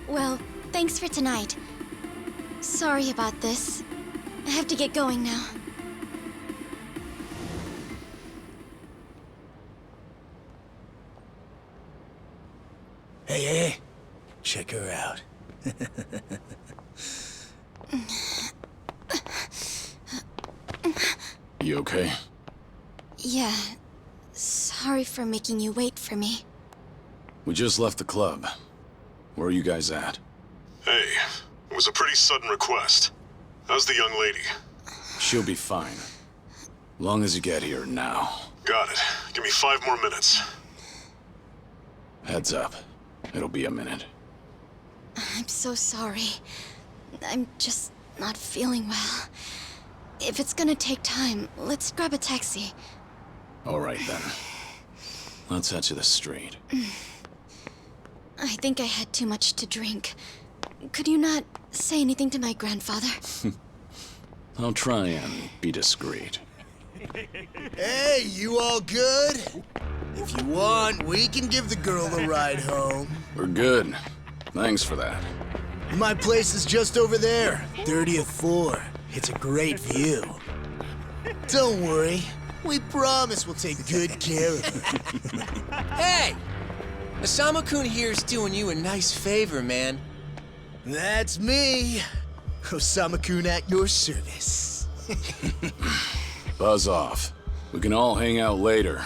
Well, thanks for tonight. Sorry about this. I have to get going now. Hey, check her out. You okay? Yeah. Sorry for making you wait for me. We just left the club. Where are you guys at? Hey, it was a pretty sudden request. How's the young lady? She'll be fine. Long as you get here now. Got it. Give me 5 more minutes. Heads up. It'll be a minute. I'm so sorry. I'm just not feeling well. If it's gonna take time, let's grab a taxi. All right, then. Let's head to the street. I think I had too much to drink. Could you not say anything to my grandfather? I'll try and be discreet. Hey, you all good? If you want, we can give the girl a ride home. We're good. Thanks for that. My place is just over there, 30th floor. It's a great view. Don't worry, we promise we'll take good care of her. Hey! Osamu-kun here's doing you a nice favor, man. That's me, Osamu-kun at your service. Buzz off. We can all hang out later.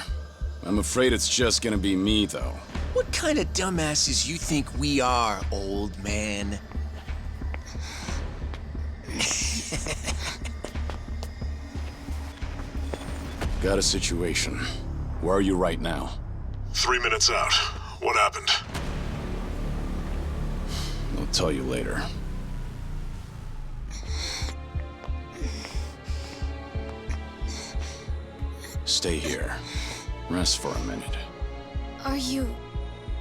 I'm afraid it's just gonna be me, though. What kind of dumbasses you think we are, old man? Got a situation. Where are you right now? 3 minutes out. What happened? I'll tell you later. Stay here. Rest for a minute. Are you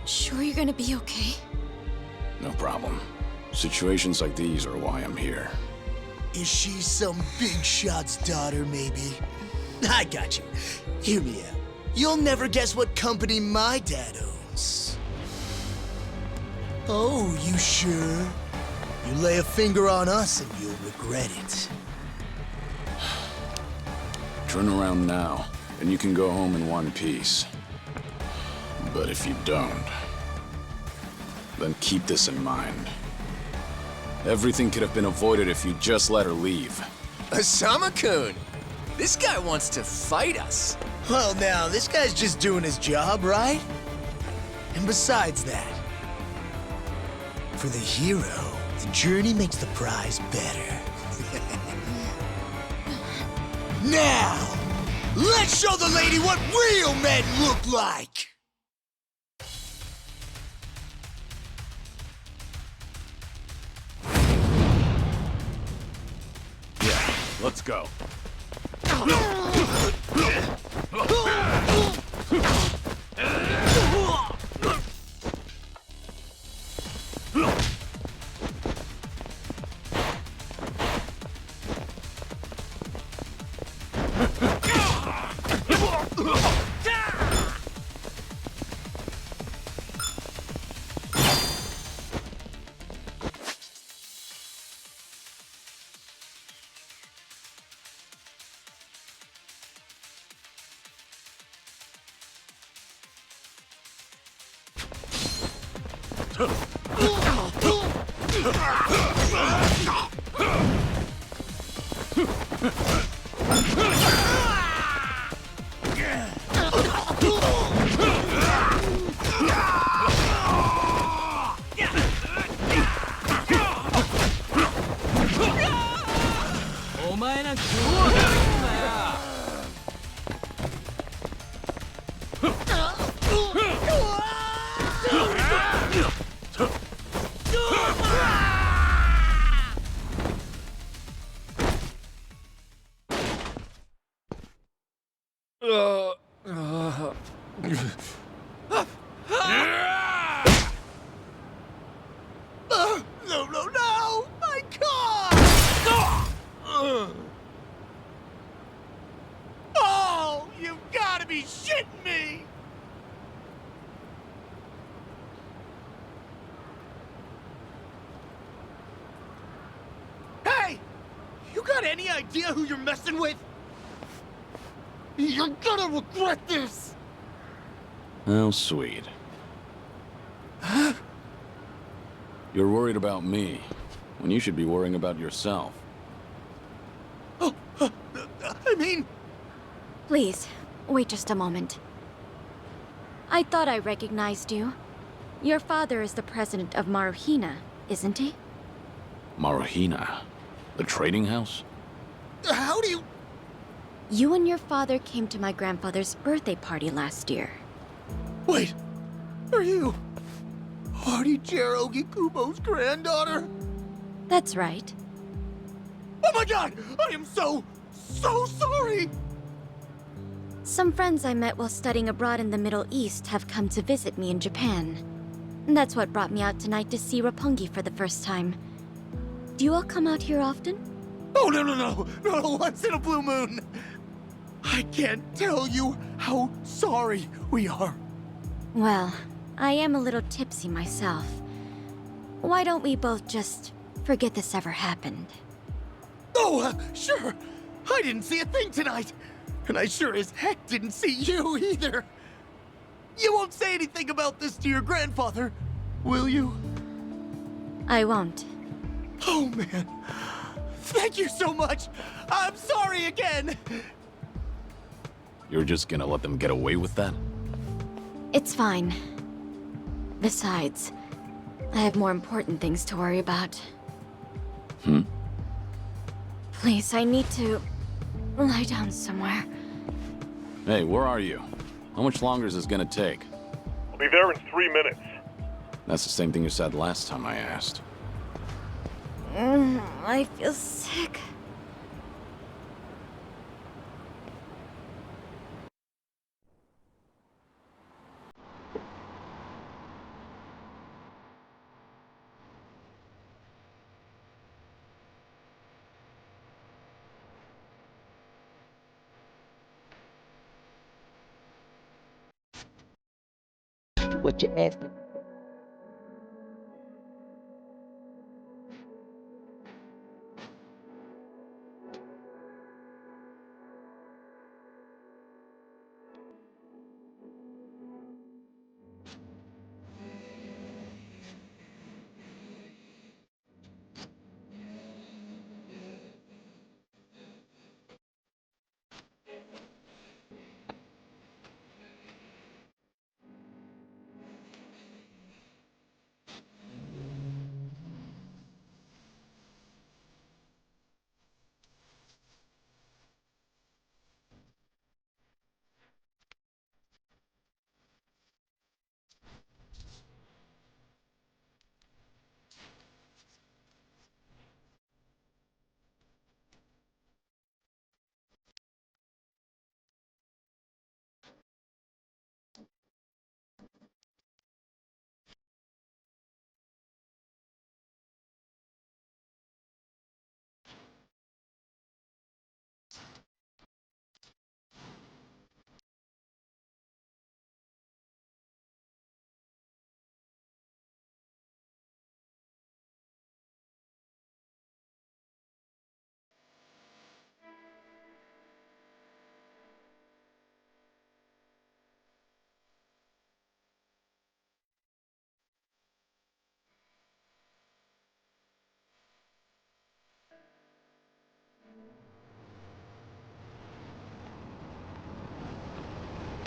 sure you're gonna be okay? No problem. Situations like these are why I'm here. Is she some big shot's daughter, maybe? I got you. Hear me out. You'll never guess what company my dad owns. Oh, you sure? You lay a finger on us and you'll regret it. Turn around now, and you can go home in one piece. But if you don't, then keep this in mind. Everything could have been avoided if you just let her leave. Osamu-kun! This guy wants to fight us. Well, now, this guy's just doing his job, right? And besides that, for the hero, the journey makes the prize better. Now, let's show the lady what real men look like! Yeah, let's go. You got any idea who you're messing with? You're gonna regret this! How sweet. You're worried about me, when you should be worrying about yourself. I mean... Please, wait just a moment. I thought I recognized you. Your father is the president of Maruhina, isn't he? Maruhina? The trading house? How do you... You and your father came to my grandfather's birthday party last year. Wait, are you... Hardy-Jiro Gikubo's granddaughter? That's right. Oh my god! I am so sorry! Some friends I met while studying abroad in the Middle East have come to visit me in Japan. That's what brought me out tonight to see Roppongi for the first time. Do you all come out here often? Oh, no, once in a blue moon! I can't tell you how sorry we are. Well, I am a little tipsy myself. Why don't we both just forget this ever happened? Oh, sure. I didn't see a thing tonight. And I sure as heck didn't see you either. You won't say anything about this to your grandfather, will you? I won't. Oh, man. Thank you so much. I'm sorry again. You're just gonna let them get away with that? It's fine. Besides, I have more important things to worry about. Please, I need to lie down somewhere. Hey, where are you? How much longer is this gonna take? I'll be there in 3 minutes. That's the same thing you said last time I asked. I feel sick. What you asking?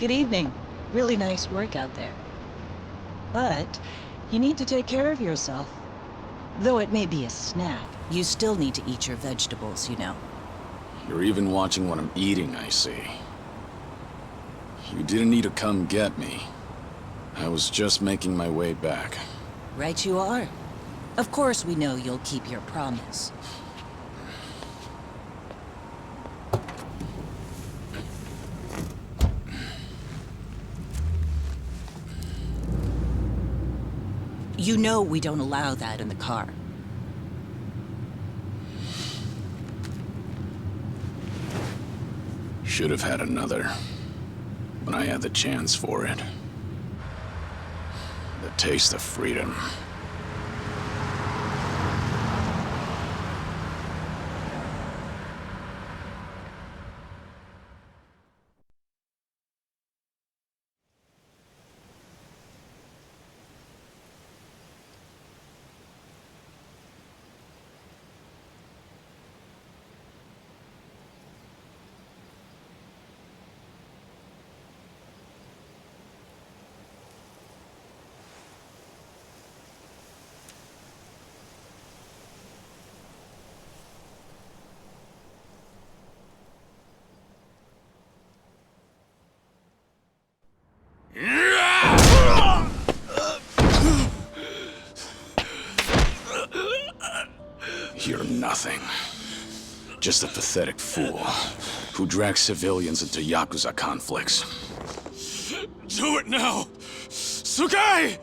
Good evening. Really nice work out there. But you need to take care of yourself. Though it may be a snack, you still need to eat your vegetables, you know. You're even watching what I'm eating, I see. You didn't need to come get me. I was just making my way back. Right you are. Of course we know you'll keep your promise. You know we don't allow that in the car. Should have had another, when I had the chance for it. The taste of freedom. Just a pathetic fool who drags civilians into Yakuza conflicts. Do it now! Sugai!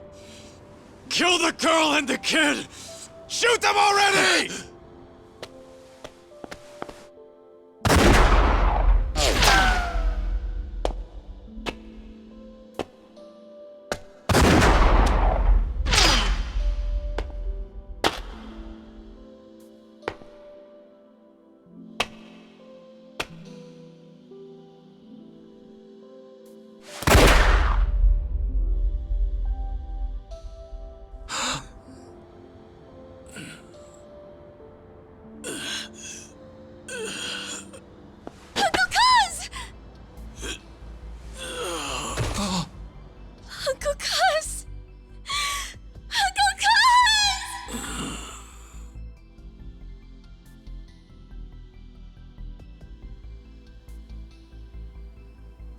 Kill the girl and the kid! Shoot them already!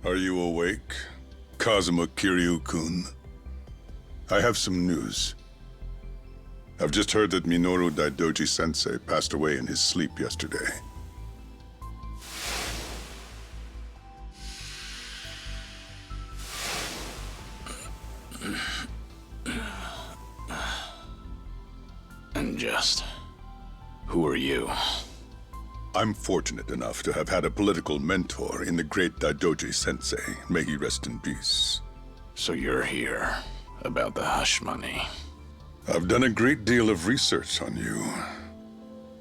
Are you awake, Kazuma Kiryu-kun? I have some news. I've just heard that Minoru Daidoji-sensei passed away in his sleep yesterday. And just... who are you? I'm fortunate enough to have had a political mentor in the great Daidoji-sensei. May he rest in peace. So you're here about the hush money. I've done a great deal of research on you.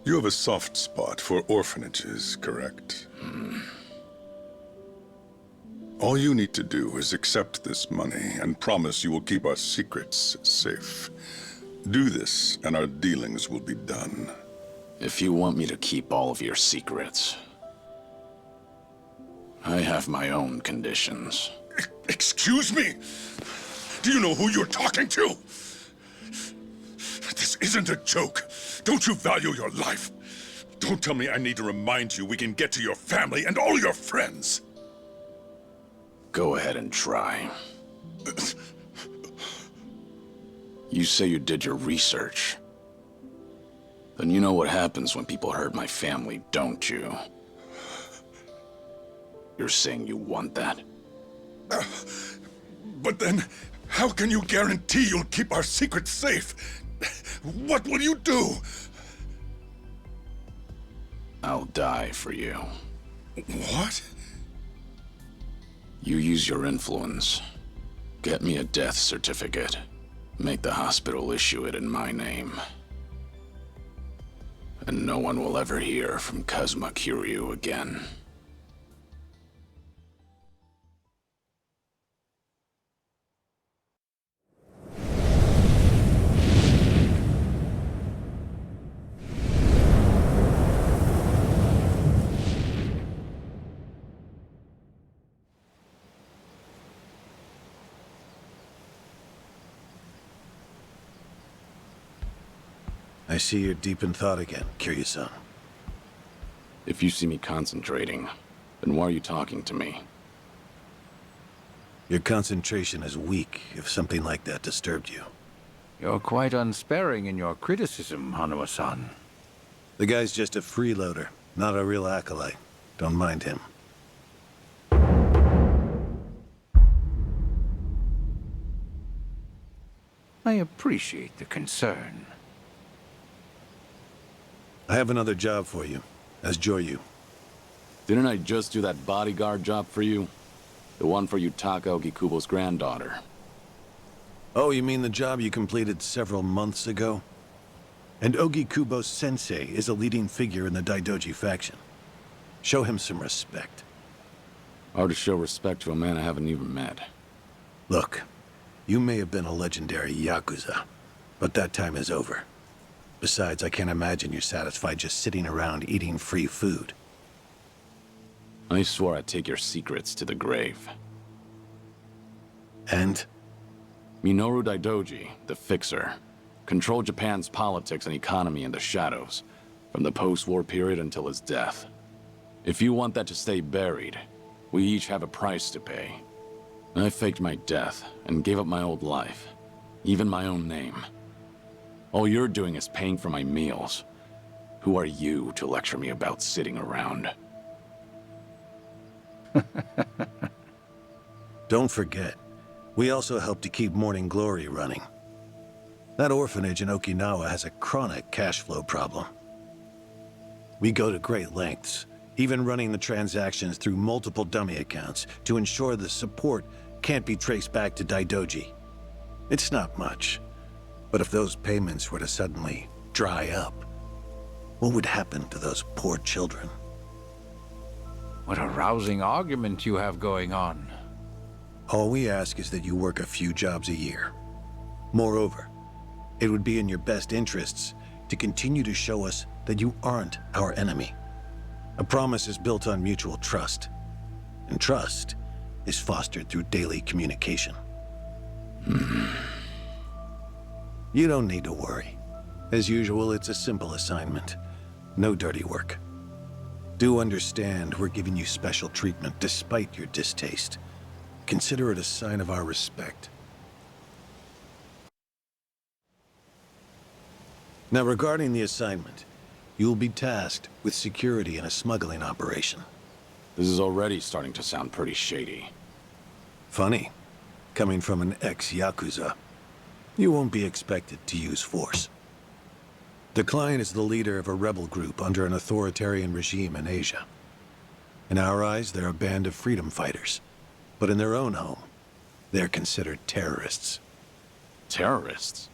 You have a soft spot for orphanages, correct? All you need to do is accept this money and promise you will keep our secrets safe. Do this, and our dealings will be done. If you want me to keep all of your secrets, I have my own conditions. Excuse me? Do you know who you're talking to? This isn't a joke. Don't you value your life? Don't tell me I need to remind you we can get to your family and all your friends. Go ahead and try. You say you did your research. Then you know what happens when people hurt my family, don't you? You're saying you want that? But then, how can you guarantee you'll keep our secrets safe? What will you do? I'll die for you. What? You use your influence. Get me a death certificate. Make the hospital issue it in my name. And no one will ever hear from Kazuma Kiryu again. I see you're deep in thought again, Kiryu-san. If you see me concentrating, then why are you talking to me? Your concentration is weak if something like that disturbed you. You're quite unsparing in your criticism, Hanuma-san. The guy's just a freeloader, not a real acolyte. Don't mind him. I appreciate the concern. I have another job for you, as Joryu. Didn't I just do that bodyguard job for you? The one for Yutaka Ogikubo's granddaughter. Oh, you mean the job you completed several months ago? And Ogikubo's sensei is a leading figure in the Daidoji faction. Show him some respect. Hard to show respect to a man I haven't even met. Look, you may have been a legendary Yakuza, but that time is over. Besides, I can't imagine you're satisfied just sitting around eating free food. I swore I'd take your secrets to the grave. And? Minoru Daidoji, the Fixer, controlled Japan's politics and economy in the shadows, from the post-war period until his death. If you want that to stay buried, we each have a price to pay. I faked my death and gave up my old life, even my own name. All you're doing is paying for my meals. Who are you to lecture me about sitting around? Don't forget, we also help to keep Morning Glory running. That orphanage in Okinawa has a chronic cash flow problem. We go to great lengths, even running the transactions through multiple dummy accounts to ensure the support can't be traced back to Daidoji. It's not much, but if those payments were to suddenly dry up, what would happen to those poor children? What a rousing argument you have going on. All we ask is that you work a few jobs a year. Moreover, it would be in your best interests to continue to show us that you aren't our enemy. A promise is built on mutual trust, and trust is fostered through daily communication. You don't need to worry. As usual, it's a simple assignment. No dirty work. Do understand we're giving you special treatment despite your distaste. Consider it a sign of our respect. Now, regarding the assignment, you'll be tasked with security in a smuggling operation. This is already starting to sound pretty shady. Funny, coming from an ex-Yakuza. You won't be expected to use force. The client is the leader of a rebel group under an authoritarian regime in Asia. In our eyes, they're a band of freedom fighters. But in their own home, they're considered terrorists. Terrorists?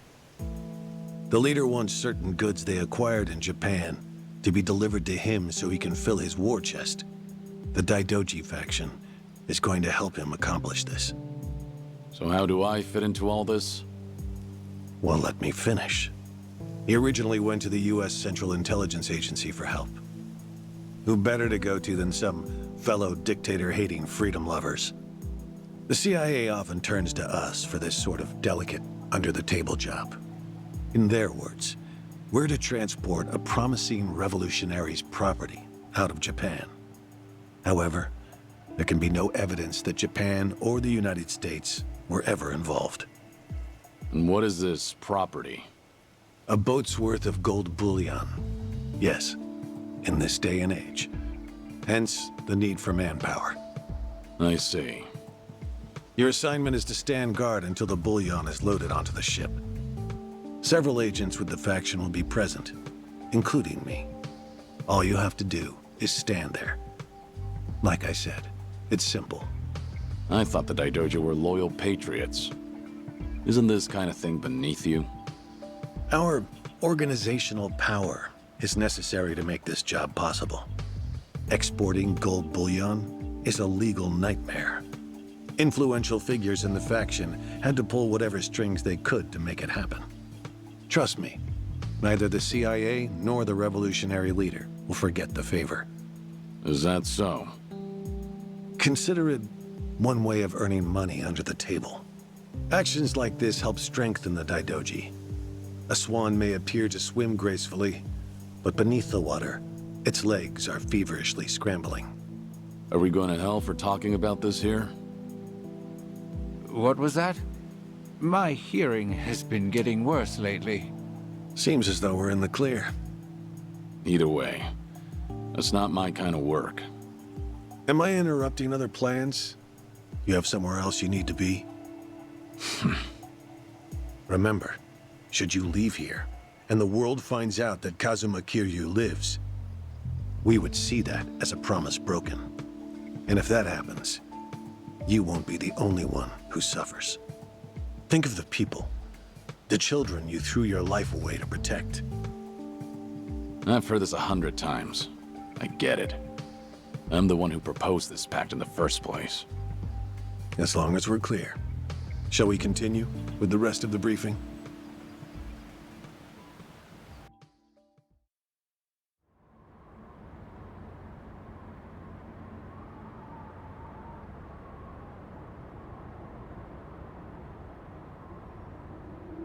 The leader wants certain goods they acquired in Japan to be delivered to him so he can fill his war chest. The Daidoji faction is going to help him accomplish this. So how do I fit into all this? Well, let me finish. He originally went to the U.S. Central Intelligence Agency for help. Who better to go to than some fellow dictator-hating freedom lovers? The CIA often turns to us for this sort of delicate, under-the-table job. In their words, we're to transport a promising revolutionary's property out of Japan. However, there can be no evidence that Japan or the United States were ever involved. And what is this property? A boat's worth of gold bullion. Yes, in this day and age. Hence, the need for manpower. I see. Your assignment is to stand guard until the bullion is loaded onto the ship. Several agents with the faction will be present, including me. All you have to do is stand there. Like I said, it's simple. I thought the Daidoji were loyal patriots. Isn't this kind of thing beneath you? Our organizational power is necessary to make this job possible. Exporting gold bullion is a legal nightmare. Influential figures in the faction had to pull whatever strings they could to make it happen. Trust me, neither the CIA nor the revolutionary leader will forget the favor. Is that so? Consider it one way of earning money under the table. Actions like this help strengthen the Daidoji. A swan may appear to swim gracefully, but beneath the water, its legs are feverishly scrambling. Are we going to hell for talking about this here? What was that? My hearing has been getting worse lately. Seems as though we're in the clear. Either way, that's not my kind of work. Am I interrupting other plans? You have somewhere else you need to be? Remember, should you leave here, and the world finds out that Kazuma Kiryu lives, we would see that as a promise broken. And if that happens, you won't be the only one who suffers. Think of the people, the children you threw your life away to protect. I've heard this 100 times. I get it. I'm the one who proposed this pact in the first place. As long as we're clear. Shall we continue with the rest of the briefing?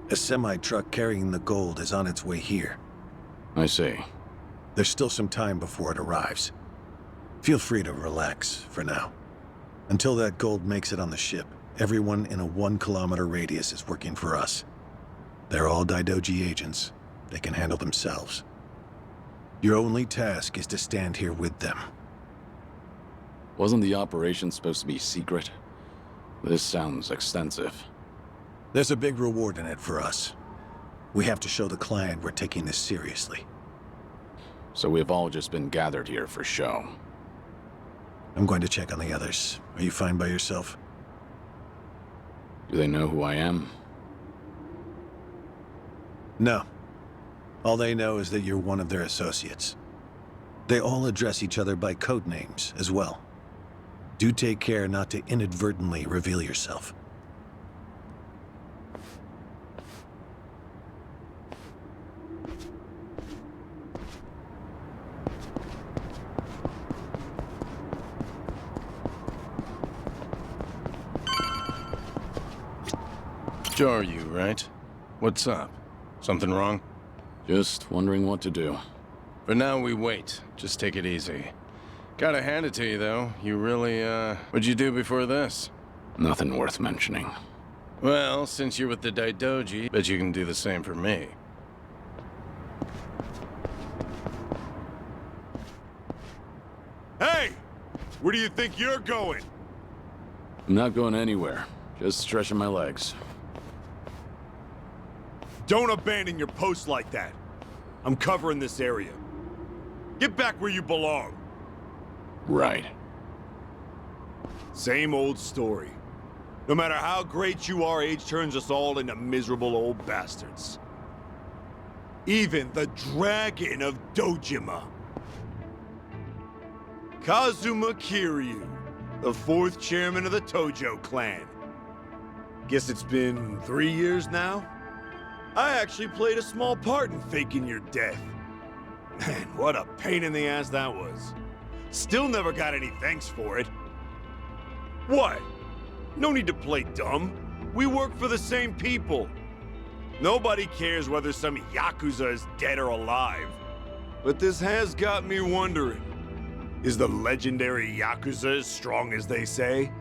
A semi-truck carrying the gold is on its way here. I see. There's still some time before it arrives. Feel free to relax for now. Until that gold makes it on the ship, everyone in a 1-kilometer radius is working for us. They're all Daidoji agents. They can handle themselves. Your only task is to stand here with them. Wasn't the operation supposed to be secret? This sounds extensive. There's a big reward in it for us. We have to show the client we're taking this seriously. So we've all just been gathered here for show. I'm going to check on the others. Are you fine by yourself? Do they know who I am? No. All they know is that you're one of their associates. They all address each other by code names as well. Do take care not to inadvertently reveal yourself. Ryu, right? What's up? Something wrong? Just wondering what to do. For now, we wait. Just take it easy. Gotta hand it to you, though. You really, What'd you do before this? Nothing worth mentioning. Well, since you're with the Daidoji, bet you can do the same for me. Hey! Where do you think you're going? I'm not going anywhere. Just stretching my legs. Don't abandon your post like that. I'm covering this area. Get back where you belong. Right. Same old story. No matter how great you are, age turns us all into miserable old bastards. Even the Dragon of Dojima. Kazuma Kiryu, the fourth chairman of the Tojo clan. Guess it's been 3 years now? I actually played a small part in faking your death. Man, what a pain in the ass that was. Still never got any thanks for it. What? No need to play dumb. We work for the same people. Nobody cares whether some Yakuza is dead or alive. But this has got me wondering. Is the legendary Yakuza as strong as they say?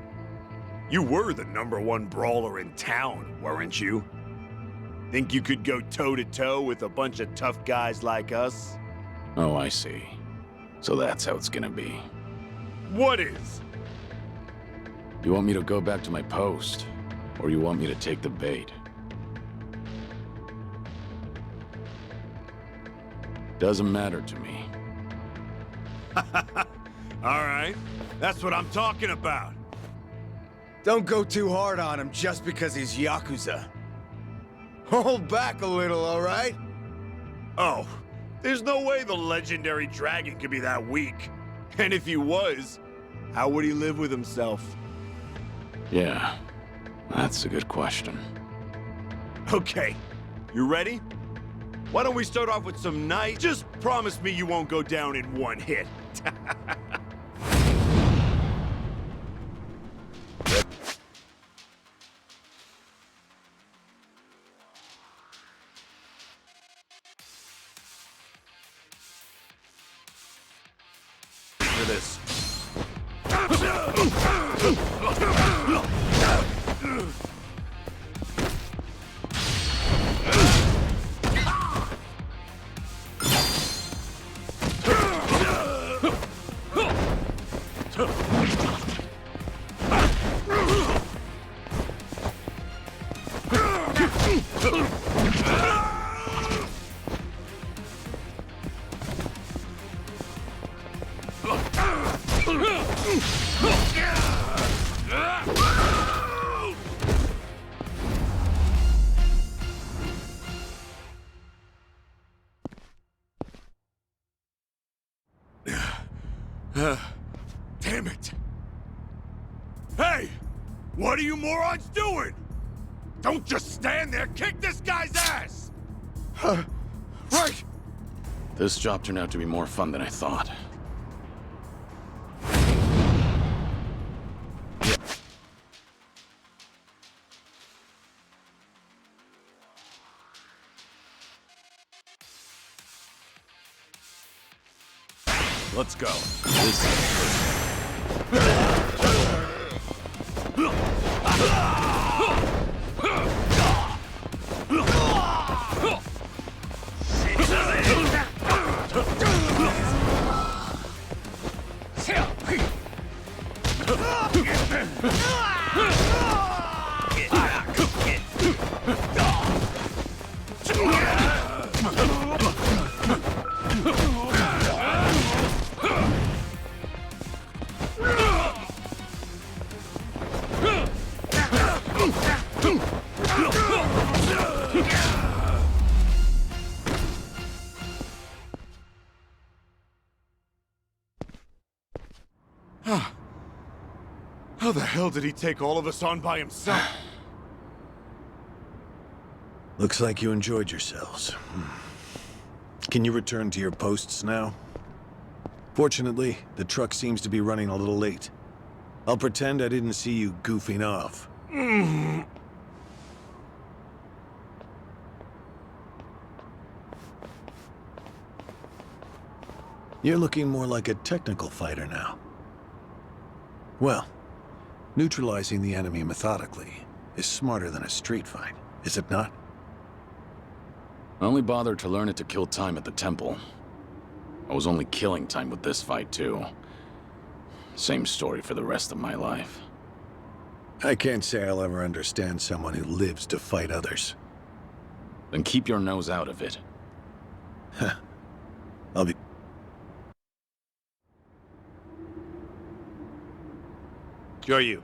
You were the #1 brawler in town, weren't you? Think you could go toe-to-toe with a bunch of tough guys like us? Oh, I see. So that's how it's gonna be. What is? You want me to go back to my post? Or you want me to take the bait? Doesn't matter to me. All right, that's what I'm talking about. Don't go too hard on him just because he's Yakuza. Hold back a little, all right? Oh, there's no way the legendary dragon could be that weak. And if he was, how would he live with himself? Yeah, that's a good question. Okay, you ready? Why don't we start off with some nice... Just promise me you won't go down in one hit. For this. Damn it! Hey! What are you morons doing? Don't just stand there, kick this guy's ass! Right! This job turned out to be more fun than I thought. Let's go. This is How the hell did he take all of us on by himself? Looks like you enjoyed yourselves. Can you return to your posts now? Fortunately, the truck seems to be running a little late. I'll pretend I didn't see you goofing off. You're looking more like a technical fighter now. Well, neutralizing the enemy methodically is smarter than a street fight, is it not? I only bothered to learn it to kill time at the temple. I was only killing time with this fight, too. Same story for the rest of my life. I can't say I'll ever understand someone who lives to fight others. Then keep your nose out of it. I'll be... Ryu.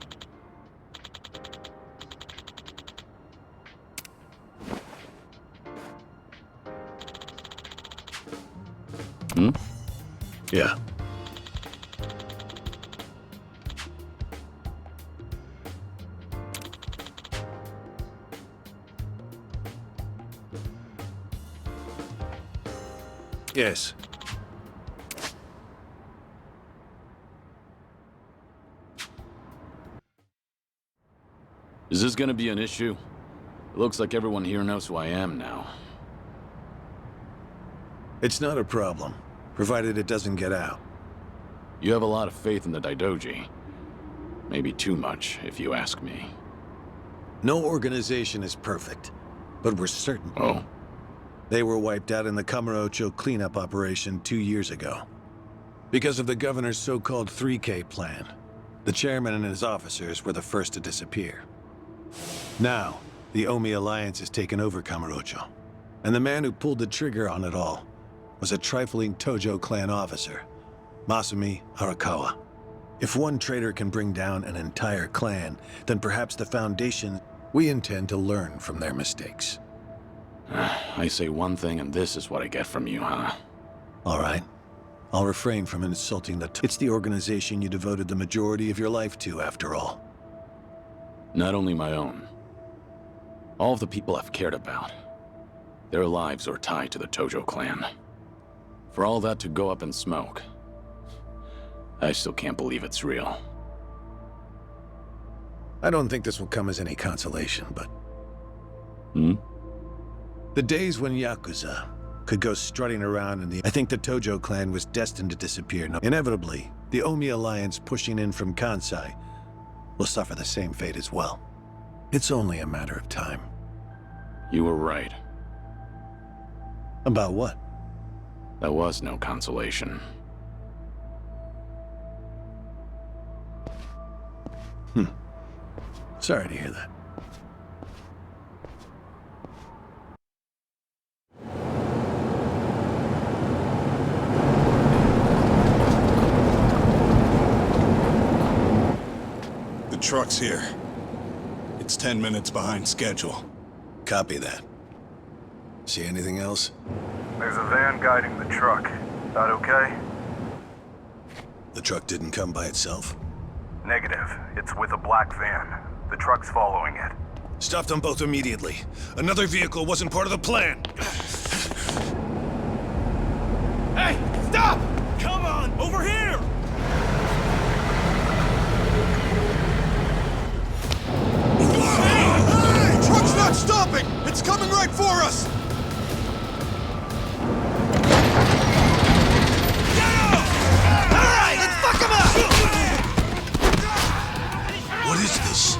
Hmm? Yeah. Yes. Is this gonna be an issue? It looks like everyone here knows who I am now. It's not a problem, provided it doesn't get out. You have a lot of faith in the Daidoji. Maybe too much, if you ask me. No organization is perfect, but we're certain. Oh? They were wiped out in the Kamurocho cleanup operation 2 years ago. Because of the governor's so-called 3K plan. The chairman and his officers were the first to disappear. Now, the Omi Alliance has taken over Kamurocho. And the man who pulled the trigger on it all was a trifling Tojo clan officer, Masumi Arakawa. If one traitor can bring down an entire clan, then perhaps the Foundation... We intend to learn from their mistakes. I say one thing and this is what I get from you, huh? All right. I'll refrain from insulting It's the organization you devoted the majority of your life to, after all. Not only my own. All of the people I've cared about. Their lives are tied to the Tojo clan. For all that to go up in smoke, I still can't believe it's real. I don't think this will come as any consolation, but... Hmm? The days when Yakuza could go strutting around in the... I think the Tojo clan was destined to disappear. Inevitably, the Omi Alliance pushing in from Kansai will suffer the same fate as well. It's only a matter of time. You were right. About what? That was no consolation. Sorry to hear that. The truck's here. It's 10 minutes behind schedule. Copy that. See anything else? There's a van guiding the truck. That okay? The truck didn't come by itself? Negative. It's with a black van. The truck's following it. Stop them both immediately. Another vehicle wasn't part of the plan. Hey, stop! Come on, over here! Hey! Truck's not stopping! It's coming right for us! Alright, let's fuck him up! What is this?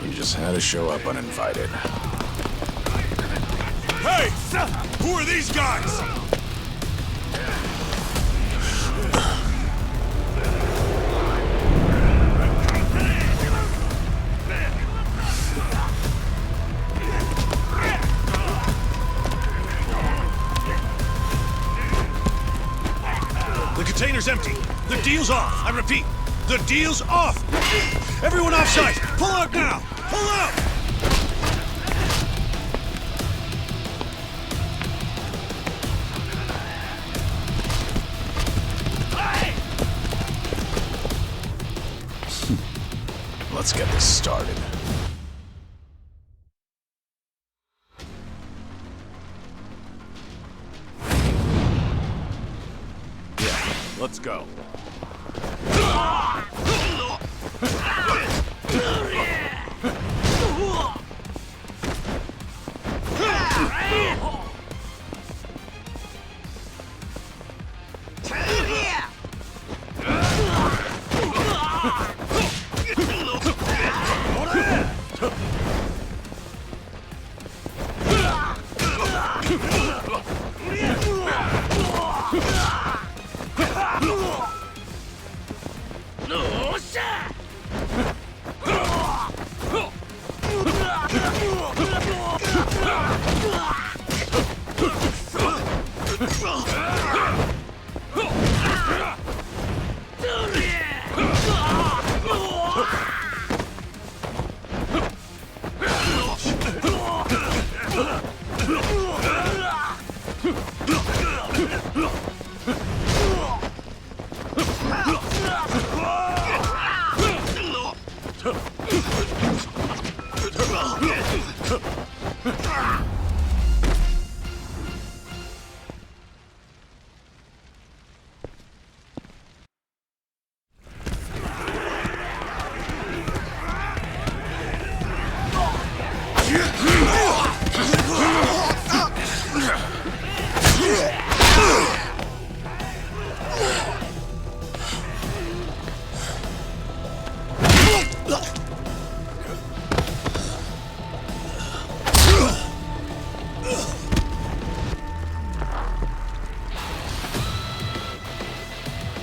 You just had to show up uninvited. Hey! Who are these guys? The container's empty. The deal's off. I repeat, the deal's off. Everyone off site. Pull out now. Pull out. Let's get this started. Yeah, let's go.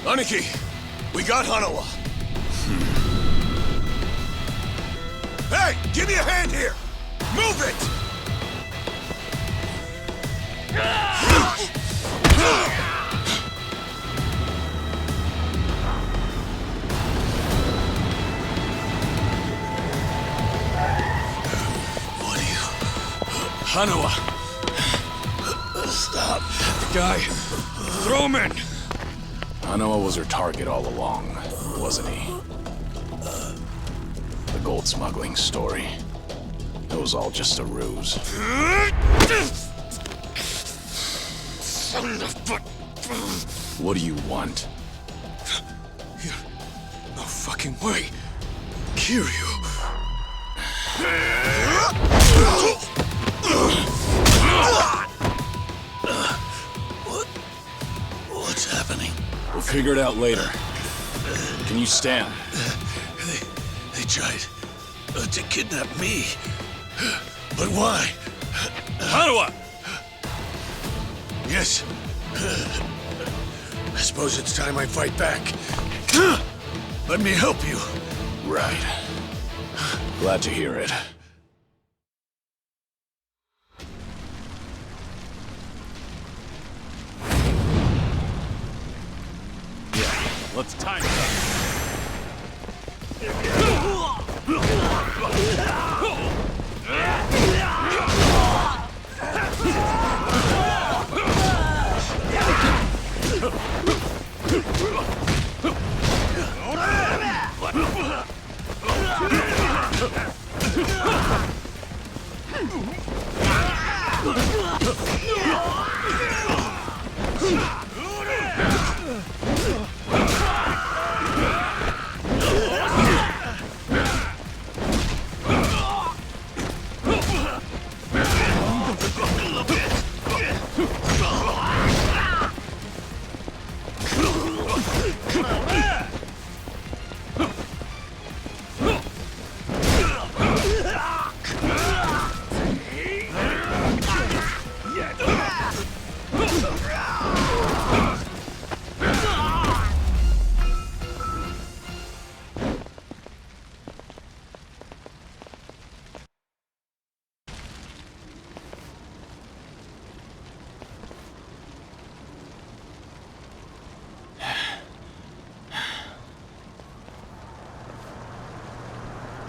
Aniki, we got Hanawa. Hey, give me a hand here! Move it! What are you... Hanawa! Stop. Guy, throw him in! Hanawa was her target all along, wasn't he? The gold smuggling story. It was all just a ruse. Son of a... What do you want? No fucking way. Kiryu. What's happening? We'll figure it out later. Can you stand? They tried to kidnap me. But why? Hanawa! Yes. I suppose it's time I fight back. Let me help you. Right. Glad to hear it. Yeah, let's time it up.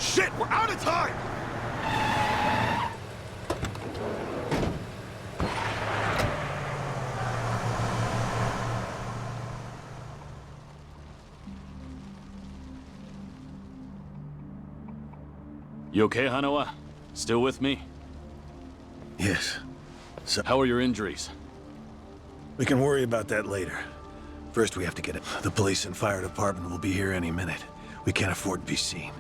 Shit, we're out of time! You okay, Hanawa? Still with me? Yes. So how are your injuries? We can worry about that later. First, we have to get it. The police and fire department will be here any minute. We can't afford to be seen.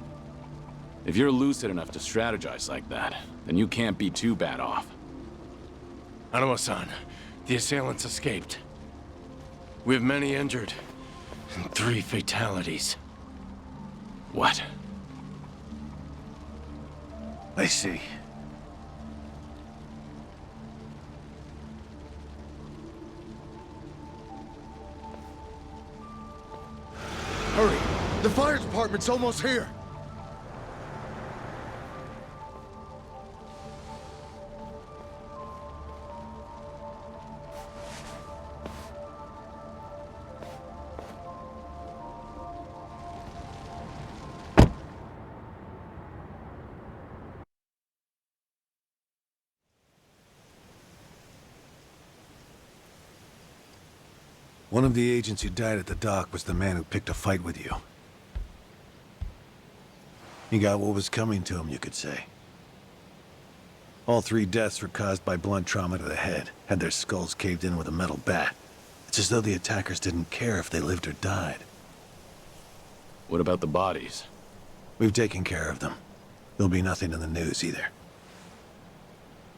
If you're lucid enough to strategize like that, then you can't be too bad off. Hanawa-san, the assailants escaped. We have many injured, and 3 fatalities. What? I see. Hurry! The fire department's almost here! One of the agents who died at the dock was the man who picked a fight with you. He got what was coming to him, you could say. All 3 deaths were caused by blunt trauma to the head, had their skulls caved in with a metal bat. It's as though the attackers didn't care if they lived or died. What about the bodies? We've taken care of them. There'll be nothing in the news either.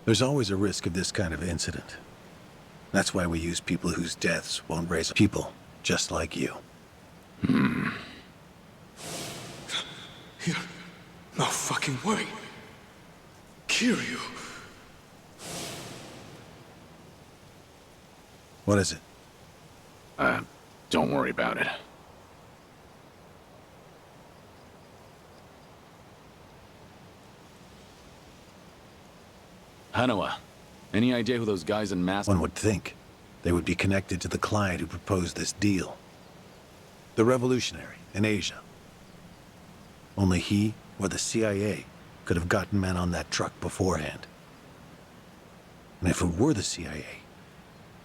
There's always a risk of this kind of incident. That's why we use people whose deaths won't raise people just like you. No fucking way. Kiryu. What is it? Don't worry about it. Hanawa, any idea who those guys in masks? One would think they would be connected to the client who proposed this deal. The revolutionary in Asia. Only he or the CIA could have gotten men on that truck beforehand. And if it were the CIA,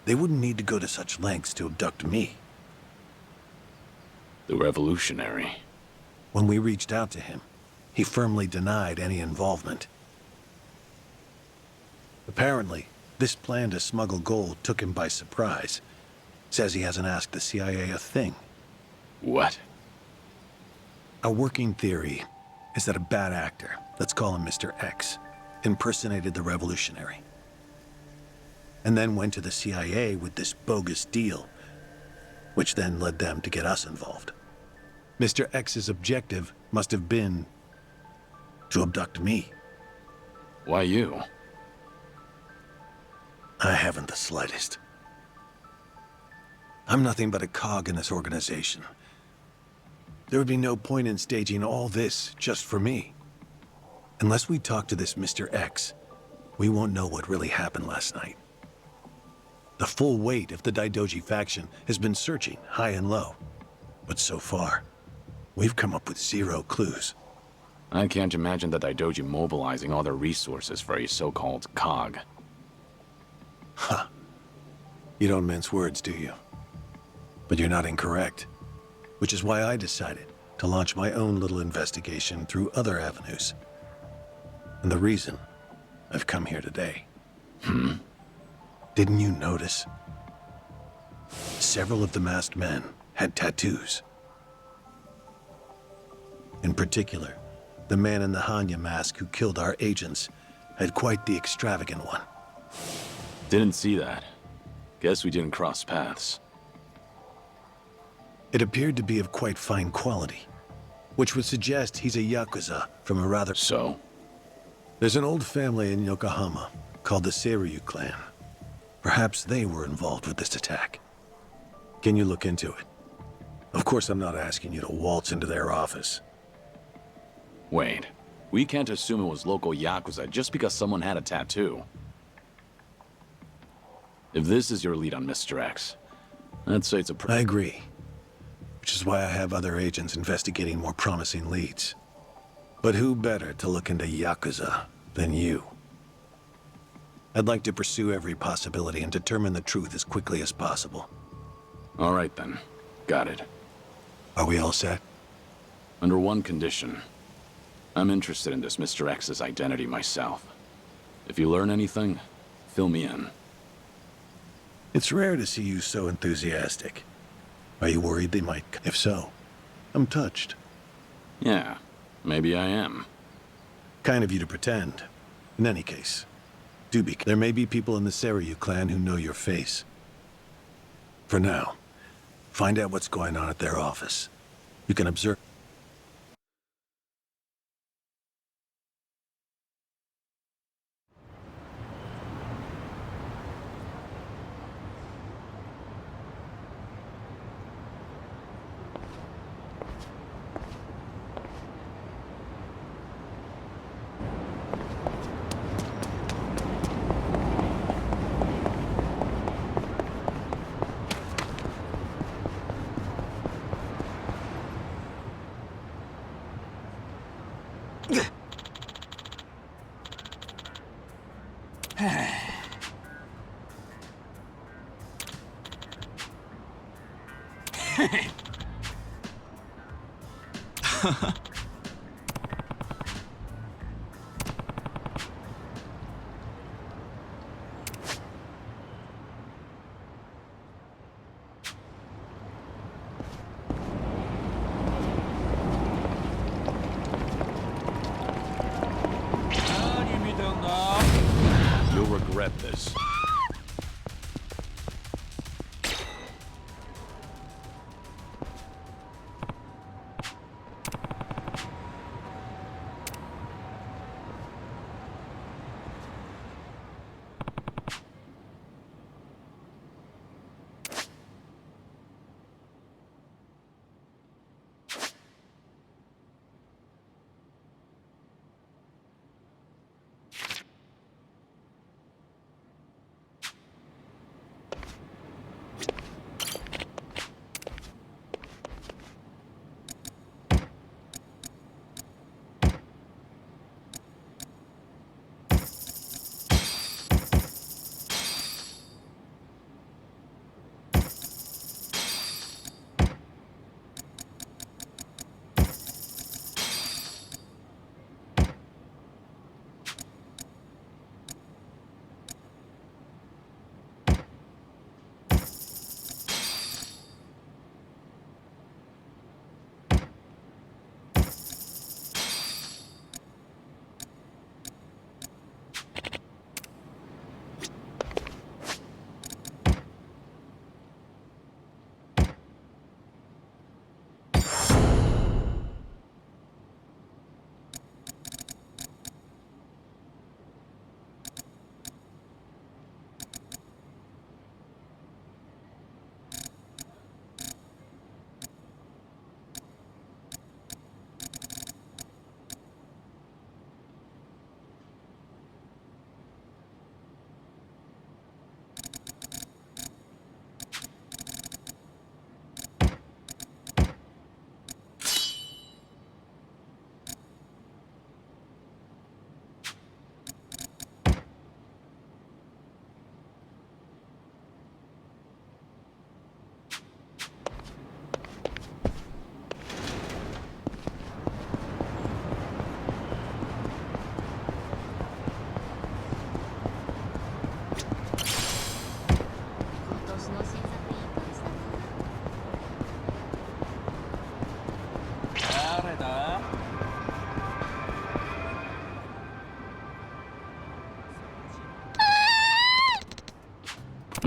they wouldn't need to go to such lengths to abduct me. The revolutionary. When we reached out to him, he firmly denied any involvement. Apparently, this plan to smuggle gold took him by surprise. Says he hasn't asked the CIA a thing. What? A working theory is that a bad actor, let's call him Mr. X, impersonated the revolutionary. And then went to the CIA with this bogus deal, which then led them to get us involved. Mr. X's objective must have been to abduct me. Why you? I haven't the slightest. I'm nothing but a cog in this organization. There would be no point in staging all this just for me. Unless we talk to this Mr. X, we won't know what really happened last night. The full weight of the Daidoji faction has been searching high and low. But so far, we've come up with 0 clues. I can't imagine the Daidoji mobilizing all their resources for a so-called cog. Huh. You don't mince words, do you? But you're not incorrect. Which is why I decided to launch my own little investigation through other avenues. And the reason I've come here today. Didn't you notice? Several of the masked men had tattoos. In particular, the man in the Hanya mask who killed our agents had quite the extravagant one. Didn't see that. Guess we didn't cross paths. It appeared to be of quite fine quality, which would suggest he's a Yakuza from a rather... So? There's an old family in Yokohama called the Ryu clan. Perhaps they were involved with this attack. Can you look into it? Of course, I'm not asking you to waltz into their office. Wait. We can't assume it was local Yakuza just because someone had a tattoo. If this is your lead on Mr. X, I'd say it's a... I agree. Which is why I have other agents investigating more promising leads. But who better to look into Yakuza than you? I'd like to pursue every possibility and determine the truth as quickly as possible. All right then. Got it. Are we all set? Under one condition. I'm interested in this Mr. X's identity myself. If you learn anything, fill me in. It's rare to see you so enthusiastic. Are you worried they might? If so, I'm touched. Yeah, maybe I am. Kind of you to pretend. In any case, do be. There may be people in the Ryu clan who know your face. For now, find out what's going on at their office. You can observe. You'll regret this.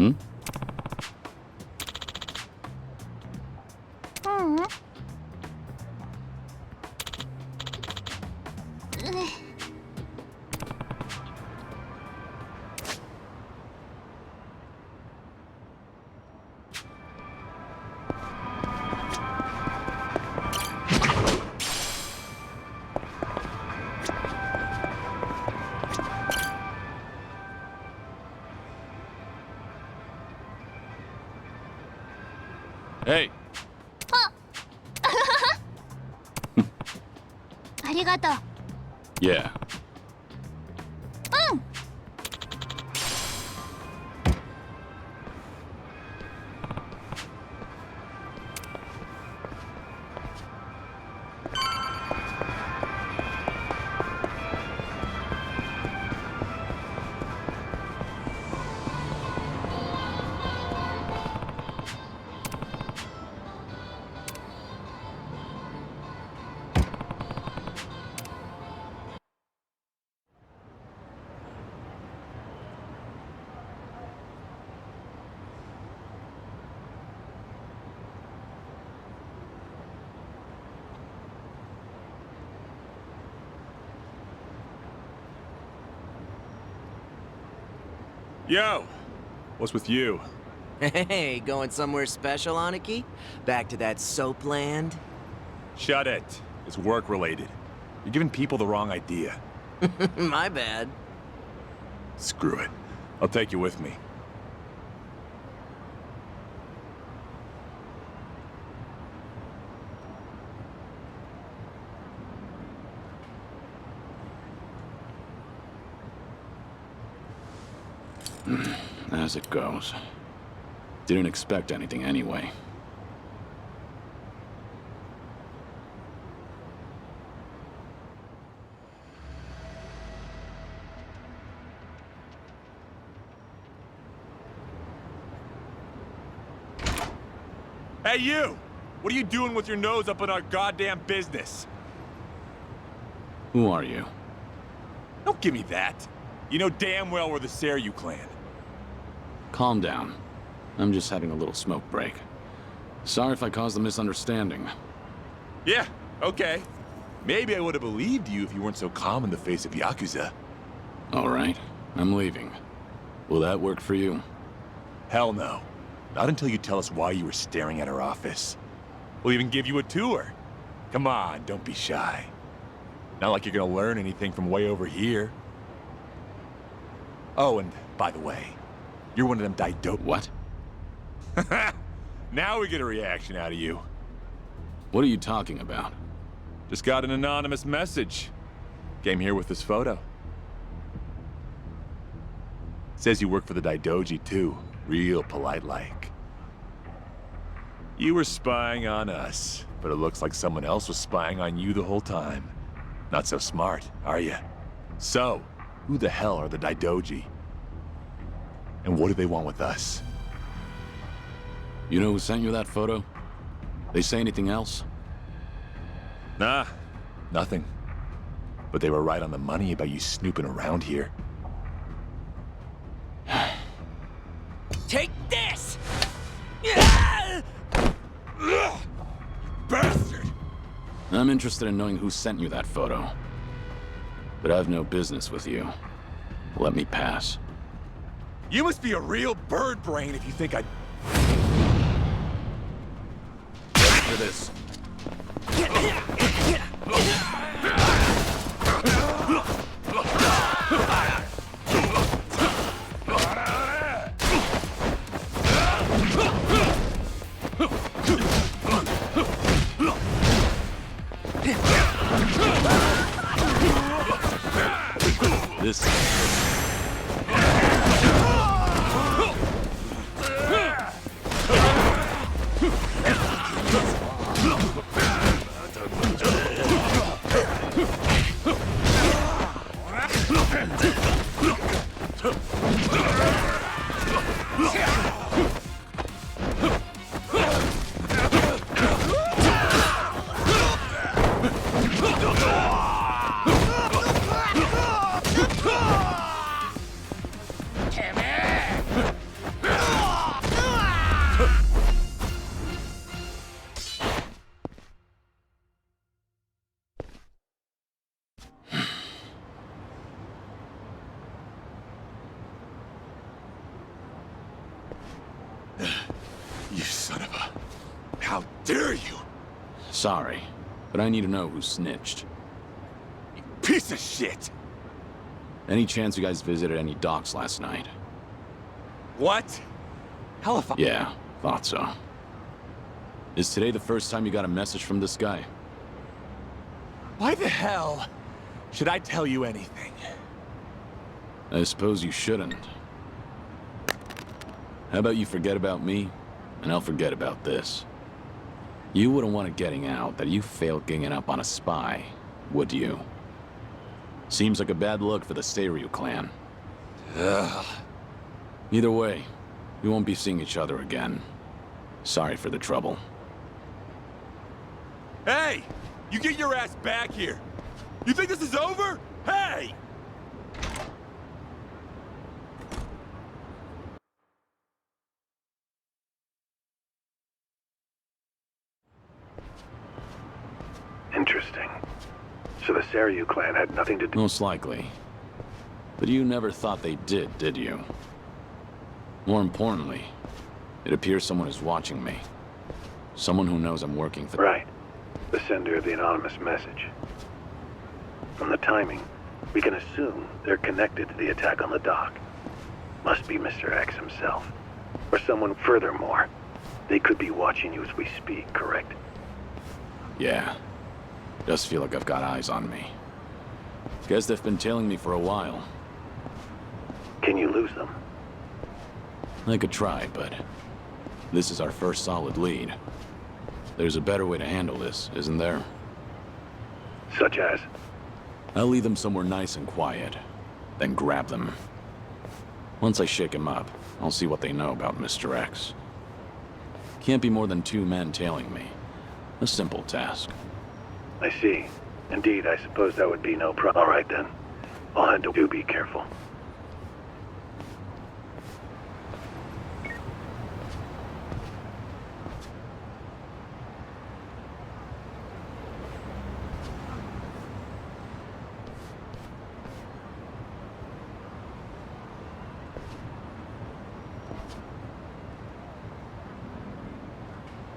Hmm? Hey. ありがとう。 Yeah. うん。 「Yo, what's with you? Hey, going somewhere special, Aniki? Back to that soap land? Shut it. It's work-related. You're giving people the wrong idea. My bad. Screw it. I'll take you with me. As it goes. Didn't expect anything anyway. Hey, you! What are you doing with your nose up in our goddamn business? Who are you? Don't give me that. You know damn well we're the Seiryu clan. Calm down. I'm just having a little smoke break. Sorry if I caused a misunderstanding. Yeah, okay. Maybe I would have believed you if you weren't so calm in the face of Yakuza. All right, I'm leaving. Will that work for you? Hell no. Not until you tell us why you were staring at our office. We'll even give you a tour. Come on, don't be shy. Not like you're gonna learn anything from way over here. Oh, and by the way, you're one of them Daido— What? Now we get a reaction out of you. What are you talking about? Just got an anonymous message. Came here with this photo. Says you work for the Daidoji too. Real polite-like. You were spying on us, but it looks like someone else was spying on you the whole time. Not so smart, are you? So, who the hell are the Daidoji? And what do they want with us? You know who sent you that photo? They say anything else? Nah, nothing. But they were right on the money about you snooping around here. Take this! Bastard! I'm interested in knowing who sent you that photo. But I've no business with you. Let me pass. You must be a real bird brain if you think I'd— For this. This. You son of a— How dare you! Sorry, but I need to know who snitched. You piece of shit! Any chance you guys visited any docks last night? What? Hell if I— Yeah, thought so. Is today the first time you got a message from this guy? Why the hell should I tell you anything? I suppose you shouldn't. How about you forget about me, and I'll forget about this. You wouldn't want it getting out that you failed ganging up on a spy, would you? Seems like a bad look for the Seiryu clan. Ugh. Either way, we won't be seeing each other again. Sorry for the trouble. Hey! You get your ass back here! You think this is over? Hey! Interesting. So the Seiryu clan had nothing to do— Most likely. But you never thought they did you? More importantly, it appears someone is watching me. Someone who knows I'm working for... Right. The sender of the anonymous message. From the timing, we can assume they're connected to the attack on the dock. Must be Mr. X himself. Or someone furthermore. They could be watching you as we speak, correct? Yeah. Does feel like I've got eyes on me. Guess they've been tailing me for a while. Can you lose them? I could try, but this is our first solid lead. There's a better way to handle this, isn't there? Such as? I'll lead them somewhere nice and quiet, then grab them. Once I shake them up, I'll see what they know about Mr. X. Can't be more than 2 men tailing me. A simple task. I see. Indeed, I suppose that would be no problem. All right, then. I'll handle. Do be careful.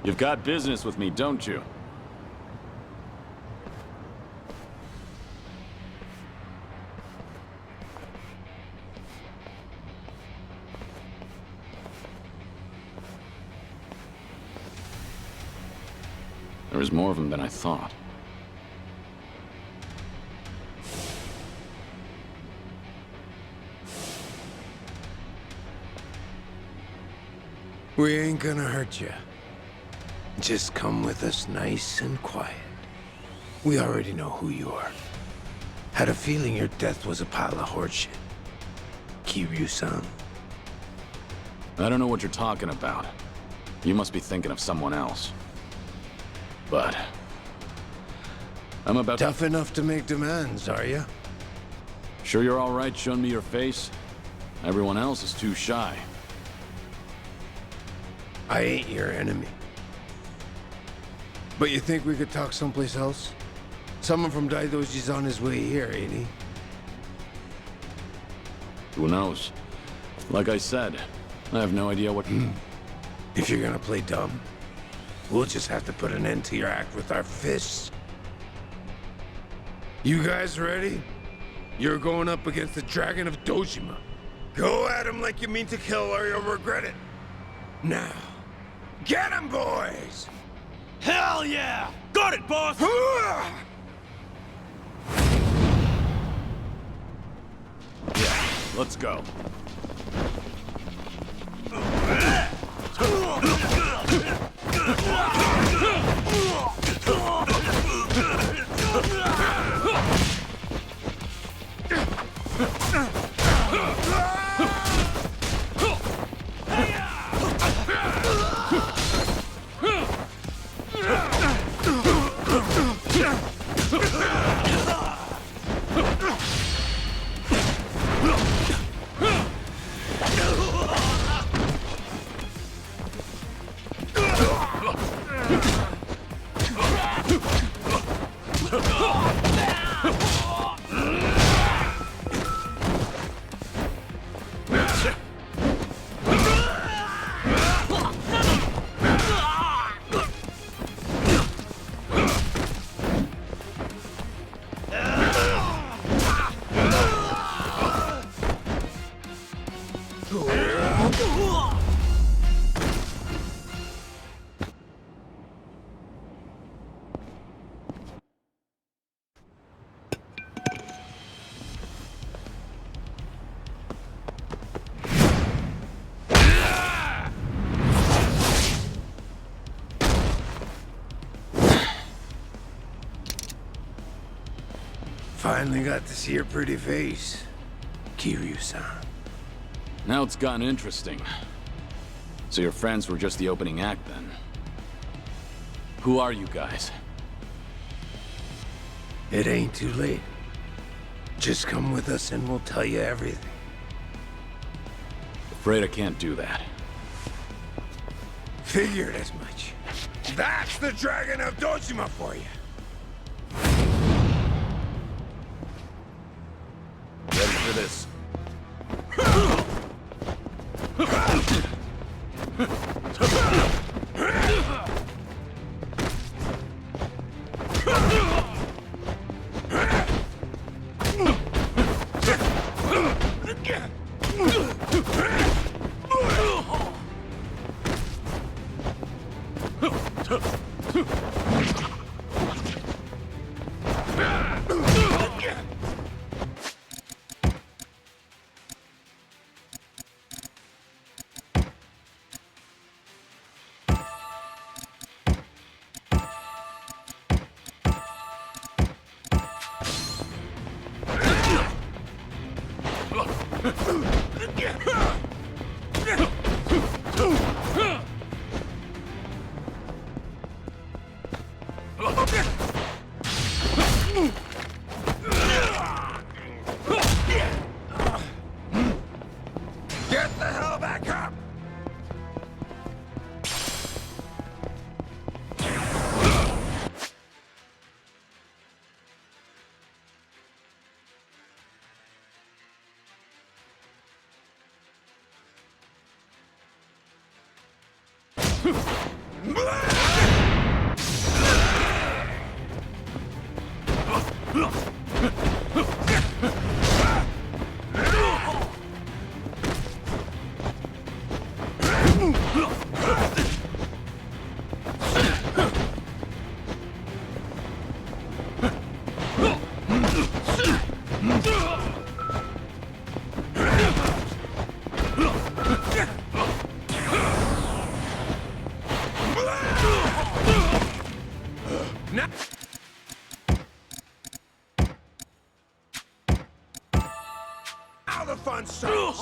You've got business with me, don't you? There was more of them than I thought. We ain't gonna hurt you. Just come with us nice and quiet. We already know who you are. Had a feeling your death was a pile of horseshit. Kiryu-san. I don't know what you're talking about. You must be thinking of someone else. But I'm about Tough enough to make demands, are you? Sure you're all right showing me your face? Everyone else is too shy. I ain't your enemy. But you think we could talk someplace else? Someone from Daidoji's on his way here, ain't he? Who knows? Like I said, I have no idea what... If you're gonna play dumb, we'll just have to put an end to your act with our fists. You guys ready? You're going up against the Dragon of Dojima. Go at him like you mean to kill or you'll regret it. Now, get him, boys! Hell yeah! Got it, boss! Yeah, let's go. Finally got to see your pretty face, Kiryu-san. Now it's gotten interesting. So your friends were just the opening act, then? Who are you guys? It ain't too late. Just come with us and we'll tell you everything. Afraid I can't do that. Figured as much. That's the Dragon of Dojima for you. Ready for this? Get the hell back up! Now the fun starts!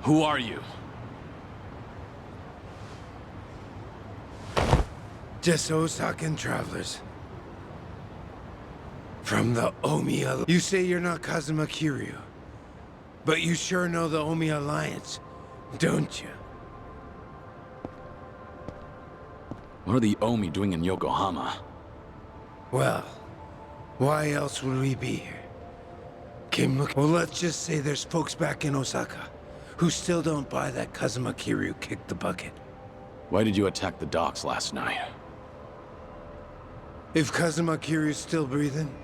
Who are you? Just Osakan travelers. From the Omi. You say you're not Kazuma Kiryu, but you sure know the Omi Alliance, don't you? What are the Omi doing in Yokohama? Well, why else would we be here? Came looking. Well, let's just say there's folks back in Osaka who still don't buy that Kazuma Kiryu kicked the bucket. Why did you attack the docks last night? If Kazuma Kiryu's still breathing,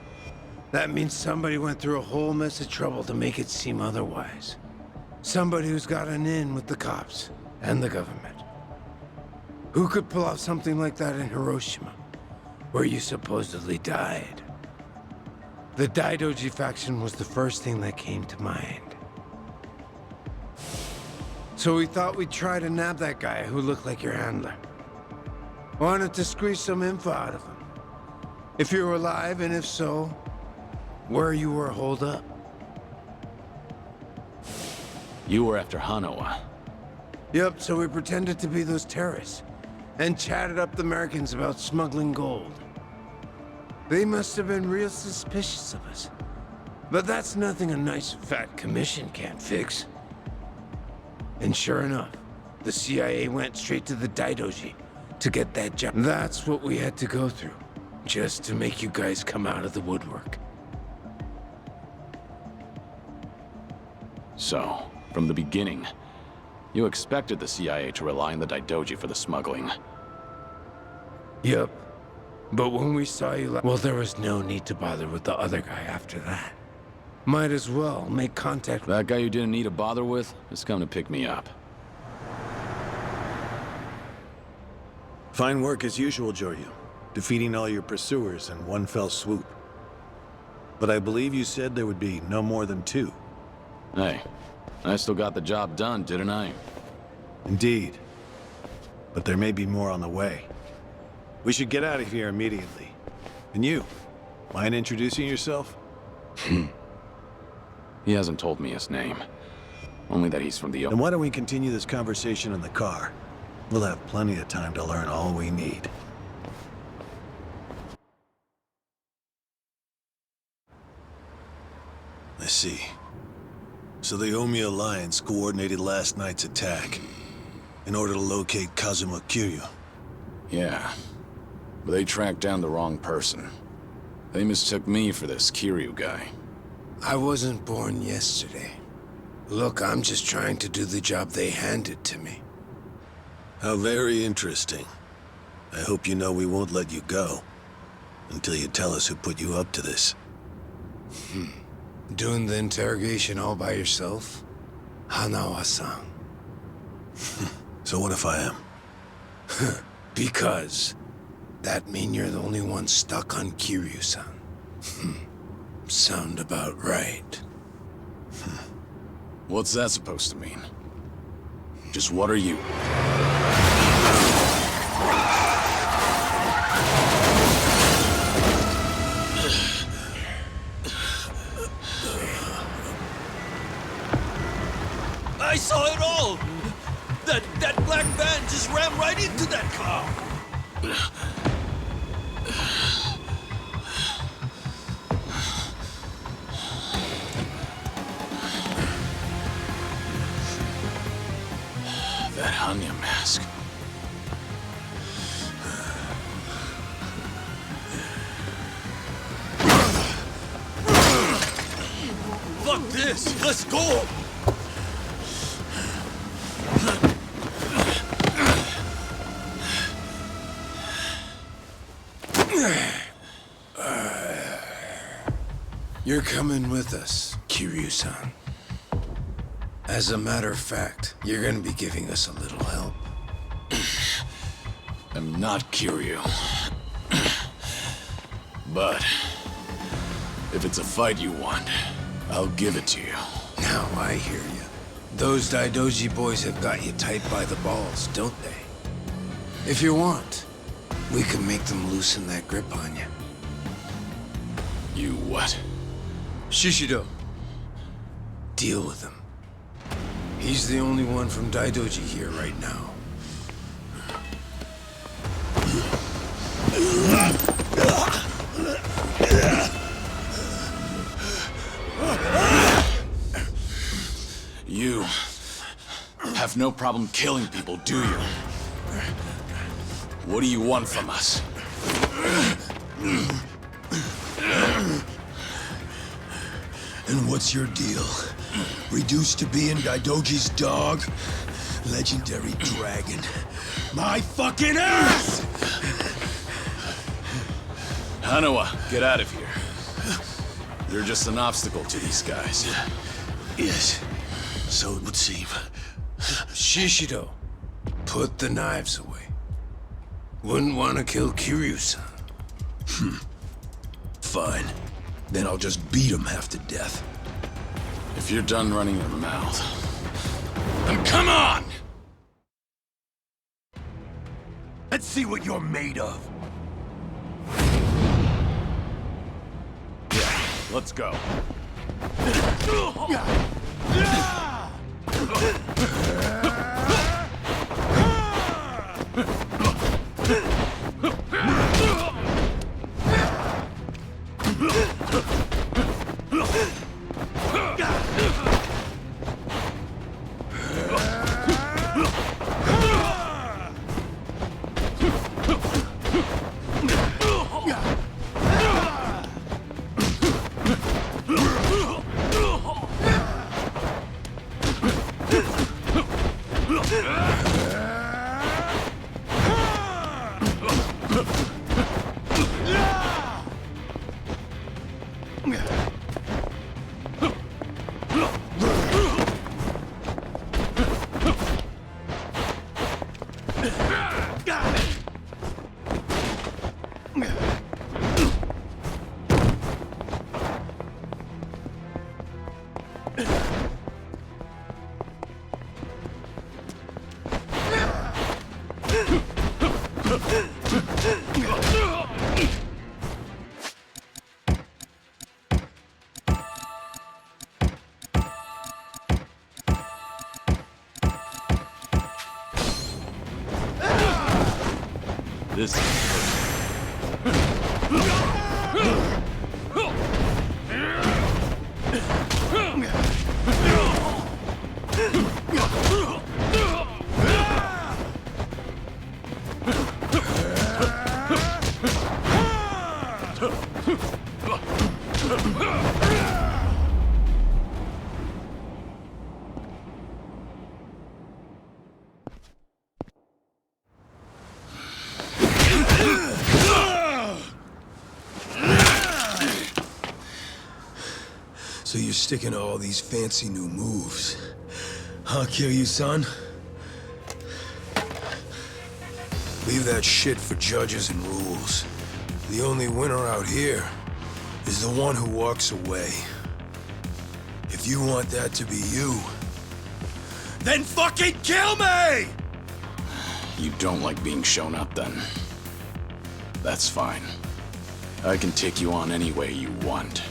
that means somebody went through a whole mess of trouble to make it seem otherwise. Somebody who's got an in with the cops and the government. Who could pull off something like that in Hiroshima, where you supposedly died? The Daidoji faction was the first thing that came to mind. So we thought we'd try to nab that guy who looked like your handler. Wanted to squeeze some info out of him. If you were alive, and if so, where you were holed up. You were after Hanawa. Yep, so we pretended to be those terrorists, and chatted up the Americans about smuggling gold. They must have been real suspicious of us. But that's nothing a nice fat commission can't fix. And sure enough, the CIA went straight to the Daidoji to get that job. That's what we had to go through, just to make you guys come out of the woodwork. So, from the beginning, you expected the CIA to rely on the Daidoji for the smuggling. Yep. But when we saw you well, there was no need to bother with the other guy after that. Might as well make contact. That guy you didn't need to bother with has come to pick me up. Fine work as usual, Joryu. Defeating all your pursuers in one fell swoop. But I believe you said there would be no more than 2. Hey, I still got the job done, didn't I? Indeed. But there may be more on the way. We should get out of here immediately. And you, mind introducing yourself? He hasn't told me his name. Only that he's from the... Then why don't we continue this conversation in the car? We'll have plenty of time to learn all we need. I see. So the Omi Alliance coordinated last night's attack in order to locate Kazuma Kiryu. Yeah, but they tracked down the wrong person. They mistook me for this Kiryu guy. I wasn't born yesterday. Look, I'm just trying to do the job they handed to me. How very interesting. I hope you know we won't let you go until you tell us who put you up to this. Doing the interrogation all by yourself? Hanawa-san. So what if I am? Because that mean you're the only one stuck on Kiryu-san. Sound about right. What's that supposed to mean? Just what are you? I saw it all! That black van just ran right into that car! That Hanya mask. Fuck this! Let's go! You're coming with us, Kiryu-san. As a matter of fact, you're gonna be giving us a little help. I'm not Kiryu. But if it's a fight you want, I'll give it to you. Now I hear you. Those Daidoji boys have got you tight by the balls, don't they? If you want, we can make them loosen that grip on you. You what? Shishido. Deal with him. He's the only one from Daidoji here right now. You have no problem killing people, do you? What do you want from us? And what's your deal? Reduced to being Daidoji's dog? Legendary dragon. My fucking ass! Hanawa, get out of here. You're just an obstacle to these guys. Yes, so it would seem. Shishido, put the knives away. Wouldn't want to kill Kiryu-san. Fine. Then I'll just beat him half to death. If you're done running your mouth, then come on! Let's see what you're made of. Yeah, let's go. This is So you're sticking to all these fancy new moves. Huh, Kiryu-san? Leave that shit for judges and rules. The only winner out here is the one who walks away. If you want that to be you, then fucking kill me! You don't like being shown up, then? That's fine. I can take you on any way you want.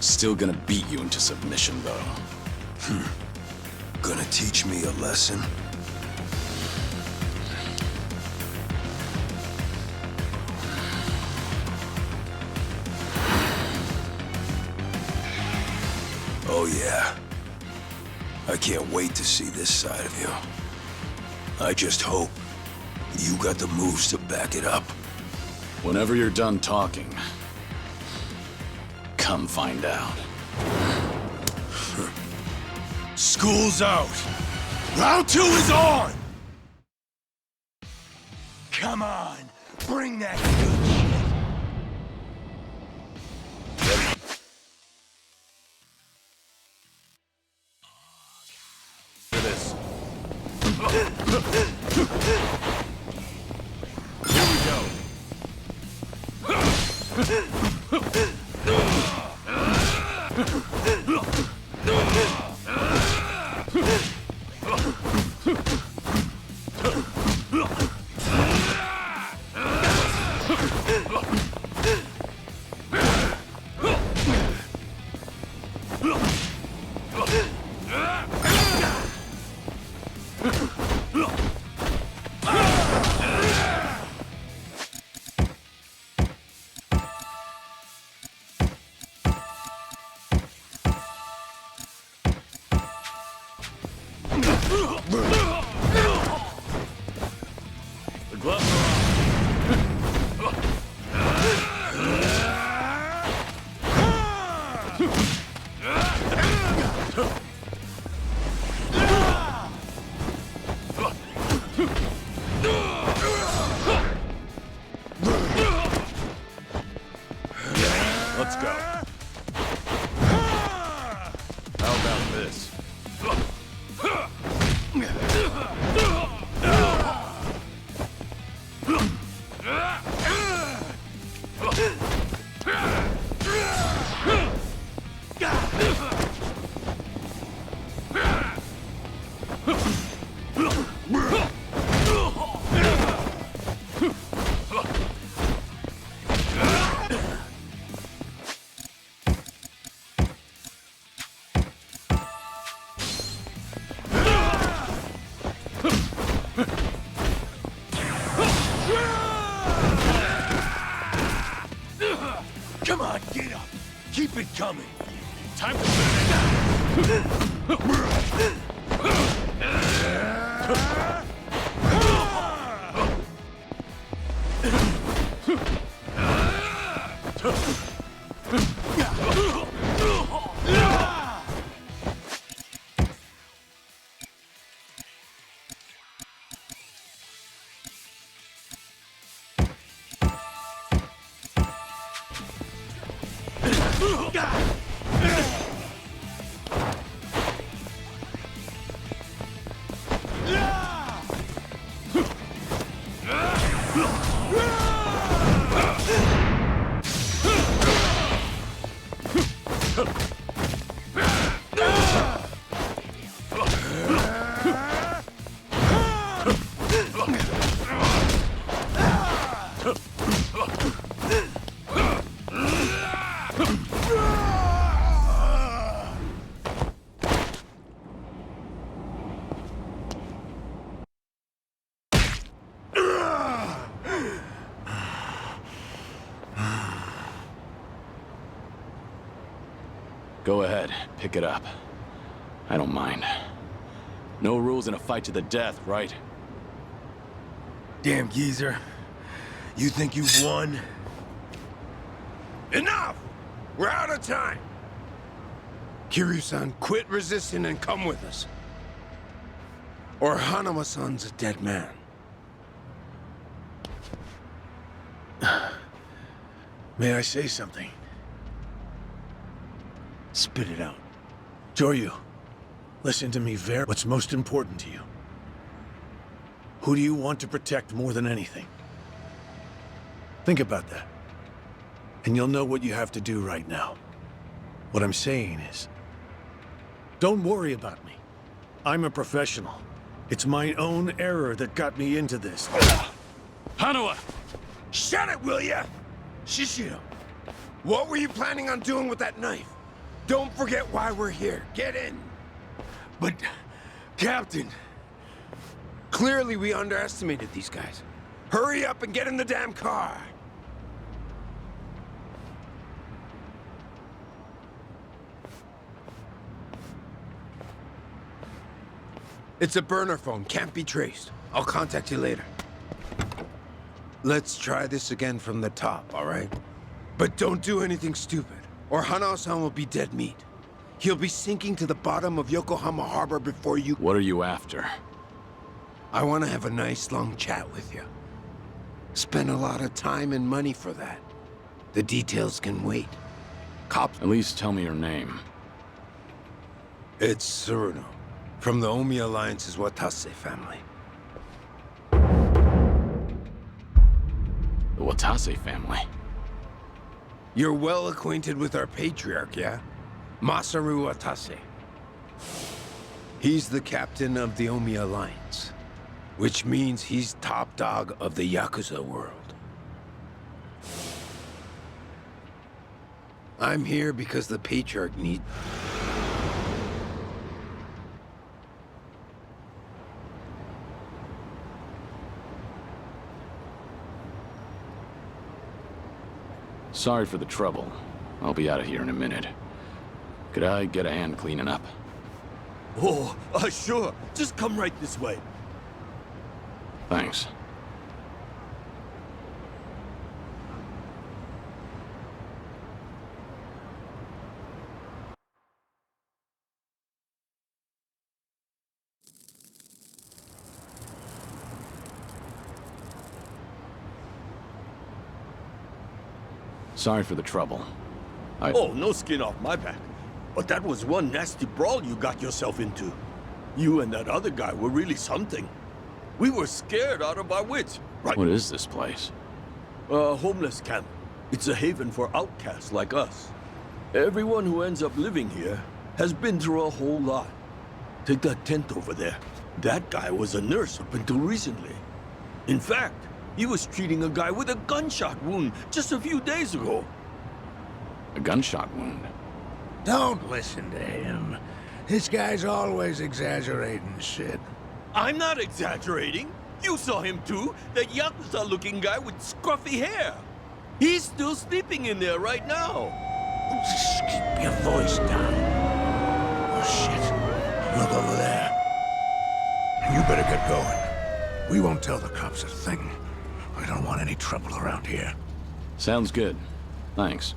Still gonna beat you into submission, though. Gonna teach me a lesson? Oh yeah. I can't wait to see this side of you. I just hope you got the moves to back it up. Whenever you're done talking, come find out. School's out. Round 2 is on! Come on, bring that good For this. The gloves are Let's go. How about this? Come on, get up. Keep it coming. Time to finish. Go ahead, pick it up. I don't mind. No rules in a fight to the death, right? Damn geezer. You think you've won? Enough! We're out of time! Kiryu-san, quit resisting and come with us. Or Hanuma-san's a dead man. May I say something? Spit it out. Joryu, listen to me very... What's most important to you? Who do you want to protect more than anything? Think about that. And you'll know what you have to do right now. What I'm saying is, don't worry about me. I'm a professional. It's my own error that got me into this. Hanua! Shut it, will ya? Shishio, what were you planning on doing with that knife? Don't forget why we're here. Get in. But, Captain... Clearly we underestimated these guys. Hurry up and get in the damn car. It's a burner phone, can't be traced. I'll contact you later. Let's try this again from the top, all right? But don't do anything stupid, or Hanao-san will be dead meat. He'll be sinking to the bottom of Yokohama Harbor before you... What are you after? I want to have a nice long chat with you. Spend a lot of time and money for that. The details can wait. Cops... At least tell me your name. It's Tsuruno, from the Omi Alliance's Watase family. The Watase family? You're well acquainted with our patriarch, yeah? Masaru Watase. He's the captain of the Omi Alliance, which means he's top dog of the Yakuza world. I'm here because the patriarch needs... Sorry for the trouble. I'll be out of here in a minute. Could I get a hand cleaning up? Oh, sure. Just come right this way. Thanks. Sorry for the trouble. Oh, no skin off my back. But that was one nasty brawl you got yourself into. You and that other guy were really something. We were scared out of our wits. Right? What is this place? A homeless camp. It's a haven for outcasts like us. Everyone who ends up living here has been through a whole lot. Take that tent over there. That guy was a nurse up until recently. In fact, he was treating a guy with a gunshot wound just a few days ago. A gunshot wound? Don't listen to him. This guy's always exaggerating shit. I'm not exaggerating. You saw him too, that Yakuza-looking guy with scruffy hair. He's still sleeping in there right now. Just keep your voice down. Oh, shit. Look over there. You better get going. We won't tell the cops a thing. We don't want any trouble around here. Sounds good. Thanks.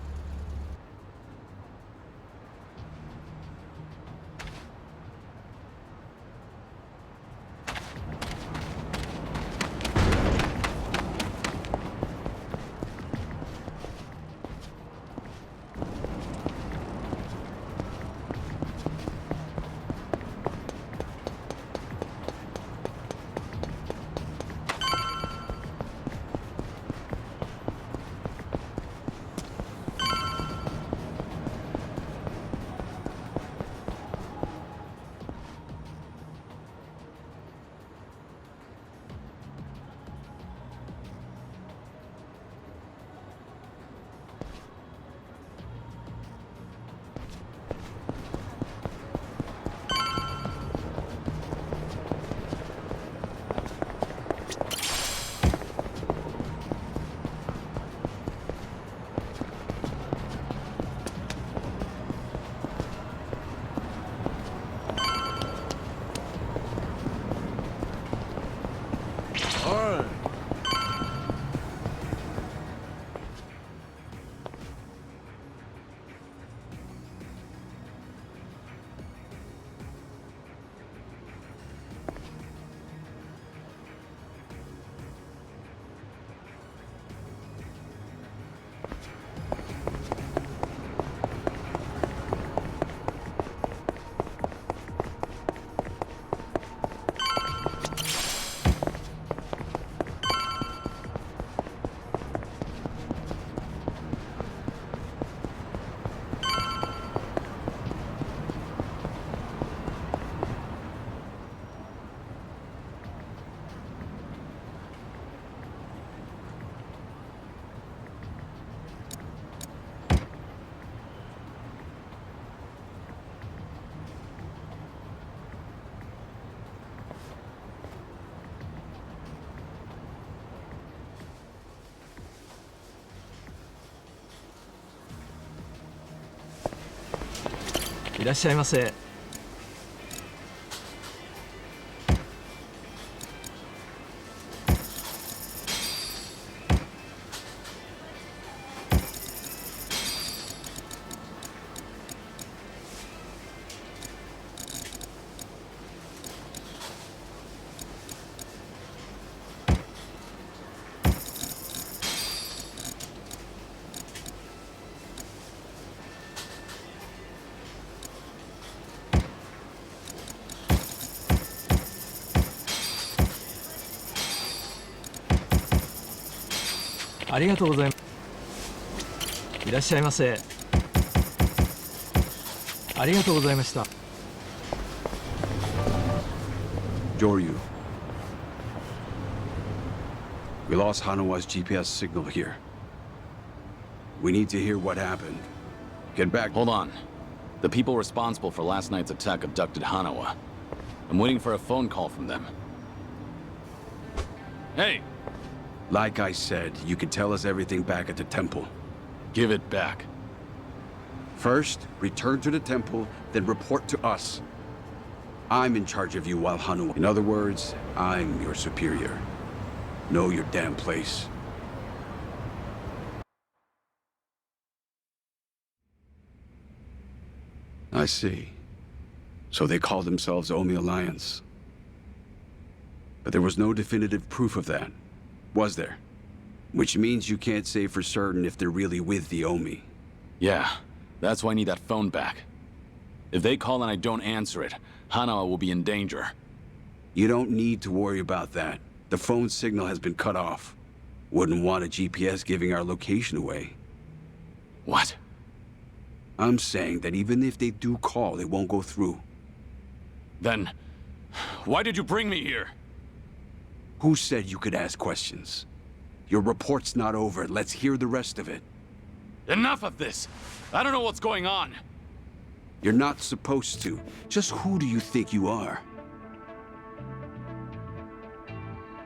いらっしゃいませ。ありがとうございます。いらっしゃいませ。ありがとうございました。Ryu. We lost Hanawa's GPS signal here. We need to hear what happened. Get back. Hold on. The people responsible for last night's attack abducted Hanawa. I'm waiting for a phone call from them. Hey! Like I said, you can tell us everything back at the temple. Give it back. First, return to the temple, then report to us. I'm in charge of you while Hanawa. In other words, I'm your superior. Know your damn place. I see. So they call themselves Omi Alliance. But there was no definitive proof of that, was there? Which means you can't say for certain if they're really with the Omi. Yeah, that's why I need that phone back. If they call and I don't answer it, Hanawa will be in danger. You don't need to worry about that. The phone signal has been cut off. Wouldn't want a GPS giving our location away. What? I'm saying that even if they do call, it won't go through. Then, why did you bring me here? Who said you could ask questions? Your report's not over. Let's hear the rest of it. Enough of this! I don't know what's going on! You're not supposed to. Just who do you think you are?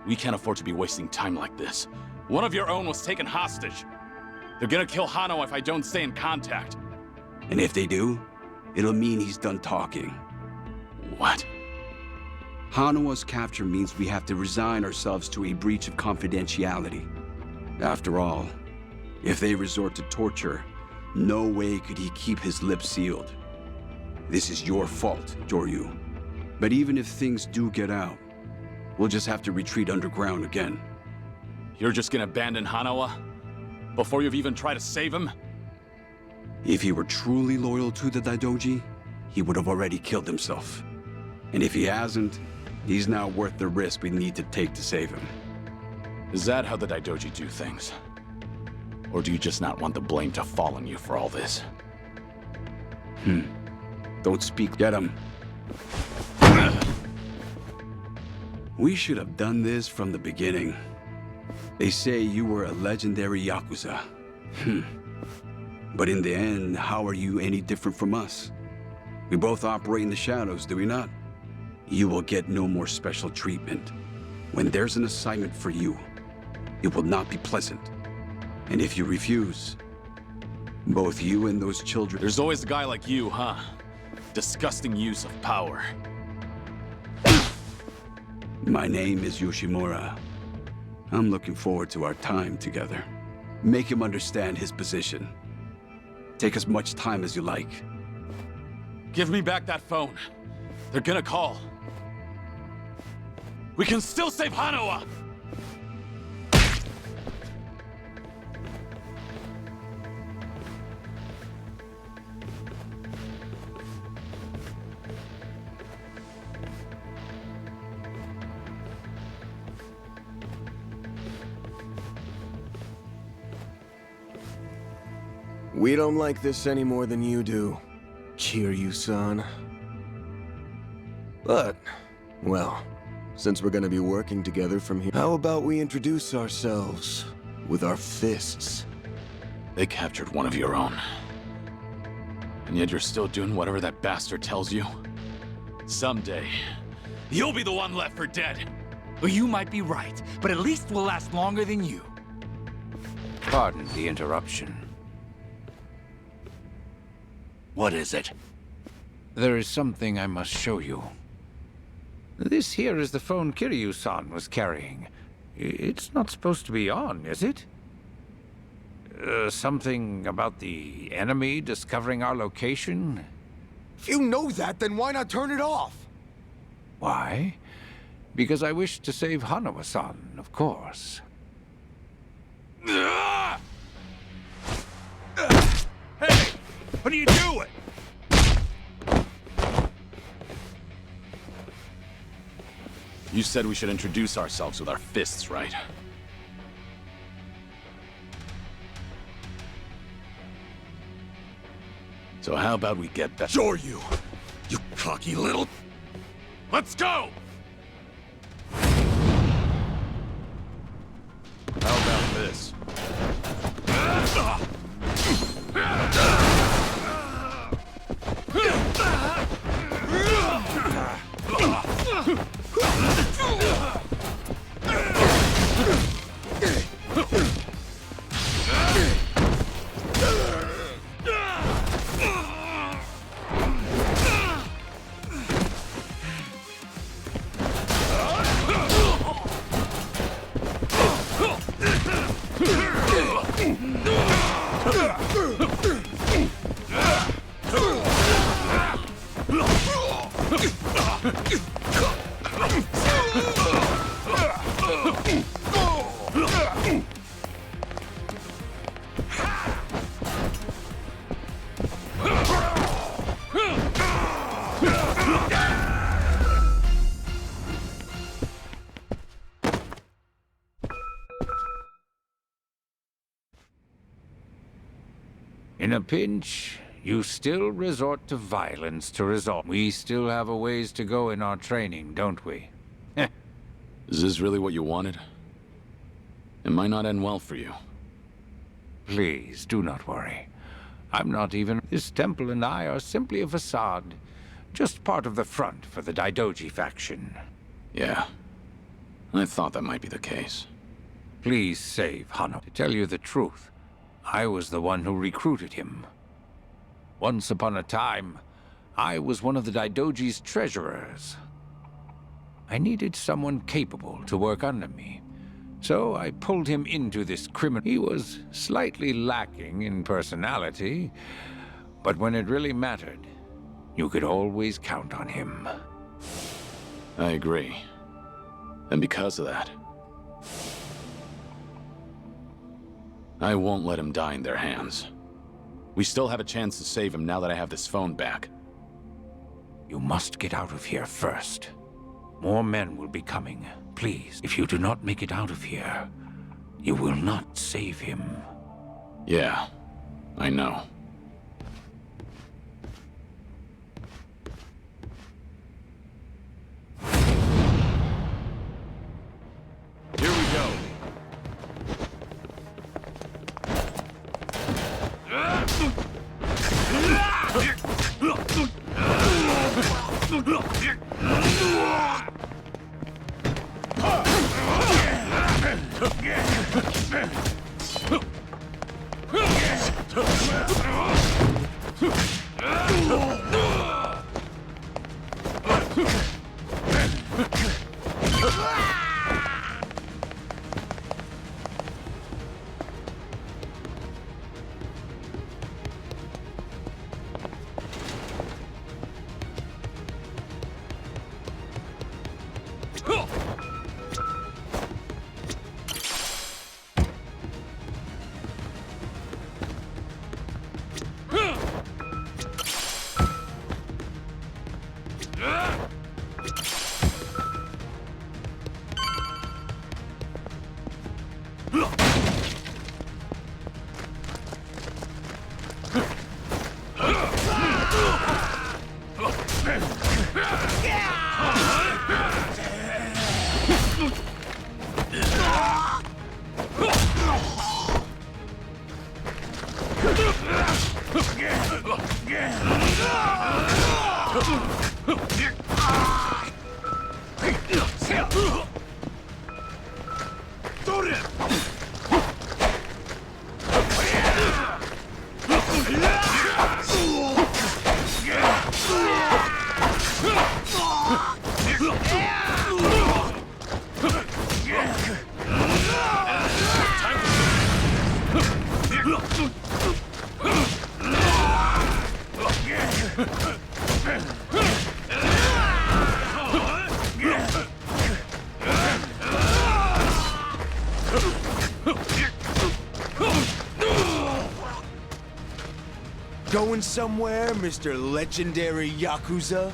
We can't afford to be wasting time like this. One of your own was taken hostage. They're gonna kill Hanawa if I don't stay in contact. And if they do, it'll mean he's done talking. What? Hanawa's capture means we have to resign ourselves to a breach of confidentiality. After all, if they resort to torture, no way could he keep his lips sealed. This is your fault, Ryu. But even if things do get out, we'll just have to retreat underground again. You're just gonna abandon Hanawa? Before you've even tried to save him? If he were truly loyal to the Daidoji, he would have already killed himself. And if he hasn't, he's not worth the risk we need to take to save him. Is that how the Daidoji do things? Or do you just not want the blame to fall on you for all this? Don't speak. Get him. We should have done this from the beginning. They say you were a legendary Yakuza. But in the end, how are you any different from us? We both operate in the shadows, do we not? You will get no more special treatment. When there's an assignment for you, it will not be pleasant. And if you refuse, both you and those children... There's always a guy like you, huh? Disgusting use of power. My name is Yoshimura. I'm looking forward to our time together. Make him understand his position. Take as much time as you like. Give me back that phone. They're gonna call. We can still save Hanawa! We don't like this any more than you do, Kiryu-san. But, well, since we're gonna be working together from here, how about we introduce ourselves with our fists? They captured one of your own. And yet you're still doing whatever that bastard tells you? Someday, you'll be the one left for dead. Well, you might be right, but at least we'll last longer than you. Pardon the interruption. What is it? There is something I must show you. This here is the phone Kiryu-san was carrying. It's not supposed to be on, is it? Something about the enemy discovering our location? If you know that, then why not turn it off? Why? Because I wish to save Hanawa-san, of course. Hey! What are you doing? You said we should introduce ourselves with our fists, right? So how about we get back? Sure you cocky little... Let's go! How about this? In a pinch, you still resort to violence to resolve. We still have a ways to go in our training, don't we? Is this really what you wanted? It might not end well for you. Please, do not worry. I'm not even... This temple and I are simply a facade. Just part of the front for the Daidoji faction. Yeah. I thought that might be the case. Please save Hano. To tell you the truth, I was the one who recruited him. Once upon a time, I was one of the Daidoji's treasurers. I needed someone capable to work under me. So I pulled him into this criminal. He was slightly lacking in personality, but when it really mattered, you could always count on him. I agree. And because of that, I won't let him die in their hands. We still have a chance to save him now that I have this phone back. You must get out of here first. More men will be coming. Please, if you do not make it out of here, you will not save him. Yeah, I know. Here we go. Going somewhere, Mr. Legendary Yakuza?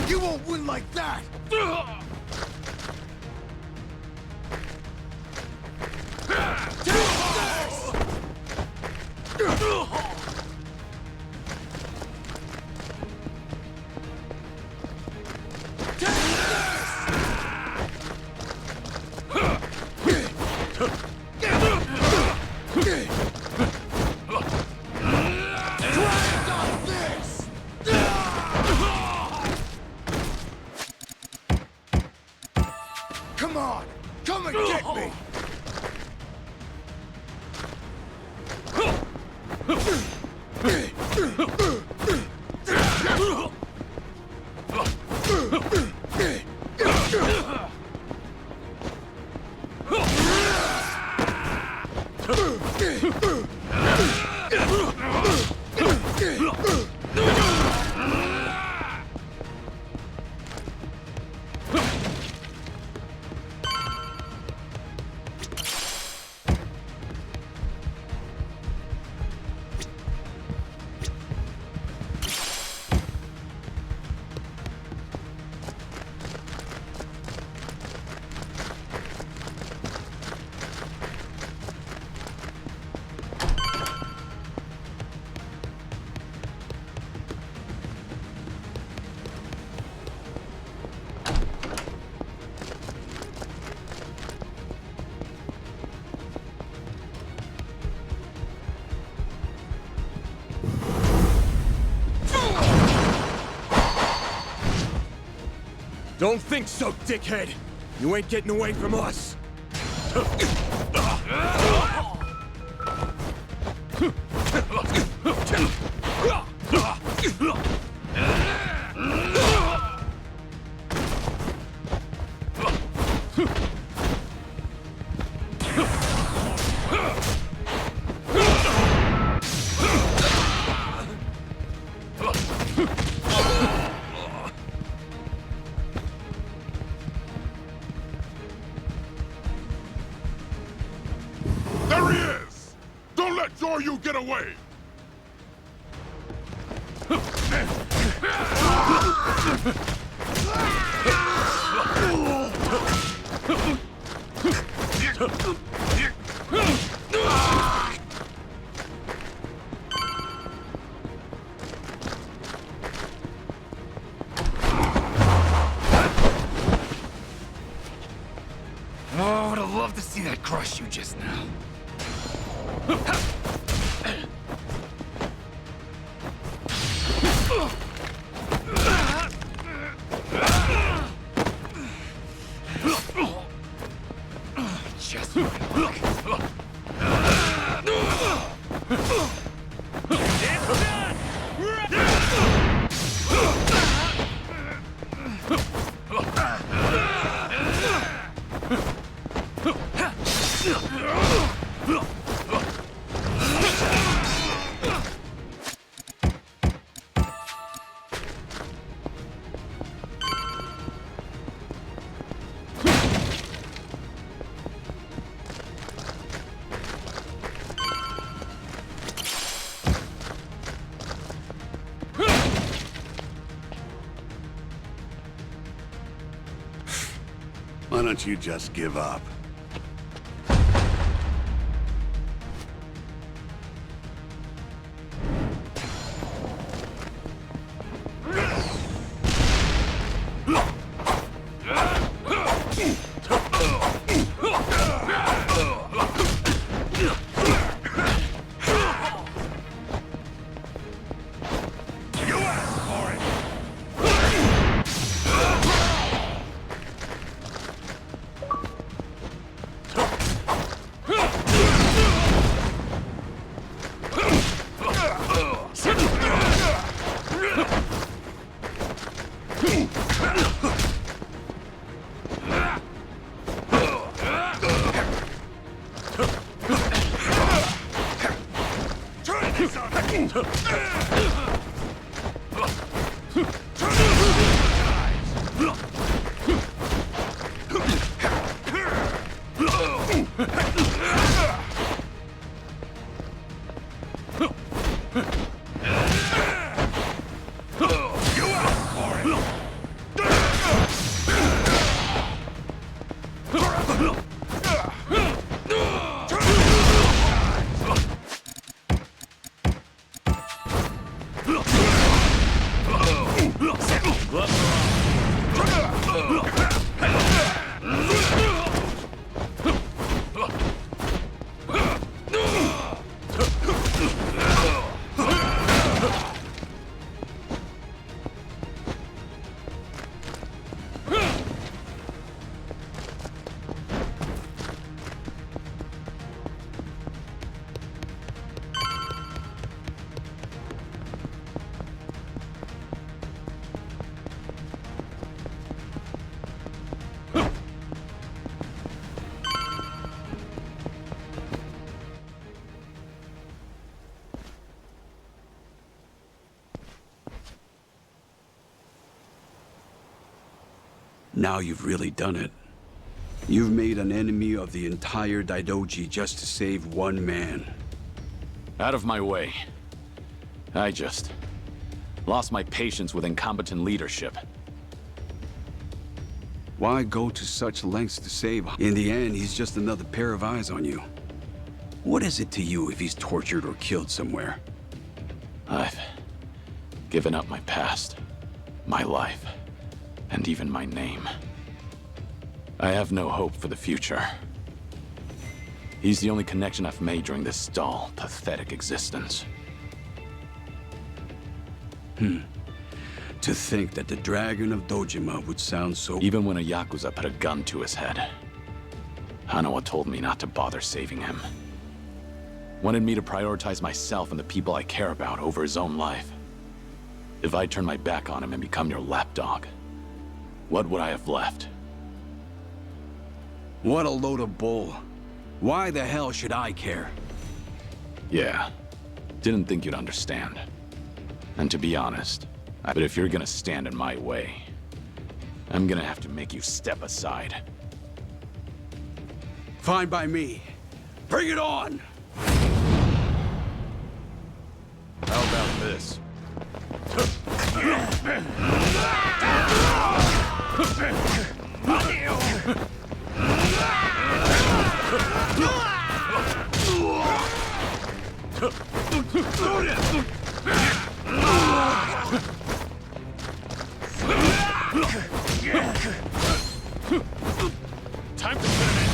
You won't win like that! Come on! Come and get me! Don't think so, dickhead! You ain't getting away from us! There he is! Don't let Ryu get away! Oh, I would have loved to see that crush you just now. Just my luck. Why don't you just give up? Now you've really done it. You've made an enemy of the entire Daidoji just to save one man. Out of my way. I just lost my patience with incompetent leadership. Why go to such lengths to save him? In the end, he's just another pair of eyes on you. What is it to you if he's tortured or killed somewhere? I've given up my past, my life, and even my name. I have no hope for the future. He's the only connection I've made during this dull, pathetic existence. To think that the Dragon of Dojima would sound so... Even when a Yakuza put a gun to his head, Hanawa told me not to bother saving him. Wanted me to prioritize myself and the people I care about over his own life. If I turn my back on him and become your lapdog, what would I have left? What a load of bull. Why the hell should I care? Yeah, didn't think you'd understand. And to be honest, but if you're gonna stand in my way, I'm gonna have to make you step aside. Fine by me. Bring it on! How about this? Time to finish.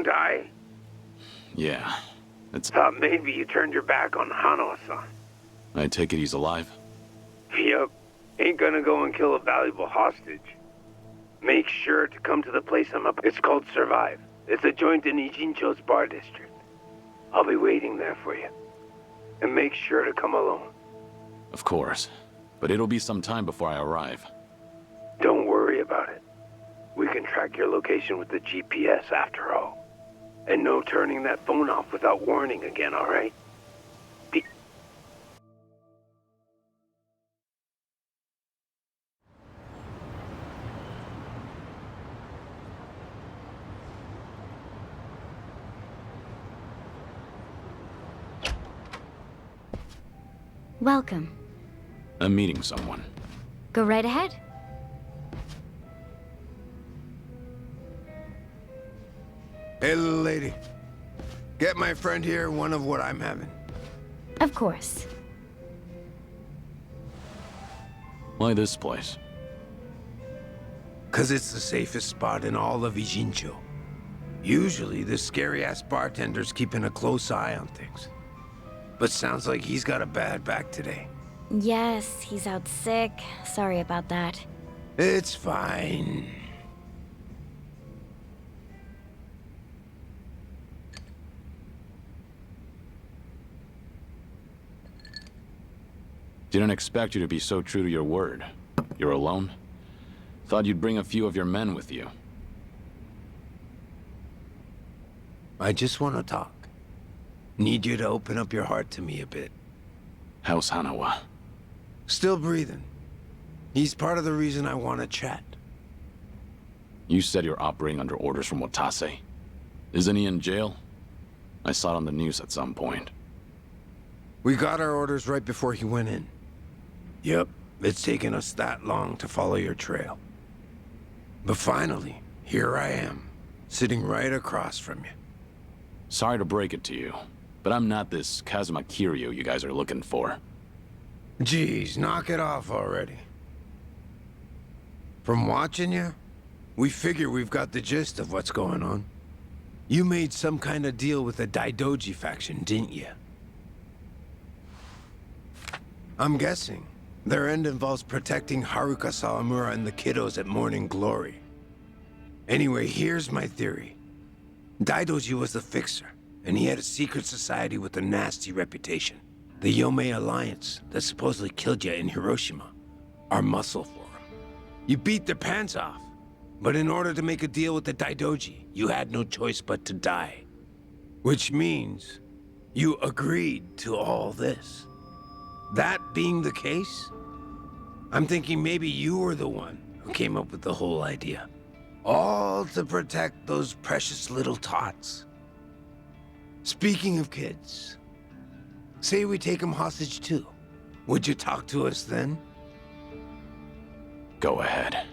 wrong, Dai? Yeah, it's... Thought maybe you turned your back on Hanawa-san. I take it he's alive? Yep. Ain't gonna go and kill a valuable hostage. Make sure to come to the place I'm up. It's called Survive. It's a joint in Ijincho's bar district. I'll be waiting there for you. And make sure to come alone. Of course. But it'll be some time before I arrive. Don't worry about it. We can track your location with the GPS after all. And no turning that phone off without warning again, alright? Welcome. I'm meeting someone. Go right ahead. Hey, little lady. Get my friend here one of what I'm having. Of course. Why this place? 'Cause it's the safest spot in all of Ijincho. Usually, the scary-ass bartender's keeping a close eye on things. But sounds like he's got a bad back today. Yes, he's out sick. Sorry about that. It's fine. Didn't expect you to be so true to your word. You're alone? Thought you'd bring a few of your men with you. I just want to talk. Need you to open up your heart to me a bit. How's Hanawa? Still breathing. He's part of the reason I want to chat. You said you're operating under orders from Watase. Isn't he in jail? I saw it on the news at some point. We got our orders right before he went in. Yep, it's taken us that long to follow your trail. But finally, here I am, sitting right across from you. Sorry to break it to you, but I'm not this Kazuma Kiryu you guys are looking for. Geez, knock it off already. From watching you, we figure we've got the gist of what's going on. You made some kind of deal with the Daidoji faction, didn't you? I'm guessing their end involves protecting Haruka Sawamura and the kiddos at Morning Glory. Anyway, here's my theory. Daidoji was the fixer, and he had a secret society with a nasty reputation. The Yomei Alliance that supposedly killed you in Hiroshima are muscle for him. You beat their pants off, but in order to make a deal with the Daidoji, you had no choice but to die. Which means you agreed to all this. That being the case, I'm thinking maybe you were the one who came up with the whole idea. All to protect those precious little tots. Speaking of kids, say we take them hostage too. Would you talk to us then? Go ahead.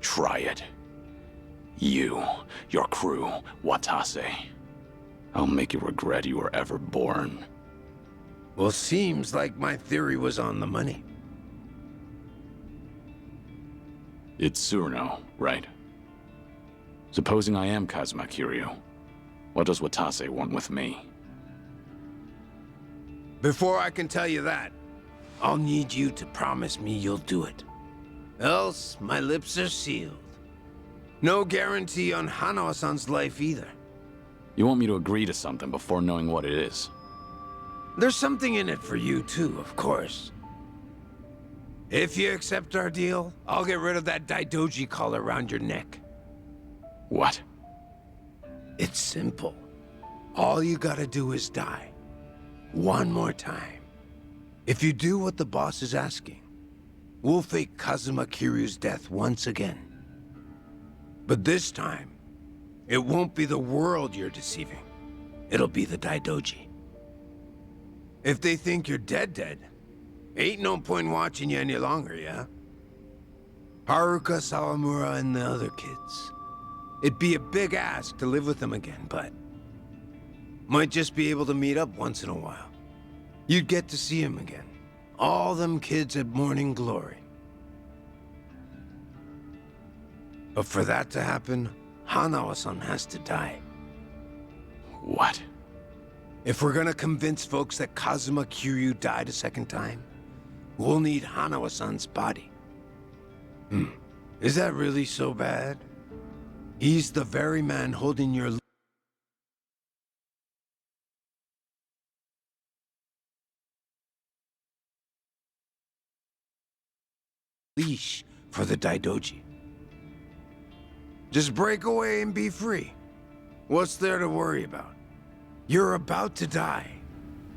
Try it. You, your crew, Watase. I'll make you regret you were ever born. Well, seems like my theory was on the money. It's Tsuruno, right? Supposing I am Kazuma Kiryu, what does Watase want with me? Before I can tell you that, I'll need you to promise me you'll do it. Else, my lips are sealed. No guarantee on Hanawa-san's life either. You want me to agree to something before knowing what it is? There's something in it for you too, of course. If you accept our deal, I'll get rid of that Daidoji collar around your neck. What? It's simple. All you gotta do is die. One more time. If you do what the boss is asking, we'll fake Kazuma Kiryu's death once again. But this time, it won't be the world you're deceiving. It'll be the Daidoji. If they think you're dead, ain't no point watching you any longer, yeah? Haruka Sawamura and the other kids. It'd be a big ask to live with them again, but might just be able to meet up once in a while. You'd get to see him again. All them kids at Morning Glory. But for that to happen, Hanawa-san has to die. What? If we're gonna convince folks that Kazuma Kiryu died a second time, we'll need Hanawa-san's body. Is that really so bad? He's the very man holding your leash for the Daidoji. Just break away and be free. What's there to worry about? You're about to die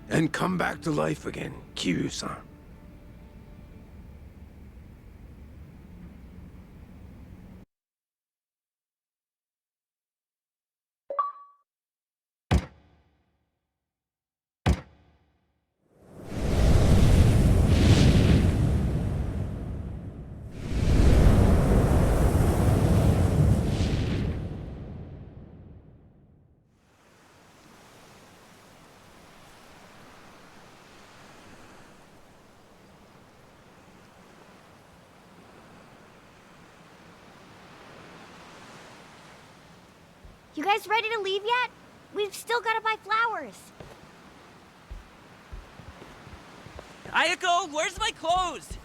and come back to life again, Kiryu-san. You guys ready to leave yet? We've still gotta buy flowers. Ayako, where's my clothes?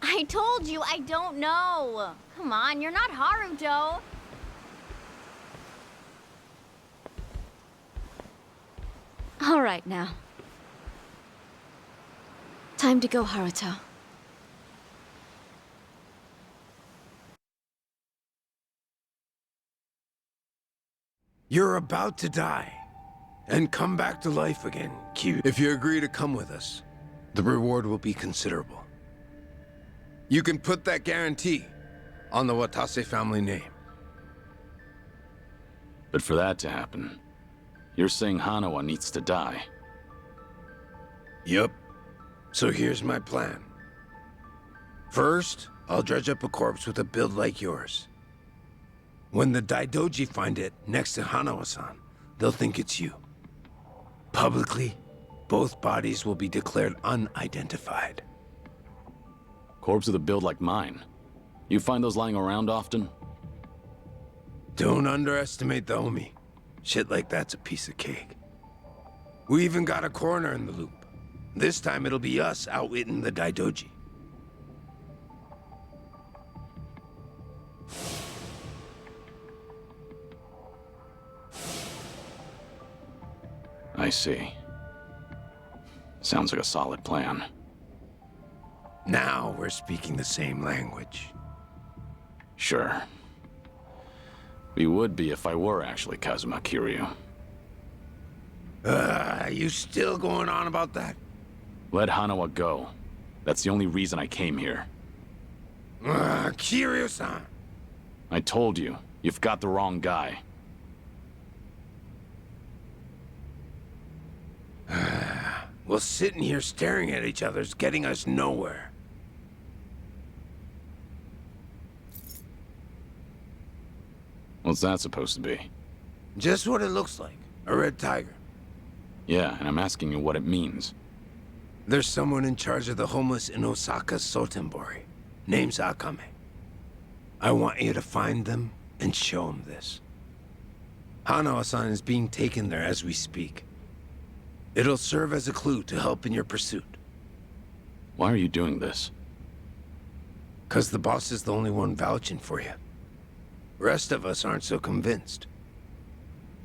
I told you I don't know. Come on, you're not Haruto. All right now. Time to go, Haruto. You're about to die and come back to life again, Kiryu. If you agree to come with us, the reward will be considerable. You can put that guarantee on the Watase family name. But for that to happen, you're saying Hanawa needs to die. Yup. So here's my plan. First, I'll dredge up a corpse with a build like yours. When the Daidoji find it next to Hanawa-san, they'll think it's you. Publicly, both bodies will be declared unidentified. Corpse with a build like mine. You find those lying around often? Don't underestimate the Omi. Shit like that's a piece of cake. We even got a coroner in the loop. This time it'll be us outwitting the Daidoji. I see. Sounds like a solid plan. Now we're speaking the same language. Sure. We would be if I were actually Kazuma Kiryu. You still going on about that? Let Hanawa go. That's the only reason I came here. Kiryu-san! I told you, you've got the wrong guy. Well, sitting here staring at each other's getting us nowhere. What's that supposed to be? Just what it looks like. A red tiger. Yeah, and I'm asking you what it means. There's someone in charge of the homeless in Osaka's Sotenbori. Name's Akame. I want you to find them and show them this. Hanawa-san is being taken there as we speak. It'll serve as a clue to help in your pursuit. Why are you doing this? 'Cause the boss is the only one vouching for you. Rest of us aren't so convinced.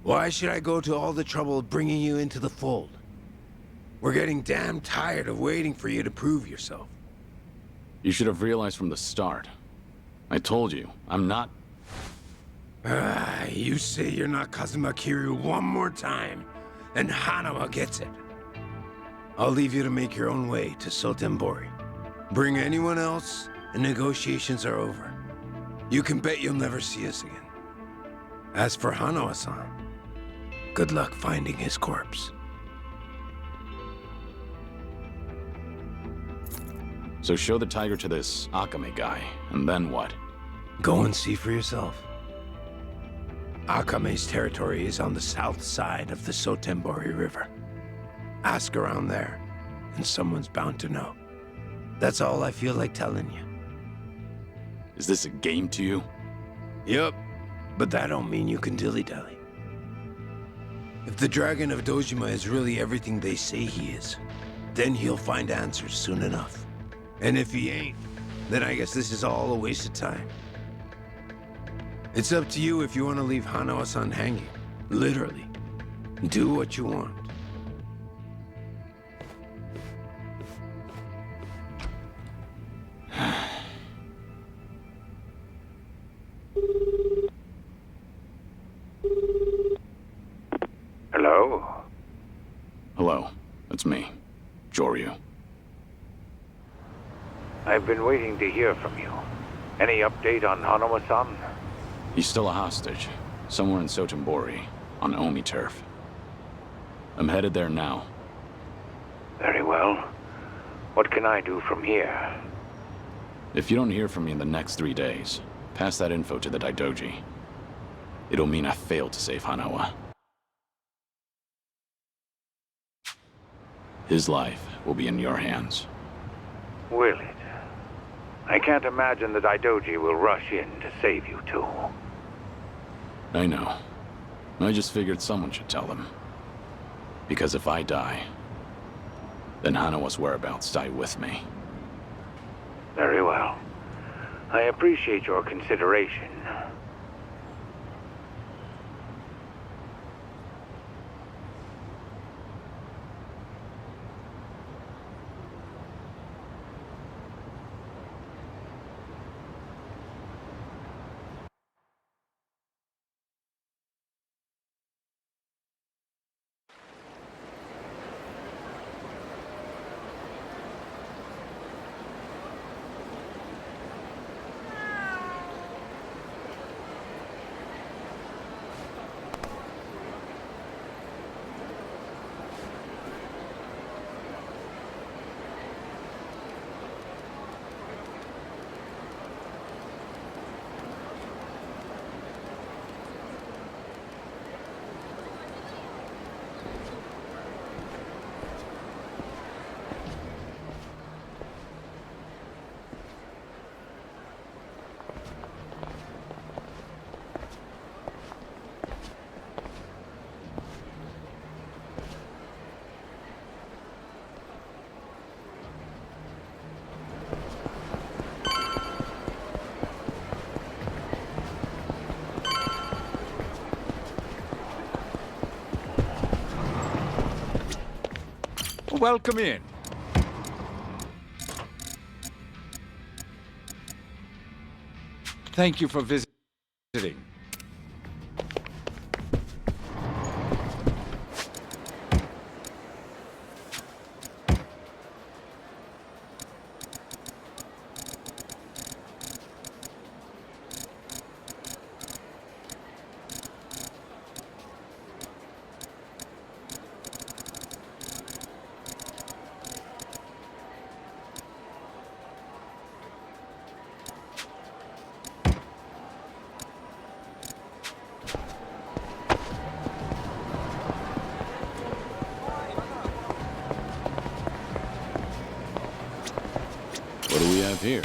Why should I go to all the trouble of bringing you into the fold? We're getting damn tired of waiting for you to prove yourself. You should have realized from the start. I told you, I'm not... You say you're not Kazuma Kiryu one more time, and Hanawa gets it. I'll leave you to make your own way to Sotenbori. Bring anyone else, and negotiations are over. You can bet you'll never see us again. As for Hanawa-san, good luck finding his corpse. So show the tiger to this Akame guy, and then what? Go and see for yourself. Akame's territory is on the south side of the Sotenbori River. Ask around there, and someone's bound to know. That's all I feel like telling you. Is this a game to you? Yep, but that don't mean you can dilly-dally. If the Dragon of Dojima is really everything they say he is, then he'll find answers soon enough. And if he ain't, then I guess this is all a waste of time. It's up to you if you want to leave Hanawa-san hanging. Literally. Do what you want. Hello? Hello. It's me, Joryu. I've been waiting to hear from you. Any update on Hanawa-san? He's still a hostage, somewhere in Sotenbori, on Omi turf. I'm headed there now. Very well. What can I do from here? If you don't hear from me in the next 3 days, pass that info to the Daidoji. It'll mean I failed to save Hanawa. His life will be in your hands. Will it? I can't imagine the Daidoji will rush in to save you two. I know. I just figured someone should tell them. Because if I die, then Hanawa's whereabouts die with me. Very well. I appreciate your consideration. Welcome in. Thank you for visiting. What do we have here?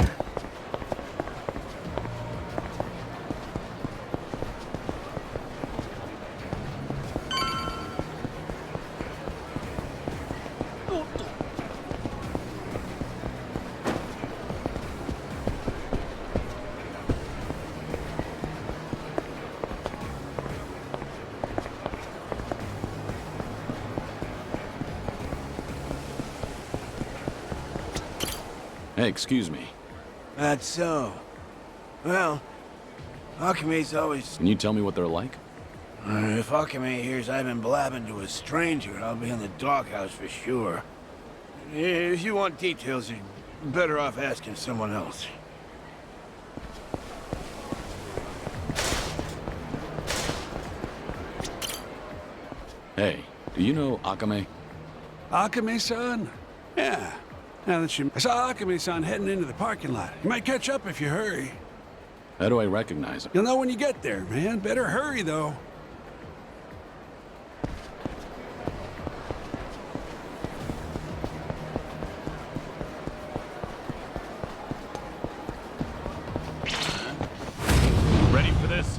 Hey, excuse me. That's so. Well, Akame's always... Can you tell me what they're like? If Akame hears I've been blabbing to a stranger, I'll be in the doghouse for sure. If you want details, you're better off asking someone else. Hey, do you know Akame? Akame-san? Yeah. Now that I saw Akame-san heading into the parking lot. You might catch up if you hurry. How do I recognize him? You'll know when you get there, man. Better hurry, though. Ready for this?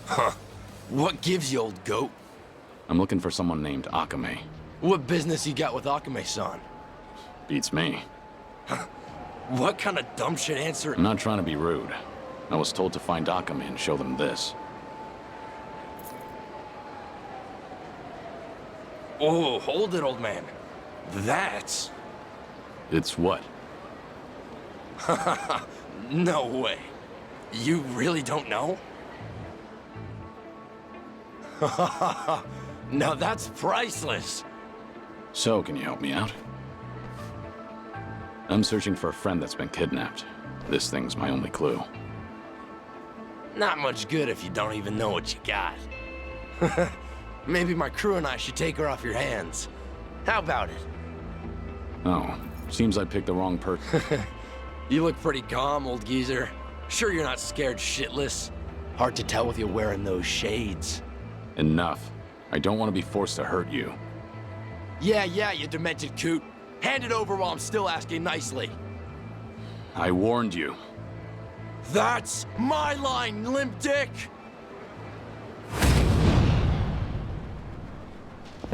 Huh. What gives you, old goat? I'm looking for someone named Akame. What business you got with Akame-san? Beats me. What kind of dumb shit answer? I'm not trying to be rude. I was told to find Akame and show them this. Oh, hold it, old man. That's... It's what? No way. You really don't know? Now that's priceless. So, can you help me out? I'm searching for a friend that's been kidnapped. This thing's my only clue. Not much good if you don't even know what you got. Maybe my crew and I should take her off your hands. How about it? Oh, seems I picked the wrong person. You look pretty calm, old geezer. Sure you're not scared shitless? Hard to tell with you wearing those shades. Enough. I don't want to be forced to hurt you. Yeah, you demented coot. Hand it over while I'm still asking nicely. I warned you. That's my line, limp dick!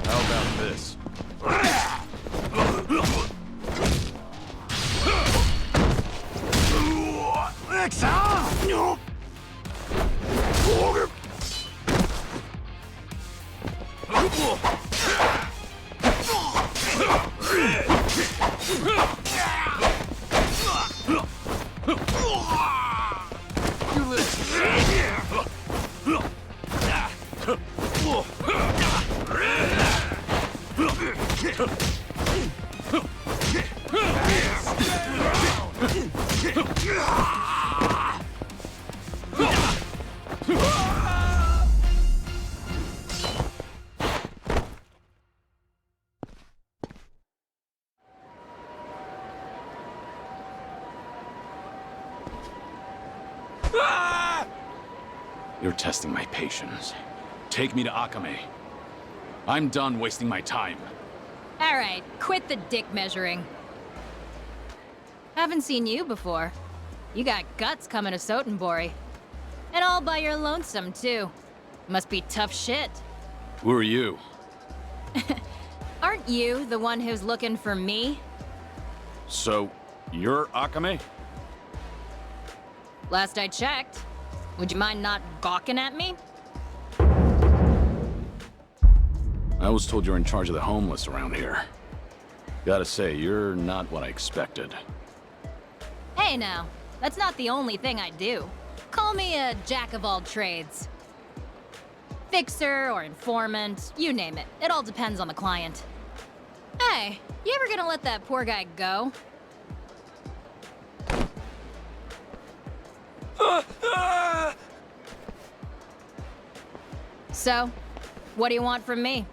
How about this? You're testing my patience. Take me to Akame. I'm done wasting my time. All right, quit the dick measuring. Haven't seen you before. You got guts coming to Sotenbori. And all by your lonesome, too. Must be tough shit. Who are you? Aren't you the one who's looking for me? So, you're Akame? Last I checked. Would you mind not gawking at me? I was told you're in charge of the homeless around here. Gotta say, you're not what I expected. Hey now, that's not the only thing I do. Call me a jack of all trades. Fixer or informant, you name it. It all depends on the client. Hey, you ever gonna let that poor guy go? So, what do you want from me?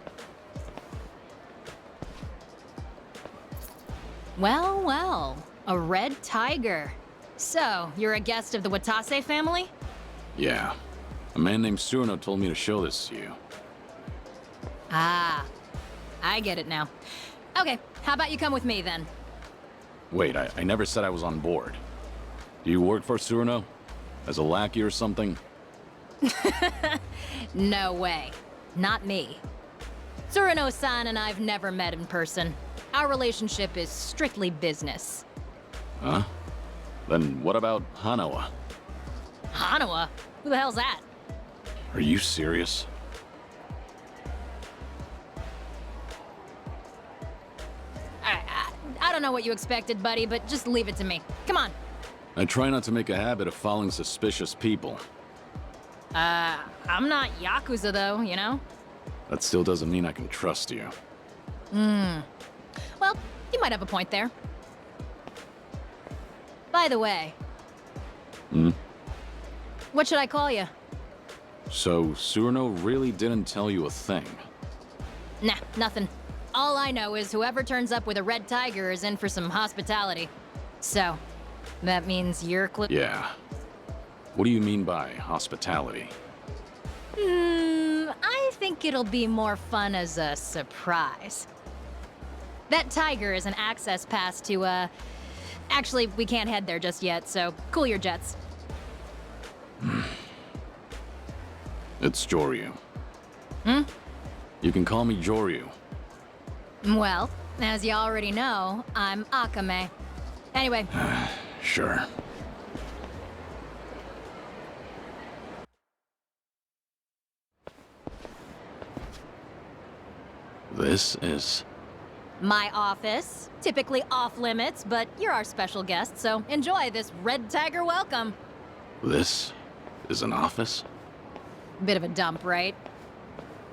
Well, a red tiger. So, you're a guest of the Watase family? Yeah. A man named Surno told me to show this to you. Ah, I get it now. Okay, how about you come with me then? Wait, I never said I was on board. Do you work for Surno? As a lackey or something? No way. Not me. Tsurano-san and I've never met in person. Our relationship is strictly business. Huh? Then what about Hanawa? Hanawa? Who the hell's that? Are you serious? I don't know what you expected, buddy, but just leave it to me. Come on. I try not to make a habit of following suspicious people. I'm not Yakuza though, you know? That still doesn't mean I can trust you. Well, you might have a point there. By the way, what should I call you? So, Surno really didn't tell you a thing? Nah, nothing. All I know is whoever turns up with a red tiger is in for some hospitality. So, that means you're Yeah. What do you mean by hospitality? I think it'll be more fun as a surprise. That tiger is an access pass to, Actually, we can't head there just yet, so cool your jets. It's Joryu. Hmm? You can call me Joryu. Well, as you already know, I'm Akame. Anyway, Sure. This is... my office. Typically off limits, but you're our special guest, so enjoy this Red Tiger welcome. This is an office? Bit of a dump, right?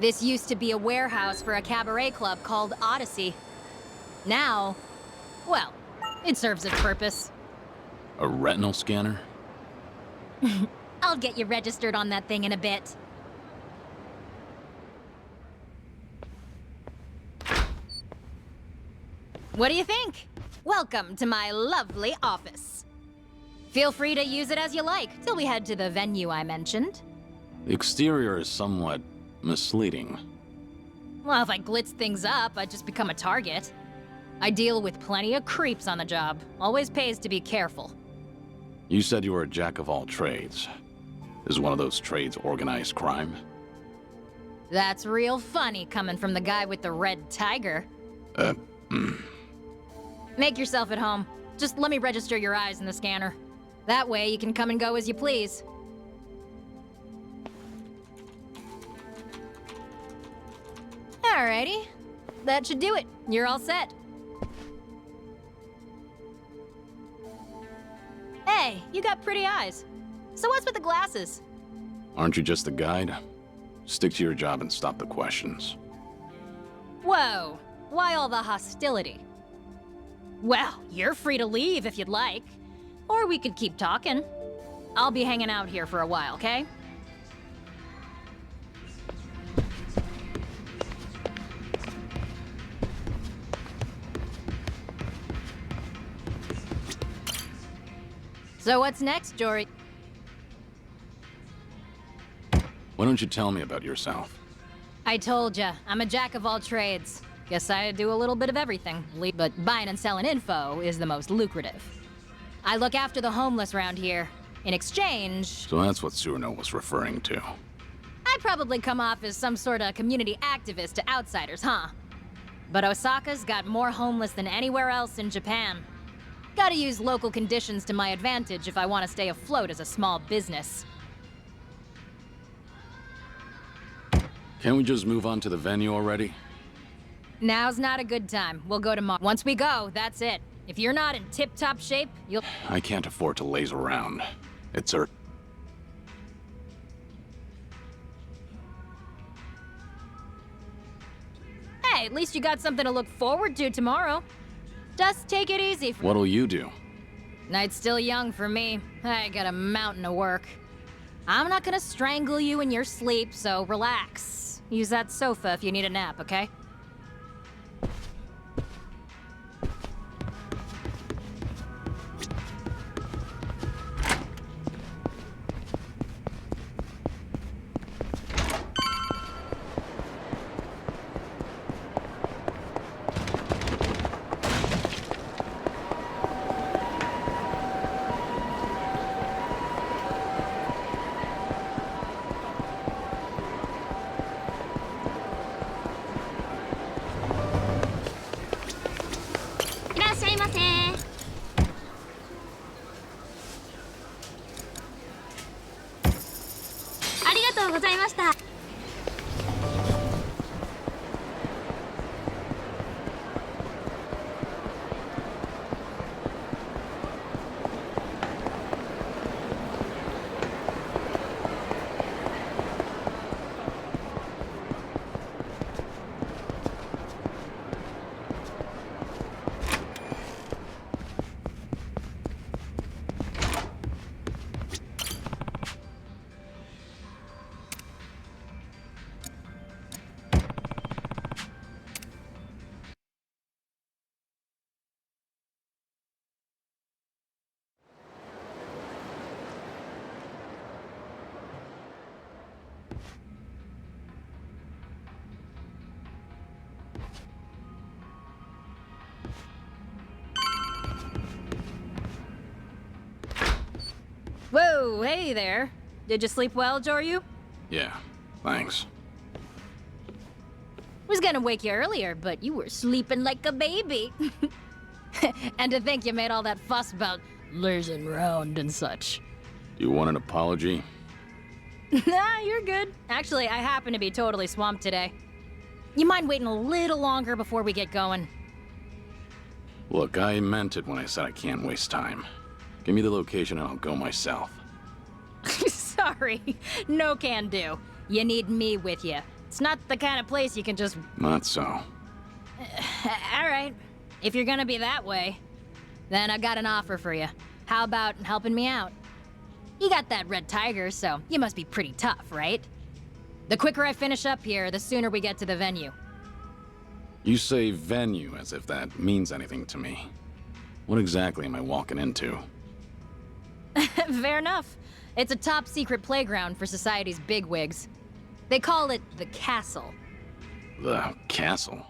This used to be a warehouse for a cabaret club called Odyssey. Now, well, it serves its purpose. A retinal scanner? I'll get you registered on that thing in a bit. What do you think? Welcome to my lovely office. Feel free to use it as you like, till we head to the venue I mentioned. The exterior is somewhat misleading. Well, if I glitz things up, I'd just become a target. I deal with plenty of creeps on the job. Always pays to be careful. You said you were a jack of all trades. Is one of those trades organized crime? That's real funny coming from the guy with the red tiger. Make yourself at home. Just let me register your eyes in the scanner. That way you can come and go as you please. Alrighty. That should do it. You're all set. Hey, you got pretty eyes. So what's with the glasses? Aren't you just a guide? Stick to your job and stop the questions. Whoa, why all the hostility? Well, you're free to leave if you'd like. Or we could keep talking. I'll be hanging out here for a while, okay? So what's next, Jory? Why don't you tell me about yourself? I told ya, I'm a jack of all trades. Guess I do a little bit of everything, but buying and selling info is the most lucrative. I look after the homeless around here. In exchange... So that's what Tsuruno was referring to. I'd probably come off as some sort of community activist to outsiders, huh? But Osaka's got more homeless than anywhere else in Japan. Gotta use local conditions to my advantage if I want to stay afloat as a small business. Can't we just move on to the venue already? Now's not a good time. We'll go tomorrow. Once we go, that's it. If you're not in tip-top shape, you'll... I can't afford to laze around. It's urgent. Hey, at least you got something to look forward to tomorrow. Just take it easy. What'll you do? Night's still young for me. I got a mountain of work. I'm not gonna strangle you in your sleep, so relax. Use that sofa if you need a nap, okay? Whoa, hey there. Did you sleep well, Joryu? Yeah, Thanks. Was gonna wake you earlier, but you were sleeping like a baby. And to think you made all that fuss about lazing around and such. You want an apology? Nah, you're good. Actually, I happen to be totally swamped today. You mind waiting a little longer before we get going? Look, I meant it when I said I can't waste time. Give me the location and I'll go myself. Sorry, no can do. You need me with you. It's not the kind of place you can just... Not so. All right, if you're gonna be that way, then I got an offer for you. How about helping me out? You got that red tiger, so you must be pretty tough, right? The quicker I finish up here, the sooner we get to the venue. You say venue as if that means anything to me. What exactly am I walking into? Fair enough. It's a top-secret playground for society's bigwigs. They call it the castle. The castle?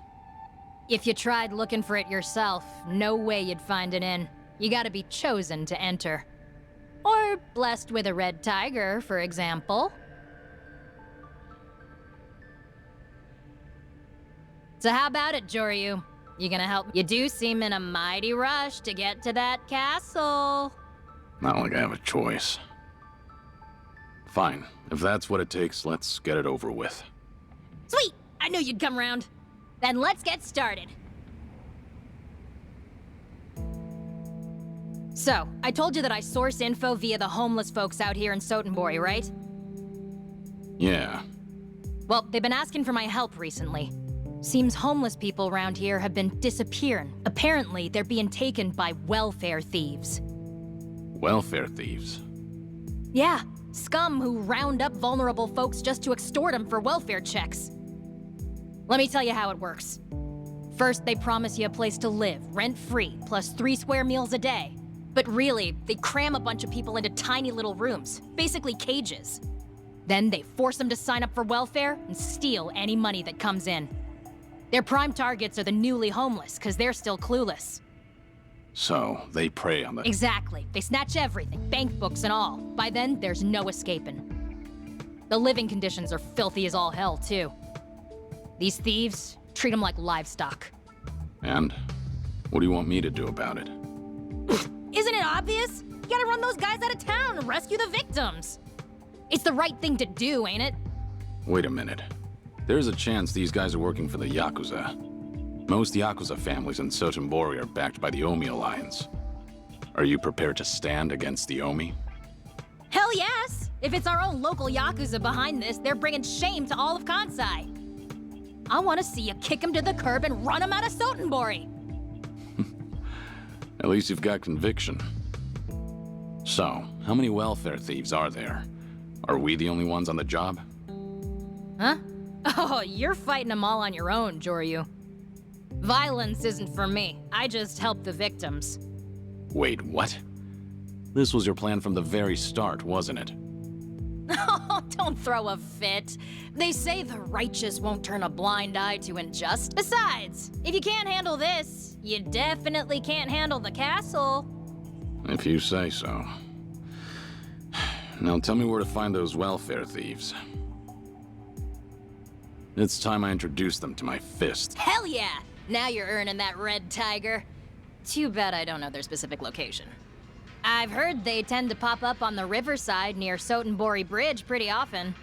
If you tried looking for it yourself, no way you'd find it in. You gotta be chosen to enter. Or blessed with a red tiger, for example. So how about it, Joryu? You gonna help? You do seem in a mighty rush to get to that castle. Not like I have a choice. Fine. If that's what it takes, let's get it over with. Sweet! I knew you'd come around. Then let's get started. So, I told you that I source info via the homeless folks out here in Sotenbori, right? Yeah. Well, they've been asking for my help recently. Seems homeless people around here have been disappearing. Apparently, they're being taken by welfare thieves. Welfare thieves? Yeah, scum who round up vulnerable folks just to extort them for welfare checks. Let me tell you how it works. First, they promise you a place to live, rent-free, plus 3 square meals a day. But really, they cram a bunch of people into tiny little rooms, basically cages. Then they force them to sign up for welfare and steal any money that comes in. Their prime targets are the newly homeless, because they're still clueless. So, they prey on the... Exactly. They snatch everything, bank books and all. By then, there's no escaping. The living conditions are filthy as all hell, too. These thieves treat them like livestock. And? What do you want me to do about it? Isn't it obvious? You gotta run those guys out of town and rescue the victims. It's the right thing to do, ain't it? Wait a minute. There's a chance these guys are working for the Yakuza. Most Yakuza families in Sotenbori are backed by the Omi Alliance. Are you prepared to stand against the Omi? Hell yes! If it's our own local Yakuza behind this, they're bringing shame to all of Kansai. I want to see you kick him to the curb and run him out of Sotenbori. At least you've got conviction. So, how many welfare thieves are there? Are we the only ones on the job? Huh? Oh, you're fighting them all on your own, Joryu. Violence isn't for me. I just help the victims. Wait, what? This was your plan from the very start, wasn't it? Oh, don't throw a fit. They say the righteous won't turn a blind eye to injustice. Besides, if you can't handle this, you definitely can't handle the castle. If you say so. Now tell me where to find those welfare thieves. It's time I introduce them to my fist. Hell yeah! Now you're earning that red tiger. Too bad I don't know their specific location. I've heard they tend to pop up on the riverside near Sotenbori Bridge pretty often.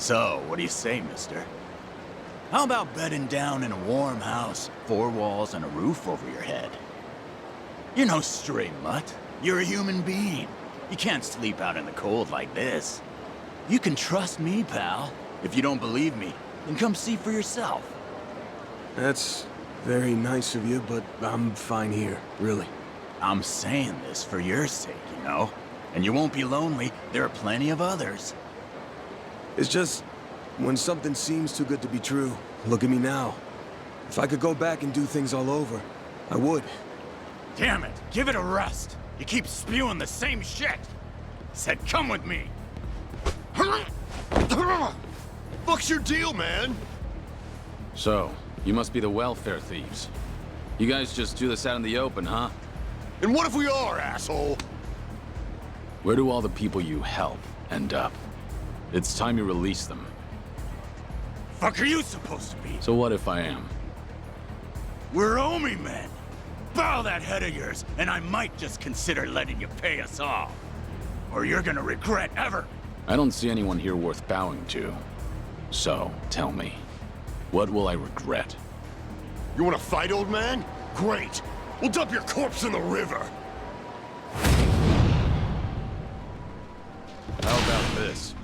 So, what do you say, mister? How about bedding down in a warm house, 4 walls and a roof over your head? You're no stray mutt. You're a human being. You can't sleep out in the cold like this. You can trust me, pal. If you don't believe me, then come see for yourself. That's very nice of you, but I'm fine here, really. I'm saying this for your sake, you know? And you won't be lonely. There are plenty of others. It's just, when something seems too good to be true, look at me now. If I could go back and do things all over, I would. Damn it, give it a rest. You keep spewing the same shit. Said come with me. Fuck's your deal, man? So, you must be the welfare thieves. You guys just do this out in the open, huh? And what if we are, asshole? Where do all the people you help end up? It's time you release them. Fuck are you supposed to be? So what if I am? We're Omi men. Bow that head of yours, and I might just consider letting you pay us off. Or you're gonna regret ever. I don't see anyone here worth bowing to. So, tell me, what will I regret? You wanna fight, old man? Great. We'll dump your corpse in the river. How about this?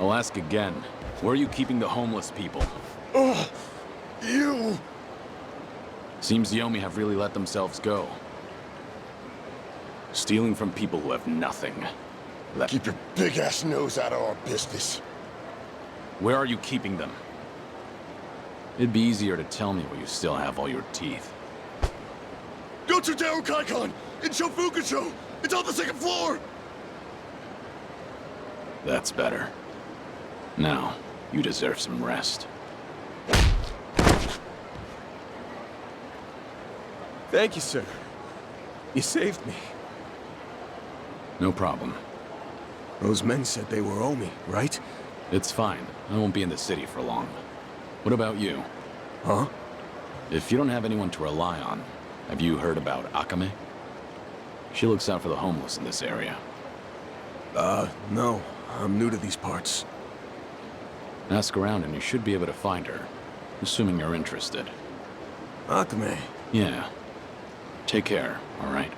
I'll ask again. Where are you keeping the homeless people? You! Seems the Yomi have really let themselves go. Stealing from people who have nothing. Keep your big-ass nose out of our business. Where are you keeping them? It'd be easier to tell me where you still have all your teeth. Go to Daru Kaikon in Shofukusho! It's on the 2nd floor! That's better. Now, you deserve some rest. Thank you, sir. You saved me. No problem. Those men said they were Omi, right? It's fine. I won't be in the city for long. What about you? Huh? If you don't have anyone to rely on, have you heard about Akame? She looks out for the homeless in this area. No. I'm new to these parts. Ask around and you should be able to find her, assuming you're interested. Akame? Yeah. Take care, all right?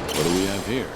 What do we have here?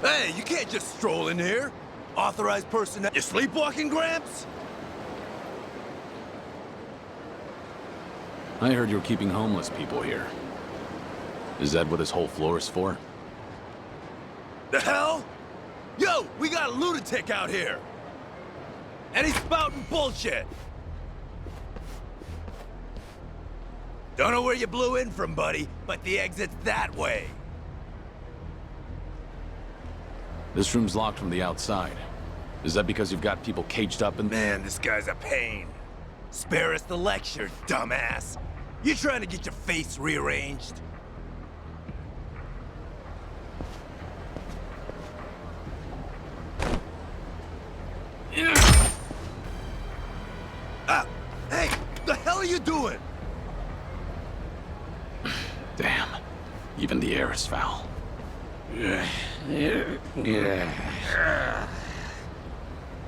Hey, you can't just stroll in here. Authorized personnel. You sleepwalking, Gramps? I heard you were keeping homeless people here. Is that what this whole floor is for? The hell? Yo, we got a lunatic out here! And he's spouting bullshit! Don't know where you blew in from, buddy, but the exit's that way. This room's locked from the outside. Is that because you've got people caged up in... Man, this guy's a pain. Spare us the lecture, dumbass. You trying to get your face rearranged? Hey, the hell are you doing? Damn. Even the air is foul.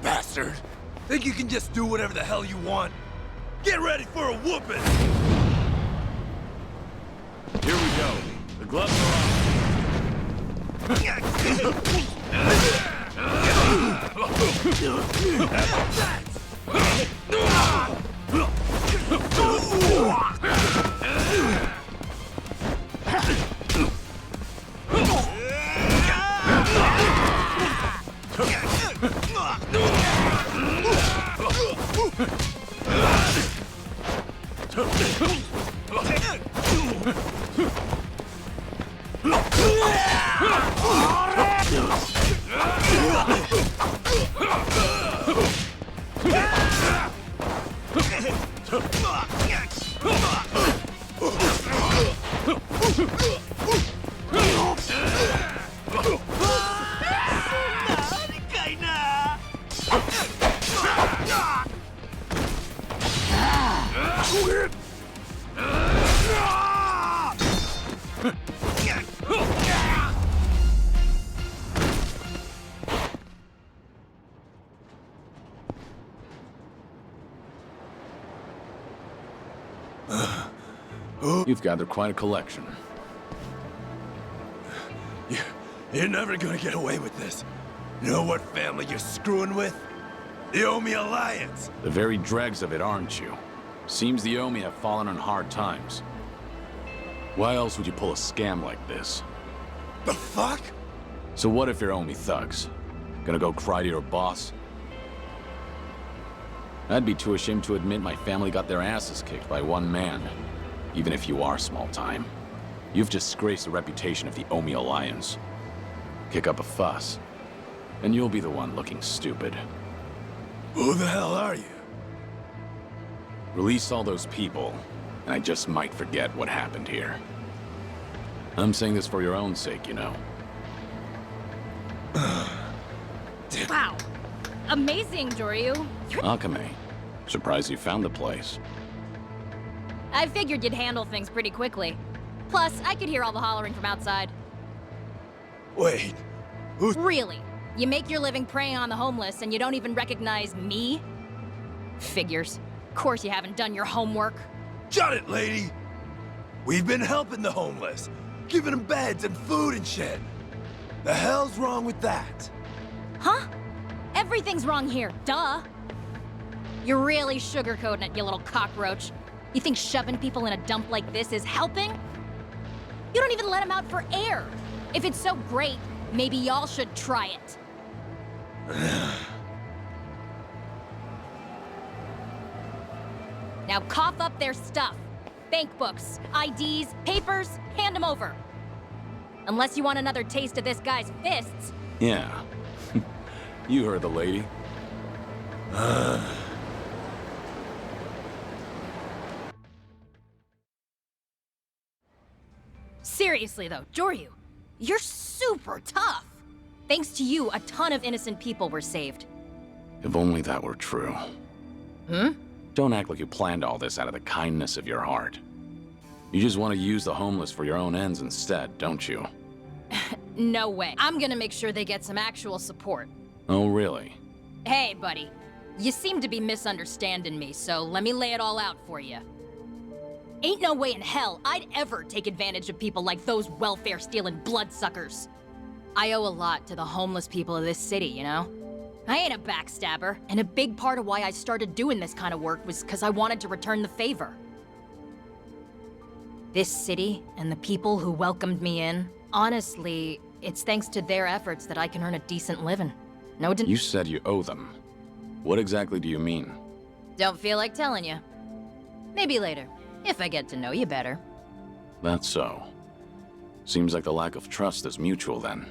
Bastard. Think you can just do whatever the hell you want? Get ready for a whooping! Here we go. The gloves are You've gathered quite a collection. You're never gonna get away with this. You know what family you're screwing with? The Omi Alliance! The very dregs of it, aren't you? Seems the Omi have fallen on hard times. Why else would you pull a scam like this? The fuck? So what if you're Omi thugs? Gonna go cry to your boss? I'd be too ashamed to admit my family got their asses kicked by one man. Even if you are small time. You've disgraced the reputation of the Omi Alliance. Kick up a fuss, and you'll be the one looking stupid. Who the hell are you? Release all those people, and I just might forget what happened here. I'm saying this for your own sake, you know. Wow. Amazing, Joryu. Akame, surprised you found the place. I figured you'd handle things pretty quickly. Plus, I could hear all the hollering from outside. Wait, who's... Really? You make your living preying on the homeless and you don't even recognize me? Figures. Of course you haven't done your homework. Shut it, lady! We've been helping the homeless, giving them beds and food and shit. The hell's wrong with that? Huh? Everything's wrong here, duh. You're really sugarcoating it, you little cockroach. You think shoving people in a dump like this is helping? You don't even let them out for air. If it's so great, maybe y'all should try it. Now cough up their stuff. Bank books, IDs, papers, hand them over. Unless you want another taste of this guy's fists. Yeah. You heard the lady. Seriously though, Joryu, you're super tough. Thanks to you, a ton of innocent people were saved. If only that were true. Hmm? Don't act like you planned all this out of the kindness of your heart. You just want to use the homeless for your own ends instead, don't you? No way. I'm gonna make sure they get some actual support. Oh, really? Hey, buddy. You seem to be misunderstanding me, so let me lay it all out for you. Ain't no way in hell I'd ever take advantage of people like those welfare-stealing bloodsuckers. I owe a lot to the homeless people of this city, you know? I ain't a backstabber, and a big part of why I started doing this kind of work was because I wanted to return the favor. This city and the people who welcomed me in, honestly, it's thanks to their efforts that I can earn a decent living. No You said you owe them. What exactly do you mean? Don't feel like telling you. Maybe later, if I get to know you better. That's so. Seems like the lack of trust is mutual then.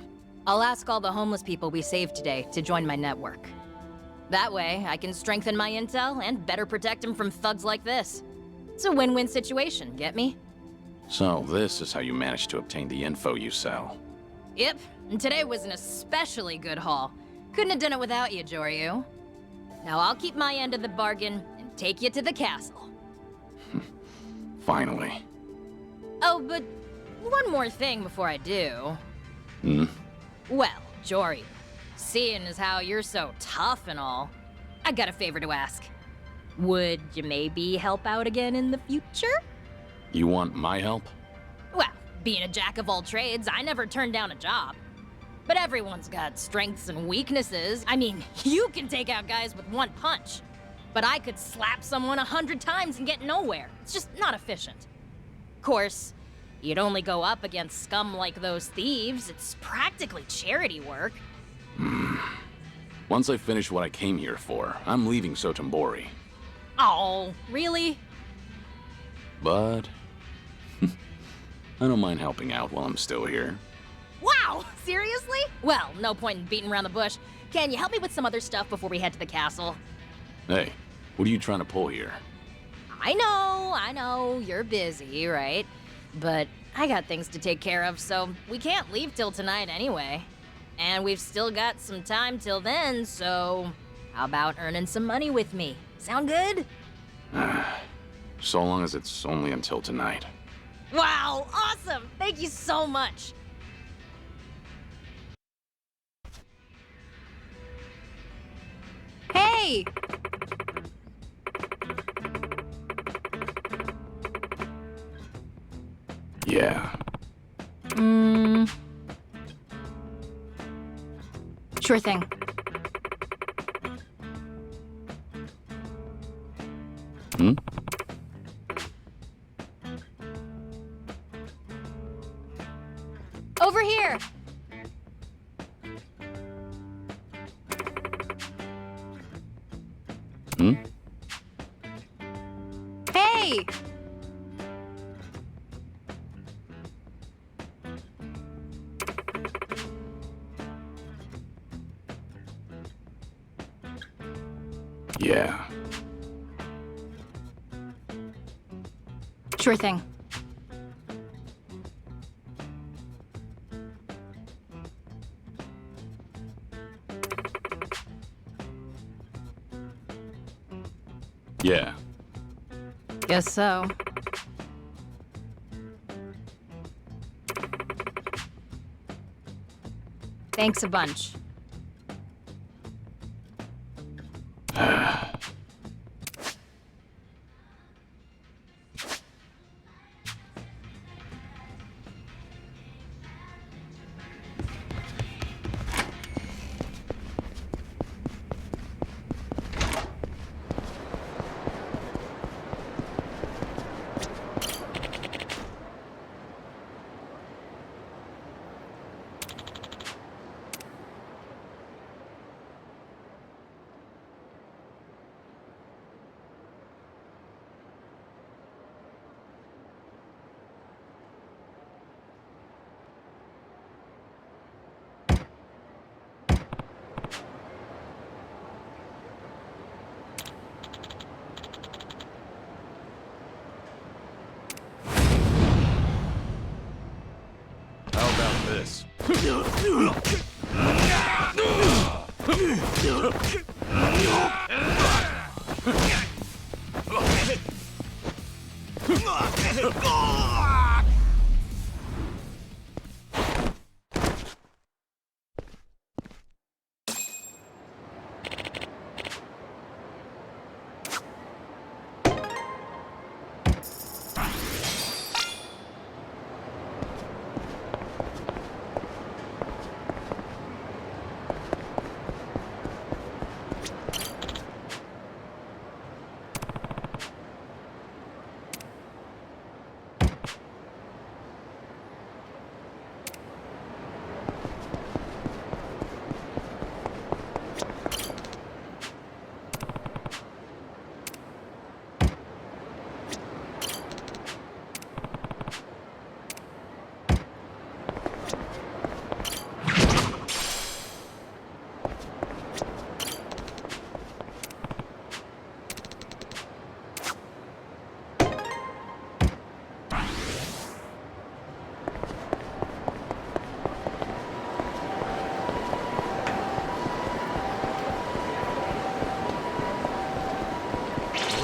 I'll ask all the homeless people we saved today to join my network. That way, I can strengthen my intel and better protect them from thugs like this. It's a win-win situation, get me? So this is how you managed to obtain the info you sell. Yep, and today was an especially good haul. Couldn't have done it without you, Joryu. Now I'll keep my end of the bargain and take you to the castle. Finally. Oh, but one more thing before I do. Hmm? Well, Joryu, seeing as how you're so tough and all, I got a favor to ask. Would you maybe help out again in the future? You want my help? Well, being a jack of all trades, I never turned down a job. But everyone's got strengths and weaknesses. I mean, you can take out guys with one punch. But I could slap someone 100 times and get nowhere. It's just not efficient. Of course, you'd only go up against scum like those thieves. It's practically charity work. Once I finish what I came here for, I'm leaving Sotombori. Oh, really? But I don't mind helping out while I'm still here. Wow, seriously? Well, no point in beating around the bush. Can you help me with some other stuff before we head to the castle? Hey, what are you trying to pull here? I know, you're busy, right? But I got things to take care of, so we can't leave till tonight anyway. And we've still got some time till then, so how about earning some money with me? Sound good? So long as it's only until tonight. Wow, awesome! Thank you so much! Hey! Yeah. Sure thing. Hmm? Over here! Hmm? Hey! Yeah. Sure thing. Yeah. Guess so. Thanks a bunch. How about this?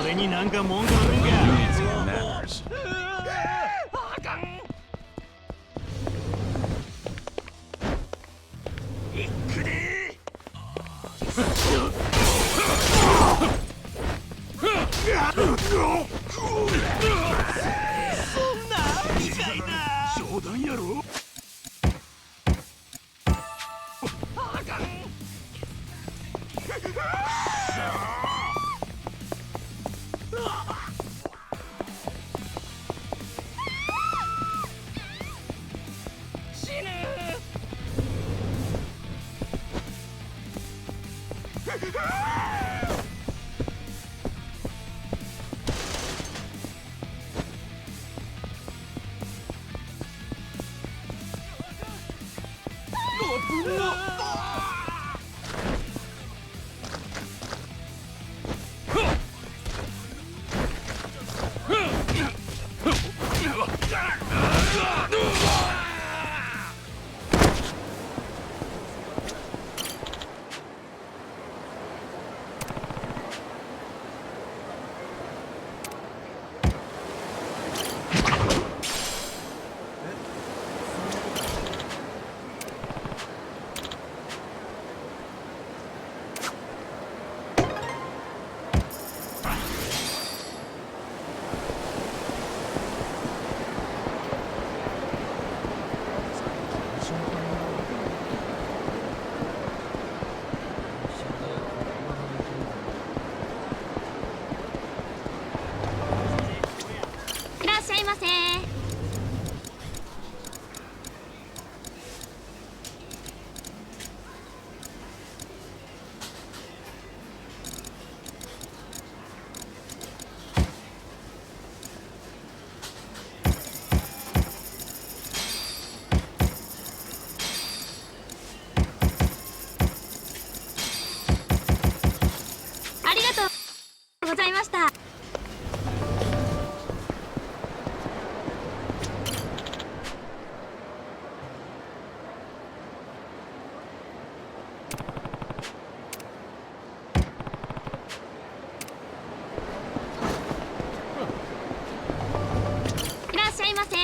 俺になんか文句あるんか。 You need some manners. あかん。いくで。そんなみたいな。冗談やろ。あかん。死ぬ。危な。いらっしゃいませ。ありがとうございました。いらっしゃいませ。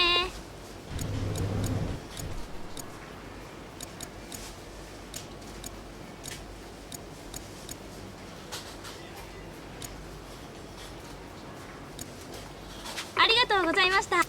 ありがとうございました。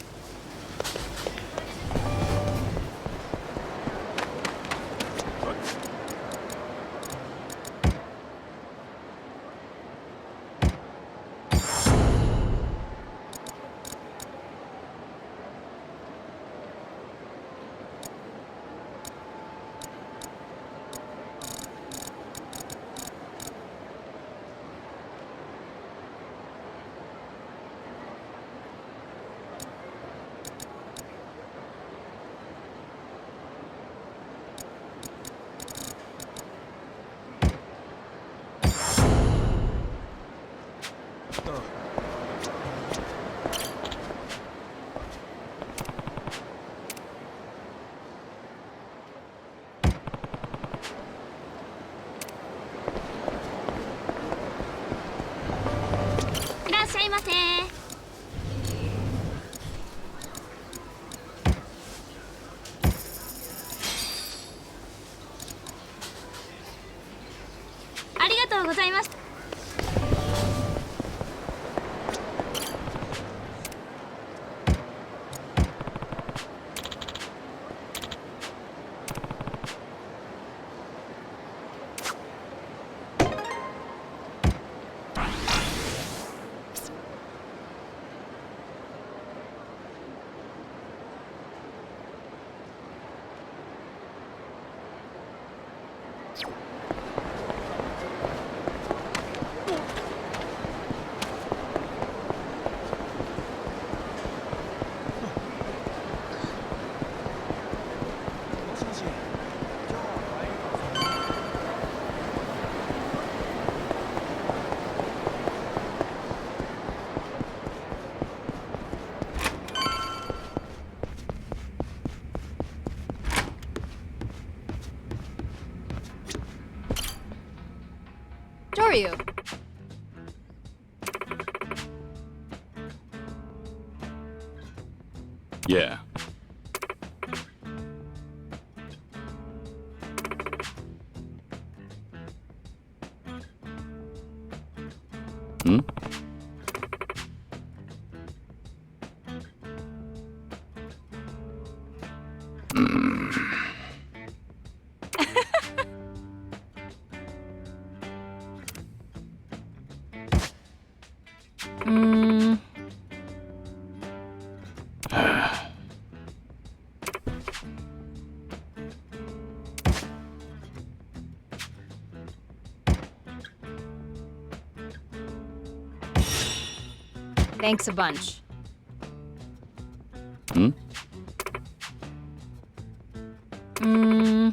いらっしゃいませ。ありがとうございました。Ryu. Yeah. Hmm? Thanks a bunch. Hmm? Hmm?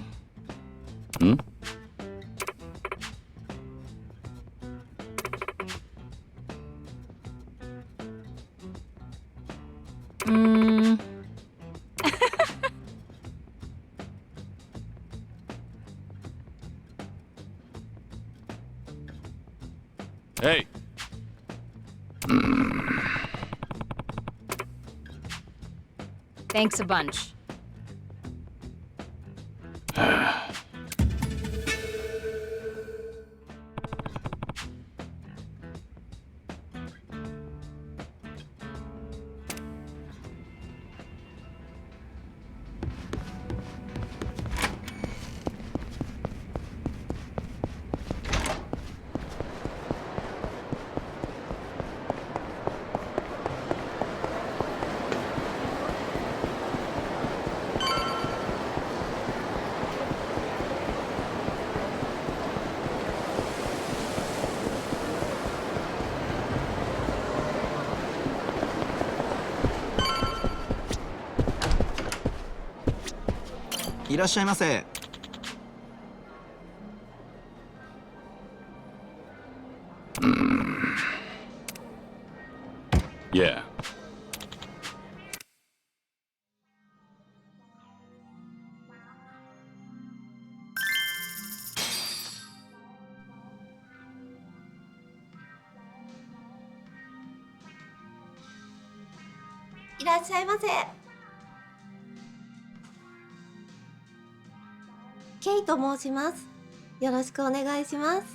Hey. Thanks a bunch. Yeah.ケイと申します。よろしくお願いします。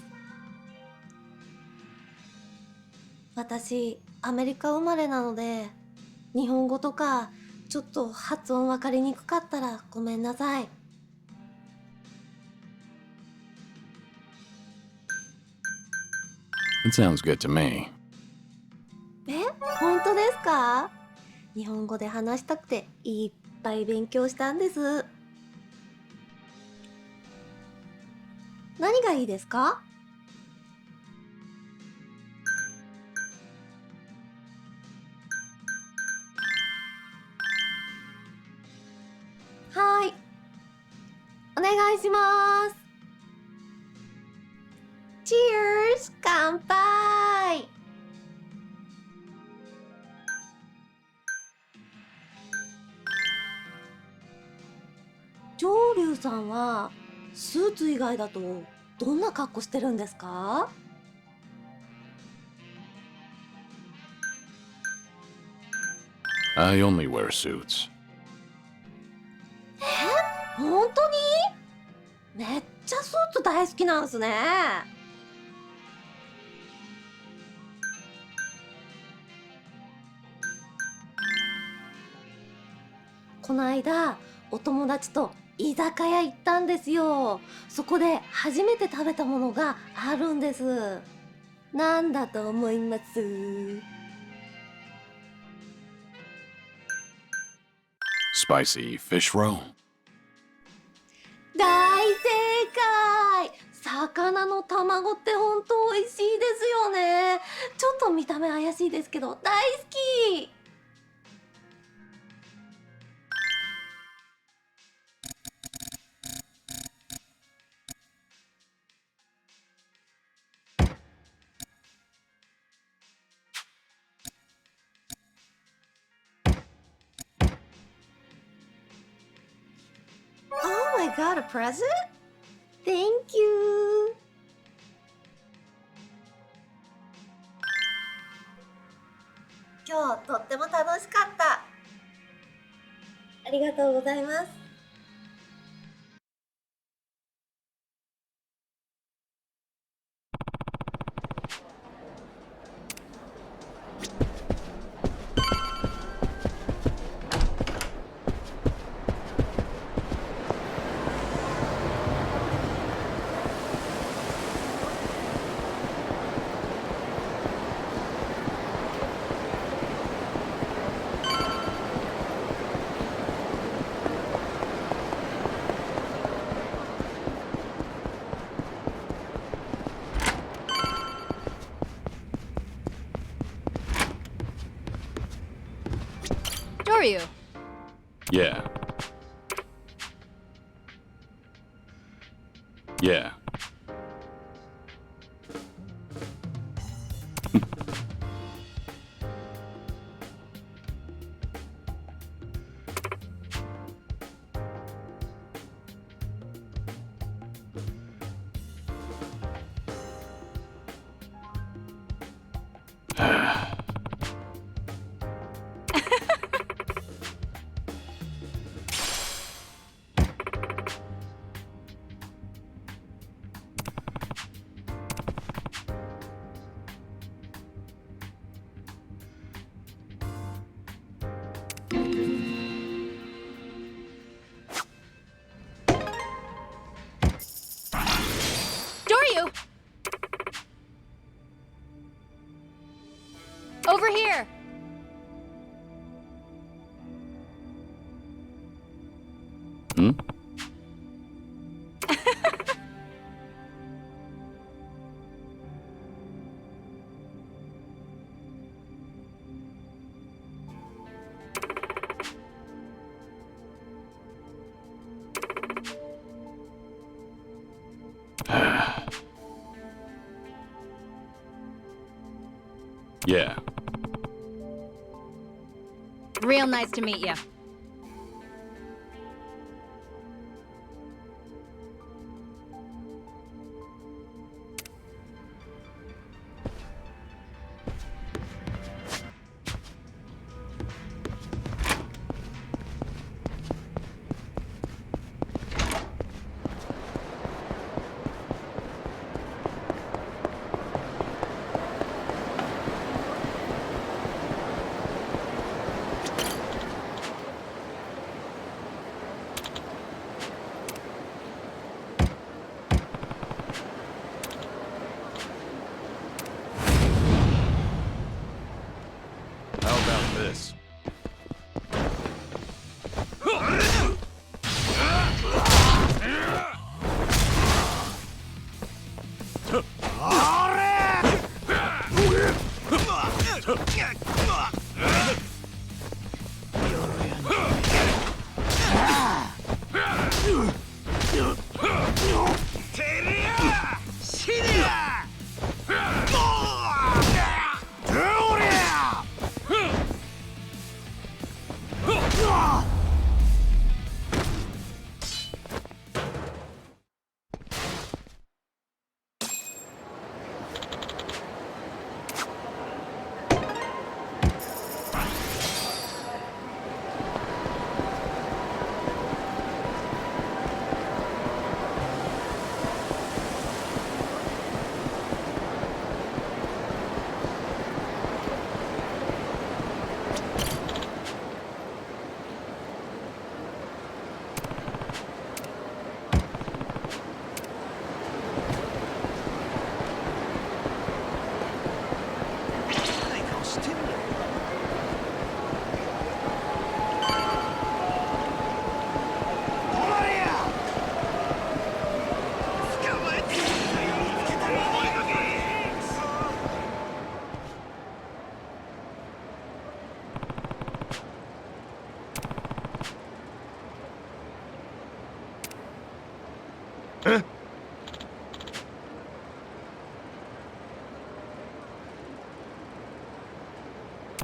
私、アメリカ生まれなので、日本語とかちょっと発音わかりにくかったらごめんなさい。It sounds good to me. 本当ですか？日本語で話したくていっぱい勉強したんです。何がいいですか？はい。お願いします。Cheers! 乾杯！上流さんはスーツ以外だとどんな格好してるんですか？I only wear suits. 本当に？めっちゃスーツ大好きなんすね。この間お友達と居酒屋行ったんですよ。そこで初めて食べたものがあるんです。なんだと思います？ Spicy fish roll. 大正解！魚の卵ってほんと美味しいですよね。ちょっと見た目怪しいですけど大好き！Oh my god, a present? Thank you! 今日とっても楽しかった。ありがとうございます。Ryu. Yeah. Yeah. Ryu! Over here! Hmm? Yeah. Real nice to meet you. How about this?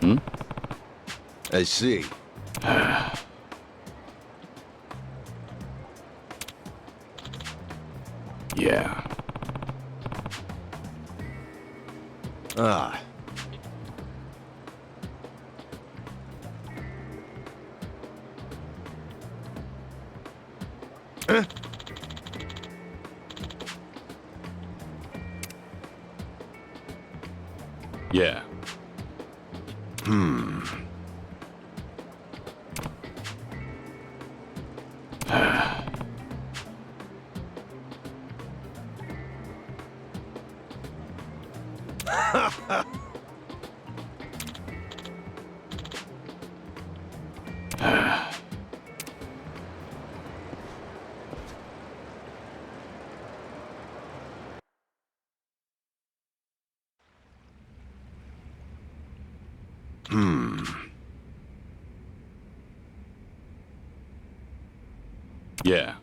Hmm? I see. Yeah. Ah. Yeah. Yeah.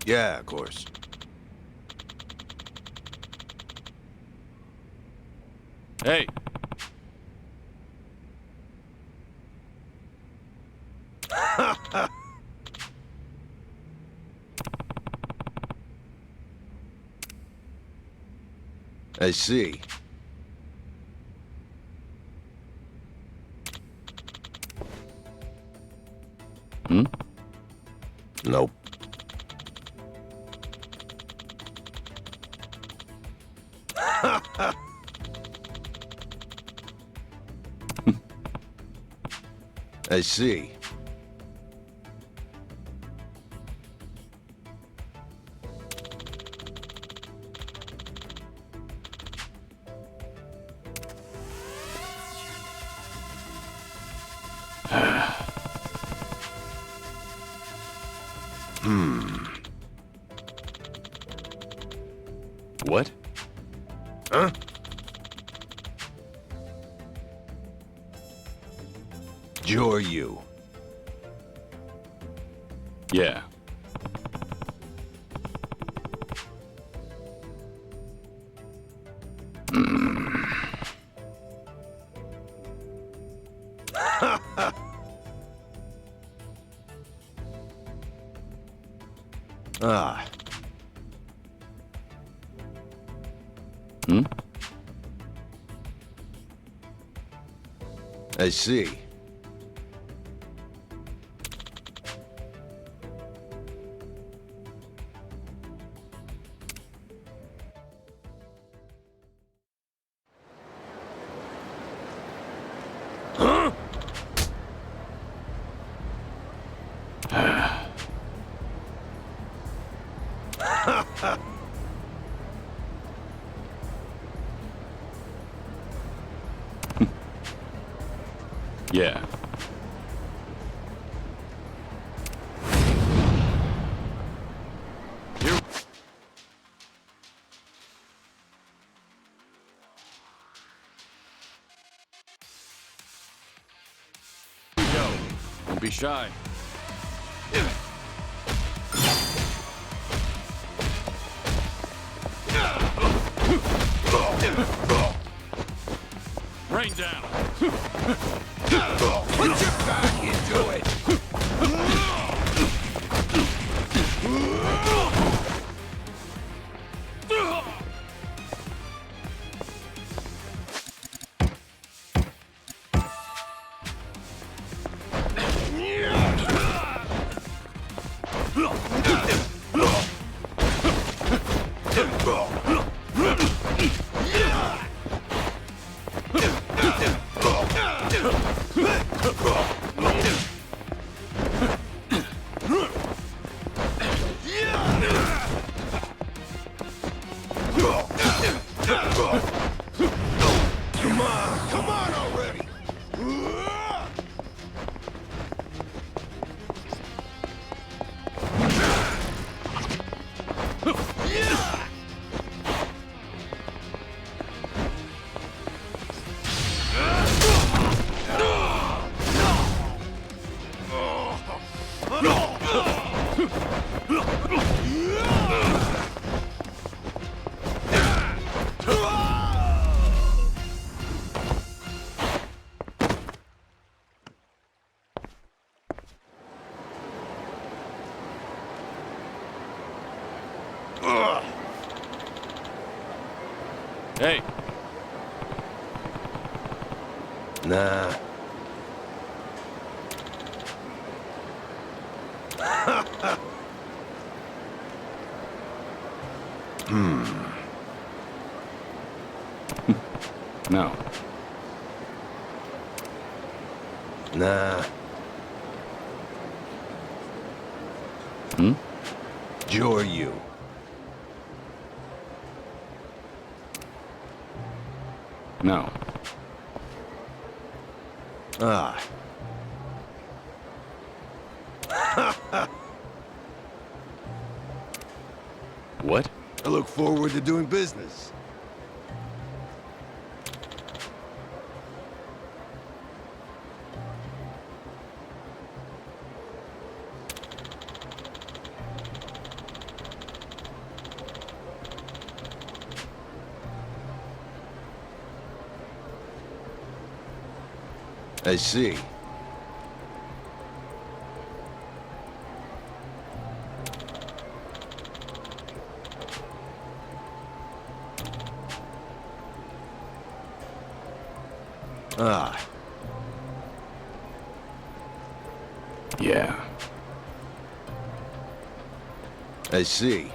Yeah, of course. Hey. I see. Hmm? Nope. I see. What? Huh? You're you. Yeah. Ah. Hmm? I see. Huh? Yeah. Don't be shy. Rain down. Put your back into it. Come on already! Hey. No. Nah. Hmm? You're you. No. Ah. What? I look forward to doing business. I see. Ah. Yeah. I see.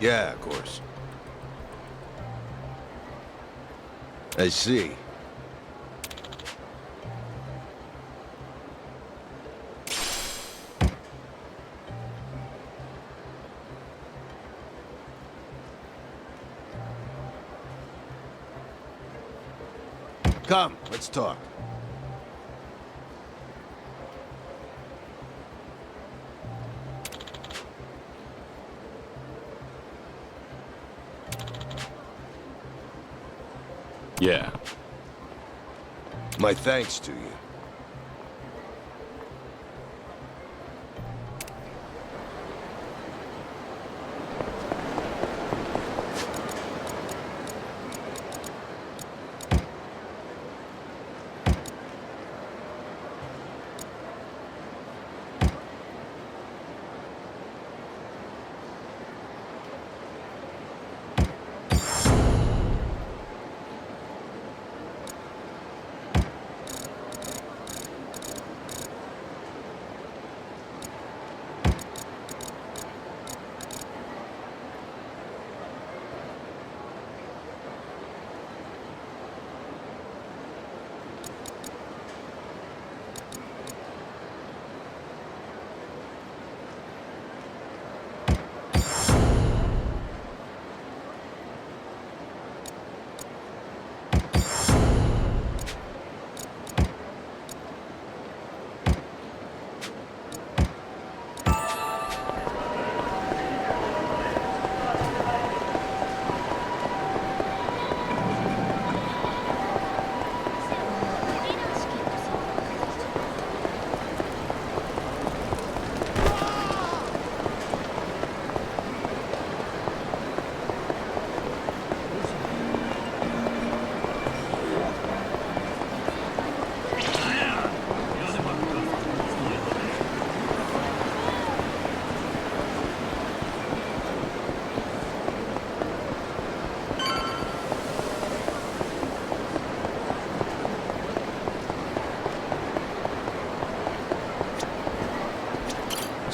Yeah, of course. I see. Come, let's talk. Yeah. My thanks to you.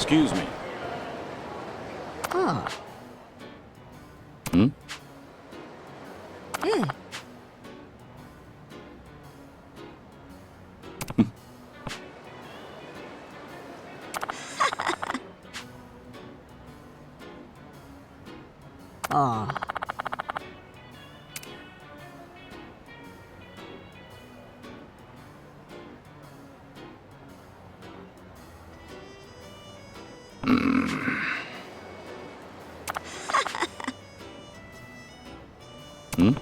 Excuse me. Ah. Hmm? Ah. Hmm?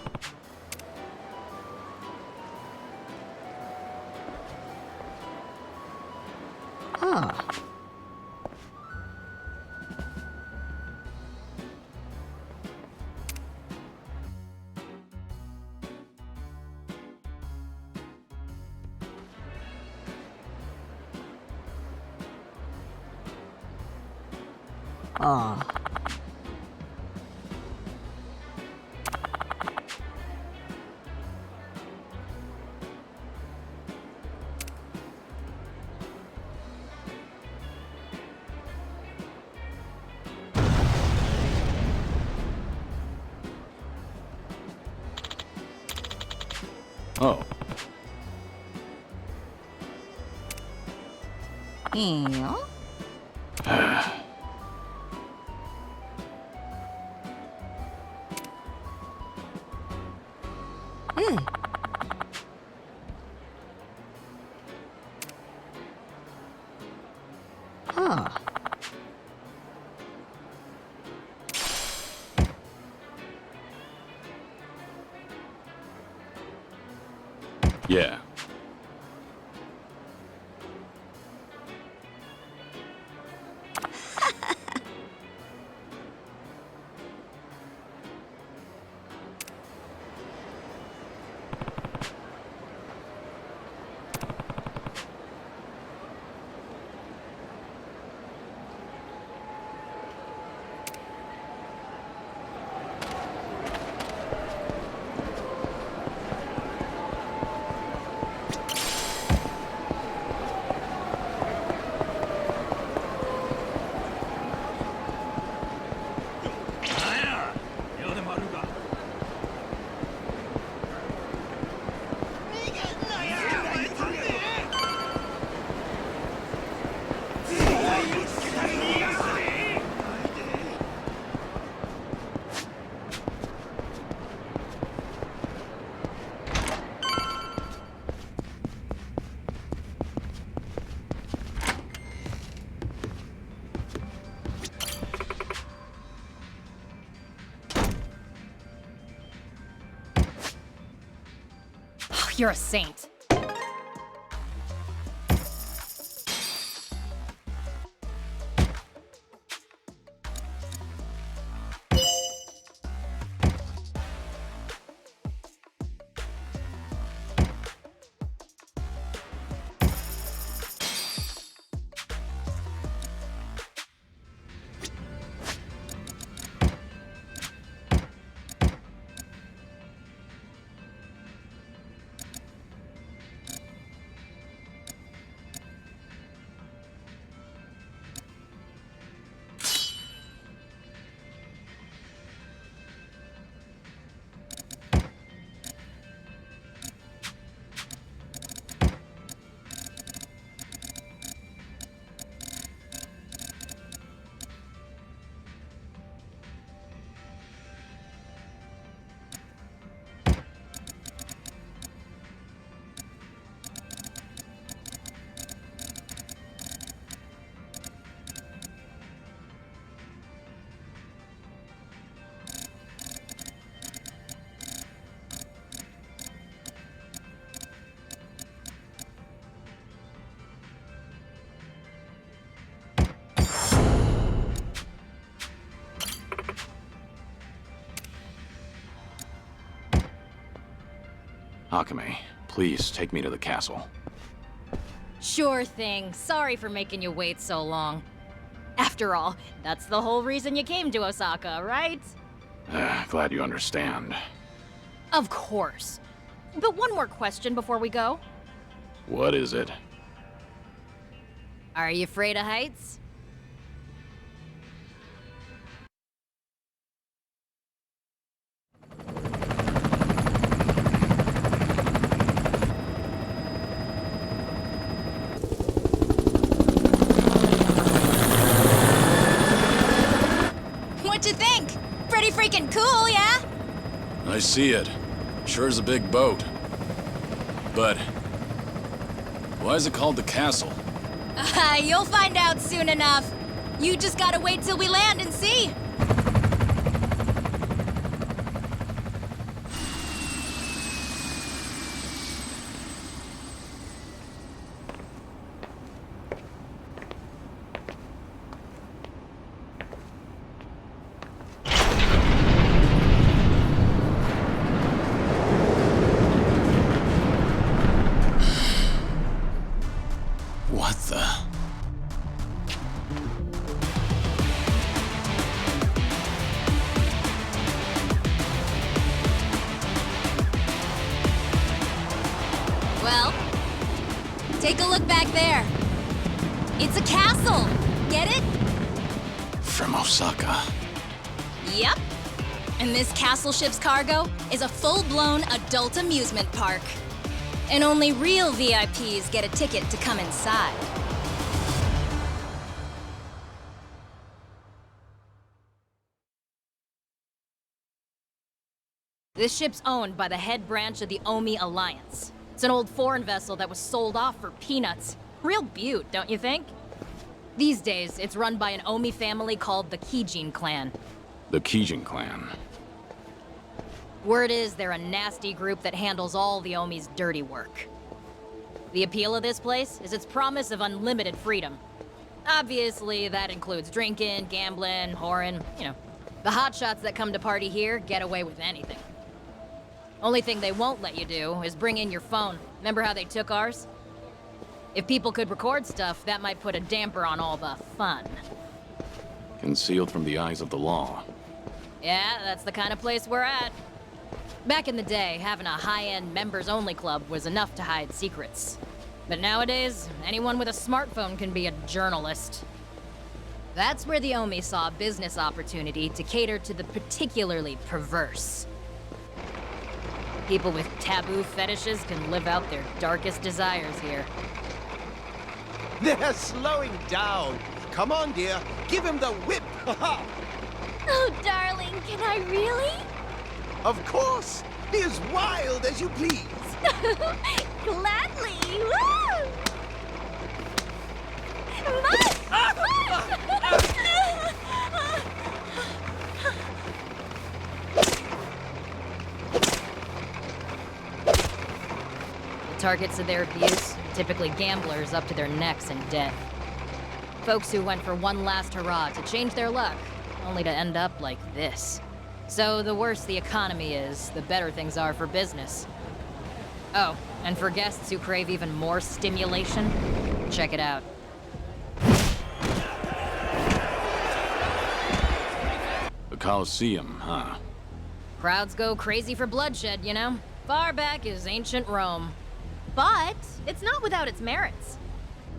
Ah. ああ。Oh. いいよ。うん。はあ。Yeah. You're a saint. Akame, please take me to the castle. Sure thing. Sorry for making you wait so long. After all, that's the whole reason you came to Osaka, right? Glad you understand. Of course. But one more question before we go. What is it? Are you afraid of heights? What'd you think? Pretty freaking cool, yeah? I see it. Sure is a big boat. But why is it called the castle? You'll find out soon enough. You just gotta wait till we land and see. What the? Take a look back there. It's a castle. Get it? From Osaka. Yep. And this castle ship's cargo is a full-blown adult amusement park. And only real VIPs get a ticket to come inside. This ship's owned by the head branch of the Omi Alliance. It's an old foreign vessel that was sold off for peanuts. Real beaut, don't you think? These days, it's run by an Omi family called the Kijin clan. The Kijin clan. Word is they're a nasty group that handles all the Omi's dirty work. The appeal of this place is its promise of unlimited freedom. Obviously, that includes drinking, gambling, whoring, you know. The hotshots that come to party here get away with anything. Only thing they won't let you do is bring in your phone. Remember how they took ours? If people could record stuff, that might put a damper on all the fun. Concealed from the eyes of the law. Yeah, that's the kind of place we're at. Back in the day, having a high-end members-only club was enough to hide secrets. But nowadays, anyone with a smartphone can be a journalist. That's where the Omi saw a business opportunity to cater to the particularly perverse. People with taboo fetishes can live out their darkest desires here. They're slowing down. Come on, dear. Give him the whip. Oh, darling, can I really? Of course. Be as wild as you please. Gladly. Woo! The targets of their abuse, typically gamblers up to their necks in debt. Folks who went for one last hurrah to change their luck, only to end up like this. So the worse the economy is, the better things are for business. Oh, and for guests who crave even more stimulation, check it out. The Colosseum, huh? Crowds go crazy for bloodshed, you know? Far back as ancient Rome. But it's not without its merits.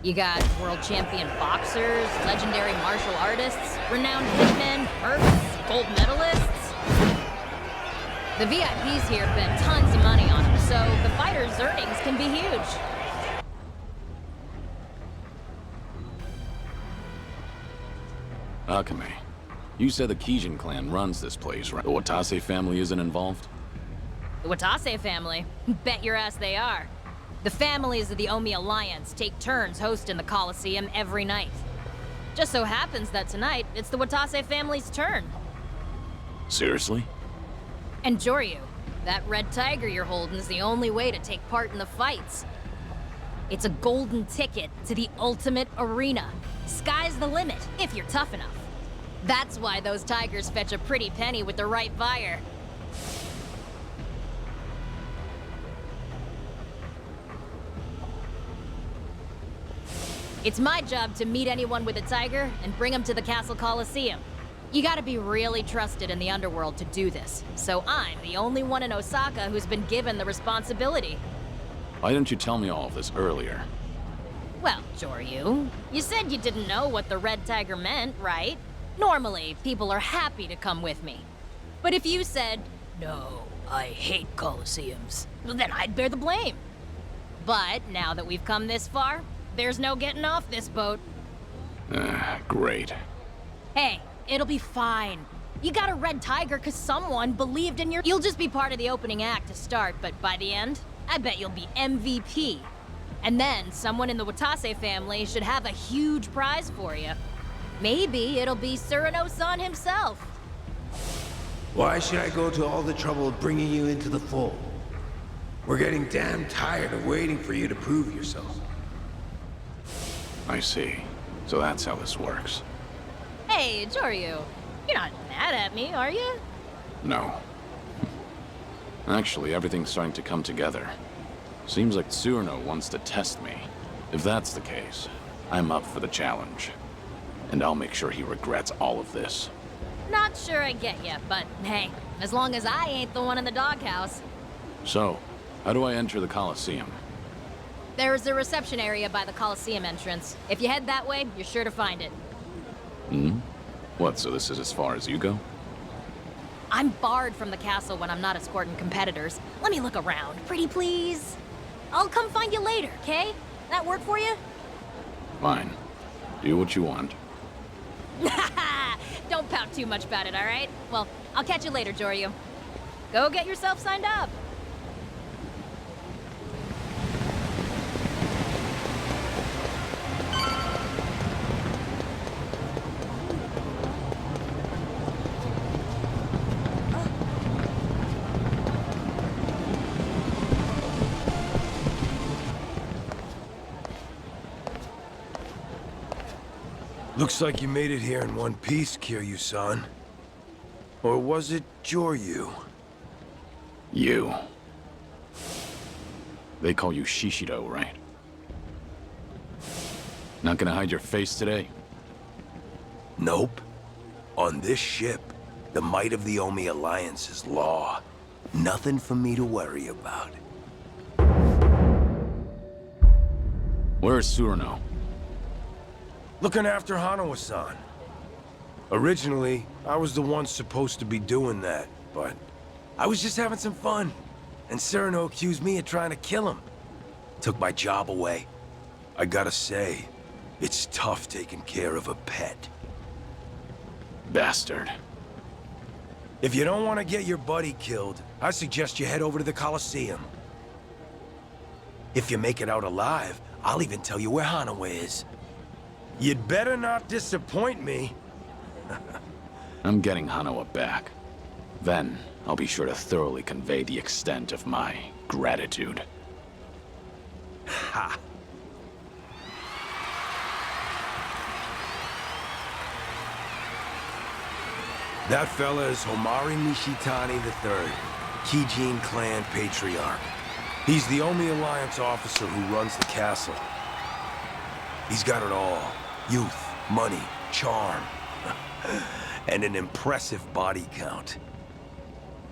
You got world champion boxers, legendary martial artists, renowned hitmen, mercs, gold medalists. The VIPs here spend tons of money on them, so the fighters' earnings can be huge. Akame, you said the Kijin clan runs this place, right? The Watase family isn't involved? The Watase family? Bet your ass they are. The families of the Omi Alliance take turns hosting the Colosseum every night. Just so happens that tonight, it's the Watase family's turn. Seriously? And Joryu, that red tiger you're holding is the only way to take part in the fights. It's a golden ticket to the ultimate arena. Sky's the limit, if you're tough enough. That's why those tigers fetch a pretty penny with the right buyer. It's my job to meet anyone with a tiger and bring them to the Castle Coliseum. You gotta be really trusted in the underworld to do this, so I'm the only one in Osaka who's been given the responsibility. Why didn't you tell me all of this earlier? Well, Joryu, you said you didn't know what the red tiger meant, right? Normally, people are happy to come with me. But if you said, no, I hate Colosseums, then I'd bear the blame. But now that we've come this far, there's no getting off this boat. Great. Hey, it'll be fine. You got a red tiger because someone believed in your... You'll just be part of the opening act to start, but by the end, I bet you'll be MVP. And then someone in the Watase family should have a huge prize for you. Maybe it'll be Surano-san himself. Why should I go to all the trouble of bringing you into the fold? We're getting damn tired of waiting for you to prove yourself. I see. So that's how this works. Hey, Joryu, you're not mad at me, are you? No. Actually, everything's starting to come together. Seems like Tsurno wants to test me. If that's the case, I'm up for the challenge. And I'll make sure he regrets all of this. Not sure I get you, but hey, as long as I ain't the one in the doghouse. So, how do I enter the Colosseum? There's a reception area by the Coliseum entrance. If you head that way, you're sure to find it. Hmm? What, so this is as far as you go? I'm barred from the castle when I'm not escorting competitors. Let me look around, pretty please. I'll come find you later, okay? That work for you? Fine. Do what you want. Don't pout too much about it, all right? Well, I'll catch you later, Joryu. Go get yourself signed up. Looks like you made it here in one piece, Kiryu-san. Or was it Joryu? You. They call you Shishido, right? Not gonna hide your face today? Nope. On this ship, the might of the Omi Alliance is law. Nothing for me to worry about. Where's Surano? Looking after Hanawa-san. Originally, I was the one supposed to be doing that, but I was just having some fun. And Cyrano accused me of trying to kill him. Took my job away. I gotta say, it's tough taking care of a pet. Bastard. If you don't want to get your buddy killed, I suggest you head over to the Coliseum. If you make it out alive, I'll even tell you where Hanawa is. You'd better not disappoint me. I'm getting Hanawa back. Then, I'll be sure to thoroughly convey the extent of my gratitude. Ha! That fella is Homari Nishitani III, Kijin clan patriarch. He's the Omi Alliance officer who runs the castle. He's got it all. Youth, money, charm, and an impressive body count.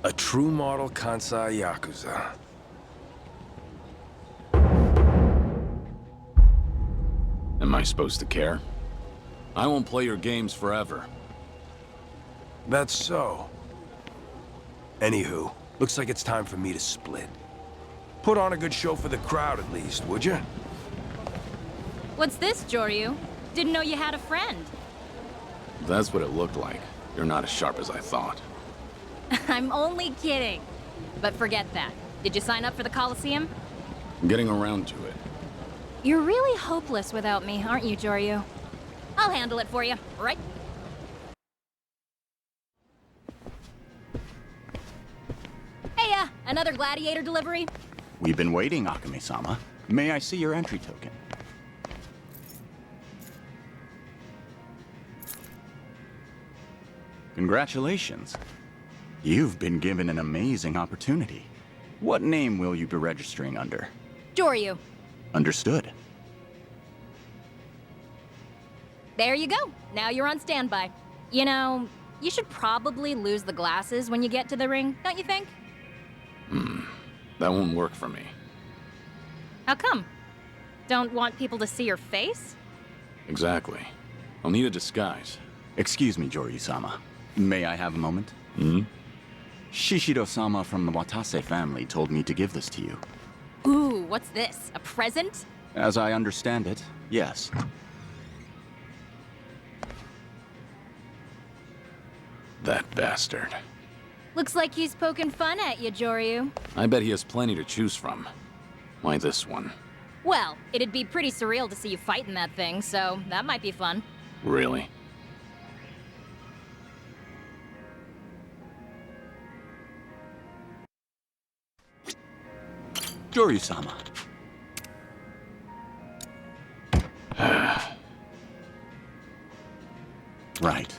A true model Kansai Yakuza. Am I supposed to care? I won't play your games forever. That's so. Anywho, looks like it's time for me to split. Put on a good show for the crowd at least, would you? What's this, Joryu? Didn't know you had a friend. That's what it looked like. You're not as sharp as I thought. I'm only kidding. But forget that. Did you sign up for the Coliseum? I'm getting around to it. You're really hopeless without me, aren't you, Joryu? I'll handle it for you, right? Hey, another gladiator delivery? We've been waiting, Akame-sama. May I see your entry token? Congratulations. You've been given an amazing opportunity. What name will you be registering under? Joryu. Understood. There you go. Now you're on standby. You know, you should probably lose the glasses when you get to the ring, don't you think? That won't work for me. How come? Don't want people to see your face? Exactly. I'll need a disguise. Excuse me, Joryu-sama. May I have a moment? Shishido-sama from the Watase family told me to give this to you. Ooh, what's this? A present? As I understand it, yes. That bastard. Looks like he's poking fun at you, Joryu. I bet he has plenty to choose from. Why this one? Well, it'd be pretty surreal to see you fighting that thing, so that might be fun. Really? Joryu-sama. Right.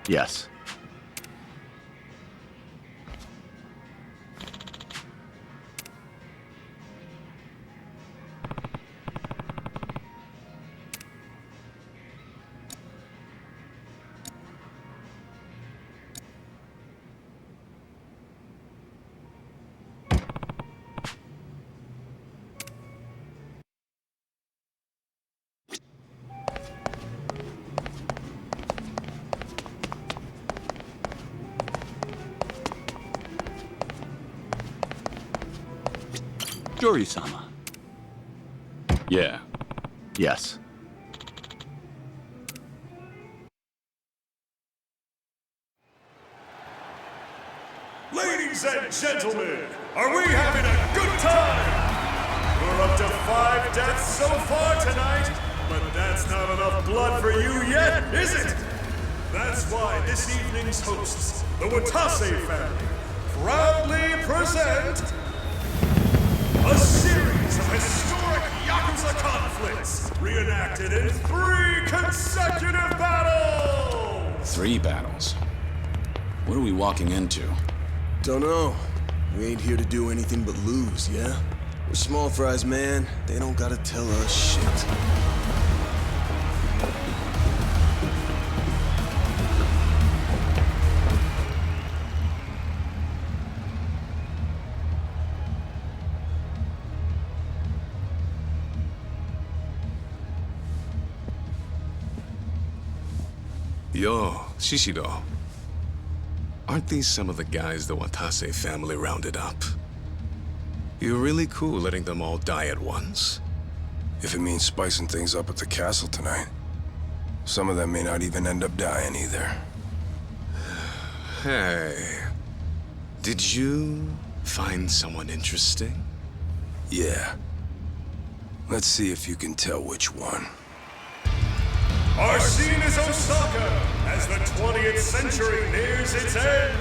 Yes. Midori-sama. Yeah. Yes. Ladies and gentlemen, are we having a good time? We're up to 5 deaths so far tonight, but that's not enough blood for you yet, is it? That's why this evening's hosts, the Watase family, proudly present a series of historic Yakuza conflicts reenacted in 3 consecutive battles! 3 battles? What are we walking into? Don't know. We ain't here to do anything but lose, yeah? We're small fries, man. They don't gotta tell us shit. Yo, Shishiro. Aren't these some of the guys the Watase family rounded up? You're really cool letting them all die at once. If it means spicing things up at the castle tonight. Some of them may not even end up dying either. Hey, did you find someone interesting? Yeah. Let's see if you can tell which one. Our scene is Osaka, as the 20th century nears its end.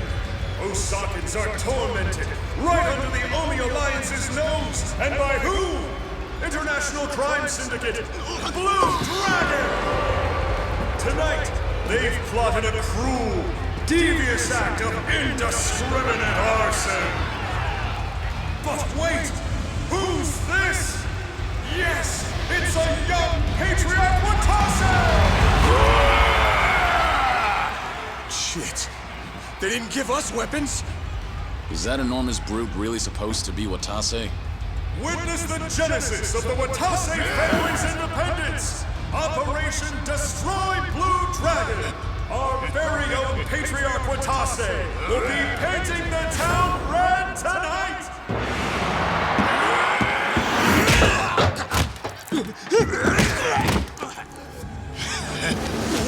Osakans are tormented, right under the Omi Alliance's nose, and by who? International Crime Syndicate, Blue Dragon! Tonight, they've plotted a cruel, devious act of indiscriminate arson. But wait, who's this? Yes, it's a young patriarch Watase! Shit. They didn't give us weapons? Is that enormous brute really supposed to be Watase? Witness the genesis of the Watase family's independence! Operation Destroy Blue Dragon! Our very own patriarch Watase will be painting the town red tonight!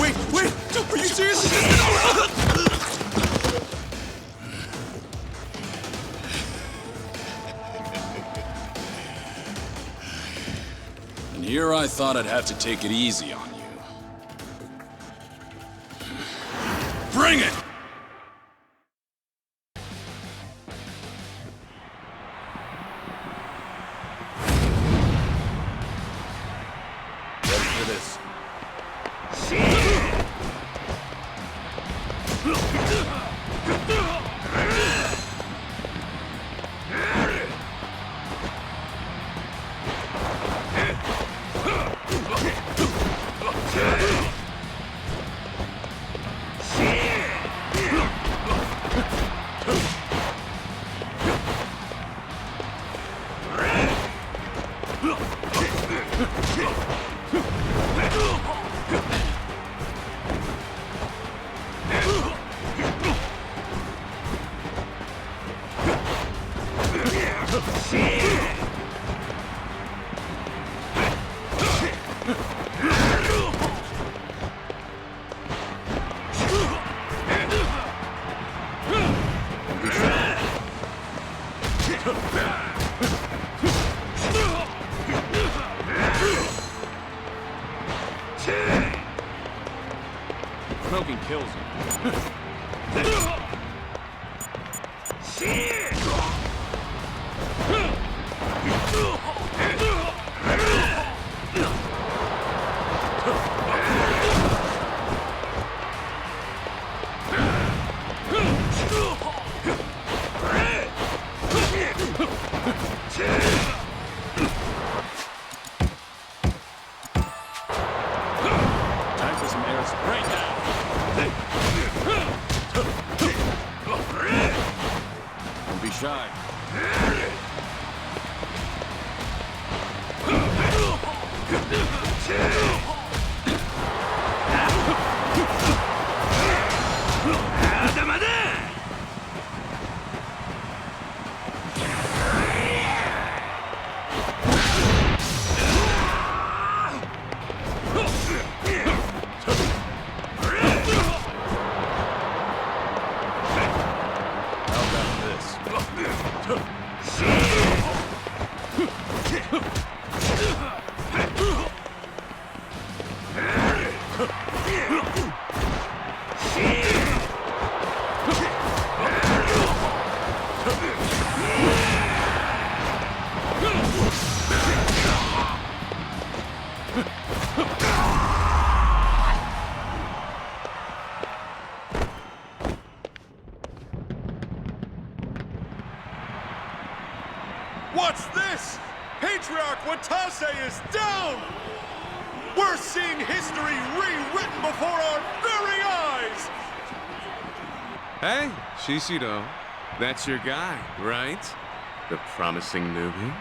Wait! Are you serious? And here I thought I'd have to take it easy on you. Bring it! Ready for this? Smoking kills him. Time for some air spray now. Don't be shy. What's this? Patriarch Watase is down! We're seeing history rewritten before our very eyes! Hey, Shishido. That's your guy, right? The promising newbie?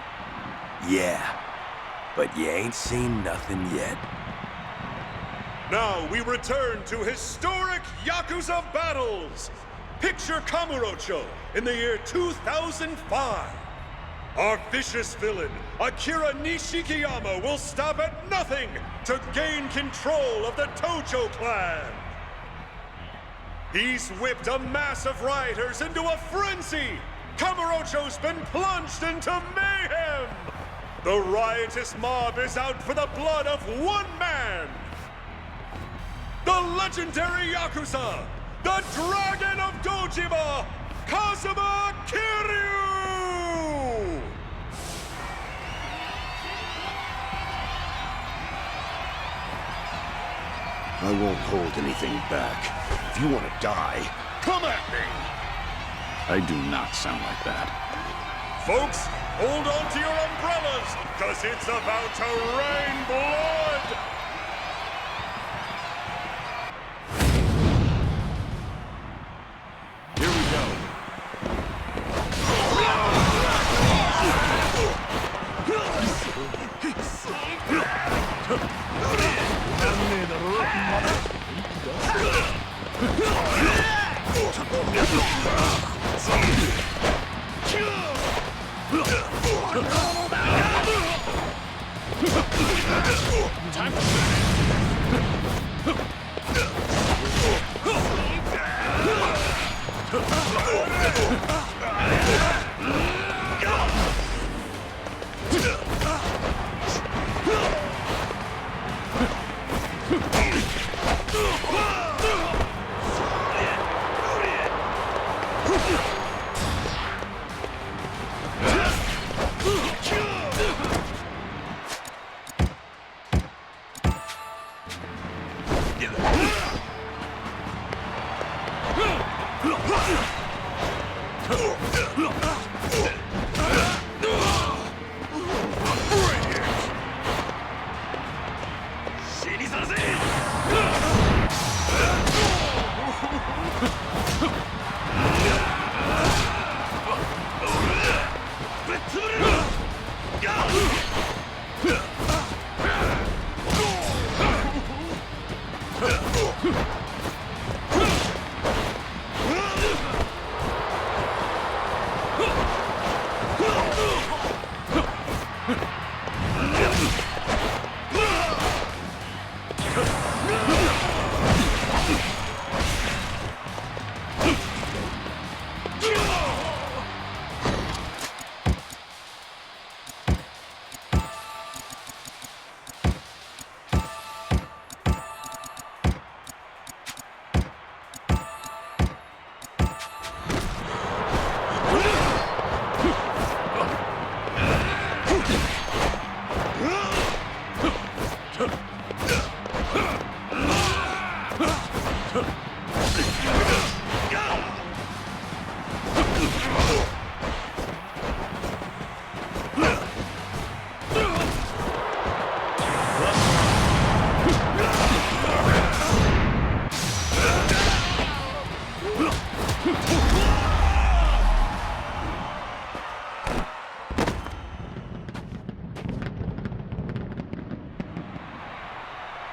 Yeah, but you ain't seen nothing yet. Now we return to historic Yakuza battles! Picture Kamurocho in the year 2005. Our vicious villain, Akira Nishikiyama, will stop at nothing to gain control of the Tojo clan. He's whipped a mass of rioters into a frenzy. Kamurocho's been plunged into mayhem. The riotous mob is out for the blood of one man. The legendary Yakuza, the Dragon of Dojima, Kazuma Kiryu! I won't hold anything back. If you want to die, come at me! I do not sound like that. Folks, hold on to your umbrellas, because it's about to rain blood! Here we go.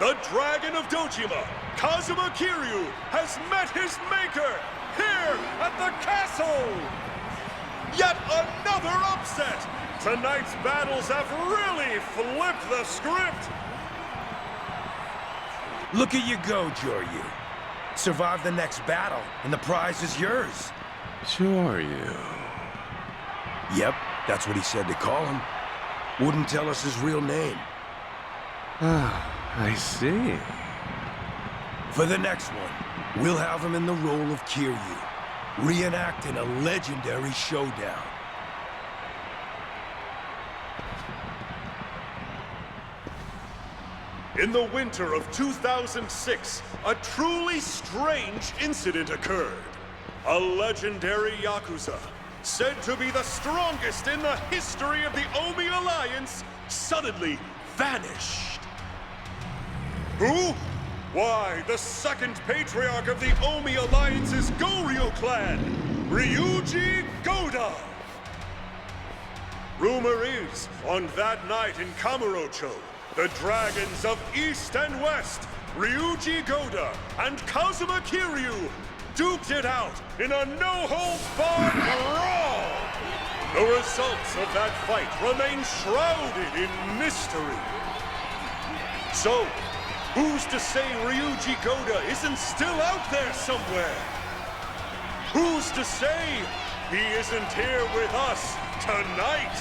The Dragon of Dojima, Kazuma Kiryu, has met his maker here at the castle! Yet another upset! Tonight's battles have really flipped the script! Look at you go, Joryu. Survive the next battle, and the prize is yours. Joryu. Yep, that's what he said to call him. Wouldn't tell us his real name. Ah, I see. For the next one, we'll have him in the role of Kiryu, reenacting a legendary showdown. In the winter of 2006, a truly strange incident occurred. A legendary Yakuza, said to be the strongest in the history of the Omi Alliance, suddenly vanished. Who? Why, the second patriarch of the Omi Alliance's Goryu clan, Ryuji Goda. Rumor is, on that night in Kamurocho, the dragons of East and West, Ryuji Goda and Kazuma Kiryu, duked it out in a no-holds-barred brawl! The results of that fight remain shrouded in mystery. So, who's to say Ryuji Goda isn't still out there somewhere? Who's to say he isn't here with us tonight?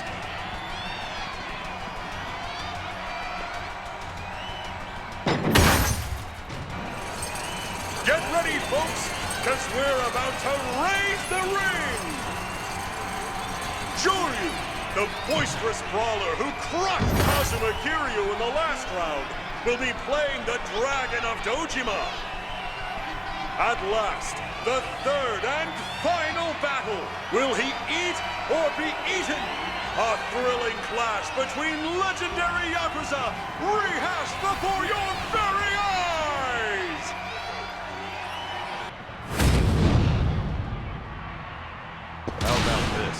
Get ready, folks, because we're about to raise the ring! Joryu, the boisterous brawler who crushed Kazuma Kiryu in the last round, will be playing the Dragon of Dojima. At last, the third and final battle. Will he eat or be eaten? A thrilling clash between legendary Yakuza rehashed before your very eyes! How about this?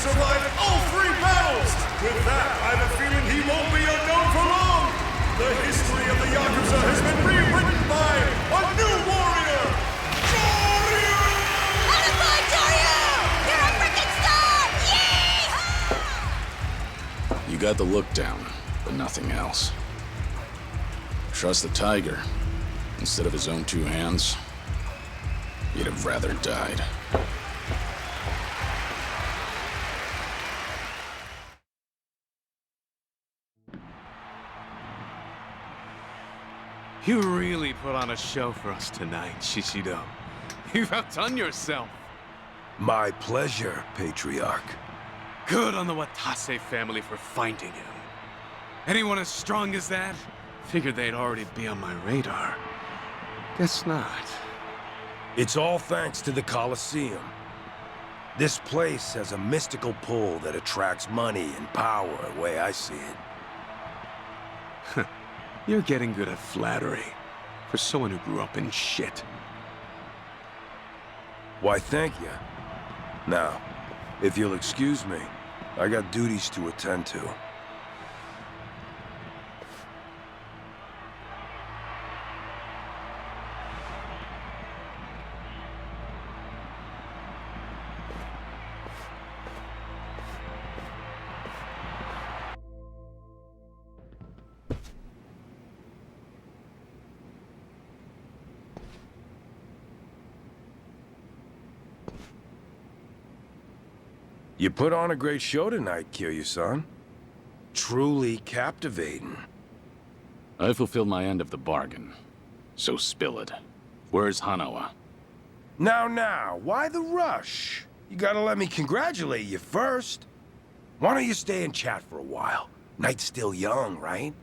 survived all 3 battles. With that, I have a feeling he won't be unknown for long. The history of the Yakuza has been rewritten by a new warrior, Ryu! Attaboy, Ryu! You're a freaking star! Yay! You got the look down, but nothing else. Trust the tiger. Instead of his own 2 hands, you'd have rather died. You really put on a show for us tonight, Shishido. You've outdone yourself. My pleasure, Patriarch. Good on the Watase family for finding him. Anyone as strong as that? Figured they'd already be on my radar. Guess not. It's all thanks to the Colosseum. This place has a mystical pull that attracts money and power, the way I see it. You're getting good at flattery. For someone who grew up in shit. Why, thank you. Now, if you'll excuse me, I got duties to attend to. You put on a great show tonight, Kiryu-san. Truly captivating. I fulfilled my end of the bargain. So spill it. Where's Hanawa? Now, why the rush? You gotta let me congratulate you first. Why don't you stay and chat for a while? Night's still young, right?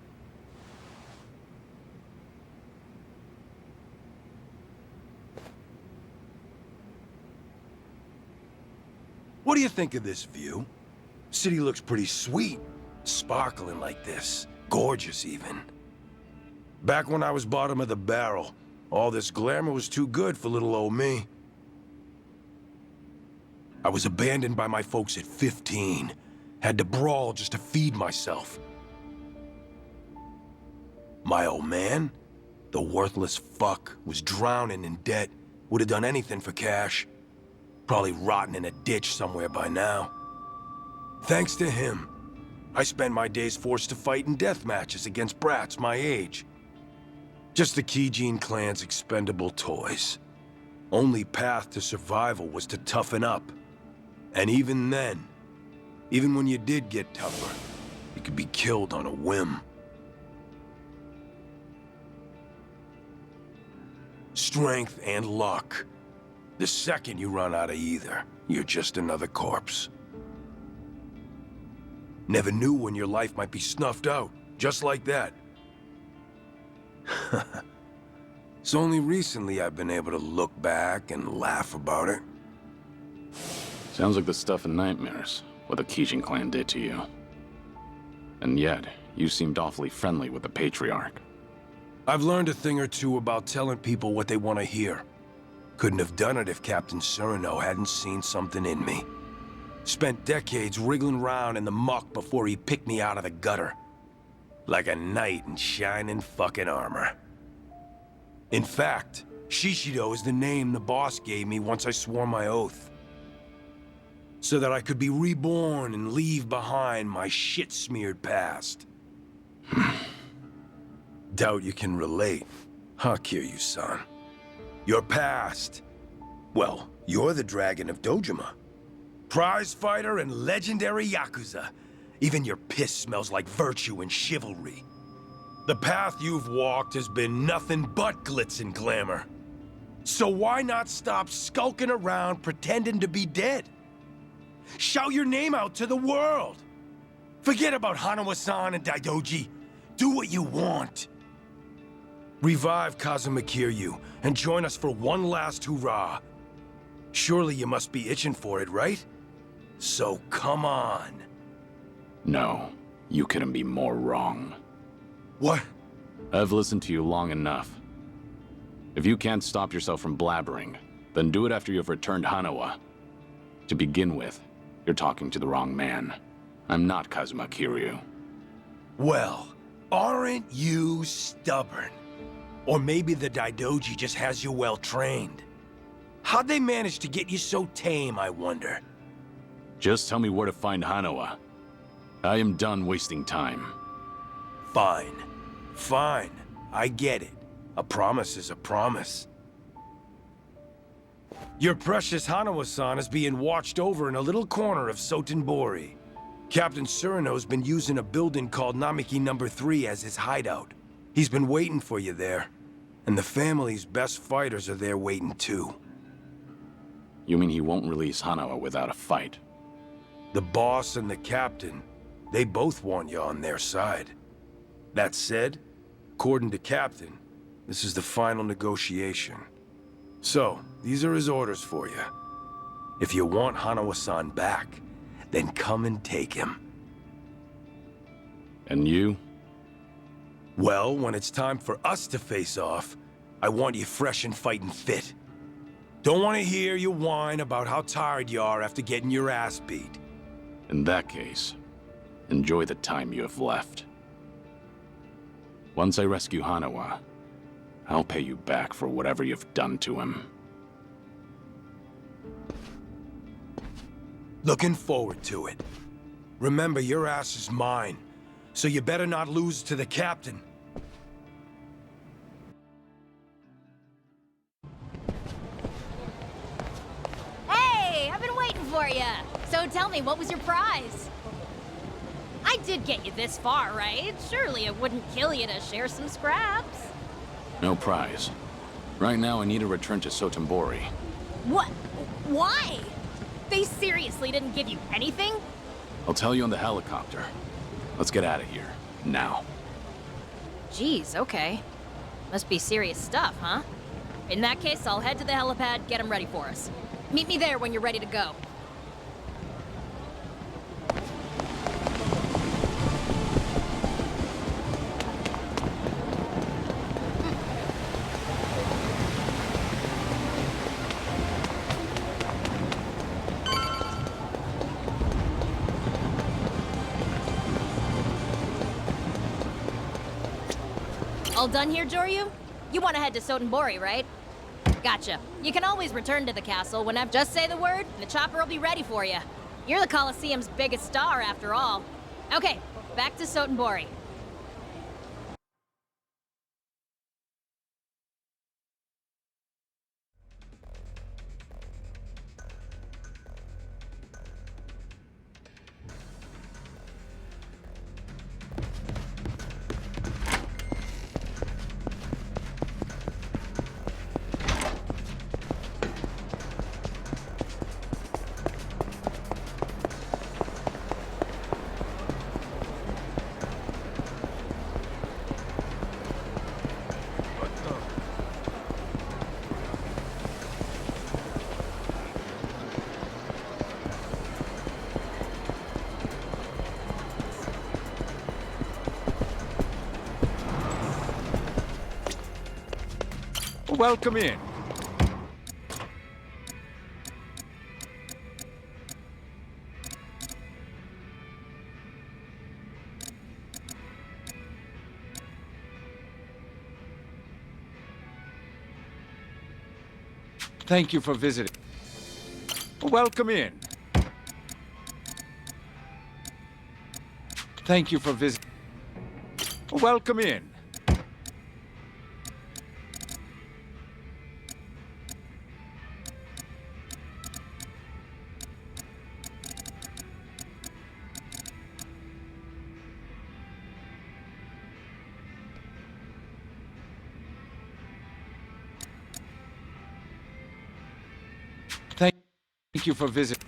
What do you think of this view? City looks pretty sweet, sparkling like this. Gorgeous, even. Back when I was bottom of the barrel, all this glamour was too good for little old me. I was abandoned by my folks at 15. Had to brawl just to feed myself. My old man, the worthless fuck, was drowning in debt. Would have done anything for cash. Probably rotting in a ditch somewhere by now. Thanks to him, I spent my days forced to fight in death matches against brats my age. Just the Kijin clan's expendable toys. Only path to survival was to toughen up. And even then, even when you did get tougher, you could be killed on a whim. Strength and luck. The second you run out of either, you're just another corpse. Never knew when your life might be snuffed out, just like that. It's only recently I've been able to look back and laugh about it. Sounds like the stuff in nightmares, what the Kijin clan did to you. And yet, you seemed awfully friendly with the Patriarch. I've learned a thing or two about telling people what they want to hear. Couldn't have done it if Captain Cyrano hadn't seen something in me. Spent decades wriggling around in the muck before he picked me out of the gutter. Like a knight in shining fucking armor. In fact, Shishido is the name the boss gave me once I swore my oath. So that I could be reborn and leave behind my shit-smeared past. Doubt you can relate, huh, Kiryu-san? Your past. Well, you're the Dragon of Dojima. Prize fighter and legendary Yakuza. Even your piss smells like virtue and chivalry. The path you've walked has been nothing but glitz and glamour. So why not stop skulking around pretending to be dead? Shout your name out to the world. Forget about Hanawa-san and Daidoji. Do what you want. Revive Kazuma Kiryu and join us for one last hurrah. Surely you must be itching for it, right? So come on. No, you couldn't be more wrong. What? I've listened to you long enough. If you can't stop yourself from blabbering, then do it after you've returned Hanawa. To begin with, You're talking to the wrong man. I'm not Kazuma Kiryu. Well, aren't you stubborn? Or maybe the Daidoji just has you well trained. How'd they manage to get you so tame, I wonder? Just tell me where to find Hanawa. I am done wasting time. Fine. Fine. I get it. A promise is a promise. Your precious Hanawa-san is being watched over in a little corner of Sotenbori. Captain Surino's been using a building called Namiki No. 3 as his hideout. He's been waiting for you there. And the family's best fighters are there waiting too. You mean he won't release Hanawa without a fight? The boss and the captain, they both want you on their side. That said, according to Captain, this is the final negotiation. So, these are his orders for you. If you want Hanawa-san back, then come and take him. And you? Well, when it's time for us to face off, I want you fresh and fighting fit. Don't want to hear you whine about how tired you are after getting your ass beat. In that case, enjoy the time you have left. Once I rescue Hanawa, I'll pay you back for whatever you've done to him. Looking forward to it. Remember, your ass is mine, so you better not lose to the captain. Hey, I've been waiting for you. So tell me, what was your prize? I did get you this far, right? Surely it wouldn't kill you to share some scraps. No prize. Right now I need to return to Sotenbori. What? Why? They seriously didn't give you anything? I'll tell you on the helicopter. Let's get out of here. Now. Jeez, okay. Must be serious stuff, huh? In that case, I'll head to the helipad, get them ready for us. Meet me there when you're ready to go. All done here, Joryu? You want to head to Sotenbori, right? Gotcha. You can always return to the castle whenever. Just say the word, and the chopper will be ready for you. You're the Colosseum's biggest star, after all. Okay, back to Sotenbori. Welcome in. Thank you for visiting. Welcome in. Thank you for visiting. Welcome in. Thank you for visiting.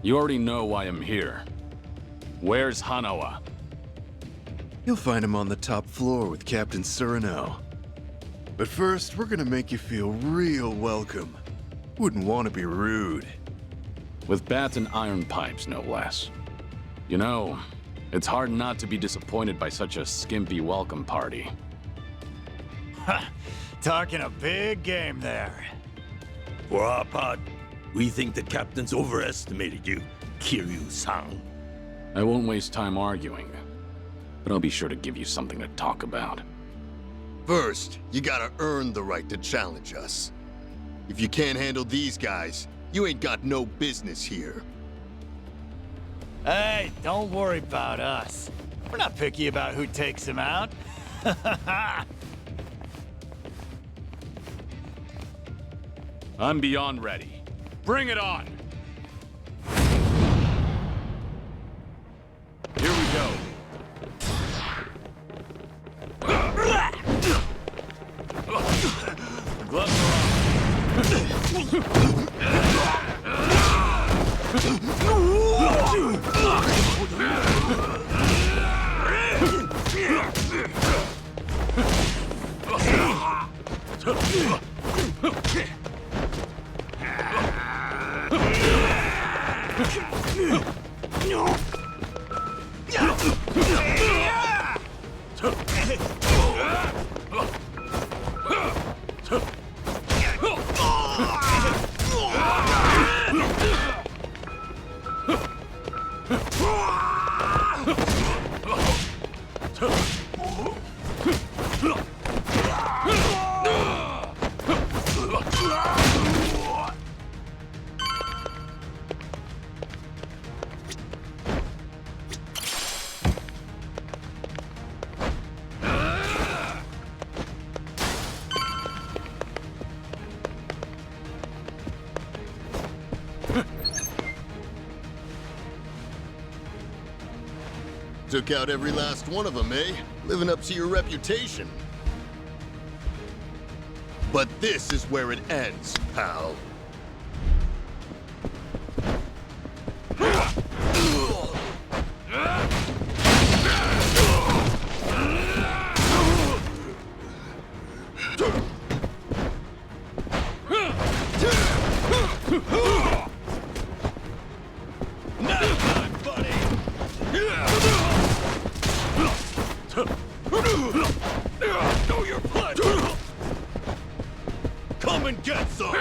You already know why I'm here. Where's Hanawa? You'll find him on the top floor with Captain Surinel. But first, we're gonna make you feel real welcome. Wouldn't want to be rude. With bats and iron pipes, no less. You know, it's hard not to be disappointed by such a skimpy welcome party. Ha! Talking a big game there. For our part, we think the captain's overestimated you, Kiryu-san. I won't waste time arguing, but I'll be sure to give you something to talk about. First, you gotta earn the right to challenge us. If you can't handle these guys, you ain't got no business here. Hey, don't worry about us. We're not picky about who takes him out. I'm beyond ready. Bring it on! Here we go. Gloves are on. Took out every last one of them, eh? Living up to your reputation. But this is where it ends, pal. Know your blood! Come and get some!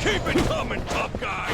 Keep it coming, tough guy!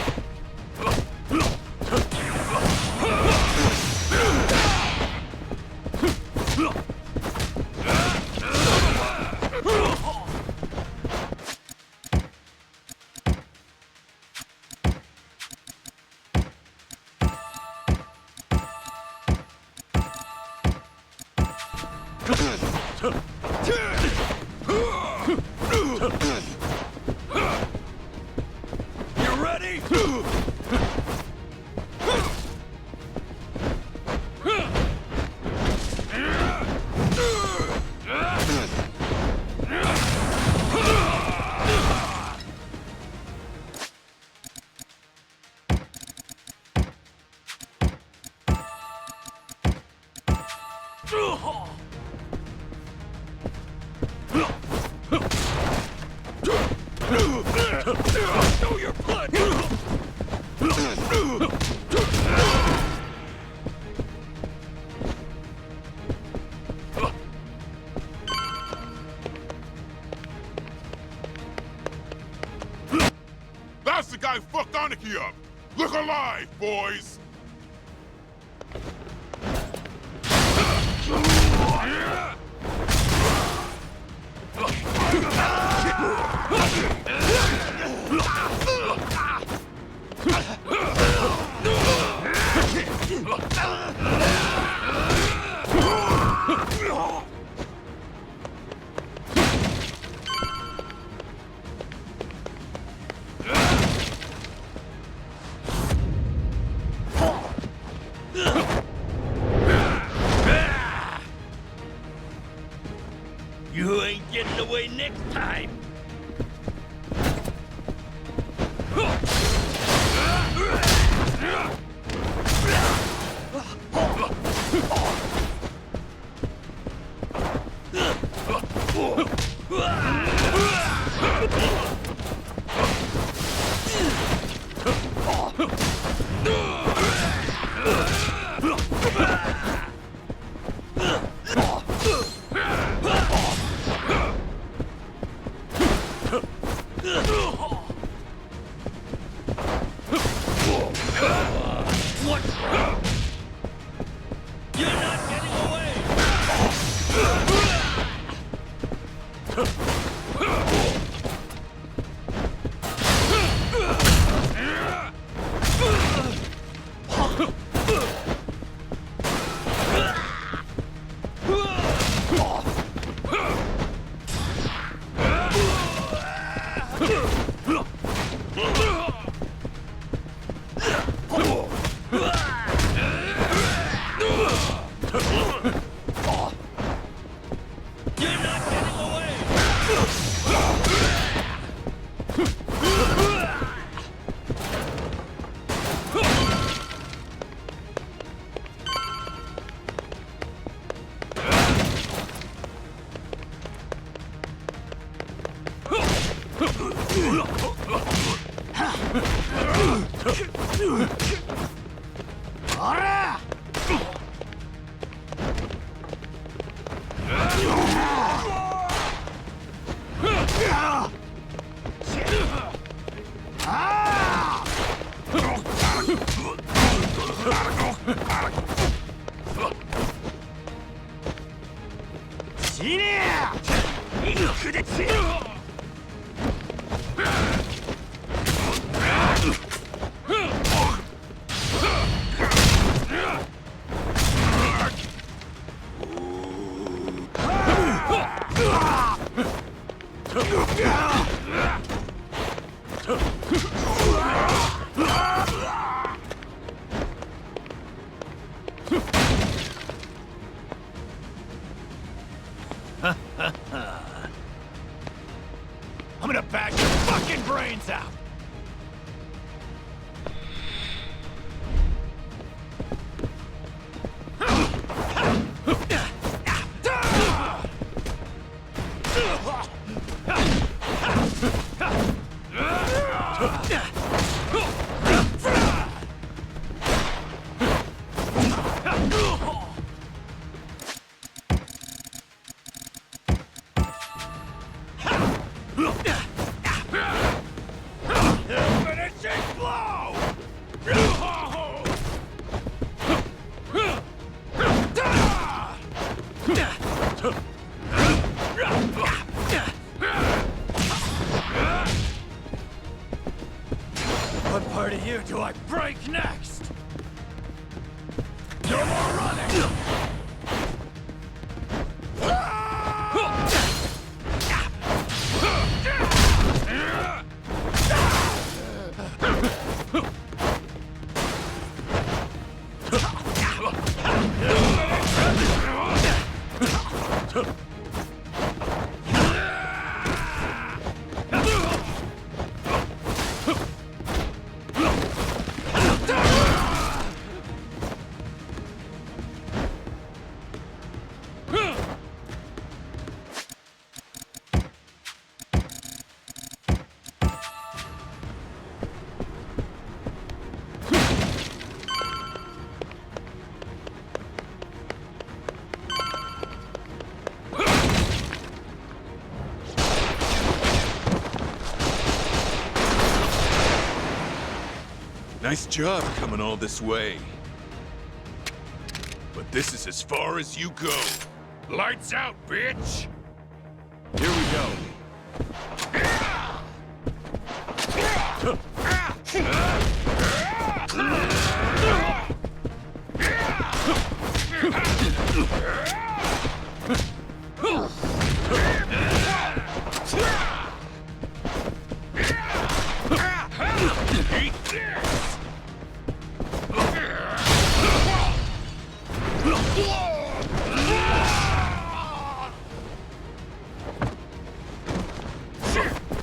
You ready? Know your blood! That's the guy who fucked Anarchy up! Look alive, boys! You ain't getting away next time. I'm gonna bash your fucking brains out! What part of you do I break next? No more running! Nice job coming all this way. But this is as far as you go. Lights out, bitch! Here we go. Eat this!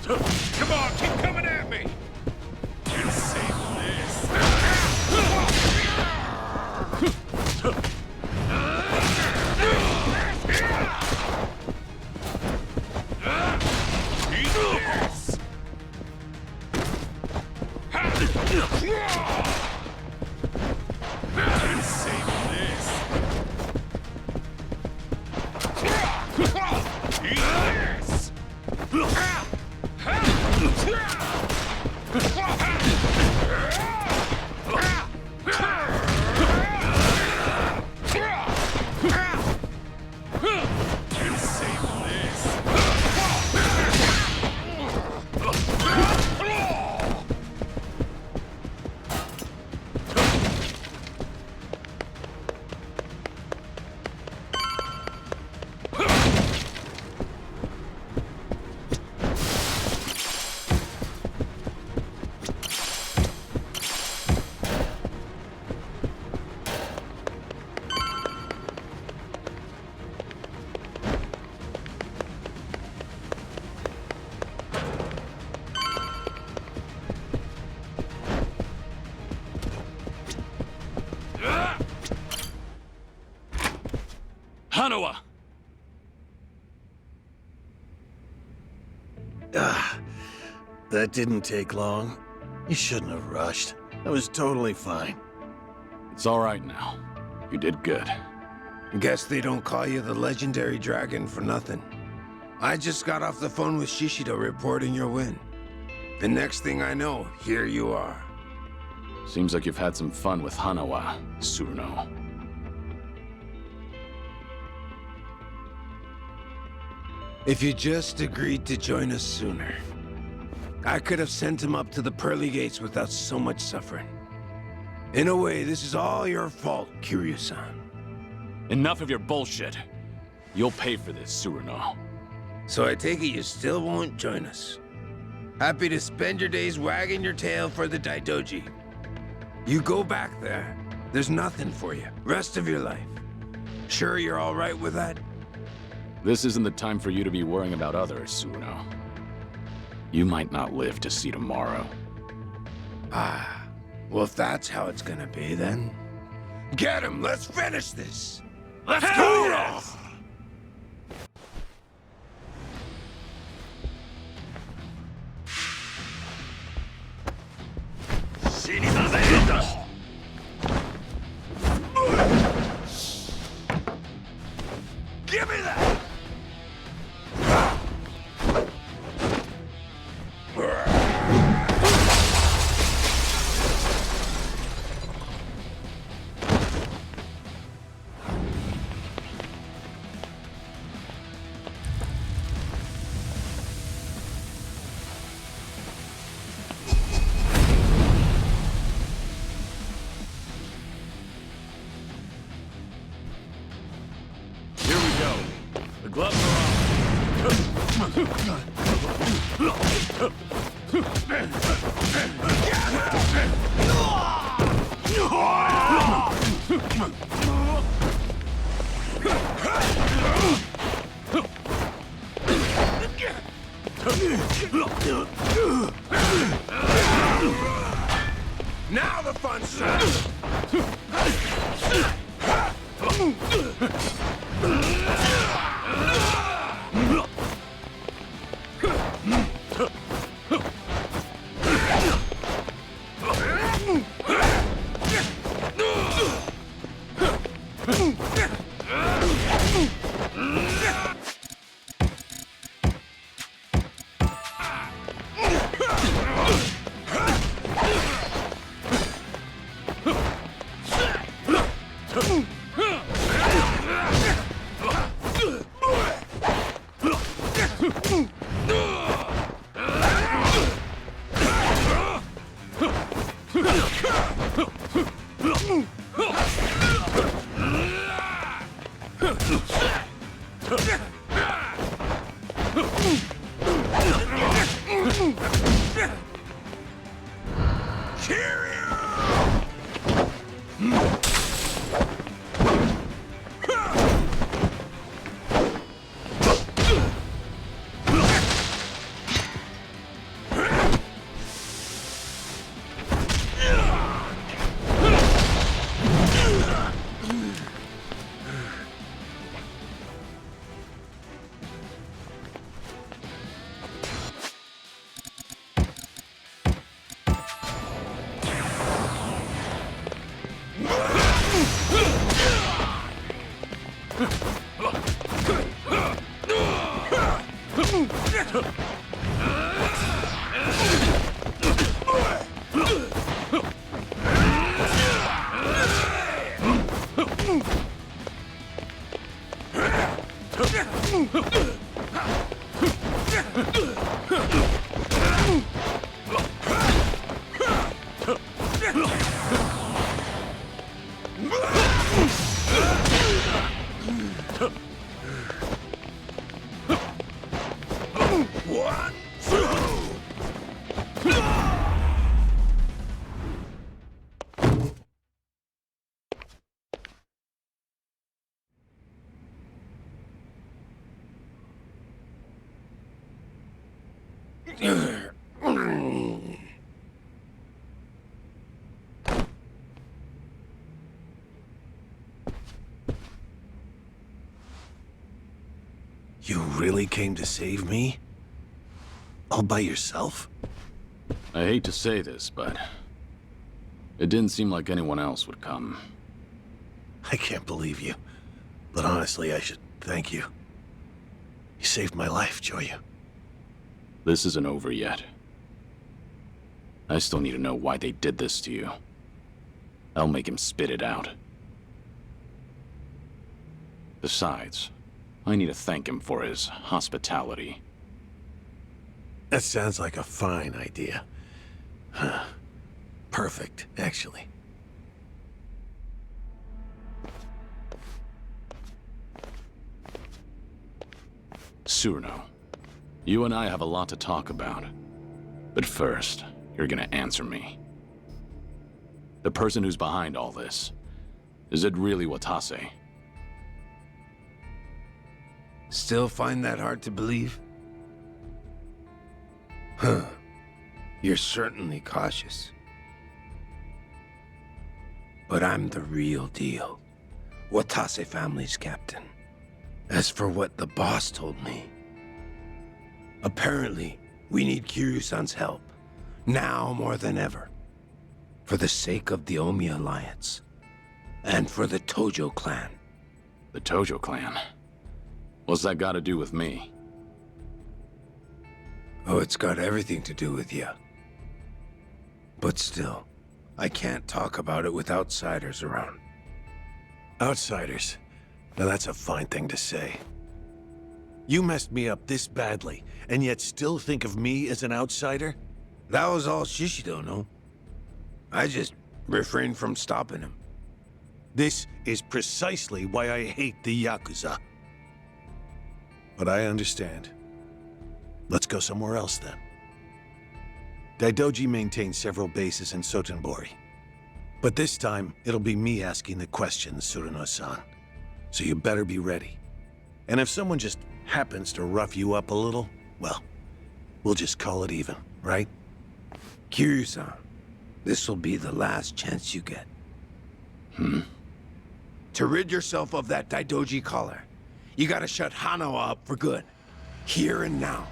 Come on, keep coming at me! Hanawa! That didn't take long. You shouldn't have rushed. I was totally fine. It's all right now. You did good. Guess they don't call you the legendary dragon for nothing. I just got off the phone with Shishido reporting your win. The next thing I know, here you are. Seems like you've had some fun with Hanawa, Tsuruno. If you just agreed to join us sooner, I could have sent him up to the pearly gates without so much suffering. In a way, this is all your fault, Kiryu-san. Enough of your bullshit. You'll pay for this, Tsuruno. So I take it you still won't join us. Happy to spend your days wagging your tail for the Daidoji. You go back there. There's nothing for you. Rest of your life. Sure you're all right with that? This isn't the time for you to be worrying about others, Tsuruno. You might not live to see tomorrow. Ah, well if that's how it's gonna be then. Get him! Let's finish this! Let's go! Yes! Give me that! Gloves are Now the fun starts! You really came to save me? All by yourself? I hate to say this, but it didn't seem like anyone else would come. I can't believe you. But honestly, I should thank you. You saved my life, Joyu. This isn't over yet. I still need to know why they did this to you. I'll make him spit it out. Besides, I need to thank him for his hospitality. That sounds like a fine idea. Huh. Perfect, actually. Tsuruno, you and I have a lot to talk about. But first, you're gonna answer me. The person who's behind all this, is it really Watase? Still find that hard to believe? Huh. You're certainly cautious. But I'm the real deal. Watase family's captain. As for what the boss told me, apparently we need Kiryu-san's help, now more than ever. For the sake of the Omi Alliance, and for the Tojo clan. The Tojo clan? What's that got to do with me? Oh, it's got everything to do with you. But still, I can't talk about it with outsiders around. Outsiders? Now that's a fine thing to say. You messed me up this badly, and yet still think of me as an outsider? That was all Shishido, no? I just refrained from stopping him. This is precisely why I hate the Yakuza. But I understand. Let's go somewhere else, then. Daidoji maintains several bases in Sotenbori. But this time, it'll be me asking the questions, Tsuruno-san. So you better be ready. And if someone just happens to rough you up a little, well, we'll just call it even, right? Kiryu-san, this will be the last chance you get. To rid yourself of that Daidoji collar, you gotta shut Hanawa up for good. Here and now.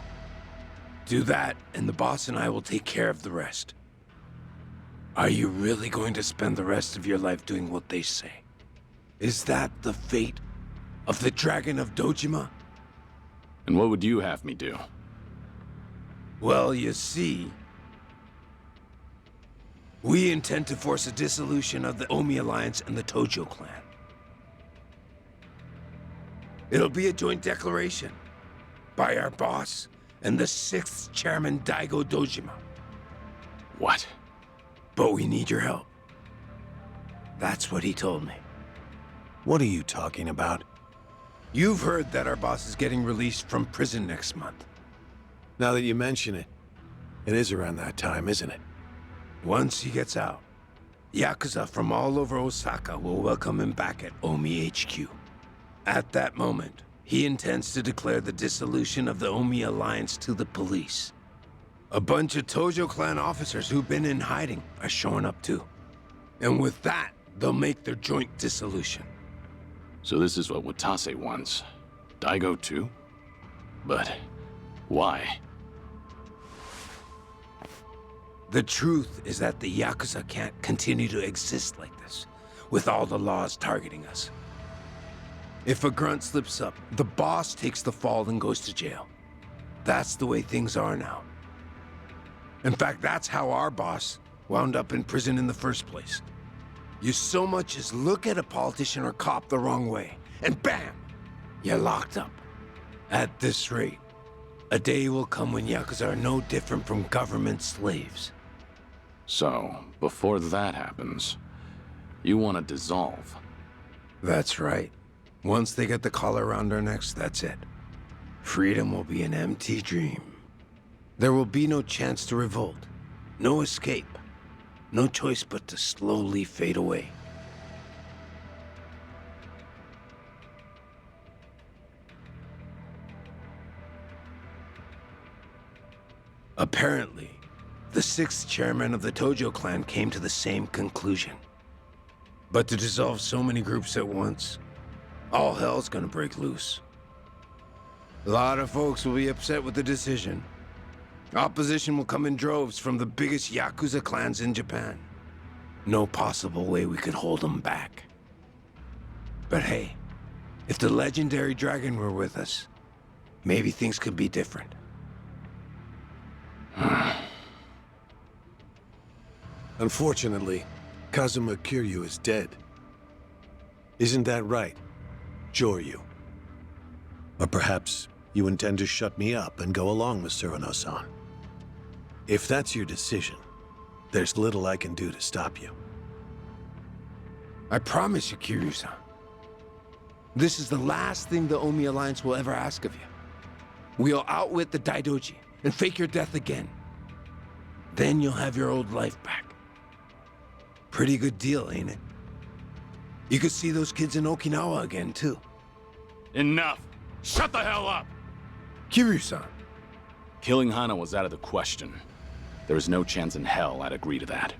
Do that, and the boss and I will take care of the rest. Are you really going to spend the rest of your life doing what they say? Is that the fate of the Dragon of Dojima? And what would you have me do? Well, you see, we intend to force a dissolution of the Omi Alliance and the Tojo clan. It'll be a joint declaration by our boss and the 6th chairman, Daigo Dojima. What? But we need your help. That's what he told me. What are you talking about? You've heard that our boss is getting released from prison next month. Now that you mention it, it is around that time, isn't it? Once he gets out, Yakuza from all over Osaka will welcome him back at Omi HQ. At that moment, he intends to declare the dissolution of the Omi Alliance to the police. A bunch of Tojo clan officers who've been in hiding are showing up too. And with that, they'll make their joint dissolution. So this is what Watase wants. Daigo too? But why? The truth is that the Yakuza can't continue to exist like this, with all the laws targeting us. If a grunt slips up, the boss takes the fall and goes to jail. That's the way things are now. In fact, that's how our boss wound up in prison in the first place. You so much as look at a politician or cop the wrong way, and bam! You're locked up. At this rate, a day will come when Yakuza are no different from government slaves. So, before that happens, you want to dissolve? That's right. Once they get the collar around our necks, that's it. Freedom will be an empty dream. There will be no chance to revolt, no escape, no choice but to slowly fade away. Apparently, the 6th chairman of the Tojo clan came to the same conclusion. But to dissolve so many groups at once, all hell's gonna break loose. A lot of folks will be upset with the decision. Opposition will come in droves from the biggest Yakuza clans in Japan. No possible way we could hold them back. But hey, if the legendary dragon were with us, maybe things could be different. Unfortunately, Kazuma Kiryu is dead. Isn't that right, Joryu? Or perhaps you intend to shut me up and go along with Surano-san. If that's your decision, there's little I can do to stop you. I promise you, Kiryu-san. This is the last thing the Omi Alliance will ever ask of you. We'll outwit the Daidoji and fake your death again. Then you'll have your old life back. Pretty good deal, ain't it? You could see those kids in Okinawa again, too. Enough! Shut the hell up! Kiryu-san. Killing Hana was out of the question. There is no chance in hell I'd agree to that.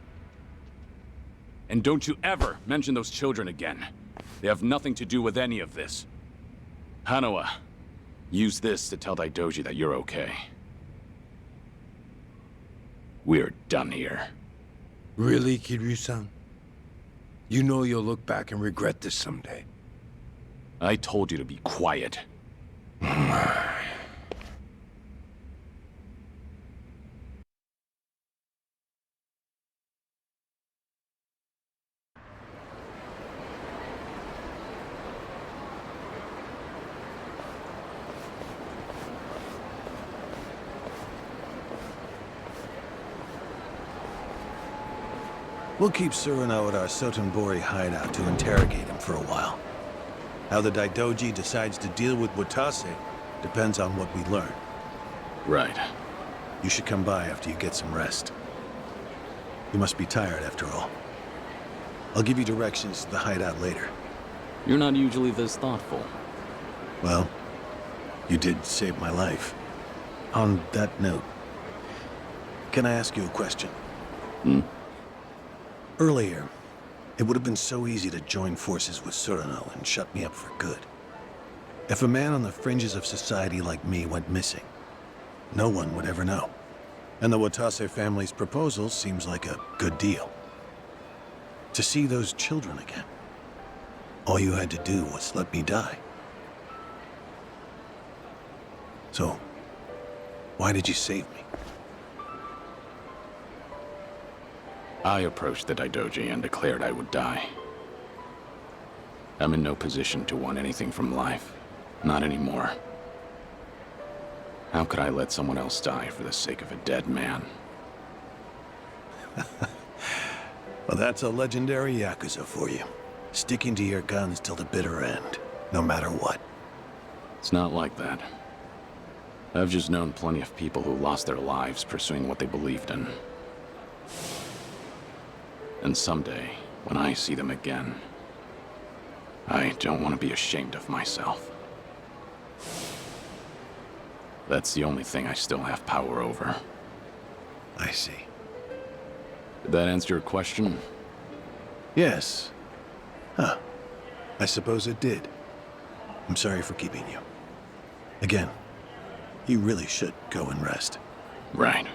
And don't you ever mention those children again. They have nothing to do with any of this. Hanawa, use this to tell Daidoji that you're okay. We're done here. Really, Kiryu-san? You know you'll look back and regret this someday. I told you to be quiet. We'll keep Surano at our Sotenbori hideout to interrogate him for a while. How the Daidoji decides to deal with Watase depends on what we learn. Right. You should come by after you get some rest. You must be tired after all. I'll give you directions to the hideout later. You're not usually this thoughtful. Well, you did save my life. On that note, can I ask you a question? Earlier, it would have been so easy to join forces with Surano and shut me up for good. If a man on the fringes of society like me went missing, no one would ever know. And the Watase family's proposal seems like a good deal. To see those children again, all you had to do was let me die. So, why did you save me? I approached the Daidoji and declared I would die. I'm in no position to want anything from life. Not anymore. How could I let someone else die for the sake of a dead man? Well, that's a legendary Yakuza for you. Sticking to your guns till the bitter end, no matter what. It's not like that. I've just known plenty of people who lost their lives pursuing what they believed in. And someday, when I see them again, I don't want to be ashamed of myself. That's the only thing I still have power over. I see. Did that answer your question? Yes. Huh. I suppose it did. I'm sorry for keeping you. Again, you really should go and rest. Right.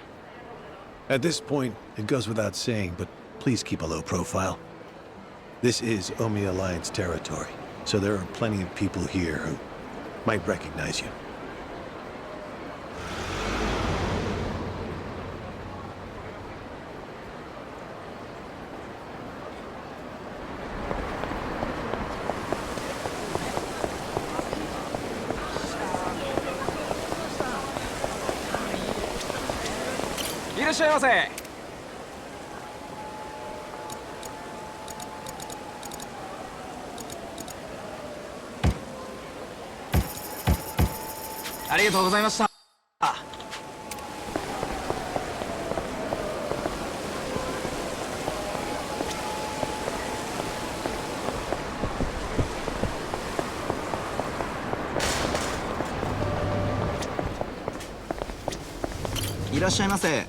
At this point, it goes without saying, but please keep a low profile. This is Omi Alliance territory, so there are plenty of people here who might recognize you. らっしゃいませ。ありがとうございました。いらっしゃいませ。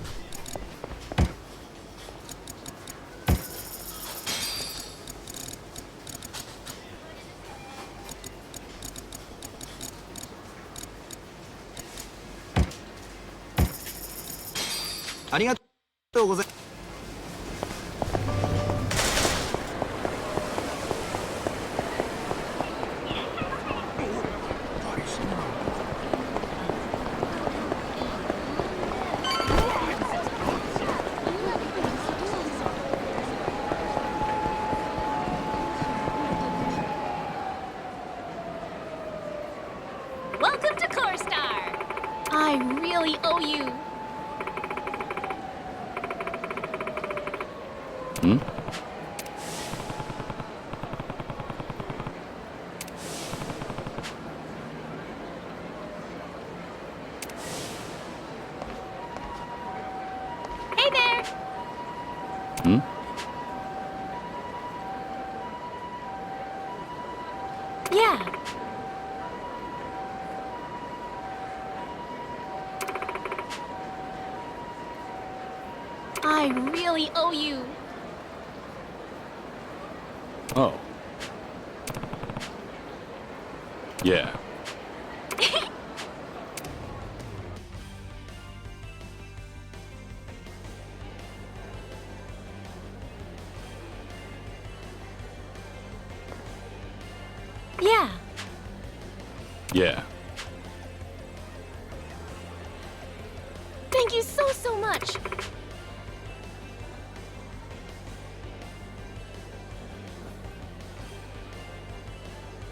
ありがとうございます。Welcome to Corsair. I really owe you. Hmm? Hey there. Hmm? Yeah. I really owe you. Oh. Yeah. Yeah. Yeah. Thank you so much.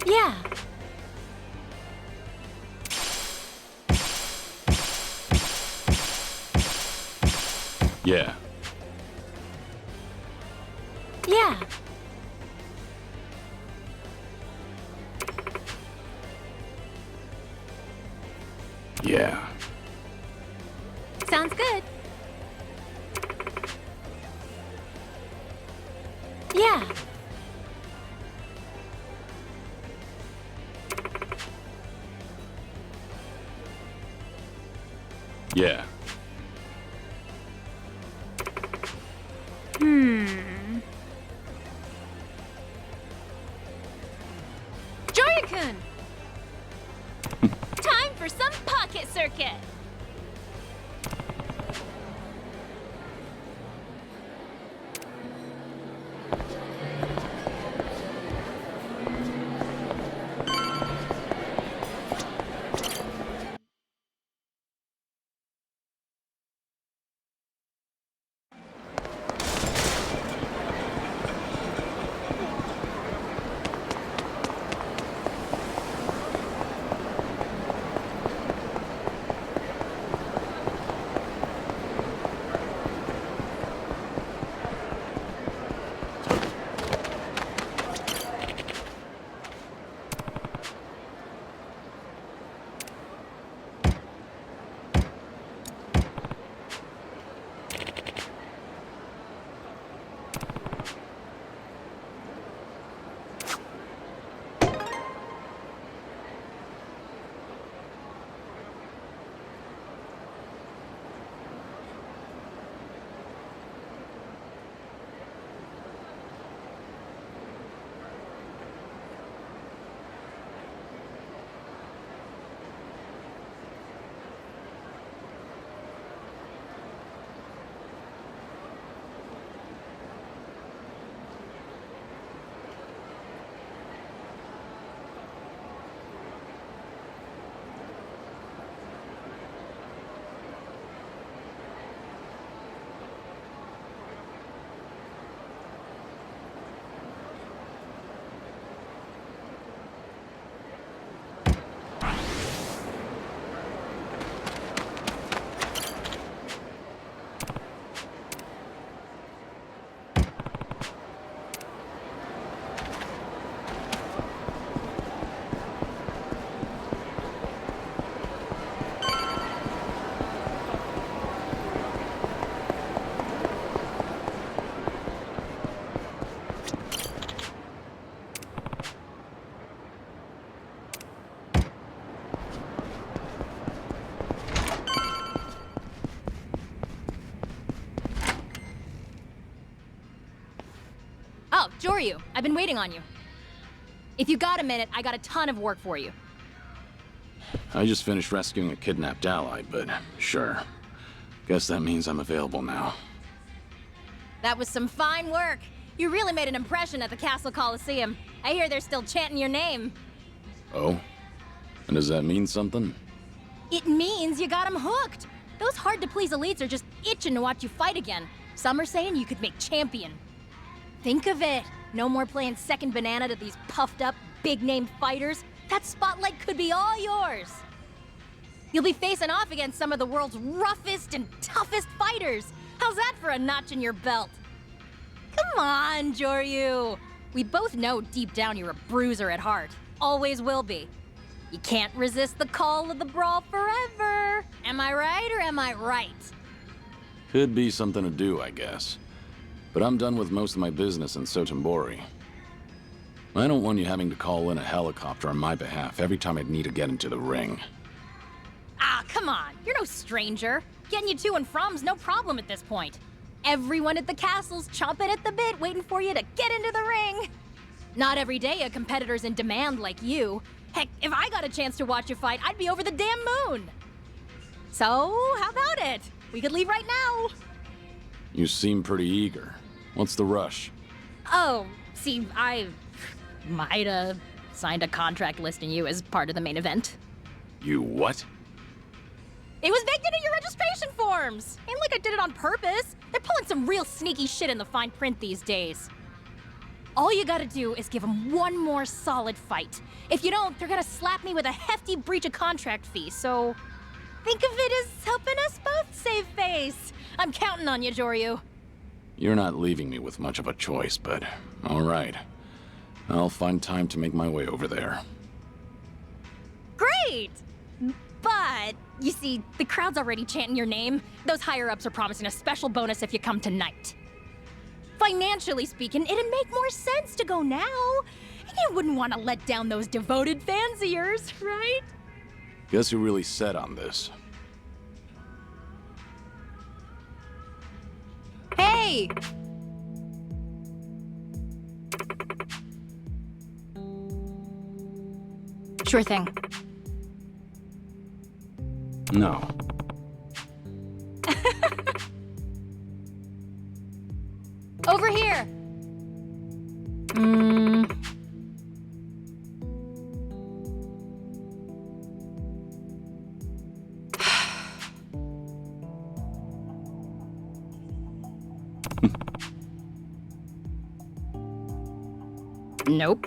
Yeah. Yeah. Yeah. Yeah. Sounds good. Yeah. Yeah. Jory-kun! Time for some pocket circuit! Joryu, I've been waiting on you. If you got a minute, I got a ton of work for you. I just finished rescuing a kidnapped ally, but sure. Guess that means I'm available now. That was some fine work. You really made an impression at the Castle Coliseum. I hear they're still chanting your name. Oh? And does that mean something? It means you got them hooked. Those hard-to-please elites are just itching to watch you fight again. Some are saying you could make champion. Think of it. No more playing second banana to these puffed-up, big-name fighters. That spotlight could be all yours. You'll be facing off against some of the world's roughest and toughest fighters. How's that for a notch in your belt? Come on, Joryu. We both know deep down you're a bruiser at heart. Always will be. You can't resist the call of the brawl forever. Am I right or am I right? Could be something to do, I guess. But I'm done with most of my business in Sotenbori. I don't want you having to call in a helicopter on my behalf every time I need to get into the ring. Ah, come on. You're no stranger. Getting you to and from's no problem at this point. Everyone at the castle's chomping at the bit, waiting for you to get into the ring. Not every day a competitor's in demand like you. Heck, if I got a chance to watch you fight, I'd be over the damn moon. So, how about it? We could leave right now. You seem pretty eager. What's the rush? Oh, see, I might have signed a contract listing you as part of the main event. You what? It was baked into your registration forms! Ain't like I did it on purpose. They're pulling some real sneaky shit in the fine print these days. All you gotta do is give them one more solid fight. If you don't, they're gonna slap me with a hefty breach of contract fee, so think of it as helping us both save face. I'm counting on you, Joryu. You're not leaving me with much of a choice, but all right. I'll find time to make my way over there. Great! But, you see, the crowd's already chanting your name. Those higher-ups are promising a special bonus if you come tonight. Financially speaking, it'd make more sense to go now. You wouldn't want to let down those devoted fans of yours, right? Guess who really set on this? Hey! Sure thing. No. Over here! Nope.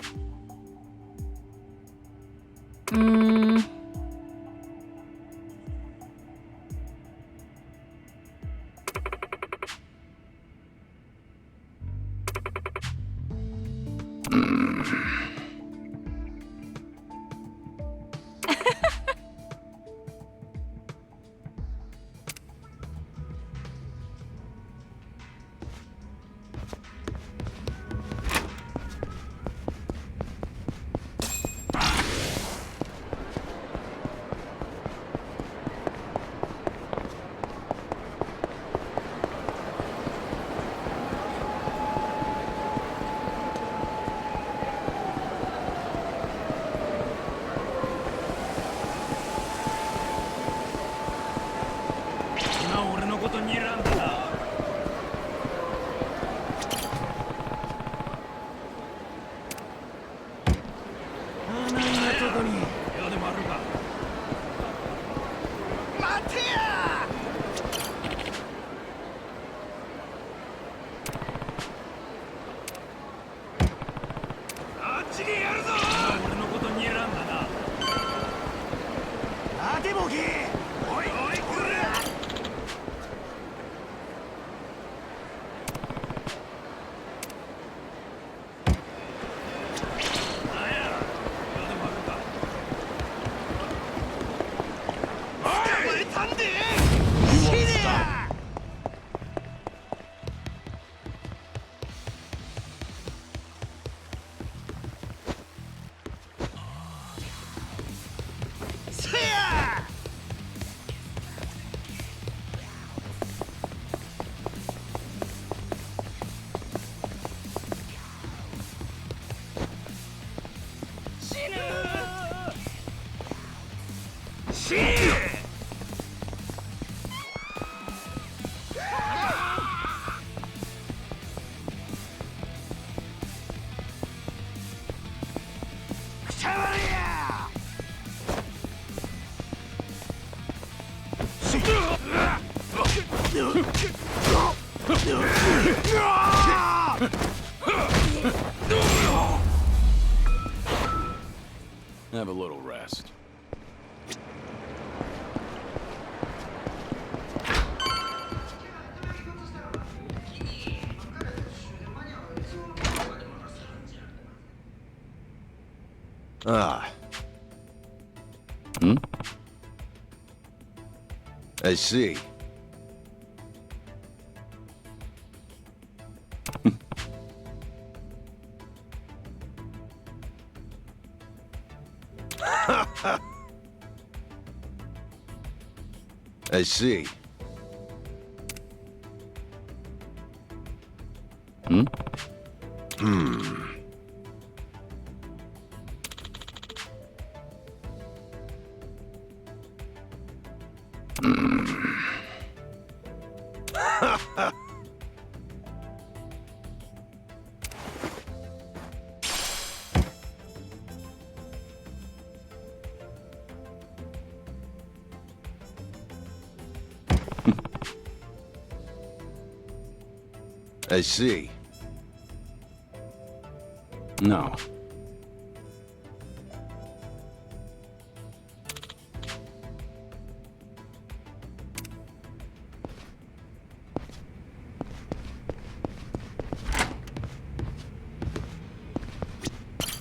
west. Ah. Hmm? I see. I see. Hmm? I see. No.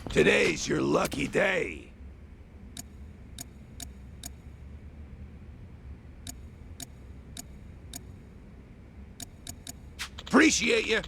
Today's your lucky day. Appreciate you.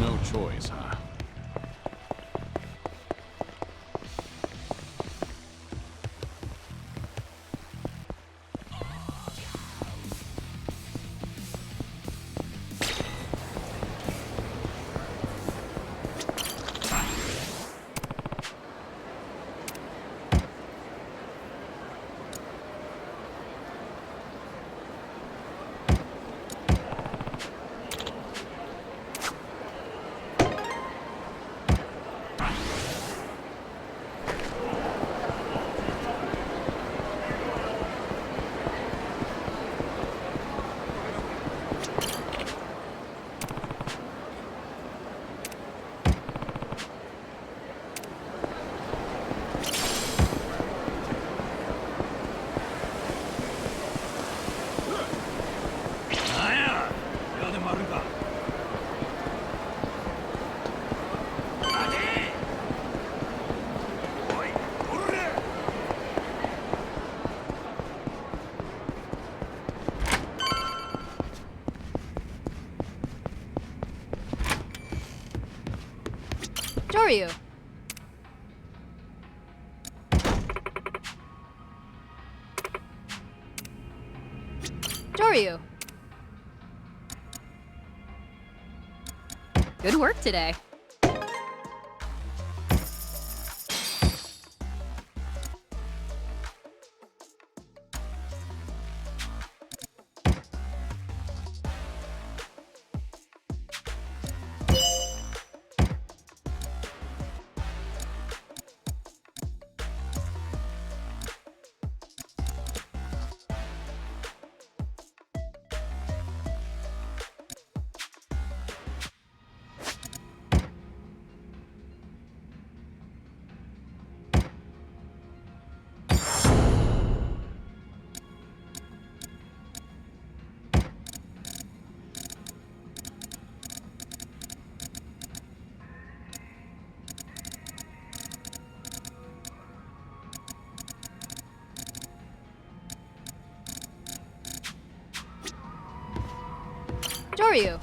No choice, huh? Ryu. Ryu. Good work today. Ryu.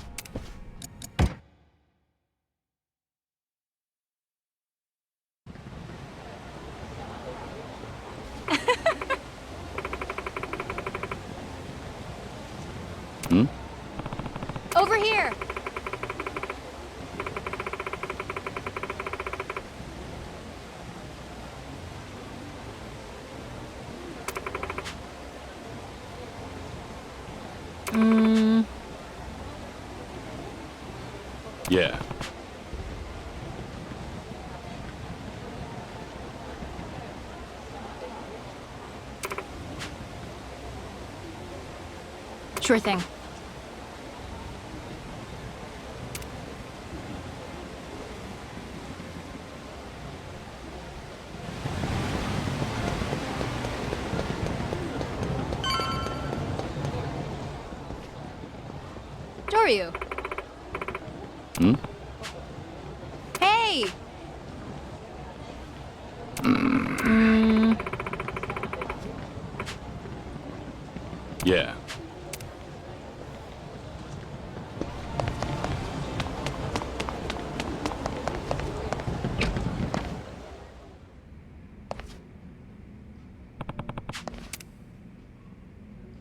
Over here. Yeah. Sure thing. Ryu. Hey! Yeah.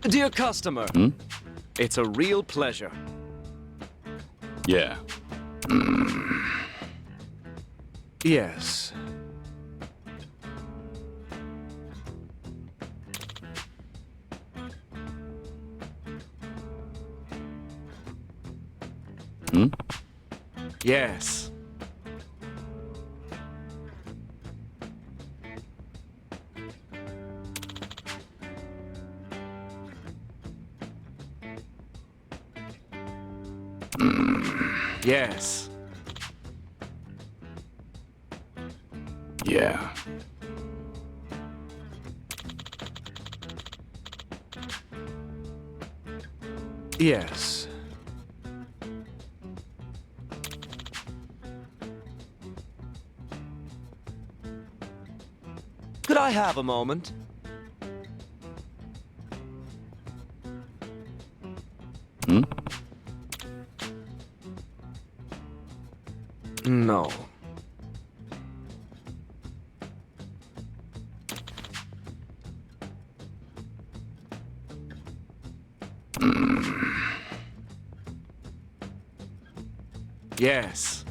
Dear customer, it's a real pleasure. Yeah. Yes. Yes. Yes. Yeah. Yes. Could I have a moment? No. Yes.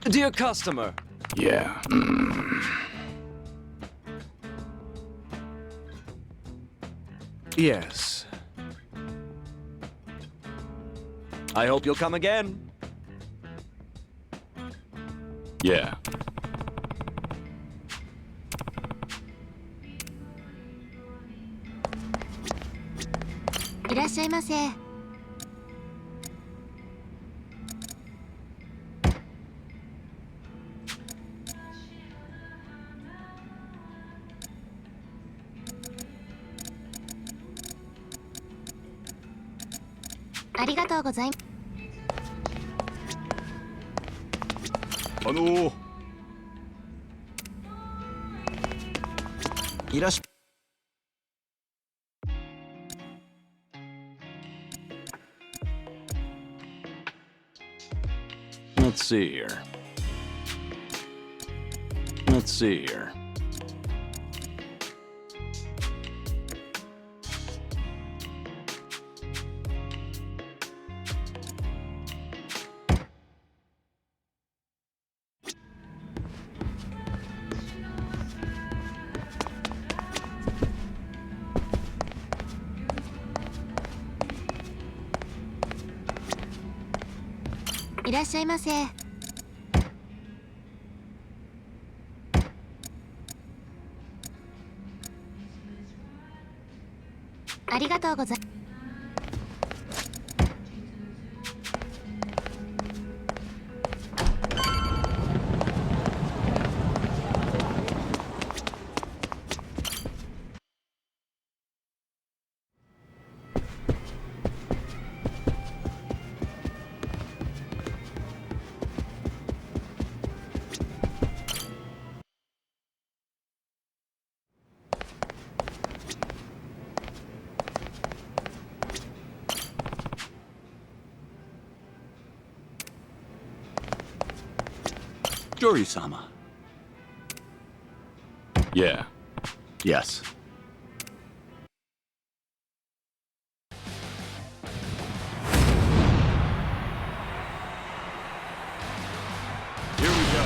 Dear customer. Yeah. Yes. I hope you'll come again. Yeah. Irashaimase. ありがとうございます。いらっしゃ Let's see here. Let's see here.「いらっしゃいませ。ありがとうございます。Jory-sama. Yeah. Yes. Here we go.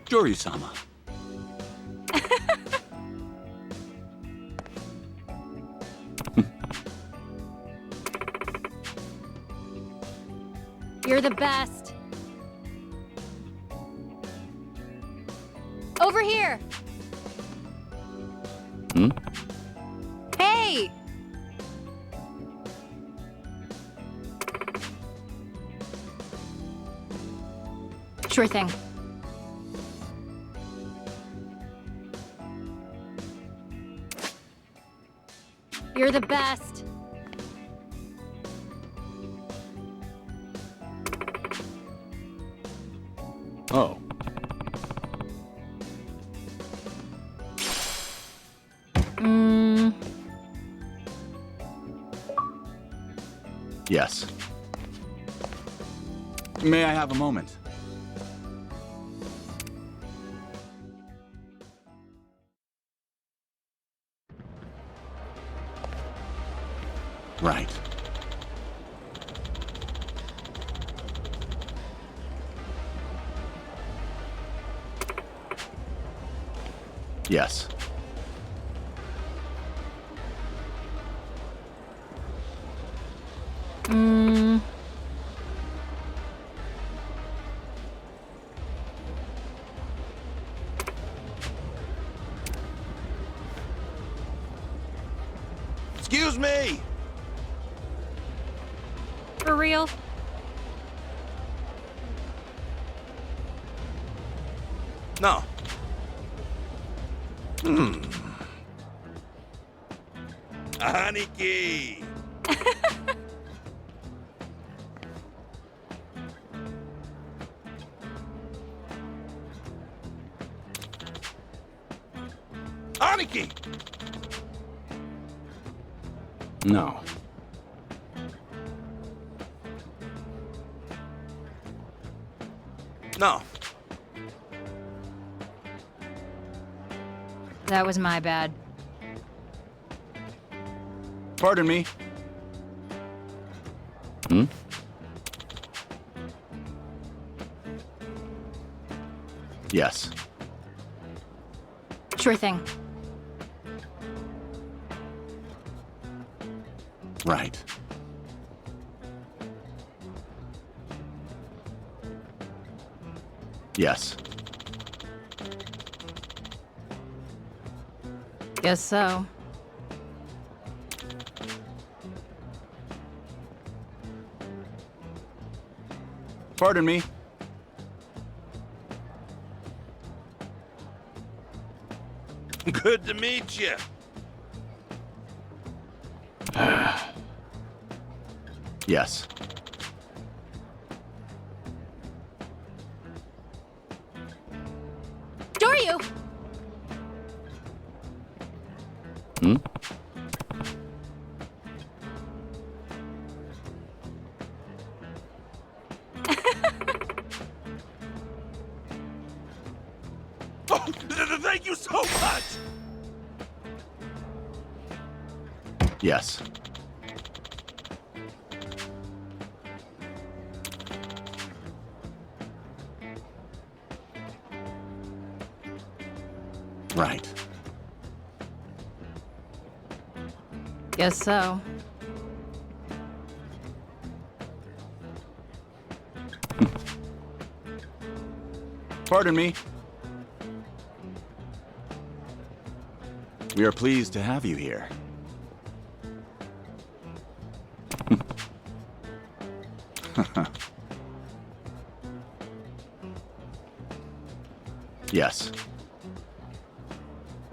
Jory-sama. You're the best. Over here. Hmm? Hey! Sure thing. You're the best. Oh. Yes. May I have a moment? Right. Yes. Excuse me! For real? No. Aniki! Aniki! No. No. That was my bad. Pardon me. Hmm? Yes. Sure thing. Right. Yes. Guess so. Pardon me. Good to meet you. Yes. Ryu! Hmm? Oh, thank you so much! Yes. Right. Guess so. Pardon me. We are pleased to have you here. Yes.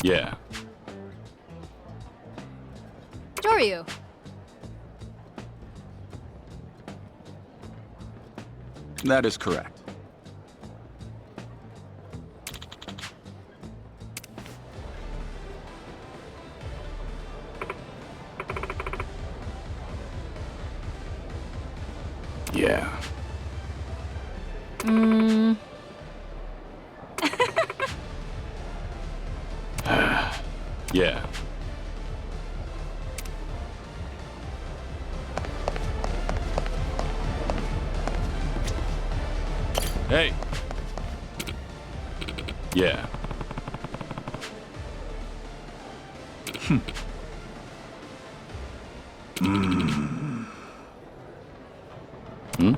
Yeah. Ryu! That is correct. Yeah. Yeah. Hey. Yeah. Hmm?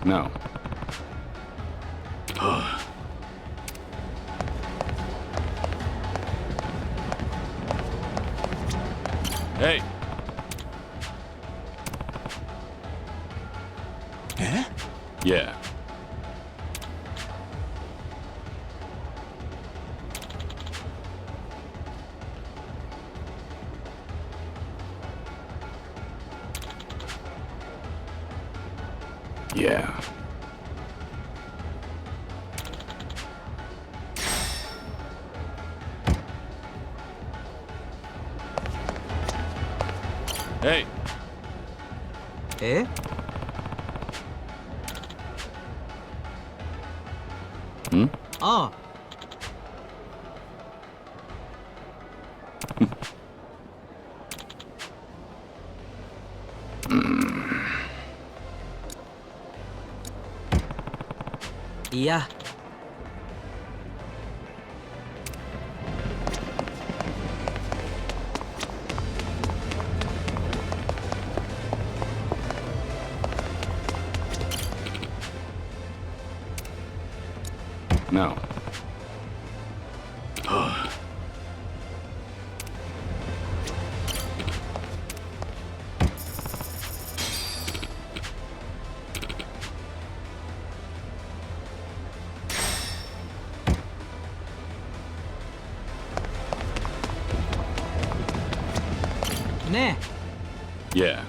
No. Hey. Eh? Yeah. Yeah. Hey. Eh? Hmm? Ah. Iya. No. Ne? Yeah.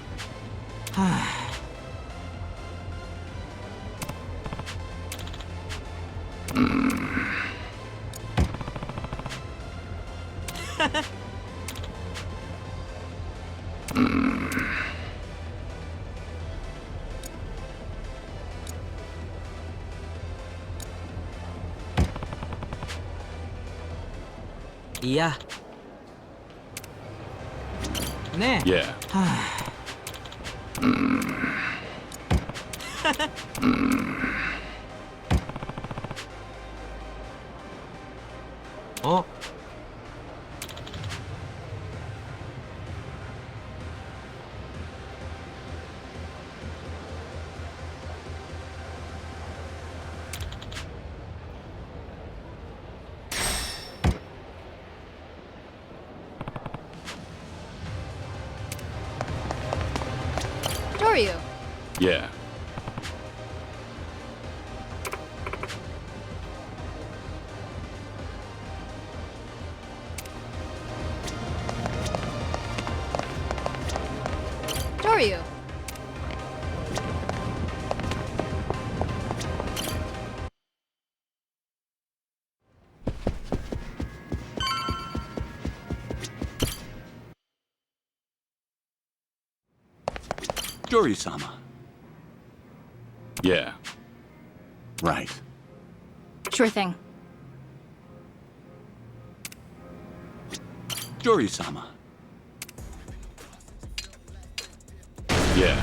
Iya. Ne? Yeah. Oh. Ryu. Yeah. Ryu. Jory-sama. Yeah. Right. Sure thing. Jory-sama. Yeah.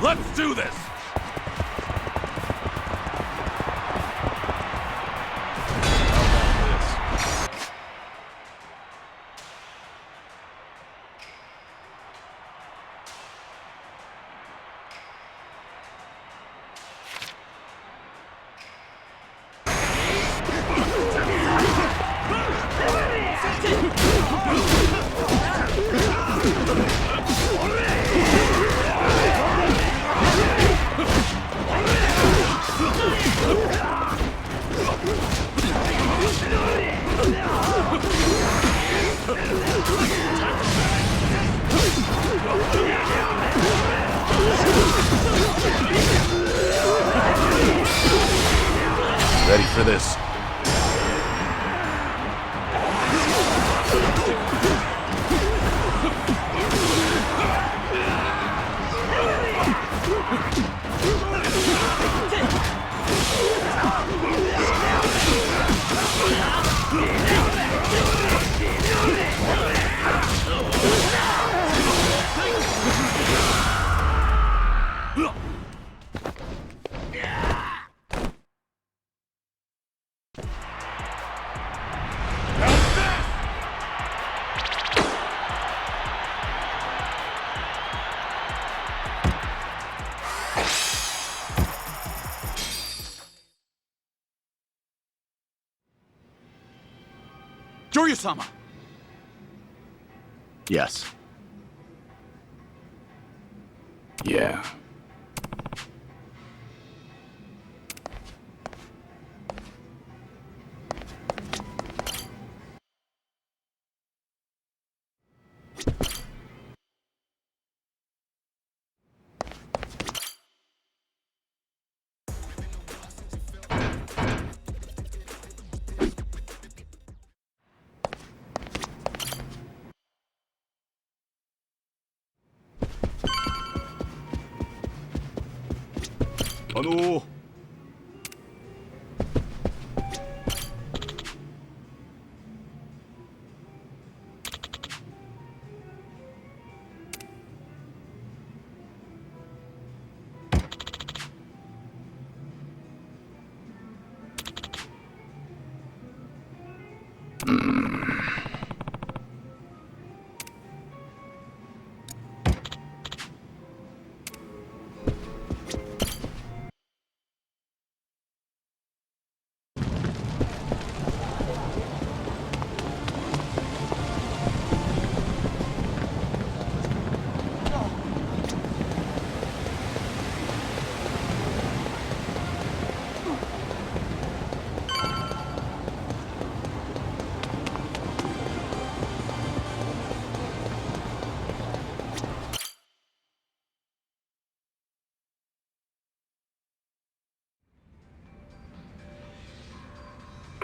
Let's do this! Ready for this? Jory-sama. Yes. Yeah.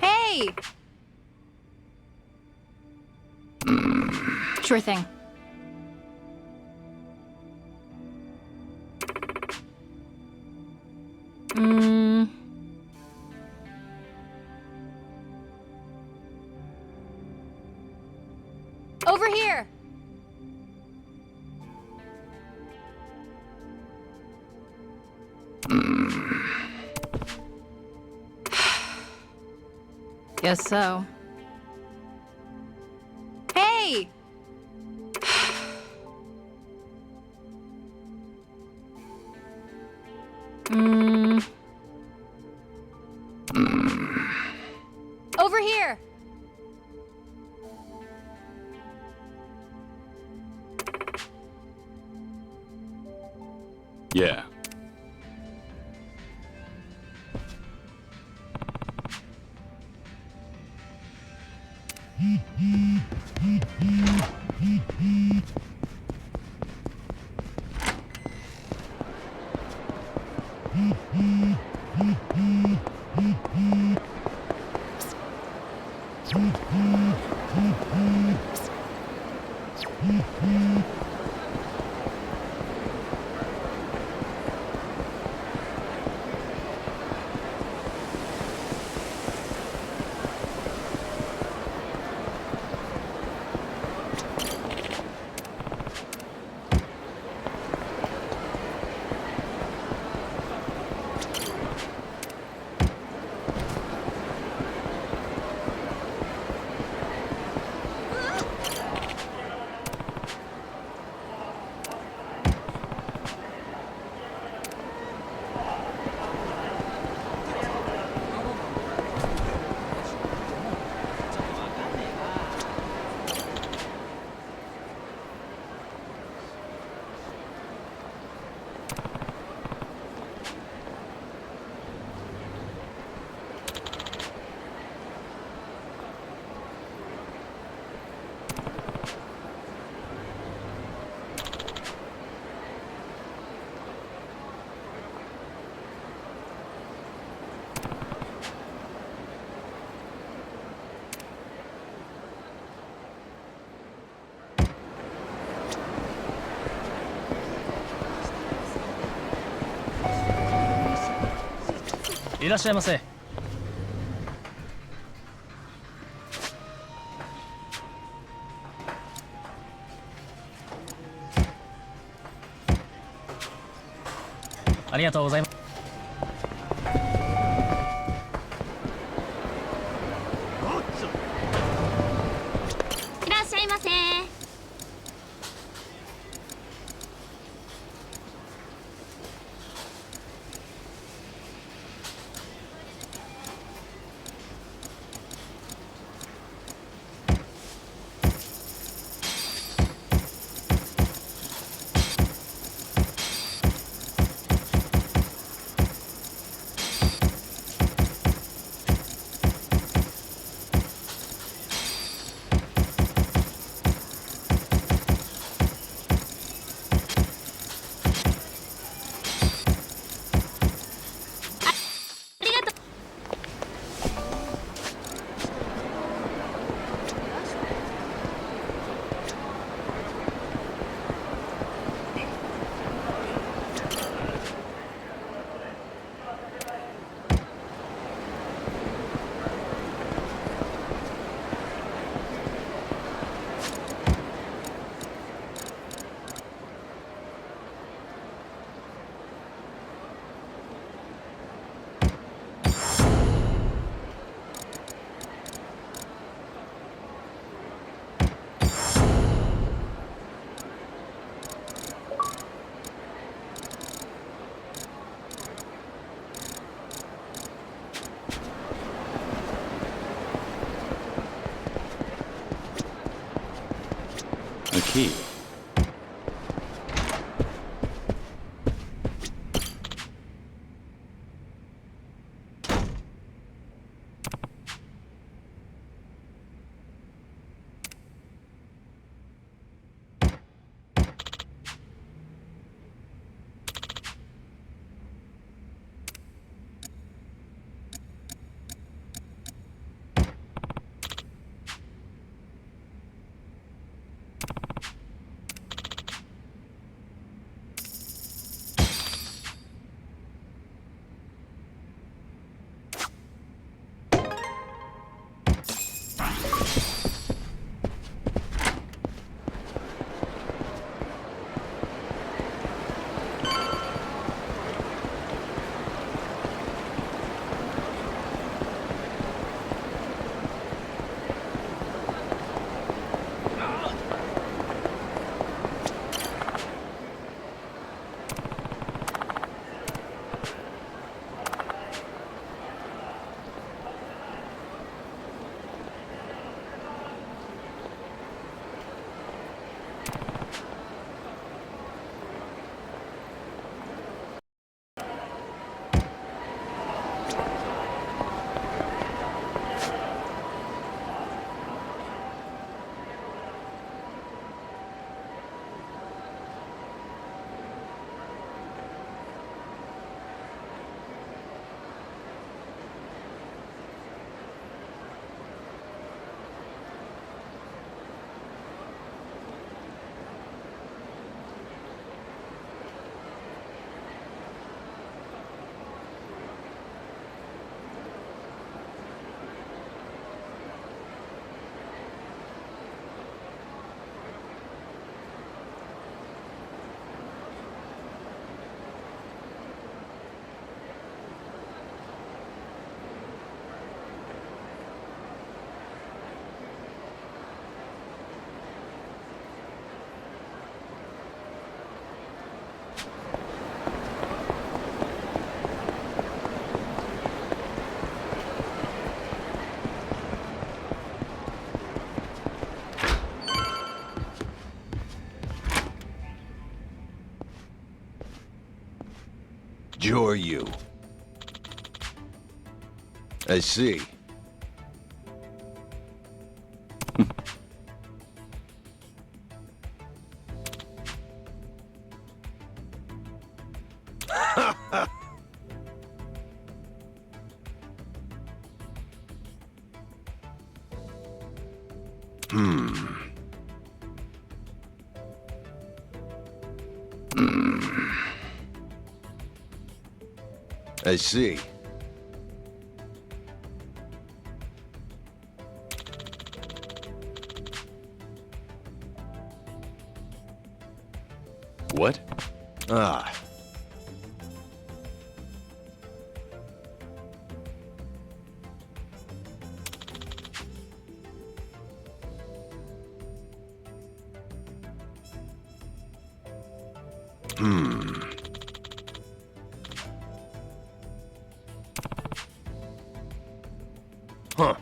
Hey! Sure thing. Over here! Guess so. Hey! Over here! Yeah.いらっしゃいませ。ありがとうございます。いらっしゃいませ。key. Ryu. I see. I see. What? Ah. Huh.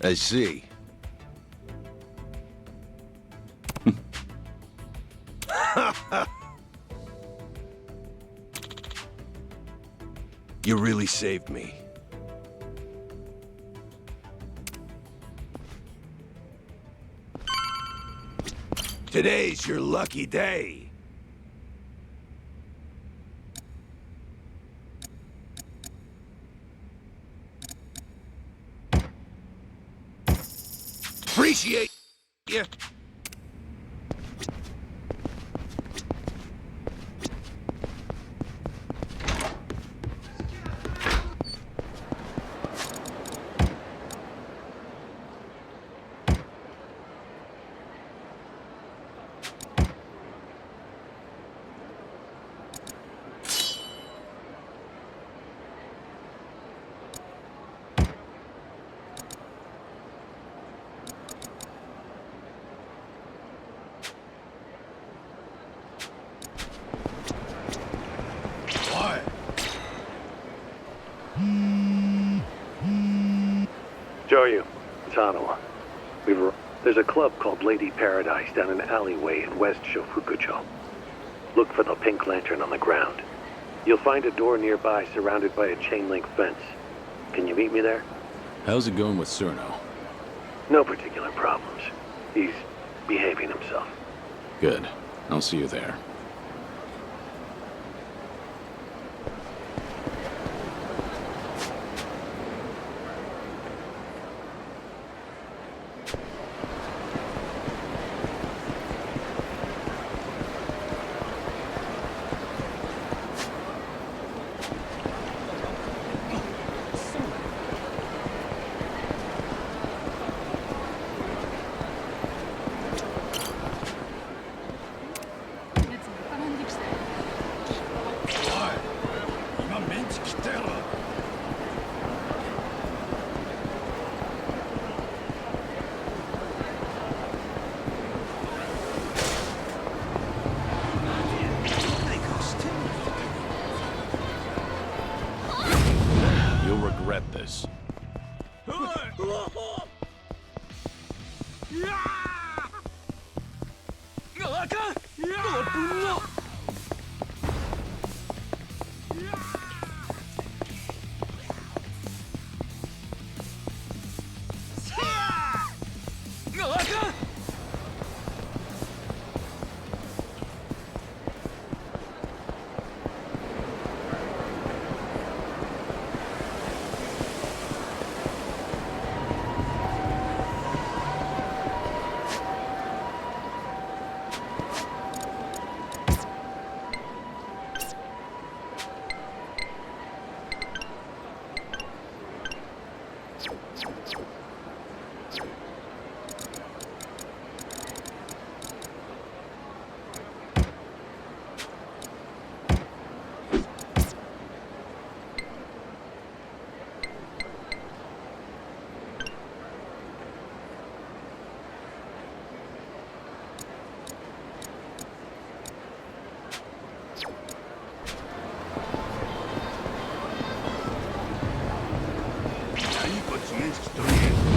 I see. You really saved me. Today's your lucky day. Appreciate you. Ryu, it's Hanawa. We've arrived. There's a club called Lady Paradise down an alleyway in West Shofukucho. Look for the pink lantern on the ground. You'll find a door nearby surrounded by a chain-link fence. Can you meet me there? How's it going with Cerno? No particular problems. He's behaving himself. Good. I'll see you there. You'll regret this. I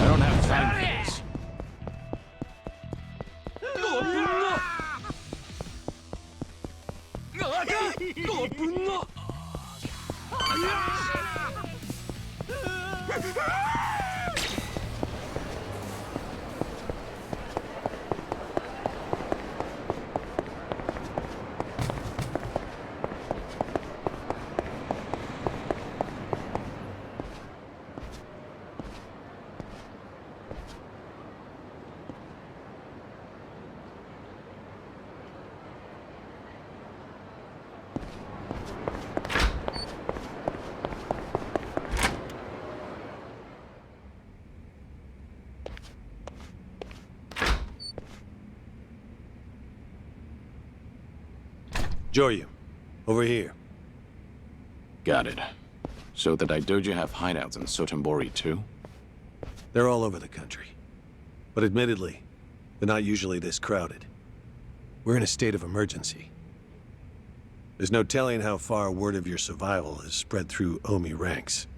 don't have time for this. Joryu, over here. Got it. So the Daidoji have hideouts in Sotenbori too? They're all over the country. But admittedly, they're not usually this crowded. We're in a state of emergency. There's no telling how far word of your survival has spread through Omi ranks.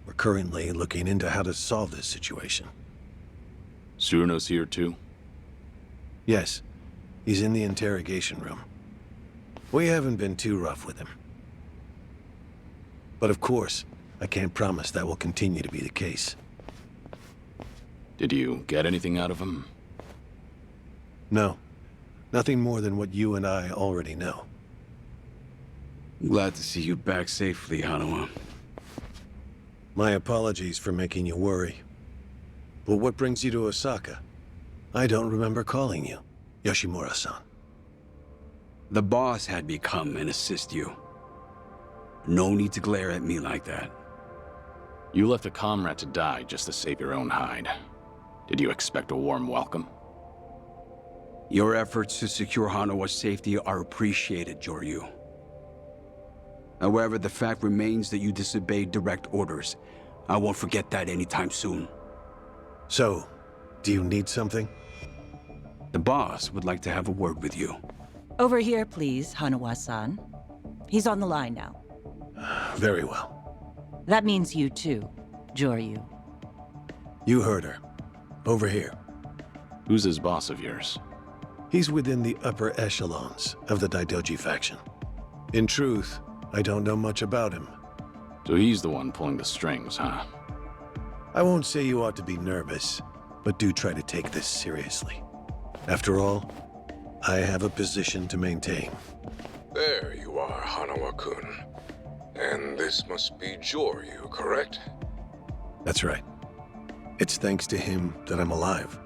We're currently looking into how to solve this situation. Tsuruno's here too? Yes, he's in the interrogation room. We haven't been too rough with him. But of course, I can't promise that will continue to be the case. Did you get anything out of him? No. Nothing more than what you and I already know. Glad to see you back safely, Hanawa. My apologies for making you worry. But what brings you to Osaka? I don't remember calling you, Yoshimura-san. The boss had me come and assist you. No need to glare at me like that. You left a comrade to die just to save your own hide. Did you expect a warm welcome? Your efforts to secure Hanawa's safety are appreciated, Joryu. However, the fact remains that you disobeyed direct orders. I won't forget that anytime soon. So, do you need something? The boss would like to have a word with you. Over here, please, Hanawa-san. He's on the line now. Very well. That means you too, Joryu. You heard her. Over here. Who's this boss of yours? He's within the upper echelons of the Daidoji faction. In truth, I don't know much about him. So he's the one pulling the strings, huh? I won't say you ought to be nervous, but do try to take this seriously. After all, I have a position to maintain. There you are, Hanawa-kun. And this must be Joryu, correct? That's right. It's thanks to him that I'm alive.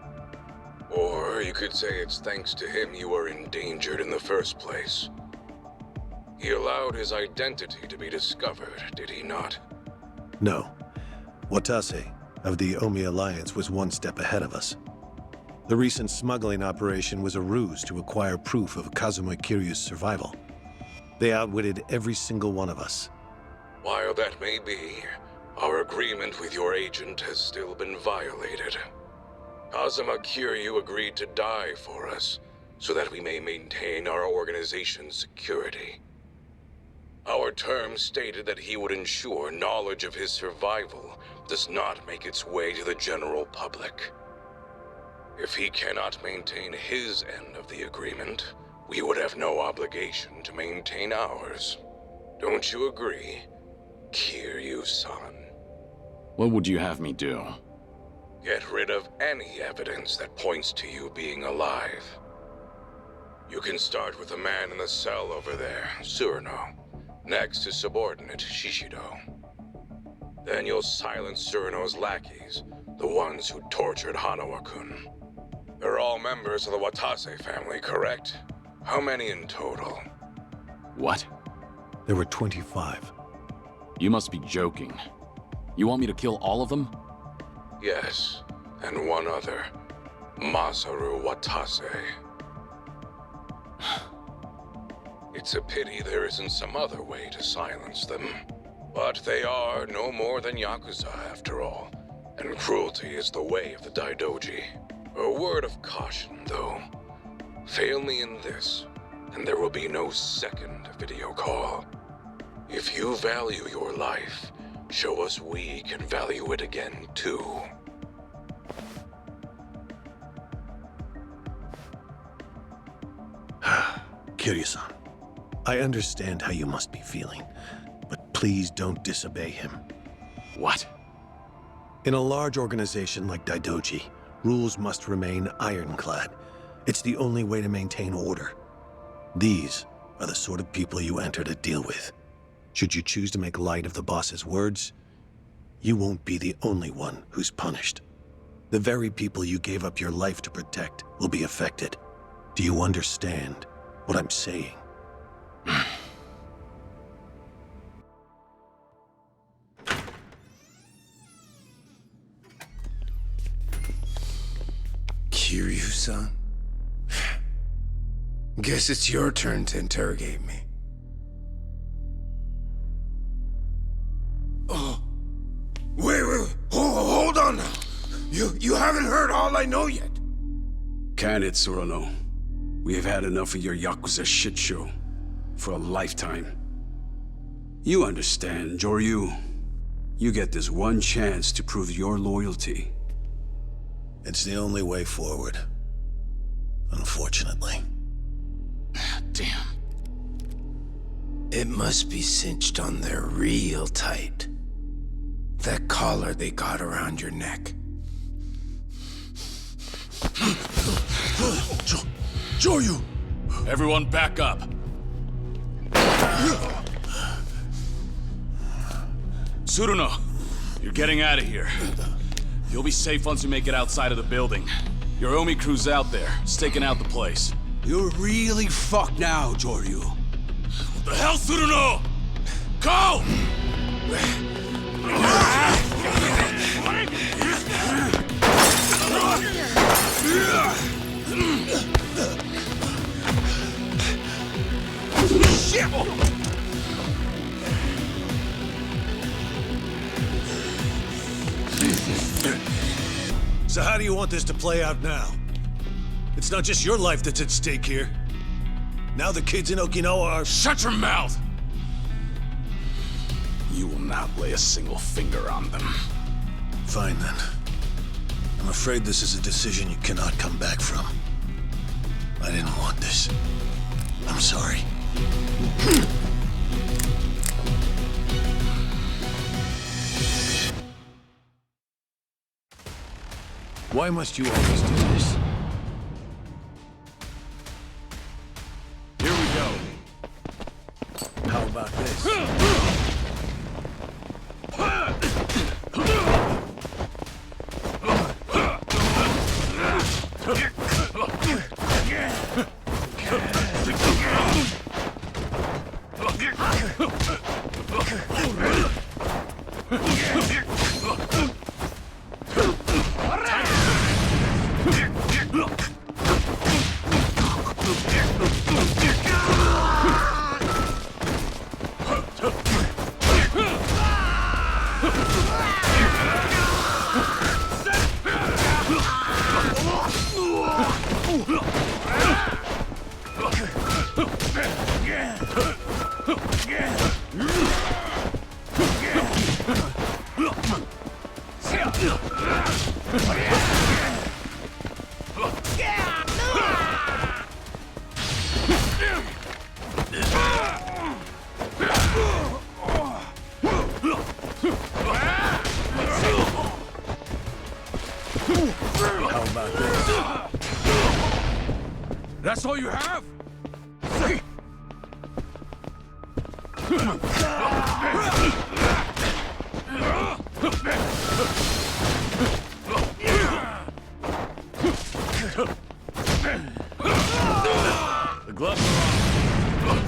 Or you could say it's thanks to him you were endangered in the first place. He allowed his identity to be discovered, did he not? No. Watase of the Omi Alliance was one step ahead of us. The recent smuggling operation was a ruse to acquire proof of Kazuma Kiryu's survival. They outwitted every single one of us. While that may be, our agreement with your agent has still been violated. Kazuma Kiryu agreed to die for us, so that we may maintain our organization's security. Our terms stated that he would ensure knowledge of his survival does not make its way to the general public. If he cannot maintain his end of the agreement, we would have no obligation to maintain ours. Don't you agree, Kiryu-san? What would you have me do? Get rid of any evidence that points to you being alive. You can start with the man in the cell over there, Surino. Next is subordinate Shishido. Then you'll silence Surino's lackeys, the ones who tortured Hanawa-kun. They're all members of the Watase family, correct? How many in total? What? There were 25. You must be joking. You want me to kill all of them? Yes, and one other. Masaru Watase. It's a pity there isn't some other way to silence them. But they are no more than Yakuza, after all. And cruelty is the way of the Daidoji. A word of caution, though. Fail me in this, and there will be no second video call. If you value your life, show us we can value it again, too. Kiryu-san, I understand how you must be feeling, but please don't disobey him. What? In a large organization like Daidoji, rules must remain ironclad. It's the only way to maintain order. These are the sort of people you enter to deal with. Should you choose to make light of the boss's words, you won't be the only one who's punished. The very people you gave up your life to protect will be affected. Do you understand what I'm saying? Kiryu-san? Guess it's your turn to interrogate me. Oh. Wait, hold on now. You haven't heard all I know yet. Can it, Surino? We have had enough of your Yakuza shit show. For a lifetime. You understand, Joryu. You get this one chance to prove your loyalty. It's the only way forward. Unfortunately. Damn. It must be cinched on there real tight. That collar they got around your neck. Joryu! Everyone back up. Tsuruno, you're getting out of here. You'll be safe once you make it outside of the building. Your Omi crew's out there, staking out the place. You're really fucked now, Joryu. What the hell, Tsuruno? Go! Shit! So how do you want this to play out now? It's not just your life that's at stake here. Now the kids in Okinawa are— Shut your mouth! You will not lay a single finger on them. Fine then. I'm afraid this is a decision you cannot come back from. I didn't want this. I'm sorry. Why must you always do this? Here we go. How about this? How about this? That's all you have? The gloves are on.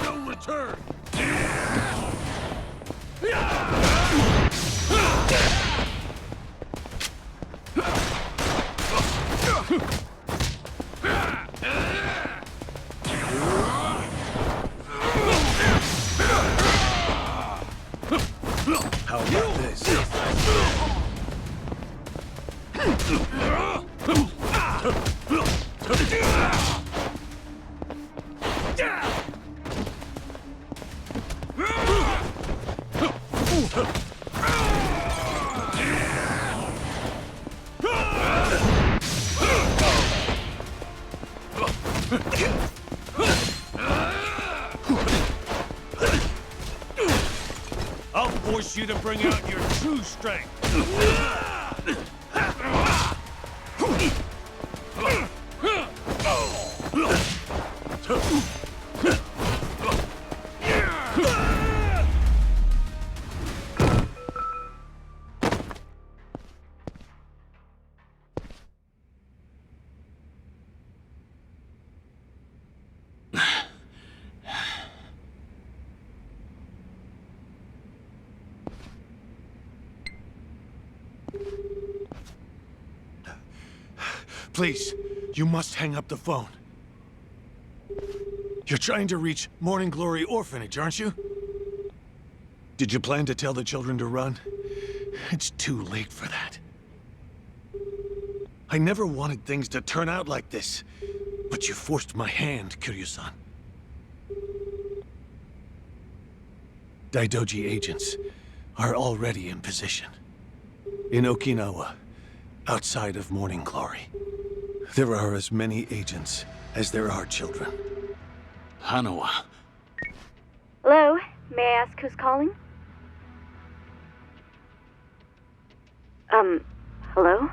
No return! How about this? I'll force you to bring out your true strength. Please, you must hang up the phone. You're trying to reach Morning Glory Orphanage, aren't you? Did you plan to tell the children to run? It's too late for that. I never wanted things to turn out like this, but you forced my hand, Kiryu-san. Daidoji agents are already in position. In Okinawa, outside of Morning Glory. There are as many agents as there are children. Hanawa. Hello, may I ask who's calling? Hello?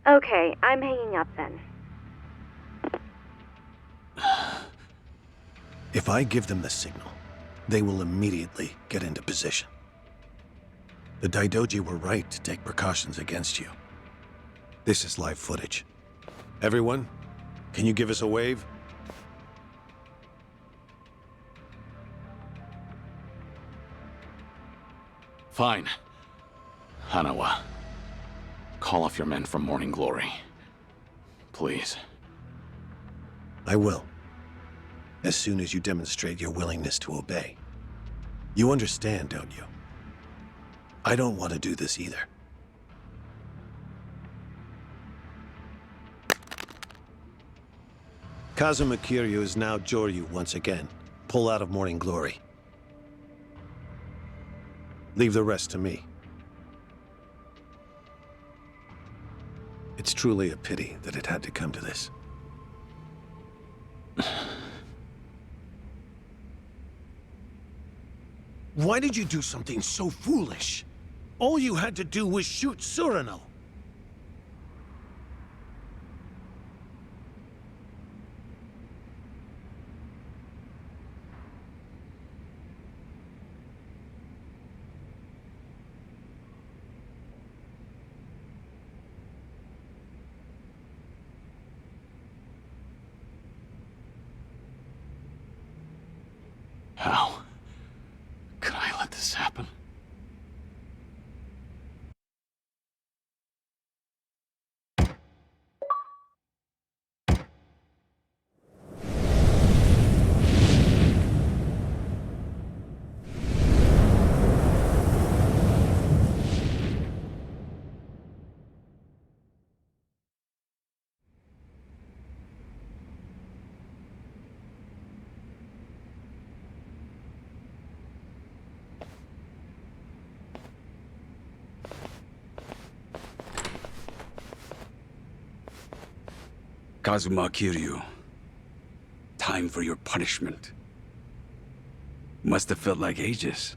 Okay, I'm hanging up then. If I give them the signal, they will immediately get into position. The Daidoji were right to take precautions against you. This is live footage. Everyone, can you give us a wave? Fine. Hanawa, call off your men from Morning Glory. Please. I will. As soon as you demonstrate your willingness to obey. You understand, don't you? I don't want to do this either. Kazuma Kiryu is now Joryu once again. Pull out of Morning Glory. Leave the rest to me. It's truly a pity that it had to come to this. Why did you do something so foolish? All you had to do was shoot Surano. How could I let this happen? Kazuma Kiryu, time for your punishment. Must have felt like ages.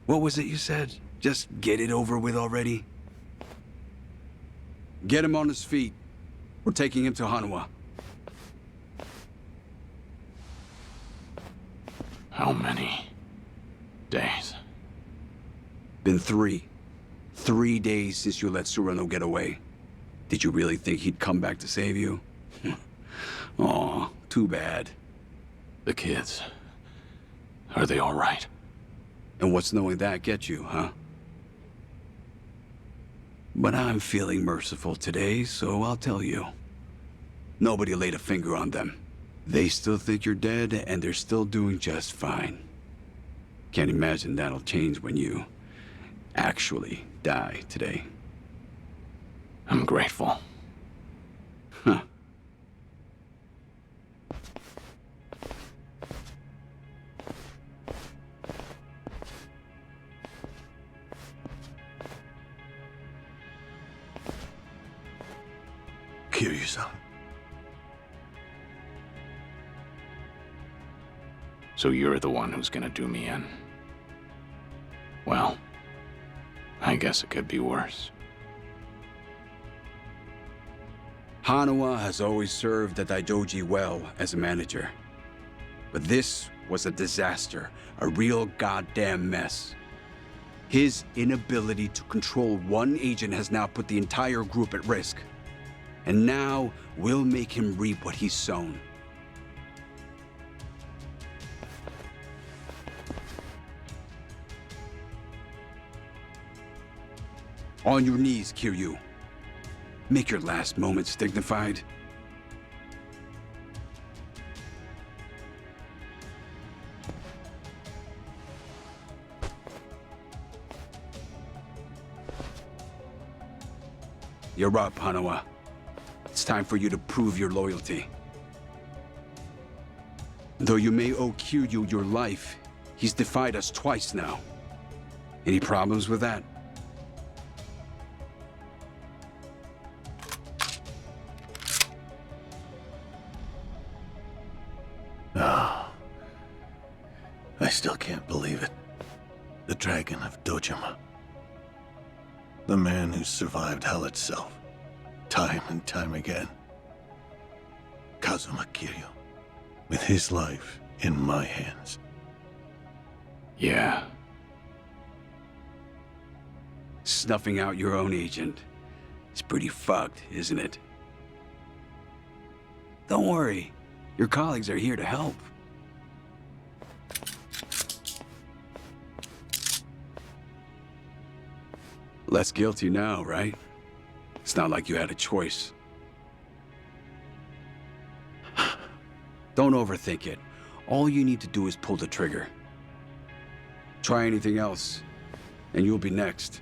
What was it you said? Just get it over with already? Get him on his feet. We're taking him to Hanawa. How many days? Been 3. 3 days since you let Surano get away. Did you really think he'd come back to save you? Aw, too bad. The kids, are they all right? And what's knowing that get you, huh? But I'm feeling merciful today, so I'll tell you. Nobody laid a finger on them. They still think you're dead, and they're still doing just fine. Can't imagine that'll change when you actually die today. I'm grateful. Huh. Kiryu-san. So you're the one who's gonna do me in. Well, I guess it could be worse. Hanawa has always served the Daidoji well as a manager. But this was a disaster, a real goddamn mess. His inability to control one agent has now put the entire group at risk. And now we'll make him reap what he's sown. On your knees, Kiryu. Make your last moments dignified. You're up, Hanawa. It's time for you to prove your loyalty. Though you may owe Kiryu your life, he's defied us twice now. Any problems with that? Oh. I still can't believe it. The Dragon of Dojima. The man who survived hell itself. Time and time again. Kazuma Kiryu. With his life in my hands. Yeah. Snuffing out your own agent. It's pretty fucked, isn't it? Don't worry. Your colleagues are here to help. Less guilty now, right? It's not like you had a choice. Don't overthink it. All you need to do is pull the trigger. Try anything else, and you'll be next.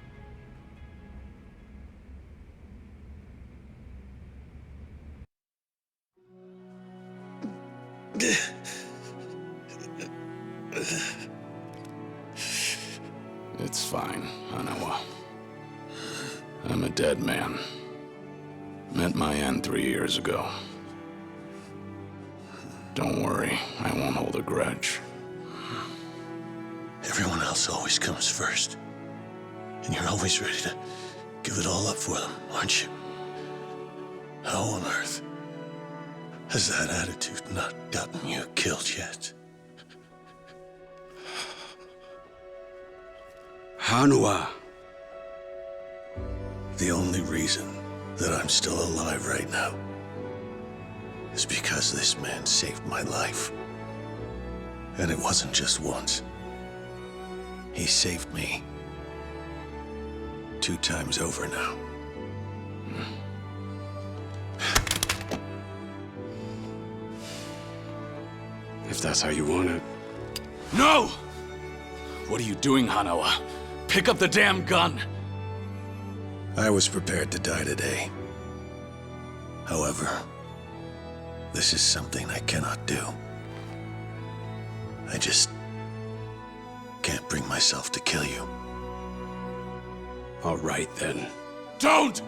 It's fine, Hanawa. I'm a dead man. Met my end 3 years ago. Don't worry, I won't hold a grudge. Everyone else always comes first. And you're always ready to give it all up for them, aren't you? How on earth has that attitude not gotten you killed yet? Hanawa. The only reason that I'm still alive right now is because this man saved my life. And it wasn't just once. He saved me 2 times over now. If that's how you want it. No! What are you doing, Hanawa? Pick up the damn gun! I was prepared to die today. However, this is something I cannot do. I just can't bring myself to kill you. All right, then. Don't!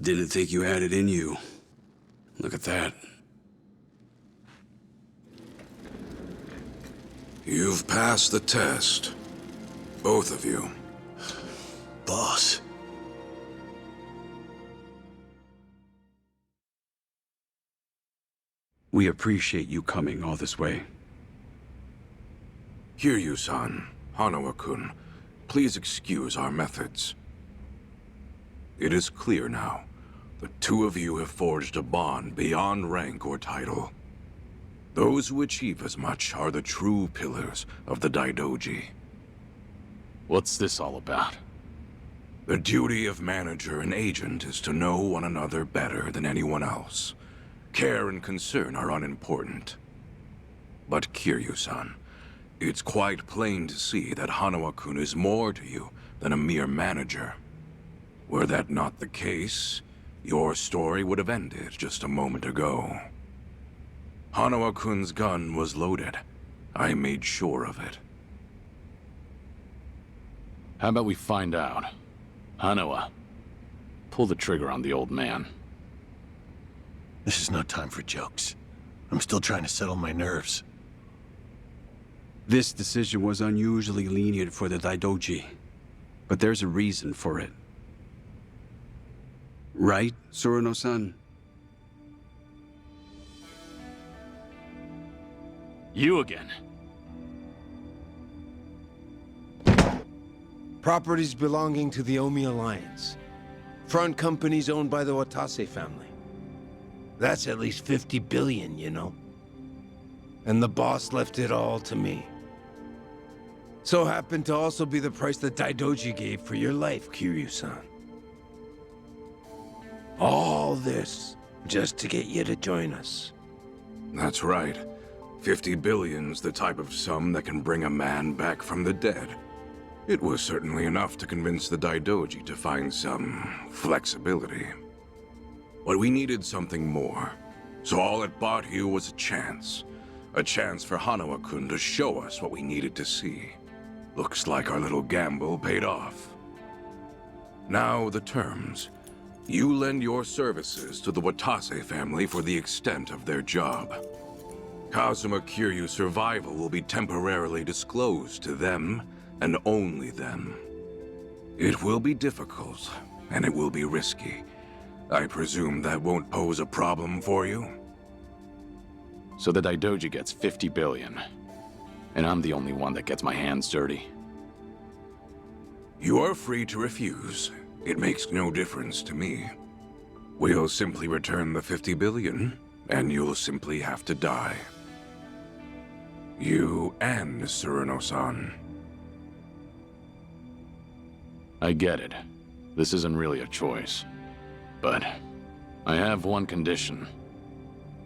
Didn't think you had it in you. Look at that. You've passed the test. Both of you. Boss. We appreciate you coming all this way. Kiryu-san, Hanawa-kun, please excuse our methods. It is clear now. The 2 of you have forged a bond beyond rank or title. Those who achieve as much are the true pillars of the Daidoji. What's this all about? The duty of manager and agent is to know one another better than anyone else. Care and concern are unimportant. But Kiryu-san, it's quite plain to see that Hanawa-kun is more to you than a mere manager. Were that not the case, your story would have ended just a moment ago. Hanawa-kun's gun was loaded. I made sure of it. How about we find out? Hanawa, pull the trigger on the old man. This is no time for jokes. I'm still trying to settle my nerves. This decision was unusually lenient for the Daidoji, but there's a reason for it. Right, Surano-san? You again. Properties belonging to the Omi Alliance. Front companies owned by the Watase family. That's at least 50 billion, you know? And the boss left it all to me. So happened to also be the price that Daidoji gave for your life, Kiryu-san. All this just to get you to join us. That's right. 50 billion's the type of sum that can bring a man back from the dead. It was certainly enough to convince the Daidoji to find some flexibility. But we needed something more. So all it bought you was a chance. A chance for Hanawa-kun to show us what we needed to see. Looks like our little gamble paid off. Now the terms. You lend your services to the Watase family for the extent of their job. Kazuma Kiryu's survival will be temporarily disclosed to them, and only them. It will be difficult, and it will be risky. I presume that won't pose a problem for you? So the Daidoji gets 50 billion, and I'm the only one that gets my hands dirty. You are free to refuse. It makes no difference to me. We'll simply return the 50 billion, and you'll simply have to die. You and Tsuruno-san. I get it. This isn't really a choice. But I have one condition.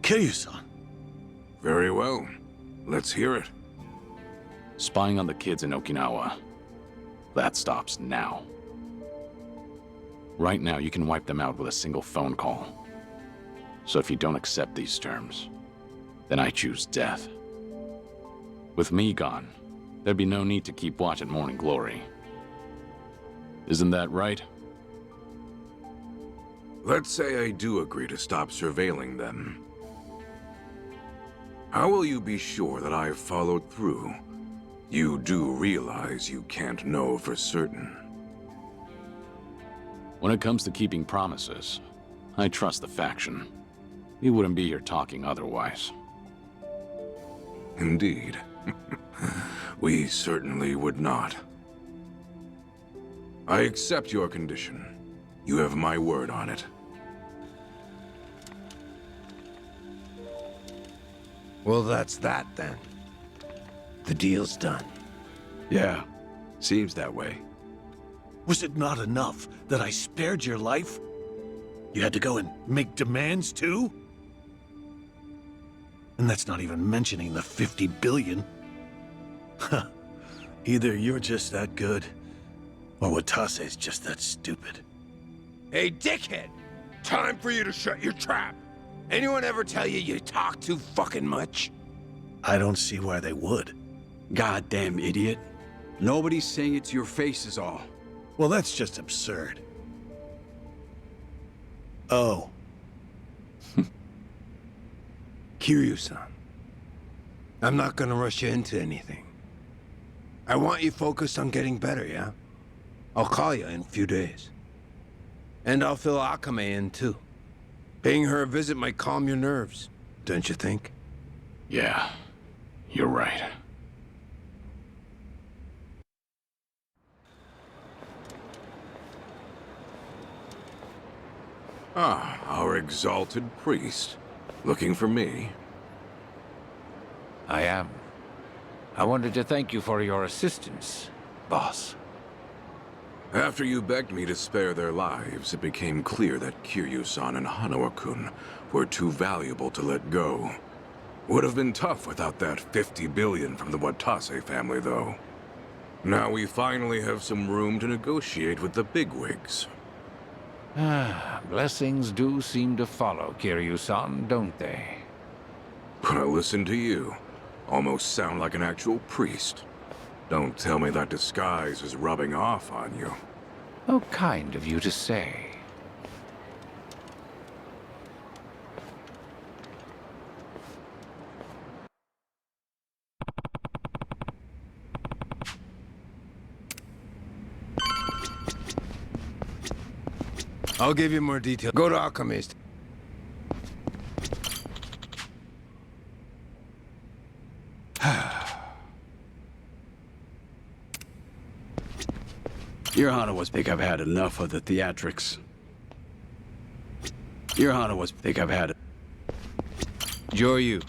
Kiryu-san. Very well. Let's hear it. Spying on the kids in Okinawa. That stops now. Right now, you can wipe them out with a single phone call. So if you don't accept these terms, then I choose death. With me gone, there'd be no need to keep watch at Morning Glory. Isn't that right? Let's say I do agree to stop surveilling them. How will you be sure that I've followed through? You do realize you can't know for certain. When it comes to keeping promises, I trust the faction. We wouldn't be here talking otherwise. Indeed. We certainly would not. I accept your condition. You have my word on it. Well, that's that then. The deal's done. Yeah, seems that way. Was it not enough that I spared your life? You had to go and make demands too? And that's not even mentioning the 50 billion. Huh. Either you're just that good, or Watase's just that stupid. Hey, dickhead! Time for you to shut your trap! Anyone ever tell you you talk too fucking much? I don't see why they would. Goddamn idiot. Nobody's saying it's your face is all. Well, that's just absurd. Oh. Kiryu-san, I'm not gonna rush you into anything. I want you focused on getting better, yeah? I'll call you in a few days. And I'll fill Akame in, too. Paying her a visit might calm your nerves, don't you think? Yeah, you're right. Ah, our exalted priest. Looking for me? I am. I wanted to thank you for your assistance, boss. After you begged me to spare their lives, it became clear that Kiryu-san and Hanawa-kun were too valuable to let go. Would have been tough without that 50 billion from the Watase family, though. Now we finally have some room to negotiate with the bigwigs. Ah, blessings do seem to follow Kiryu-san, don't they? Well, listen to you. Almost sound like an actual priest. Don't tell me that disguise is rubbing off on you. How kind of you to say. I'll give you more detail. Go to Akame's. Your Hanawas think I've had enough of the theatrics. Your Hanawas think I've had it. Joryu.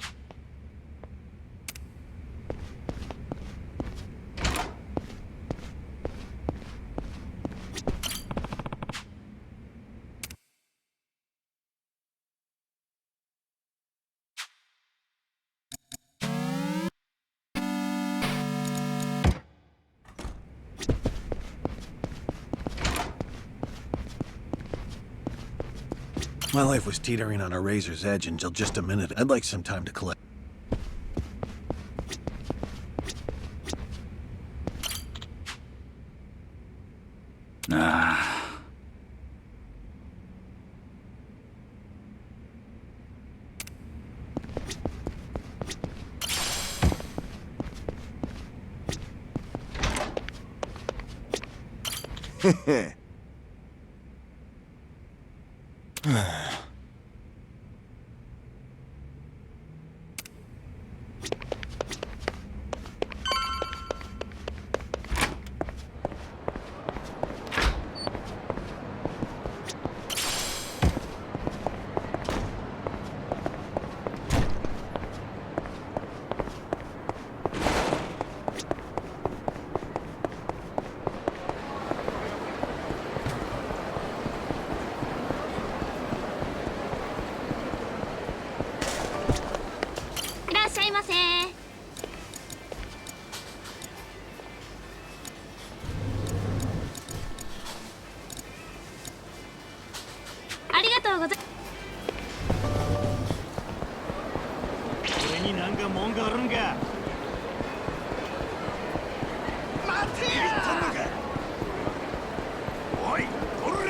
My life was teetering on a razor's edge until just a minute. I'd like some time to collect. うござい俺になんか文句あるんか。待てよ。言ったのか。おい、これ。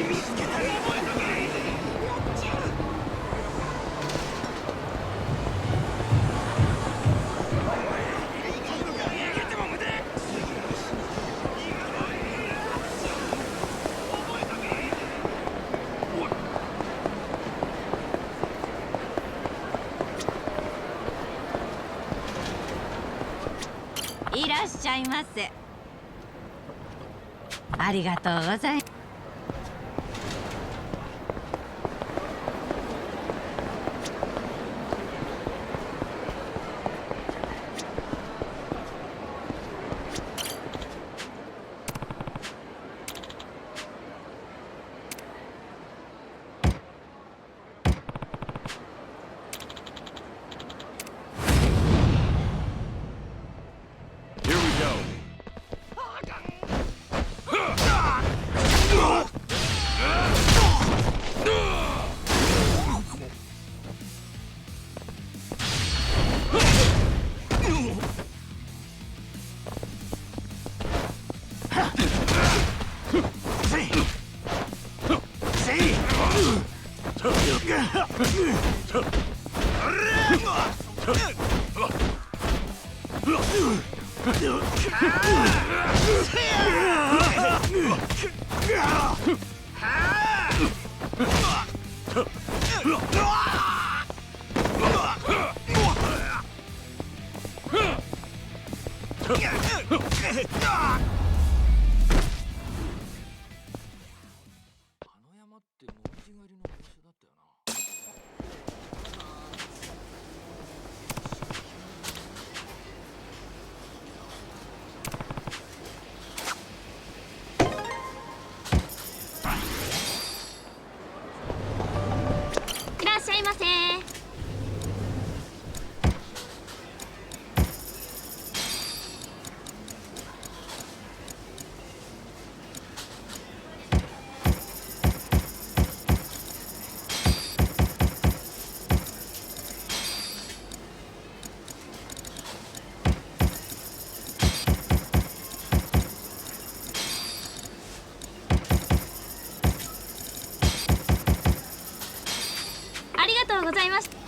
見つけた。覚えとけ。いらっしゃいませ。ありがとうございます。いらっしゃいませ。ありがとうございました。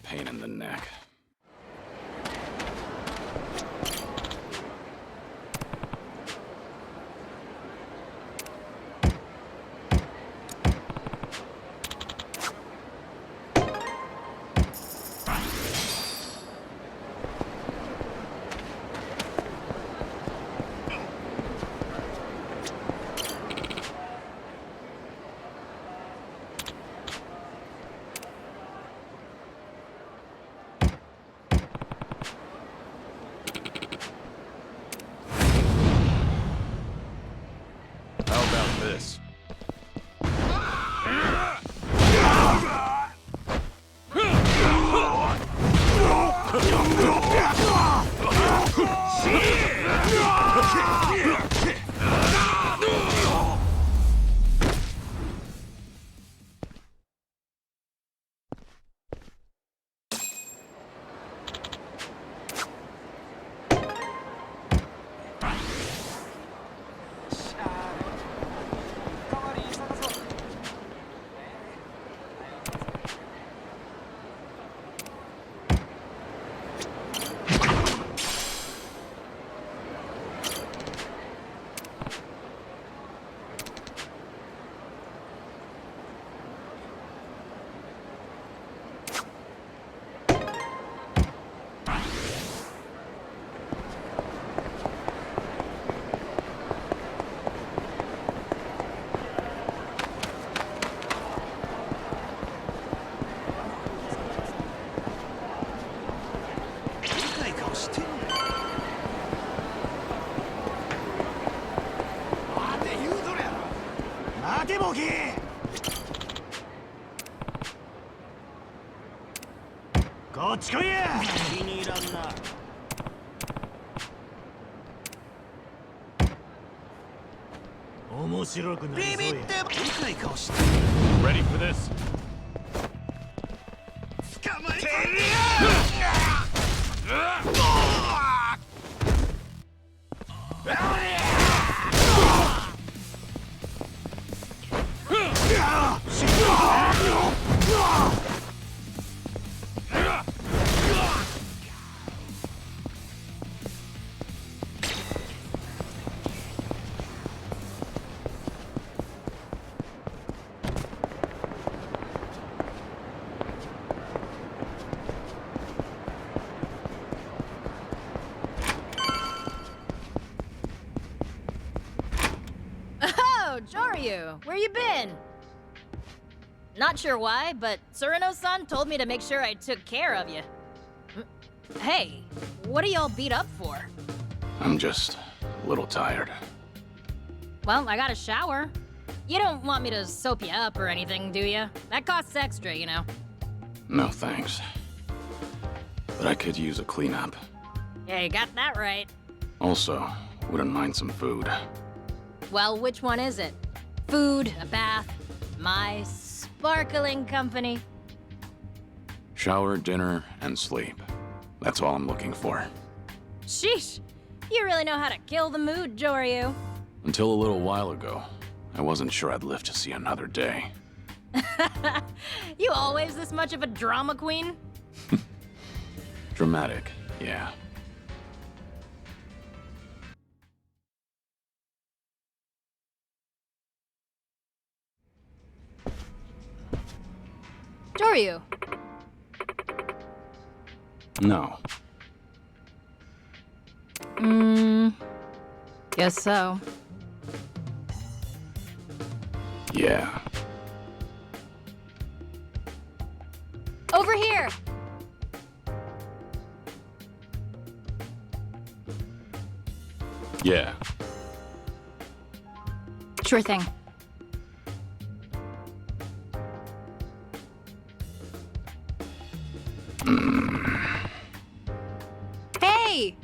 Pain in the neck. こっち来いや。気に入らんな。面白くなりそうや。ビビって深い顔して。Ready for this? 捕まえてるOh, Joryu, where you been? Not sure why, but Tsurano-san told me to make sure I took care of you. Hey, what are y'all beat up for? I'm just a little tired. Well, I got a shower. You don't want me to soap you up or anything, do you? That costs extra, you know. No thanks. But I could use a cleanup. Yeah, you got that right. Also, wouldn't mind some food. Well, which one is it? Food, a bath, my sparkling company? Shower, dinner, and sleep. That's all I'm looking for. Sheesh, you really know how to kill the mood, Joryu. Until a little while ago, I wasn't sure I'd live to see another day. You always this much of a drama queen? Dramatic, yeah. Joryu. No. Guess so. Yeah. Over here! Yeah. Sure thing. Hey!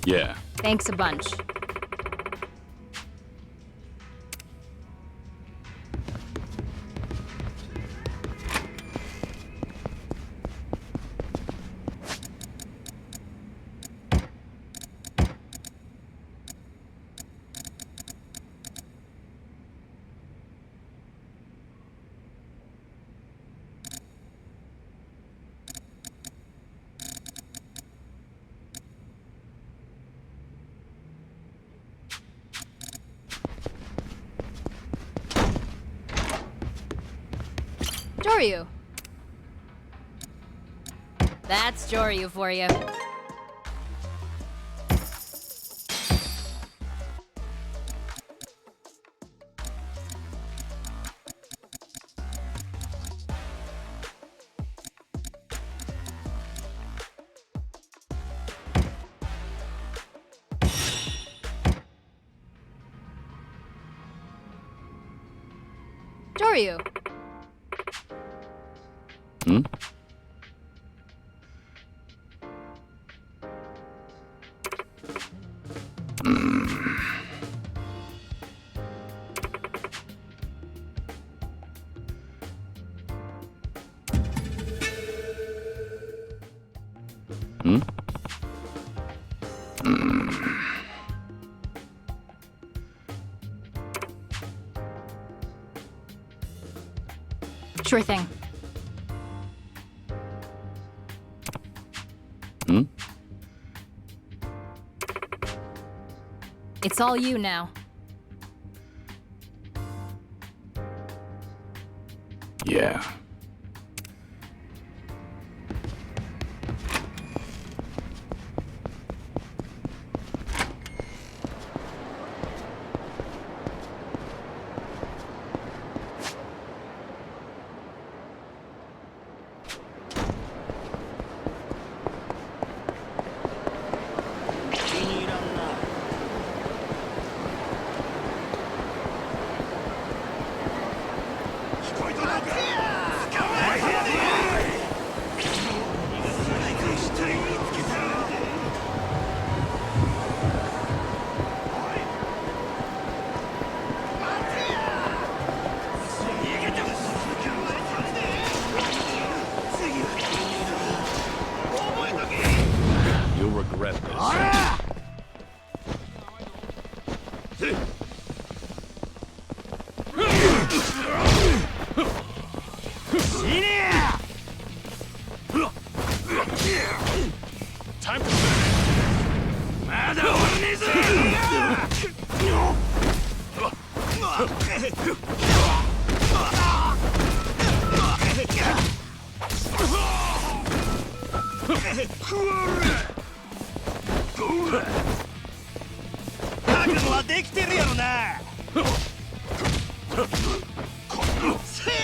Yeah. Thanks a bunch. Joryu. That's Joryu for you. Joryu. Hmm? Hmm? Sure thing. Hmm? It's all you now. Yeah. 覚悟はできてるやろな。せや。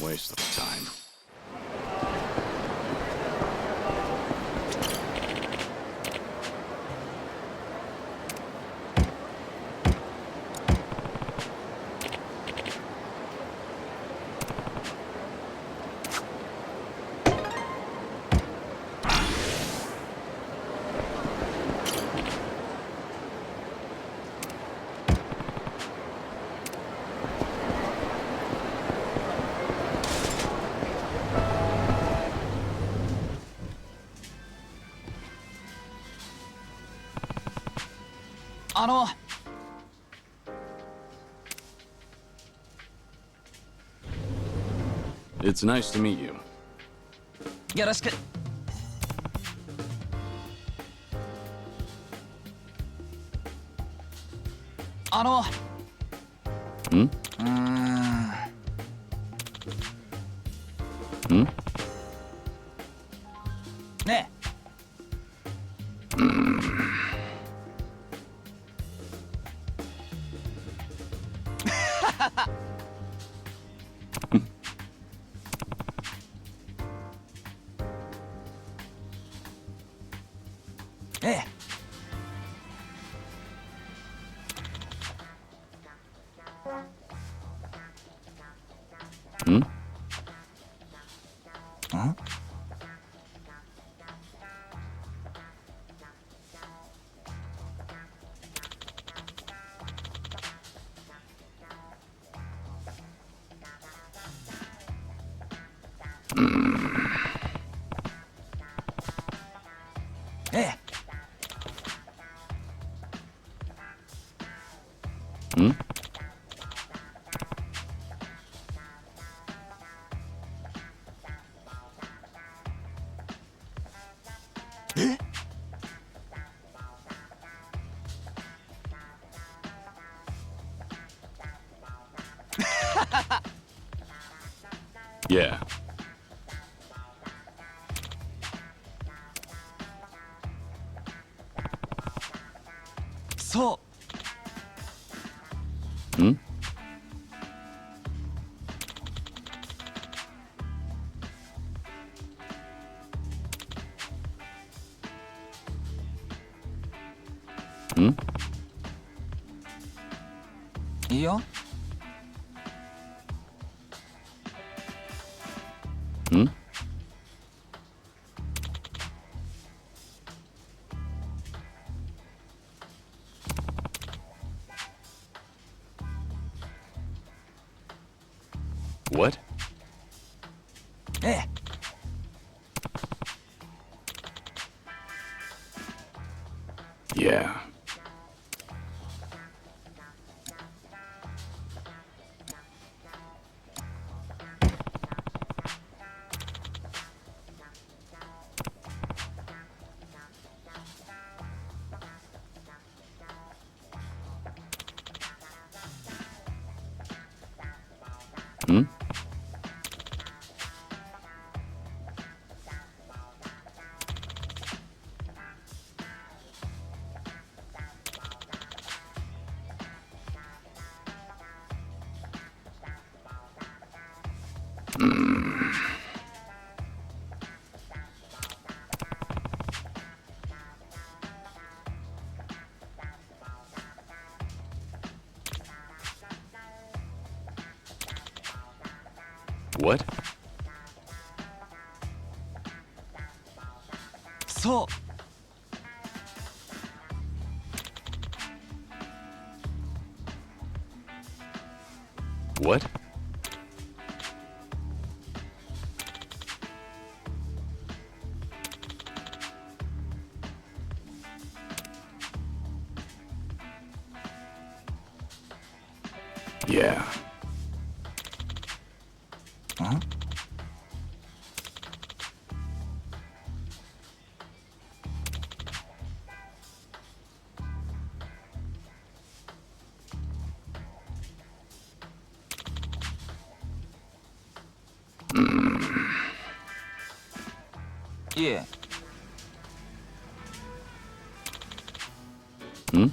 Waste of time. It's nice to meet you. よろしく。Hmm? Hmm? ねえ。ええ。Hmm? ん？ええ。Hmm? え？ Yeah. そう。Hmm? Hmm? いいよ。Hmm? What? ええ。Yeah. Hmm? What? そう。What? Yeah. ん？ Yeah. Hmm?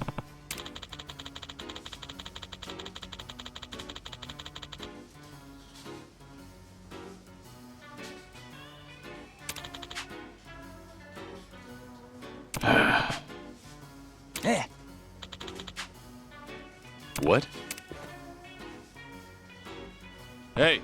Eh. What? Hey!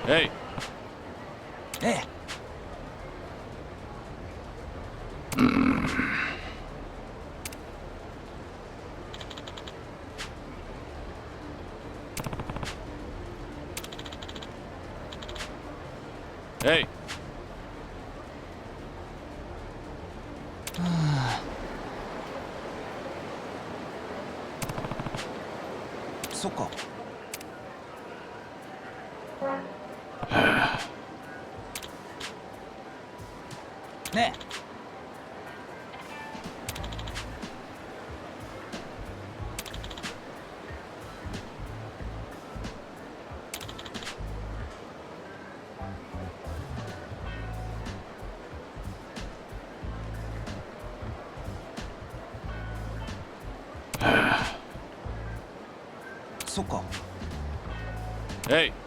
Hey! Eh. Hey! Soっか。ねえ。そっか。Hey!「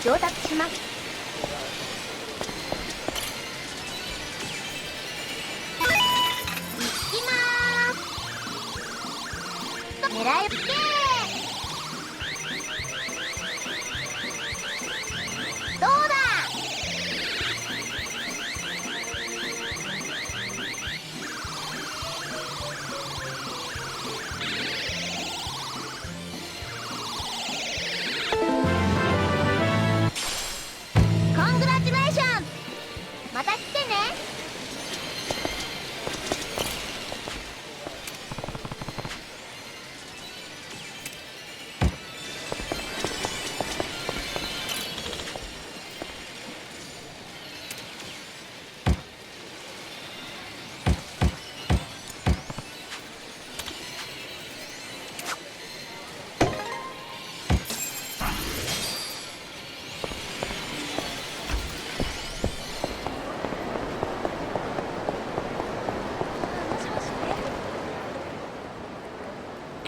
上達します」「いきまーす」「狙いつけー」「どうだ」また来てね。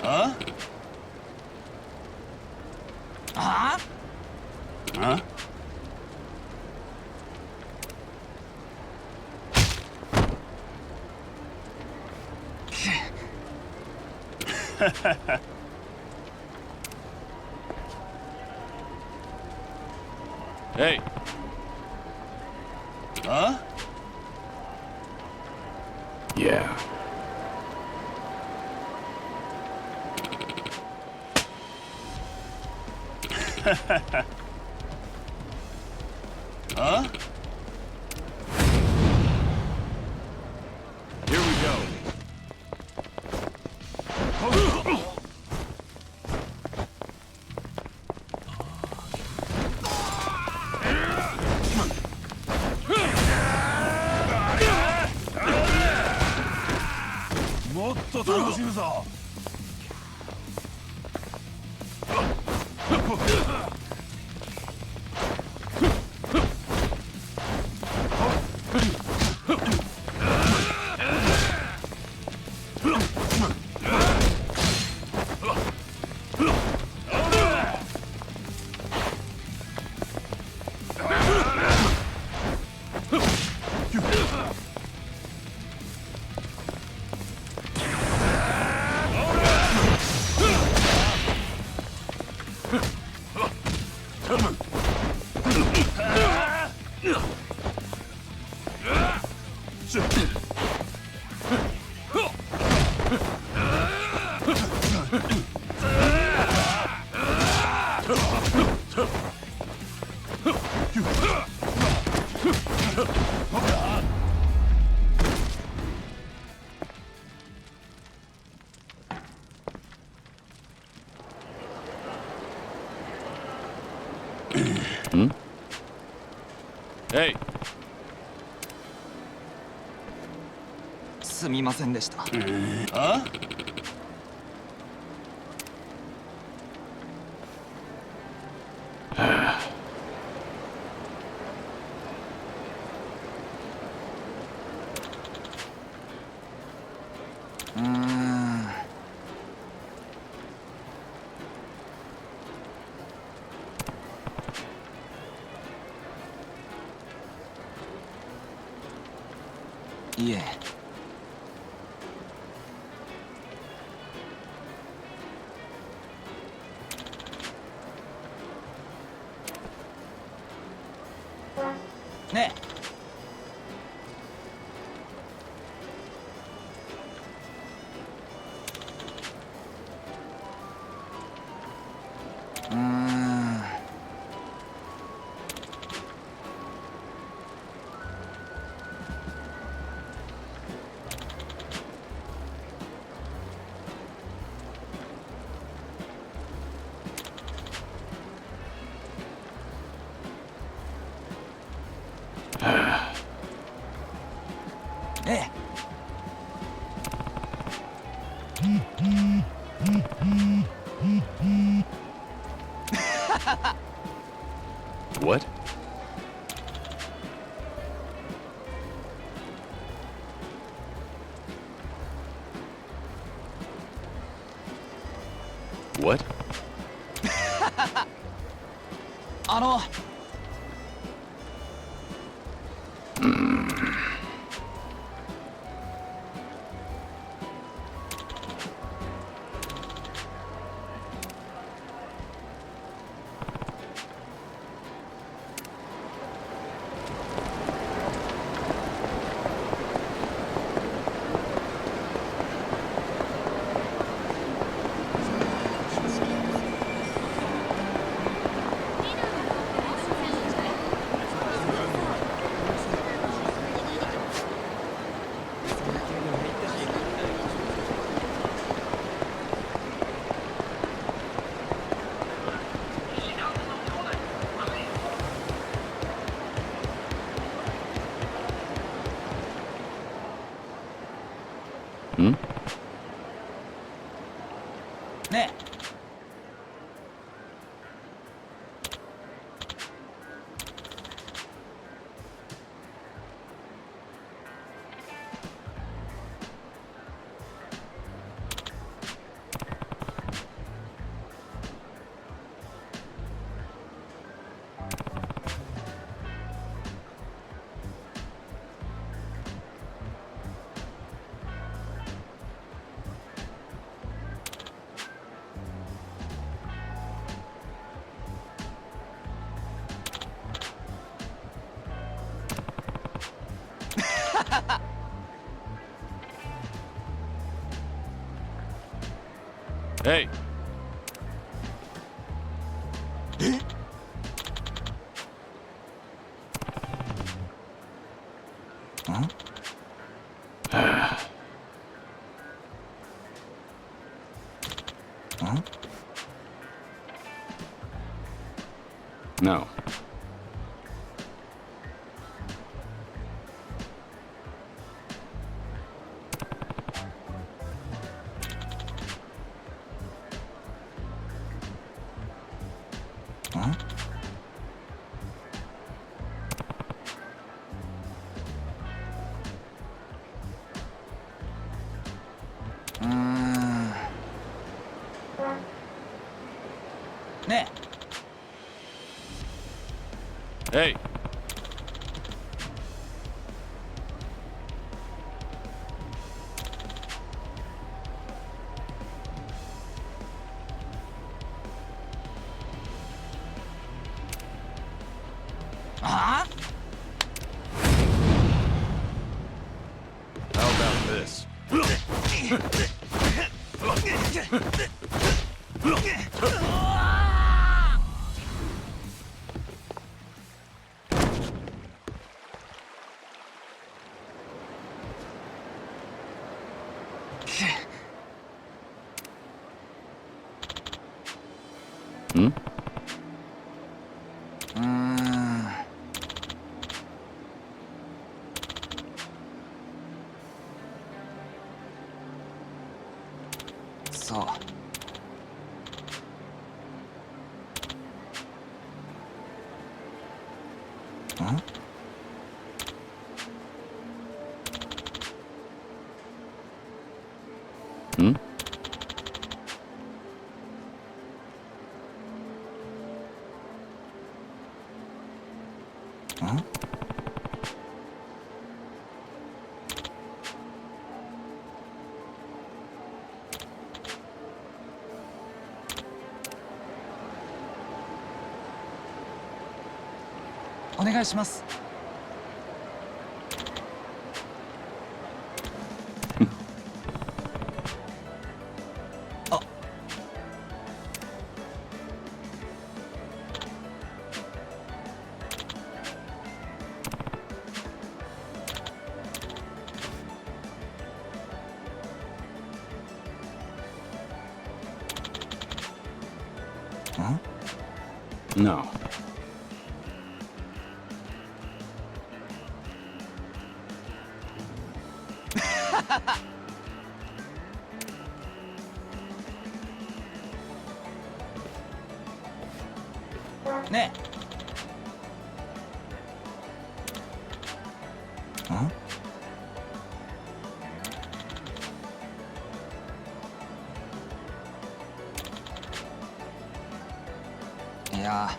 あ？あ？Huh? Hey! Huh? Yeah. Huh? Here we go. もっと楽しむぞ。Hey! すみませんでした。あ？いえ。ねえ。What? What? ねえ。Hey! ん No. ね Hey. Huh? How about this? Hmm? So. Huh? Hmm? Huh?お願いします。あ。No. Ne? Huh? Yeah.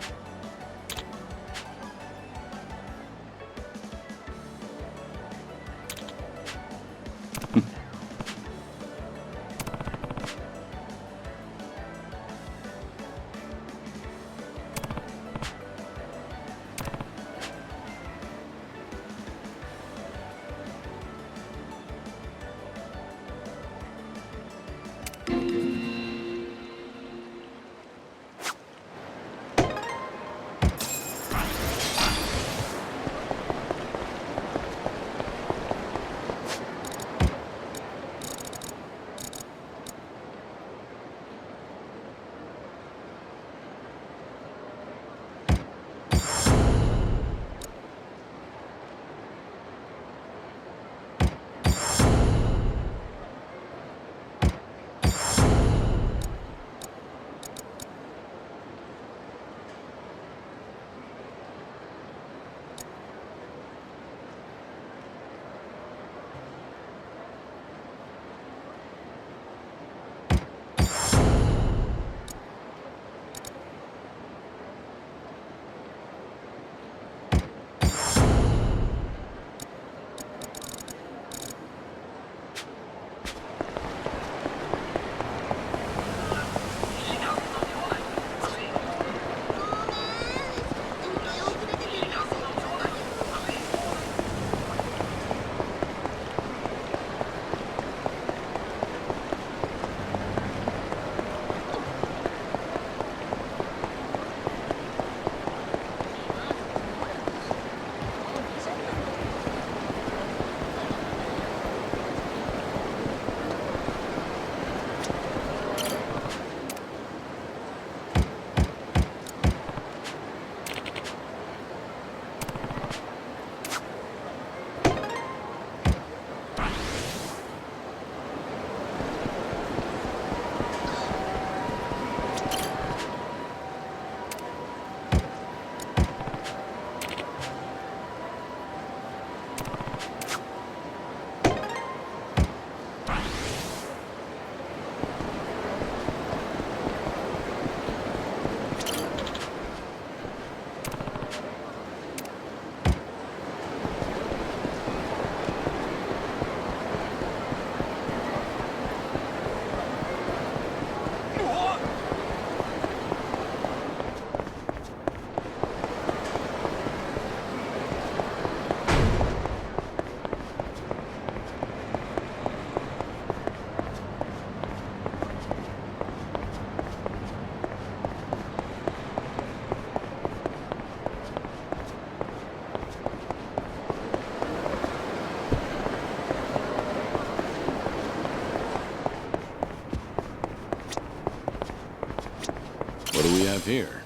we have here?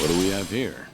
What do we have here?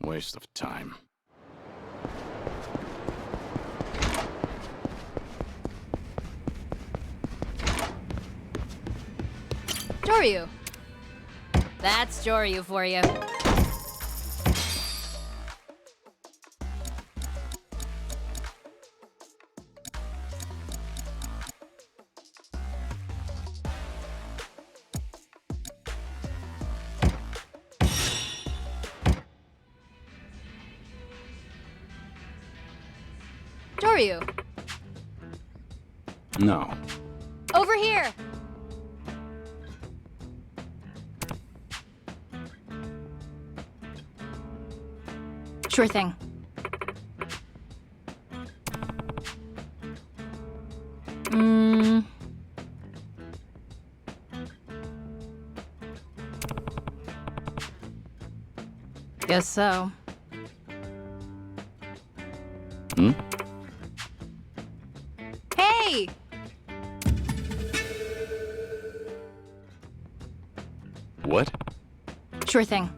Waste of time. Joryu. That's Joryu for you. Joryu. No. Over here. Sure thing. Guess so. Hey! What? Sure thing.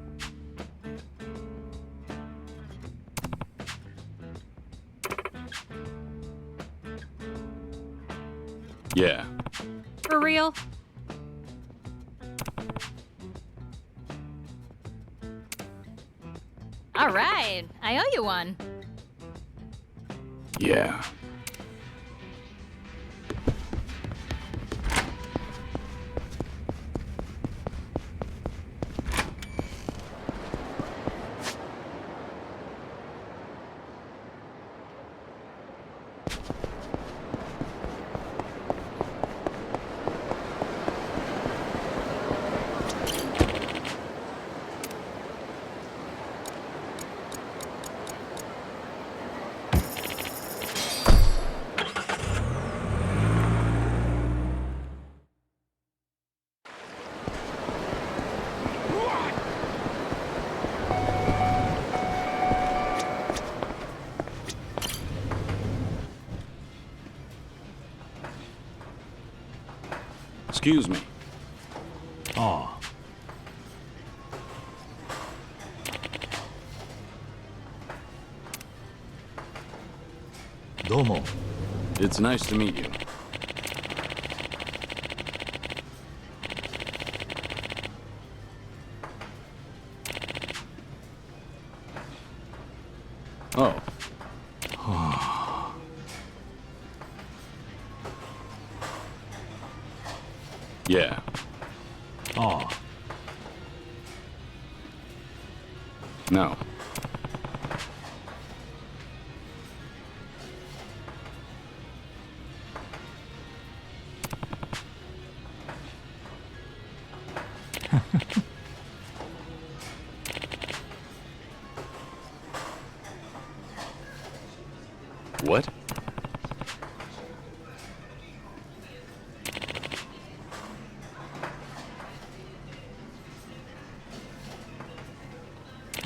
Yeah. For real? All right, I owe you one. Yeah. Excuse me. Ah. Domo. It's nice to meet you. Oh. Yeah. Ah. No. What?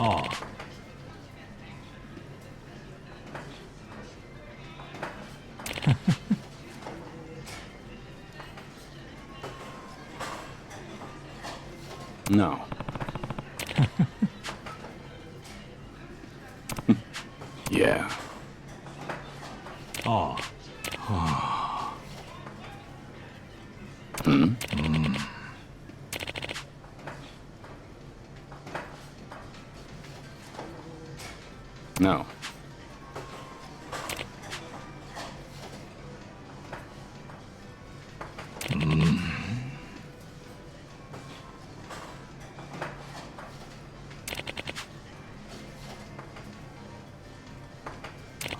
Ah. No. Yeah. Ah. Hmm? No.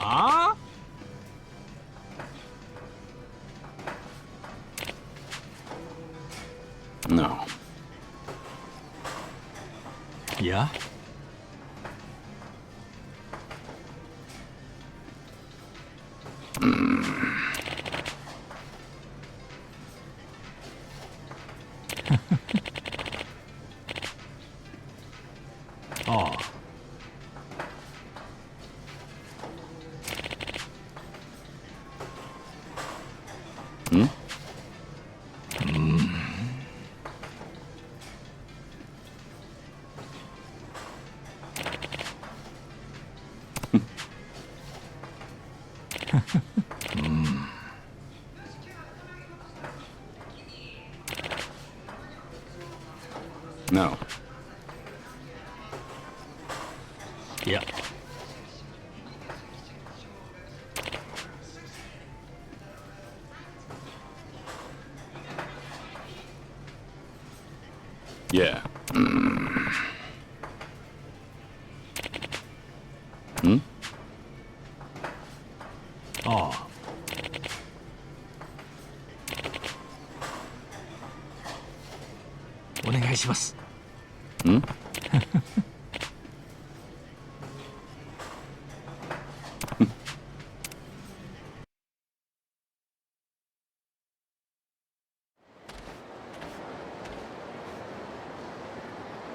Ah? No. Yeah? Ah. No. Yeah. Yeah. Hmm? Oh. お願いします。Hmm?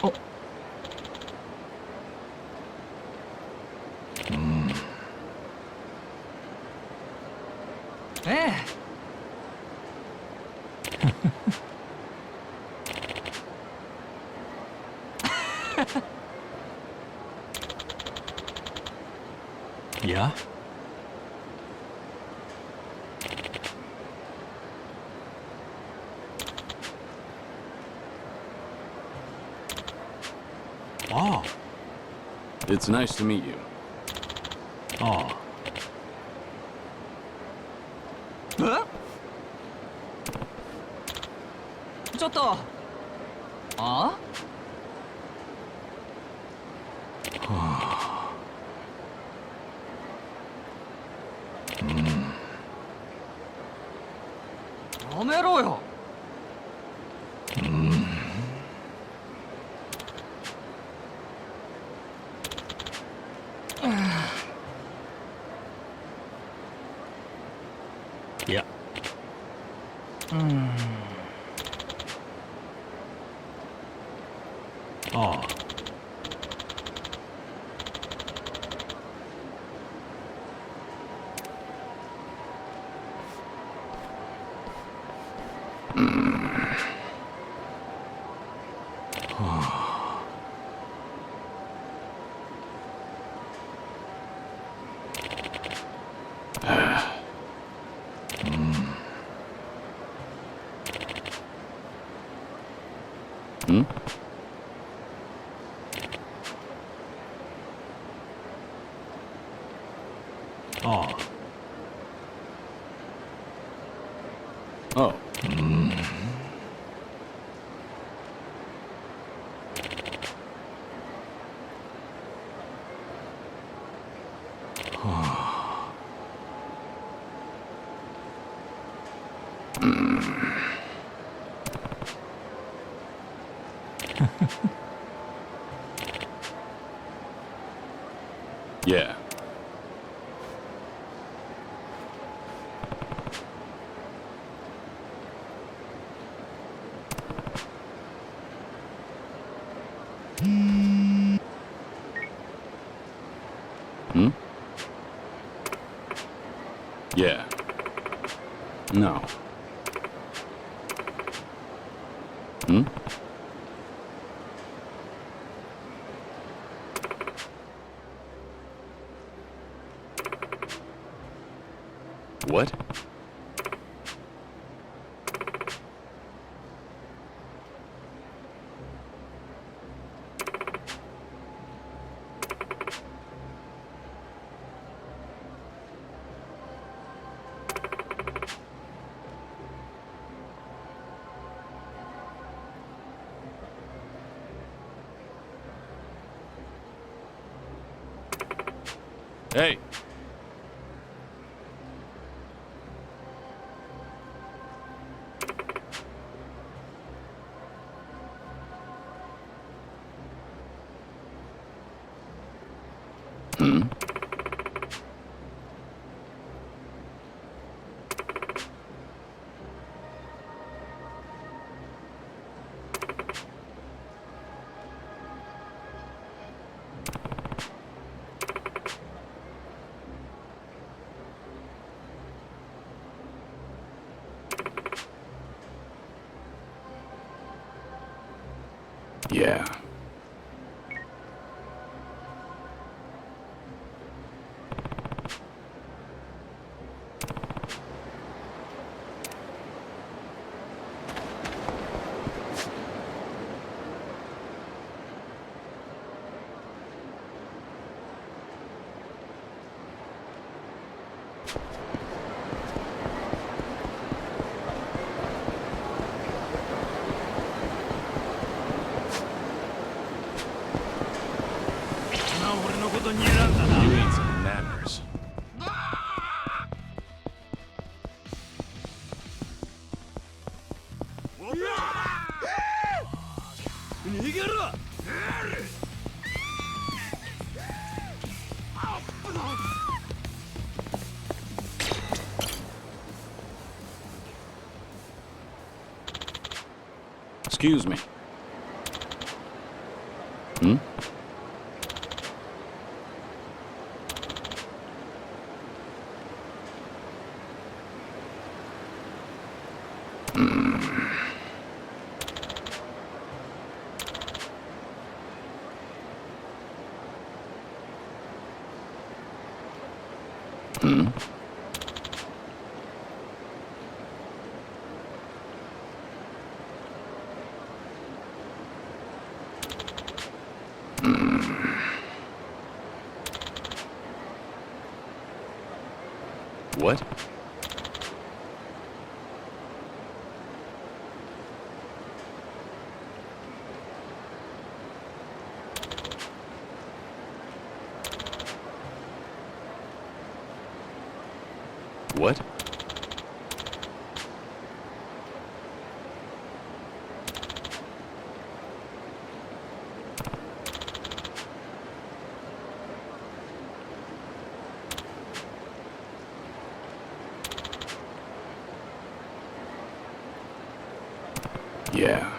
Oh. Eh. いや。Oh. It's nice to meet you. Oh. Huh? ちょっと。あ？やめろよ。いや。ああ。Hmm? Oh. Oh. Yeah. Hmm? Yeah. No. Hmm? What? Hey. Hmm? Yeah. need some manners. Excuse me. Hmm? Hmm? What? What? Yeah.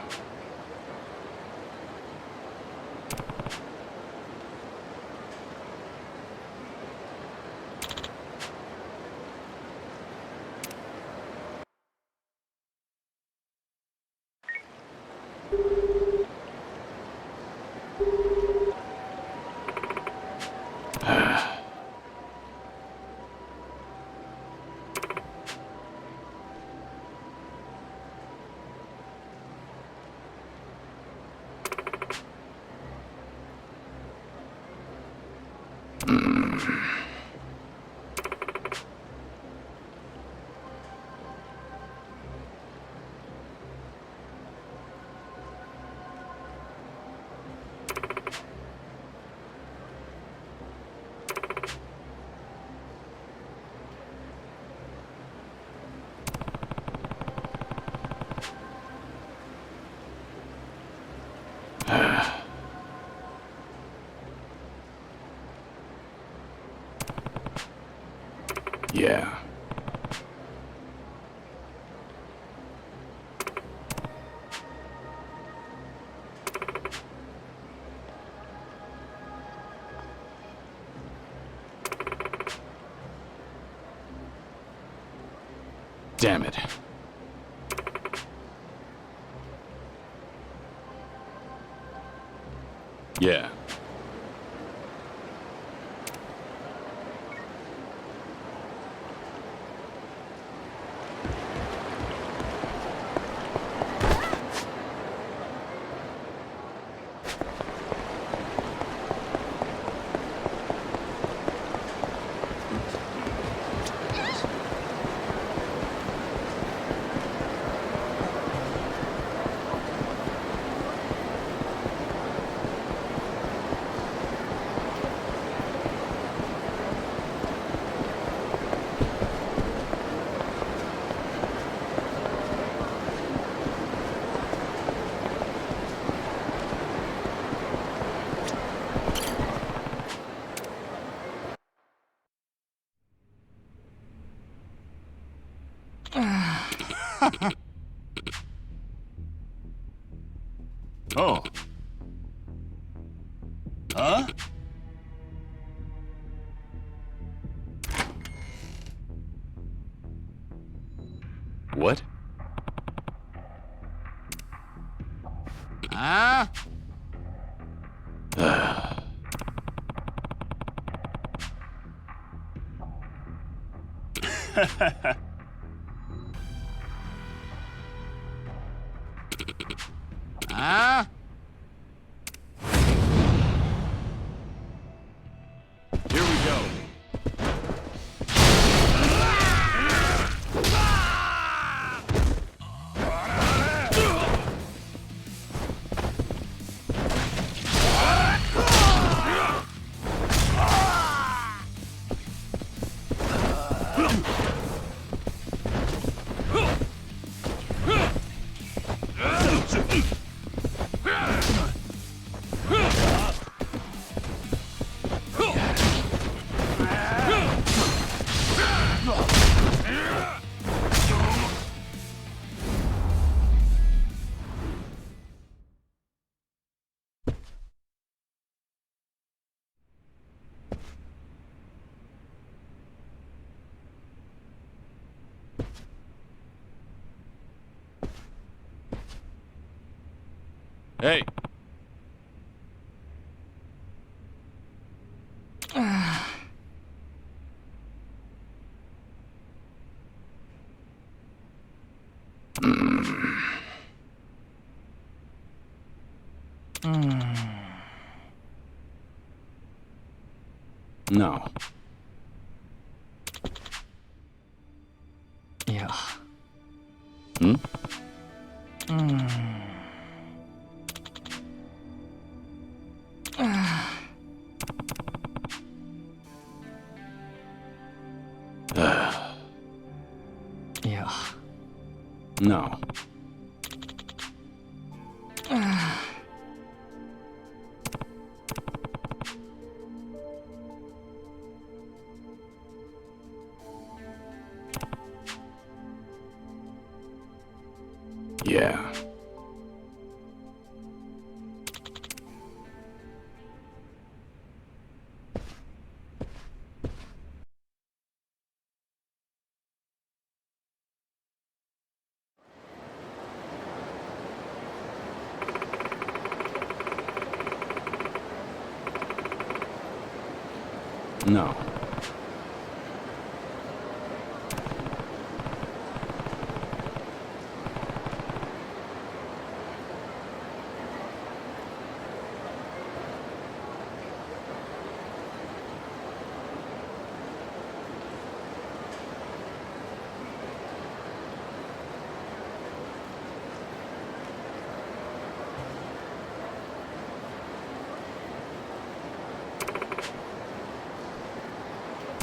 Yeah. Damn it. Yeah. Oh. Huh? What? Huh? Huh? Here we go. Hey. No. Yeah. Hmm? Yeah. No. Yeah. No.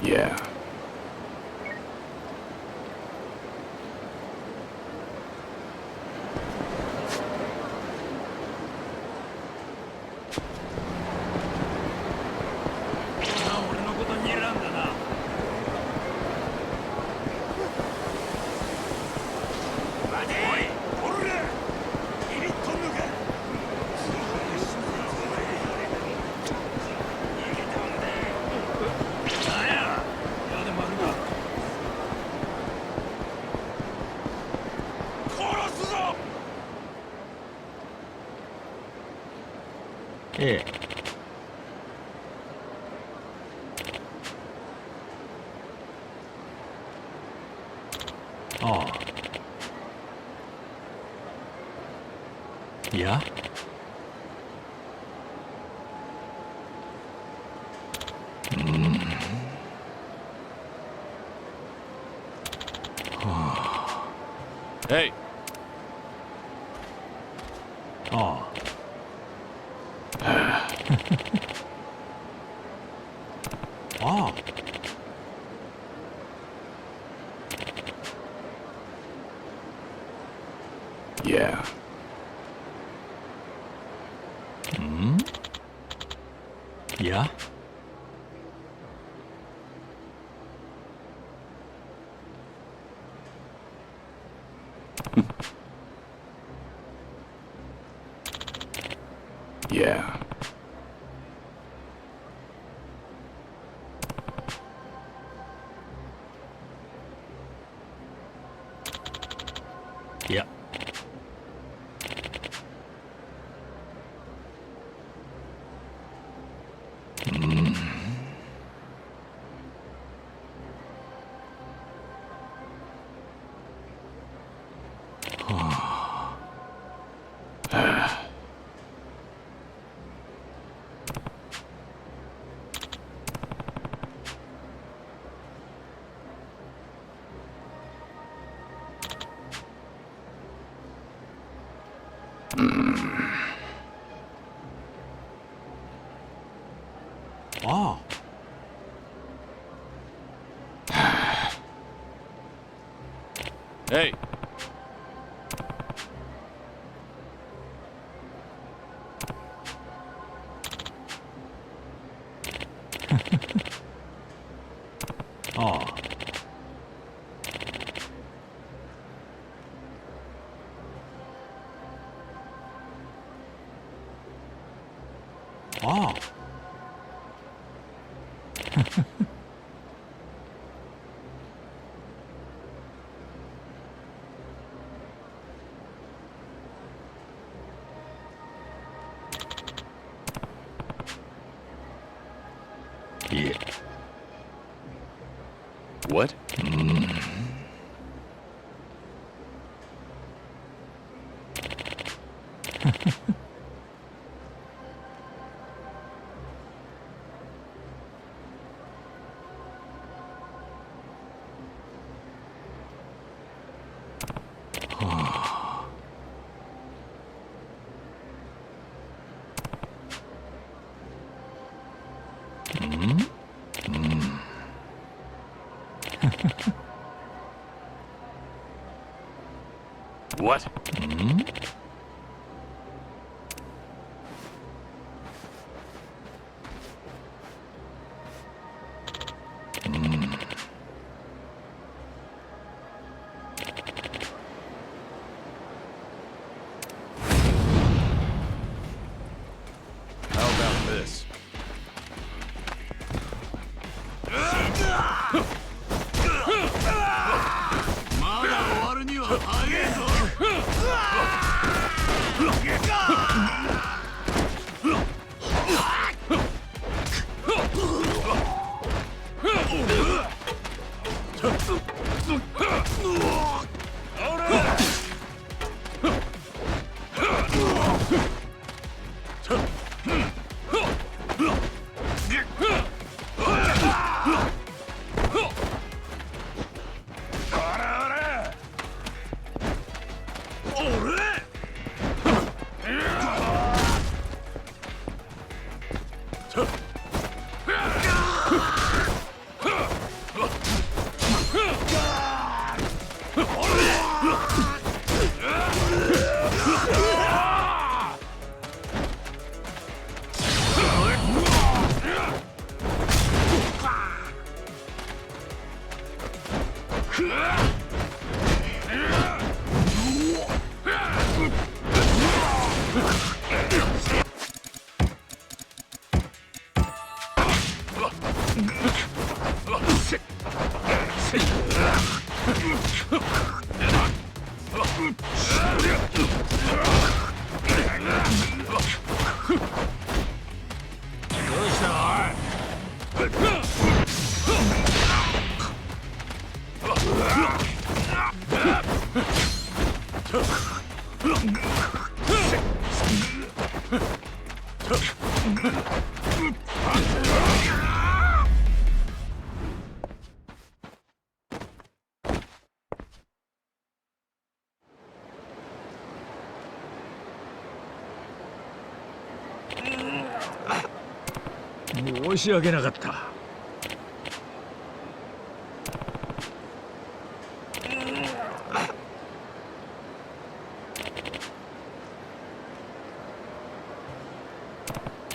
Yeah. Yeah. Oh. Yeah? Hey. Oh. Oh. Yeah. Yeah? Yeah. Yeah. Oh. Hey. Oh. Oh. いえ。What? What? How about this?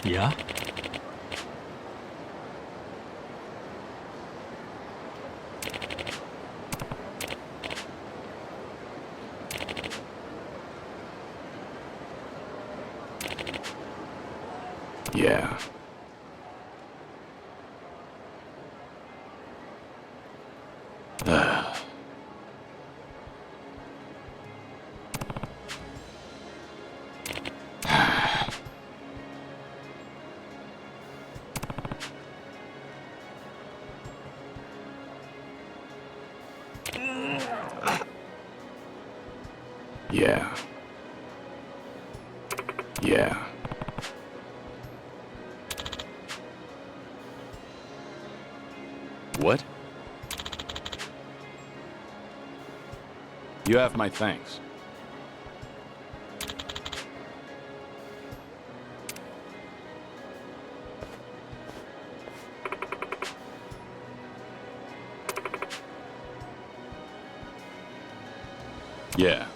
Yeah? Yeah. Yeah. Yeah. What? You have my thanks. Yeah.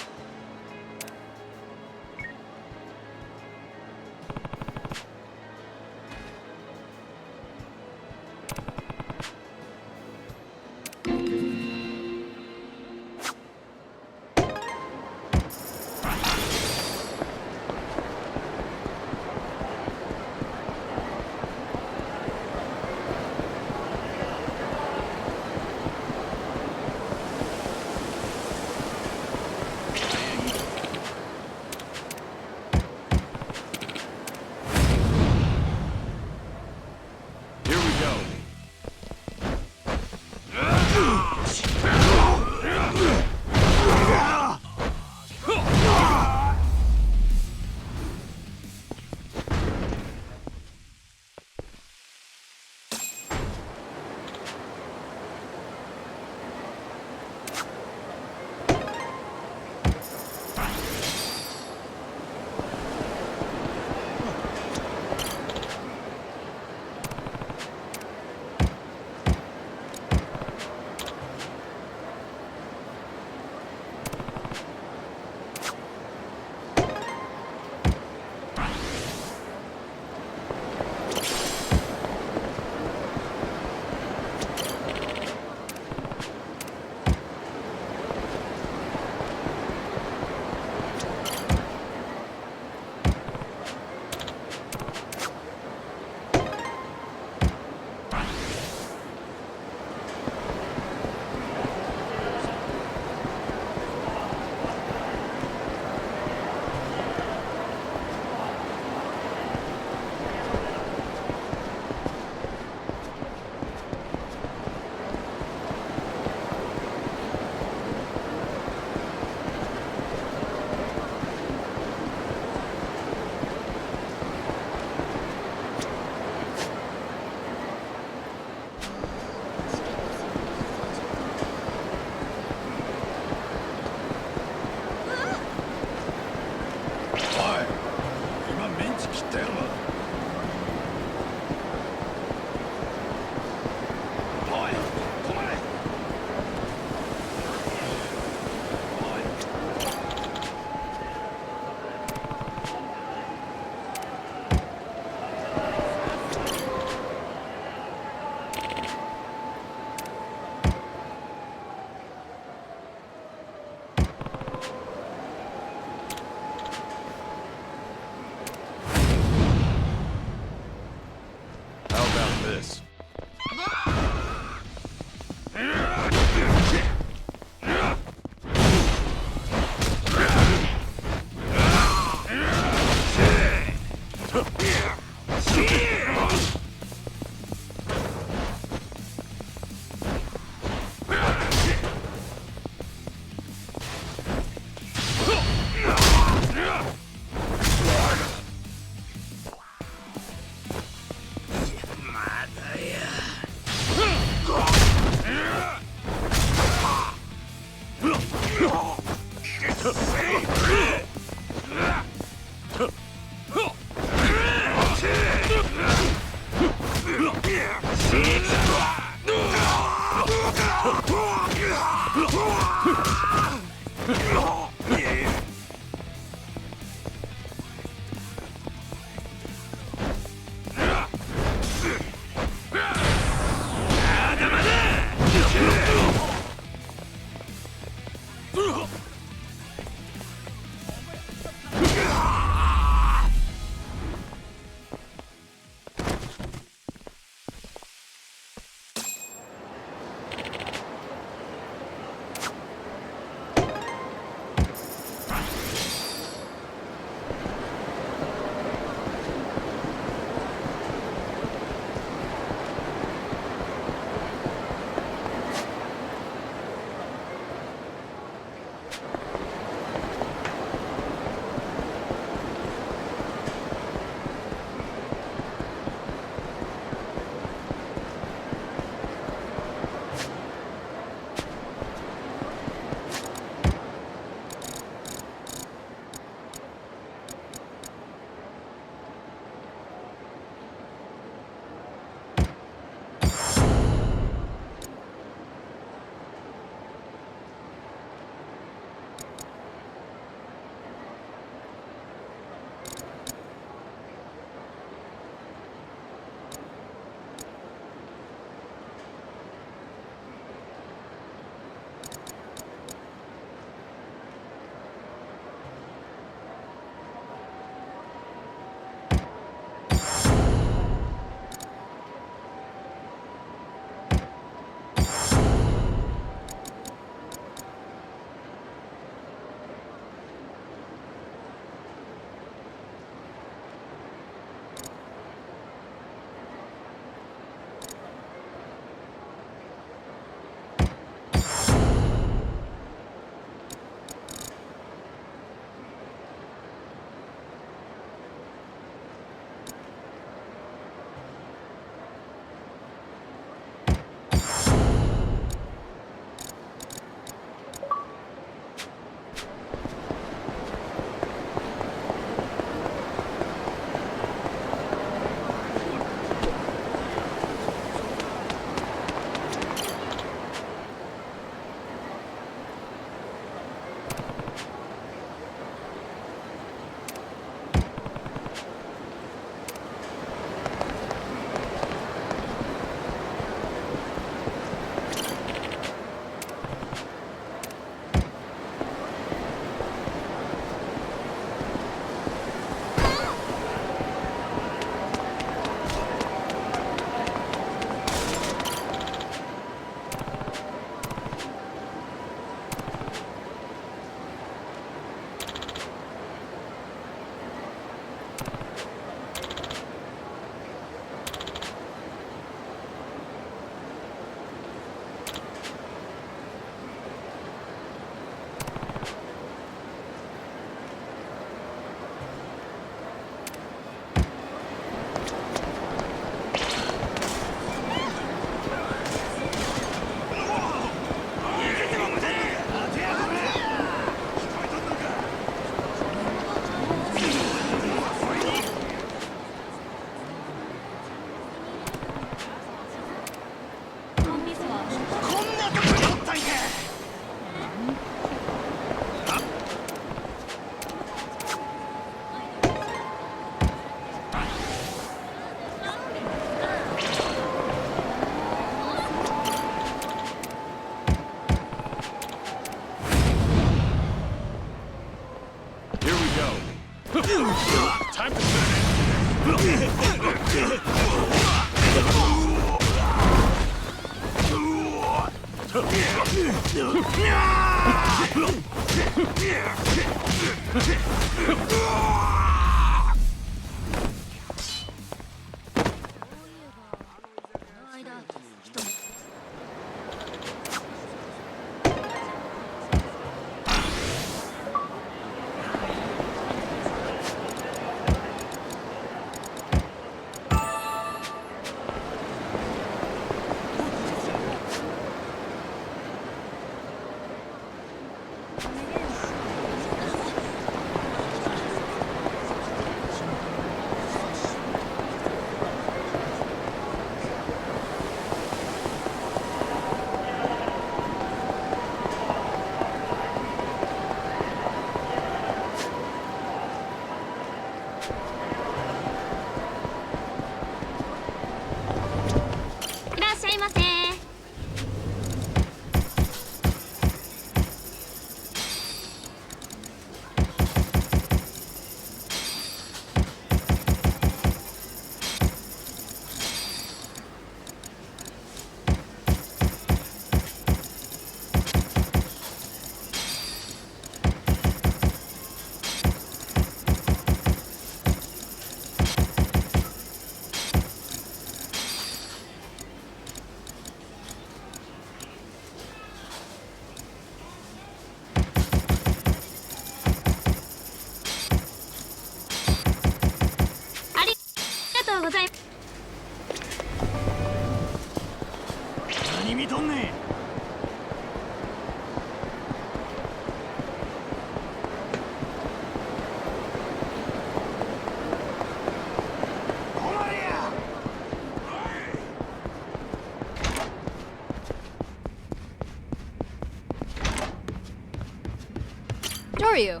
Ryu.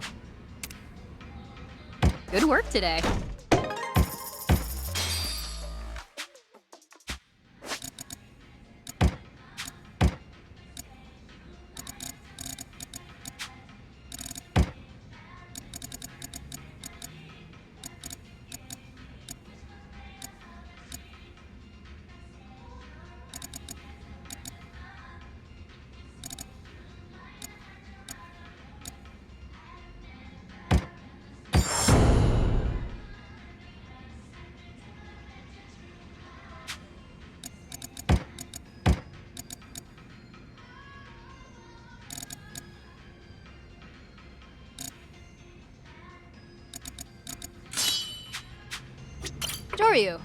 Good work today. Ryu.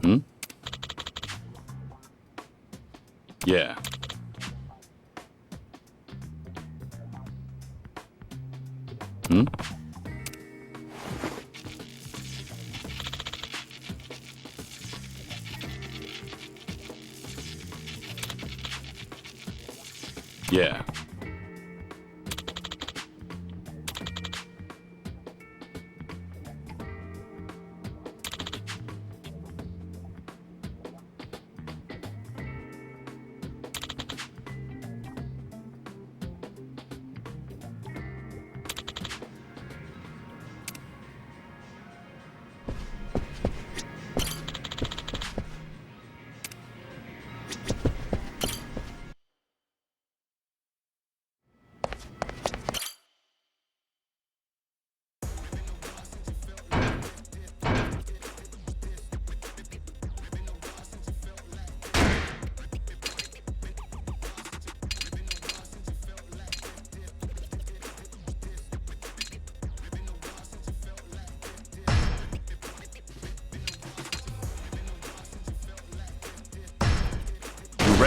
Hmm? Yeah. Hmm? Yeah.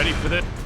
ready for this?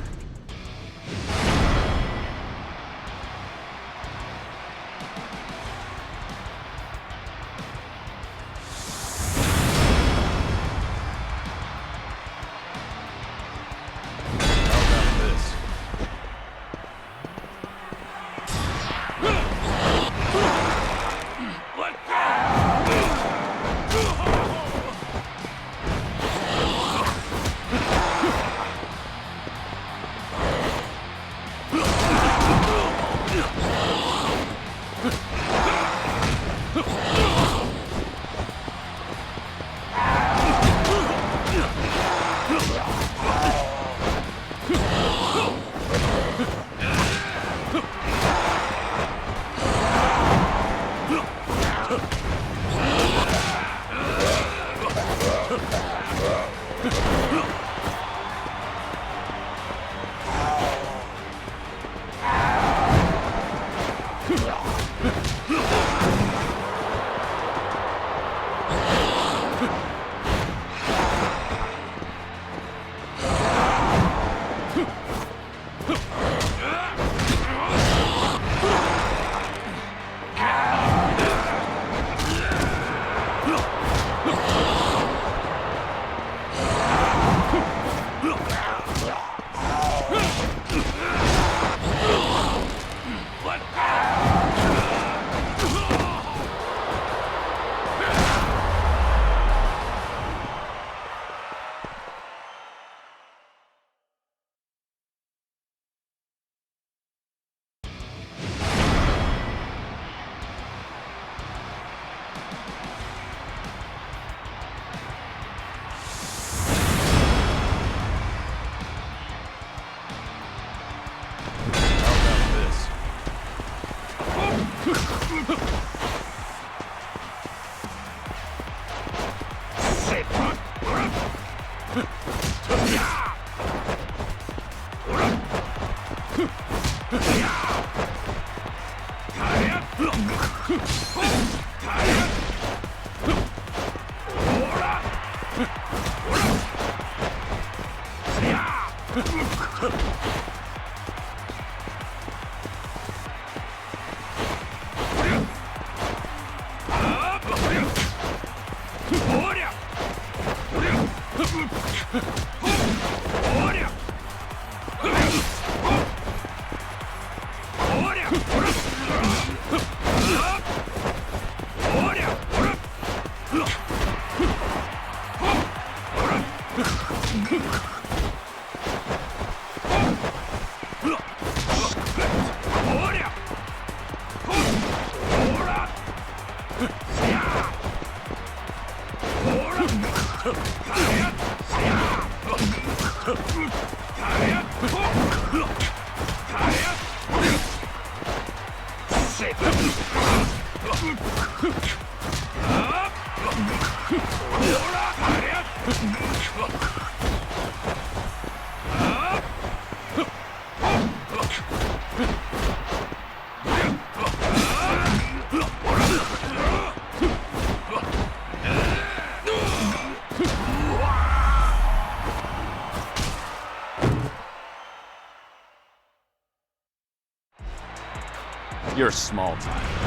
You're small time.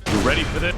You ready for this?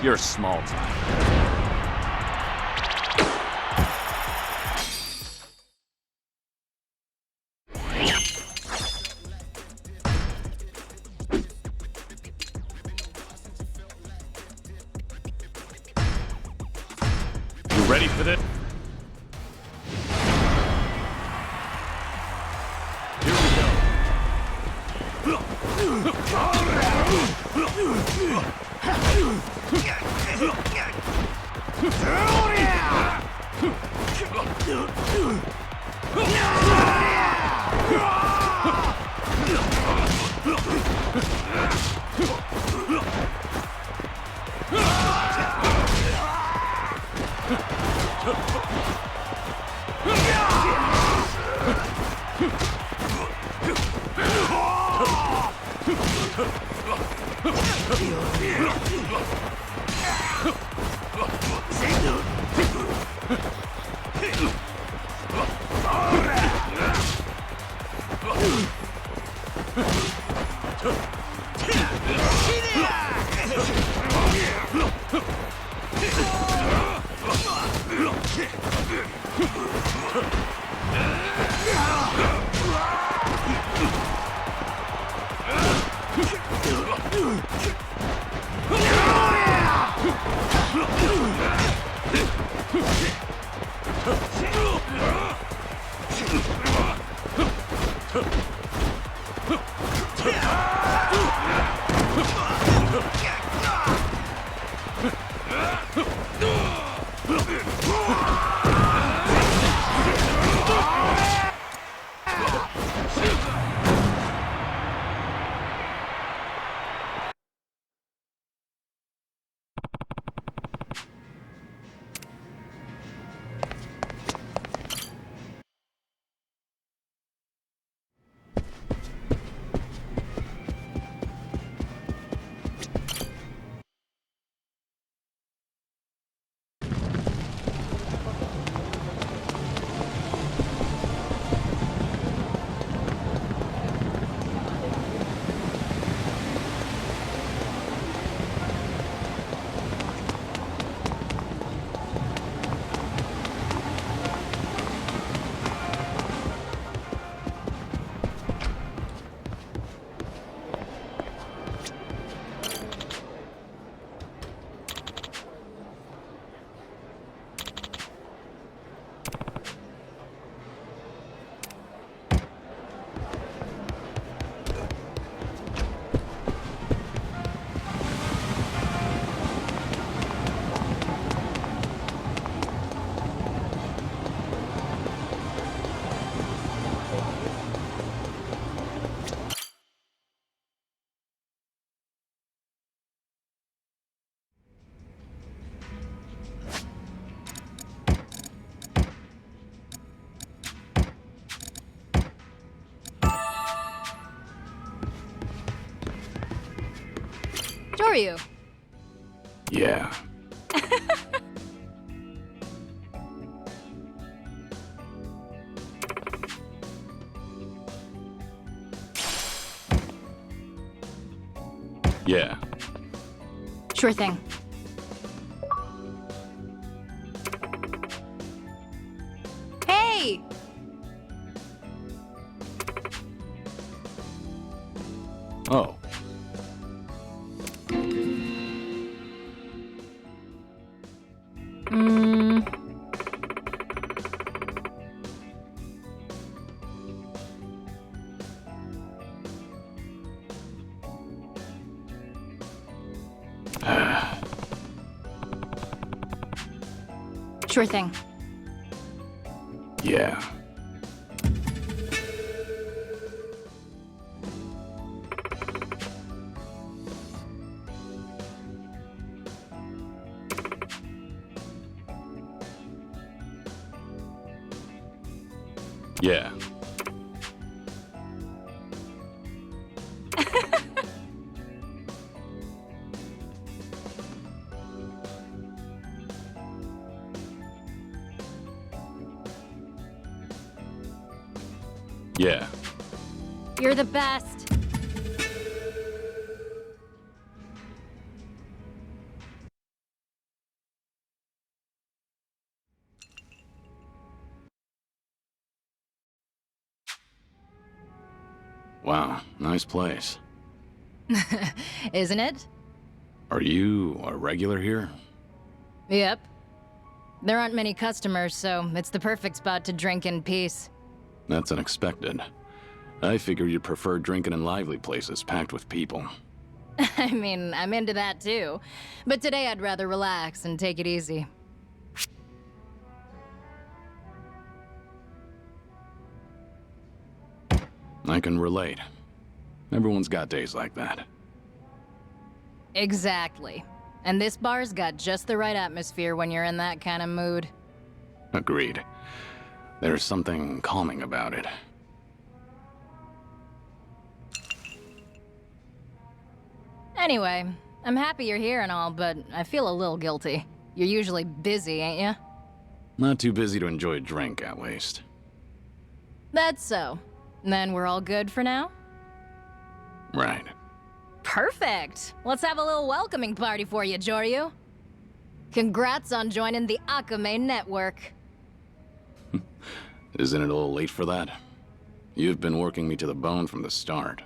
You're small time. You ready for this? Here we go. Ryu. Yeah. Yeah. Sure thing. Hey! Oh. Sure thing. Yeah. Yeah. Yeah. You're the best. Wow, nice place. Isn't it? Are you a regular here? Yep. There aren't many customers, so it's the perfect spot to drink in peace. That's unexpected. I figure you'd prefer drinking in lively places packed with people. I mean, I'm into that too. But today I'd rather relax and take it easy. I can relate. Everyone's got days like that. Exactly. And this bar's got just the right atmosphere when you're in that kind of mood. Agreed. There's something calming about it. Anyway, I'm happy you're here and all, but I feel a little guilty. You're usually busy, ain't ya? Not too busy to enjoy a drink, at least. That's so. Then we're all good for now? Right. Perfect! Let's have a little welcoming party for you, Joryu. Congrats on joining the Akame network. Isn't it a little late for that? You've been working me to the bone from the start.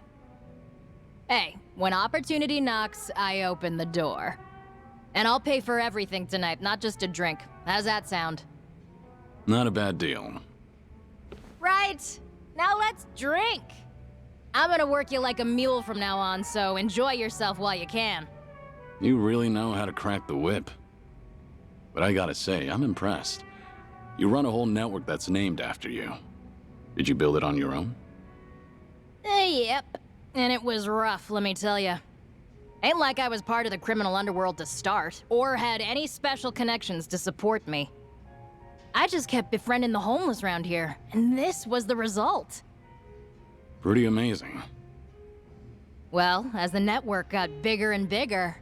Hey, when opportunity knocks, I open the door. And I'll pay for everything tonight, not just a drink. How's that sound? Not a bad deal. Right! Now let's drink! I'm gonna work you like a mule from now on, so enjoy yourself while you can. You really know how to crack the whip. But I gotta say, I'm impressed. You run a whole network that's named after you. Did you build it on your own? Yep. And it was rough, let me tell ya. Ain't like I was part of the criminal underworld to start, or had any special connections to support me. I just kept befriending the homeless around here, and this was the result. Pretty amazing. Well, as the network got bigger and bigger,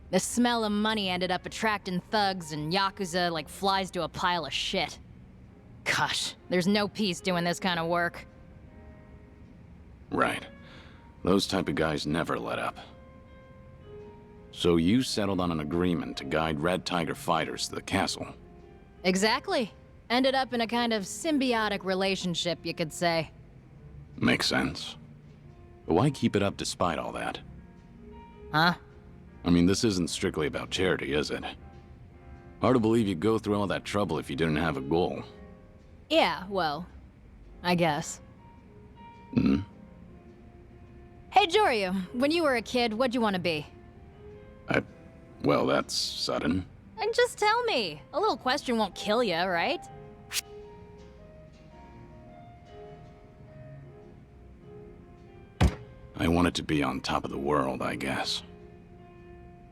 the smell of money ended up attracting thugs and yakuza like flies to a pile of shit. Gosh, there's no peace doing this kind of work. Right. Those type of guys never let up. So you settled on an agreement to guide Red Tiger fighters to the castle. Exactly. Ended up in a kind of symbiotic relationship, you could say. Makes sense. But why keep it up despite all that? Huh? I mean, this isn't strictly about charity, is it? Hard to believe you'd go through all that trouble if you didn't have a goal. Yeah, well, I guess. Hmm? Hey, Joryu, when you were a kid, what'd you want to be? Well, that's sudden. And just tell me. A little question won't kill you, right? I wanted to be on top of the world, I guess.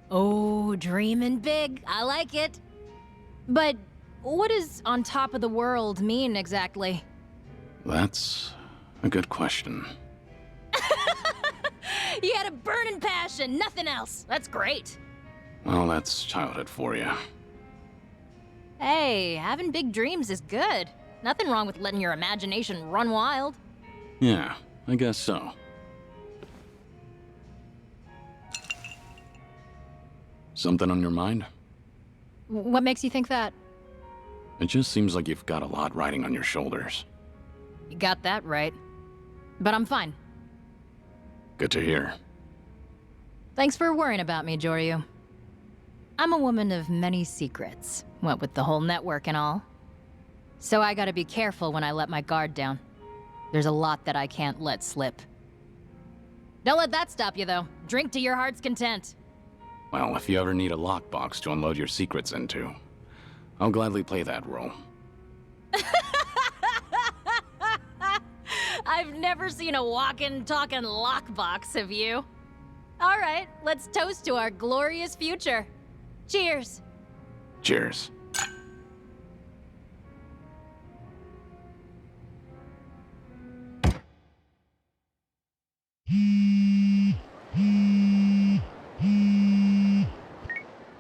Oh, dreaming big. I like it. But what does on top of the world mean exactly? That's a good question. You had a burning passion, nothing else. That's great. Well, that's childhood for you. Hey, having big dreams is good. Nothing wrong with letting your imagination run wild. Yeah, I guess so. Something on your mind? What makes you think that? It just seems like you've got a lot riding on your shoulders. You got that right. But I'm fine. Good to hear. Thanks for worrying about me, Joryu. I'm a woman of many secrets, what with the whole network and all. So I gotta be careful when I let my guard down. There's a lot that I can't let slip. Don't let that stop you, though. Drink to your heart's content. Well, if you ever need a lockbox to unload your secrets into, I'll gladly play that role. I've never seen a walking, talking lockbox, have you? All right, let's toast to our glorious future. Cheers. Cheers.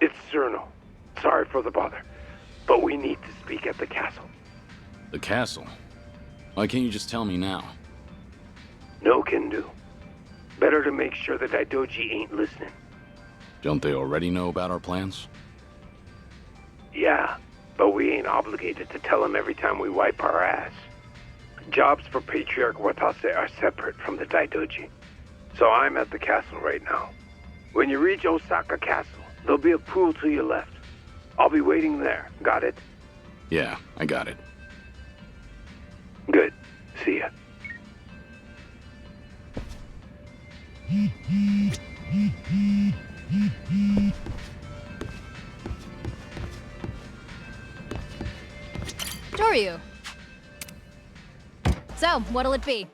It's Cyrano. Sorry for the bother, but we need to speak at the castle. The castle? Why can't you just tell me now? No can do. Better to make sure the Daidoji ain't listening. Don't they already know about our plans? Yeah, but we ain't obligated to tell them every time we wipe our ass. Jobs for Patriarch Watase are separate from the Daidoji. So I'm at the castle right now. When you reach Osaka Castle, there'll be a pool to your left. I'll be waiting there. Got it? Yeah, I got it. Good. See ya. Doryu. So, what'll it be?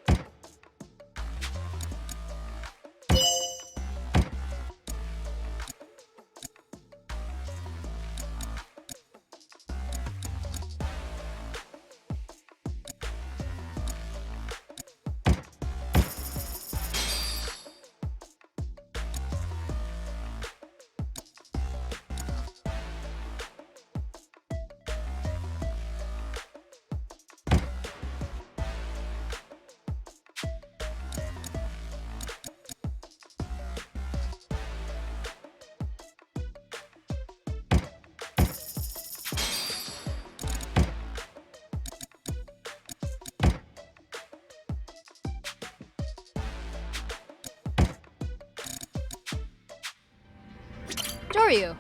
Doryu.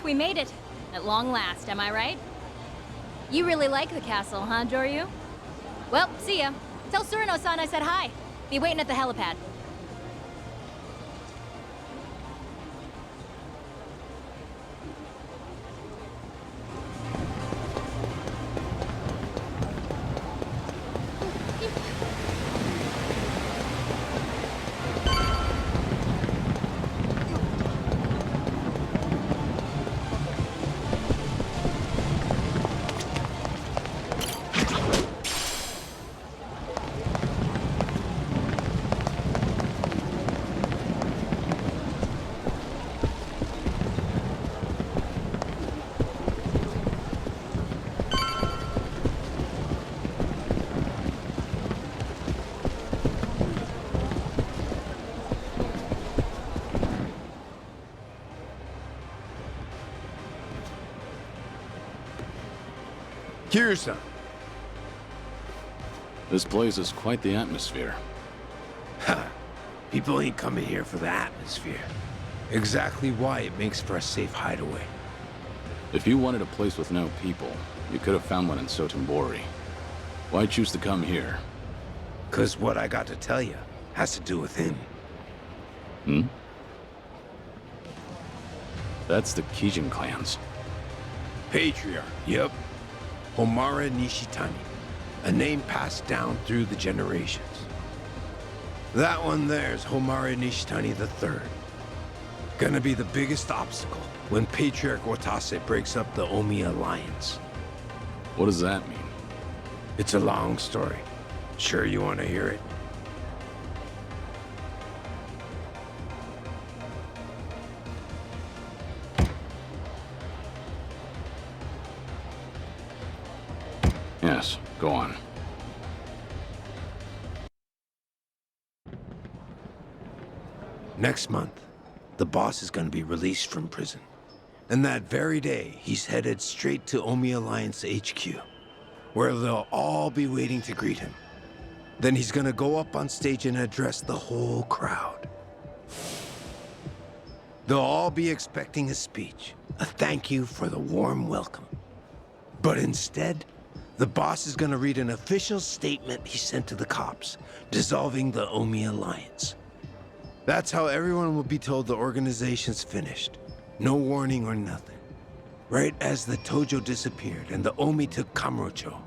We made it. At long last, am I right? You really like the castle, huh, Doryu? Well, see ya. Tell Cyrano-san I said hi. Be waiting at the helipad. Kiryu-san. This place is quite the atmosphere. Ha! People ain't coming here for the atmosphere. Exactly why it makes for a safe hideaway. If you wanted a place with no people, you could have found one in Sotenbori. Why choose to come here? 'Cause what I got to tell you has to do with him. Hmm? That's the Kijin clans. Patriarch, yep. Homura Nishitani. A name passed down through the generations. That one there's Homura Nishitani III. Gonna be the biggest obstacle when Patriarch Watase breaks up the Omi Alliance. What does that mean? It's a long story. Sure you want to hear it? Yes, go on. Next month, the boss is gonna be released from prison. And that very day, he's headed straight to Omi Alliance HQ, where they'll all be waiting to greet him. Then he's gonna go up on stage and address the whole crowd. They'll all be expecting a speech, a thank you for the warm welcome. But instead, The boss is gonna read an official statement he sent to the cops, dissolving the Omi Alliance. That's how everyone will be told the organization's finished. No warning or nothing. Right as the Tojo disappeared and the Omi took Kamurocho,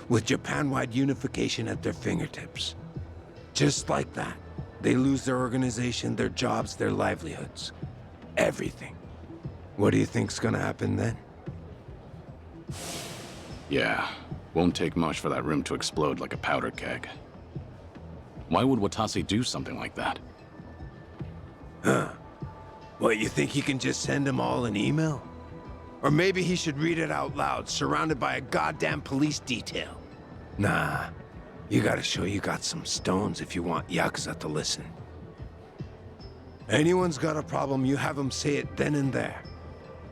with Japan-wide unification at their fingertips. Just like that, they lose their organization, their jobs, their livelihoods. Everything. What do you think's gonna happen then? Yeah, won't take much for that room to explode like a powder keg. Why would Watase do something like that? Huh. What, you think he can just send them all an email? Or maybe he should read it out loud, surrounded by a goddamn police detail. Nah, you gotta show you got some stones if you want Yakuza to listen. Anyone's got a problem, you have him say it then and there.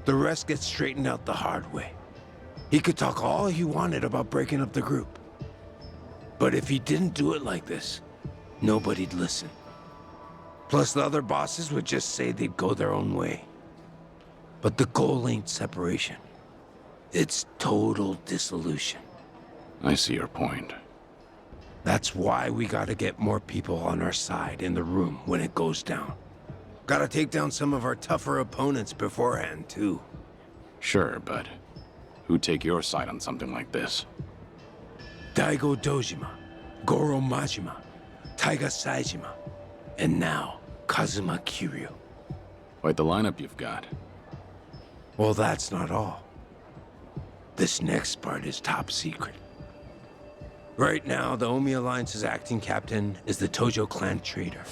The rest gets straightened out the hard way. He could talk all he wanted about breaking up the group. But if he didn't do it like this, nobody'd listen. Plus the other bosses would just say they'd go their own way. But the goal ain't separation. It's total dissolution. I see your point. That's why we gotta get more people on our side in the room when it goes down. Gotta take down some of our tougher opponents beforehand, too. Sure, but who'd take your side on something like this? Daigo Dojima, Goro Majima, Taiga Saejima, and now Kazuma Kiryu. Quite the lineup you've got. Well, that's not all. This next part is top secret. Right now, the Omi Alliance's acting captain is the Tojo clan traitor,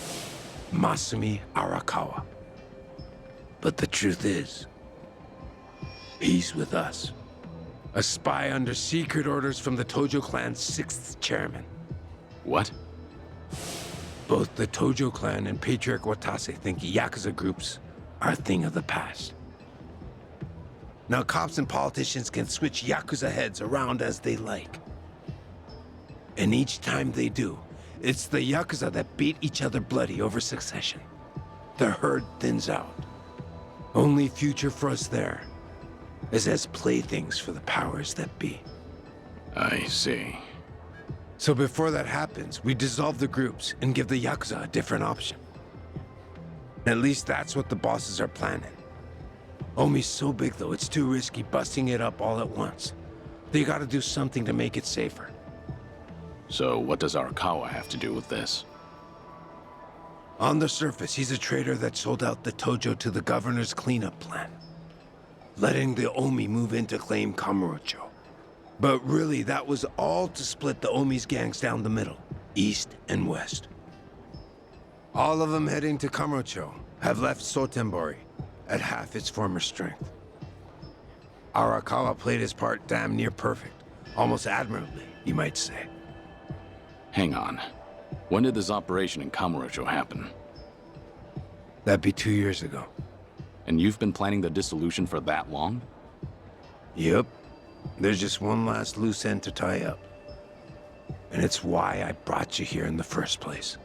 Masumi Arakawa. But the truth is, he's with us. A spy under secret orders from the Tojo clan's 6th chairman. What? Both the Tojo clan and Patriarch Watase think Yakuza groups are a thing of the past. Now cops and politicians can switch Yakuza heads around as they like. And each time they do, it's the Yakuza that beat each other bloody over succession. The herd thins out. Only future for us there is as playthings for the powers that be. I see. So before that happens, we dissolve the groups and give the Yakuza a different option. At least that's what the bosses are planning. Omi's so big though, it's too risky busting it up all at once. They gotta do something to make it safer. So what does Arakawa have to do with this? On the surface, he's a traitor that sold out the Tojo to the governor's cleanup plan, letting the Omi move in to claim Kamurocho. But really, that was all to split the Omi's gangs down the middle, east and west. All of them heading to Kamurocho have left Sotenbori at half its former strength. Arakawa played his part damn near perfect, almost admirably, you might say. Hang on. When did this operation in Kamurocho happen? That'd be 2 years ago. And you've been planning the dissolution for that long? Yep. There's just one last loose end to tie up. And it's why I brought you here in the first place.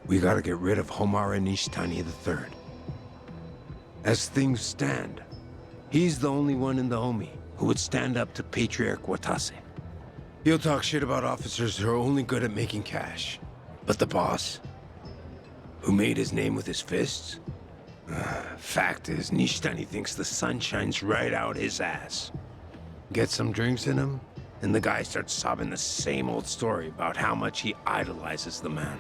We gotta get rid of Homura Nishitani III. As things stand, he's the only one in the Omi who would stand up to Patriarch Watase. He'll talk shit about officers who are only good at making cash. But the boss, who made his name with his fists? Fact is, Nishitani thinks the sun shines right out his ass. Get some drinks in him, and the guy starts sobbing the same old story about how much he idolizes the man.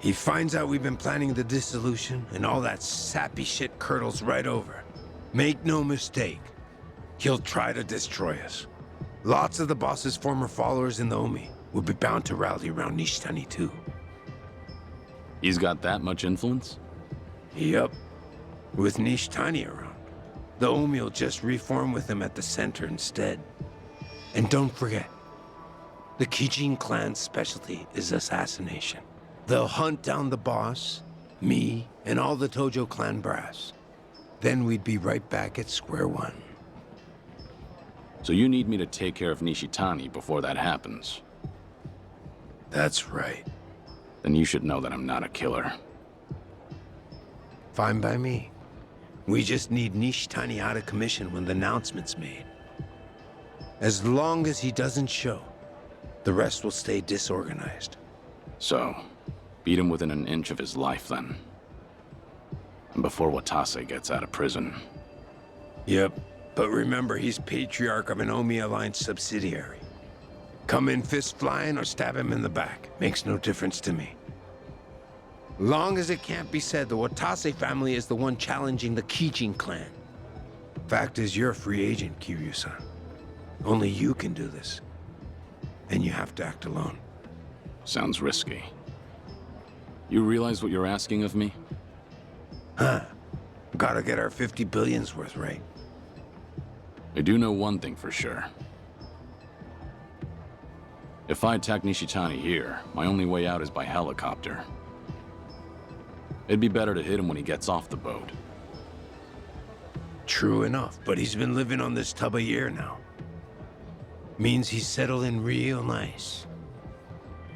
He finds out we've been planning the dissolution, and all that sappy shit curdles right over. Make no mistake, he'll try to destroy us. Lots of the boss's former followers in the Omi will be bound to rally around Nishitani too. He's got that much influence? Yup. With Nishitani around, the Omi will just reform with him at the center instead. And don't forget, the Kijin clan's specialty is assassination. They'll hunt down the boss, me, and all the Tojo clan brass. Then we'd be right back at square one. So you need me to take care of Nishitani before that happens? That's right. Then you should know that I'm not a killer. Fine by me. We just need Nishitani out of commission when the announcement's made. As long as he doesn't show, the rest will stay disorganized. So, beat him within an inch of his life, then. And before Watase gets out of prison. Yep, but remember, he's Patriarch of an Omi Alliance subsidiary. Come in fist flying or stab him in the back. Makes no difference to me. Long as it can't be said the Watase family is the one challenging the Kijin clan. Fact is, you're a free agent, Kiryu-san. Only you can do this. And you have to act alone. Sounds risky. You realize what you're asking of me? Huh. Gotta get our 50 billion's worth right. I do know one thing for sure. If I attack Nishitani here, my only way out is by helicopter. It'd be better to hit him when he gets off the boat. True enough, but he's been living on this tub a year now. Means he's settled in real nice.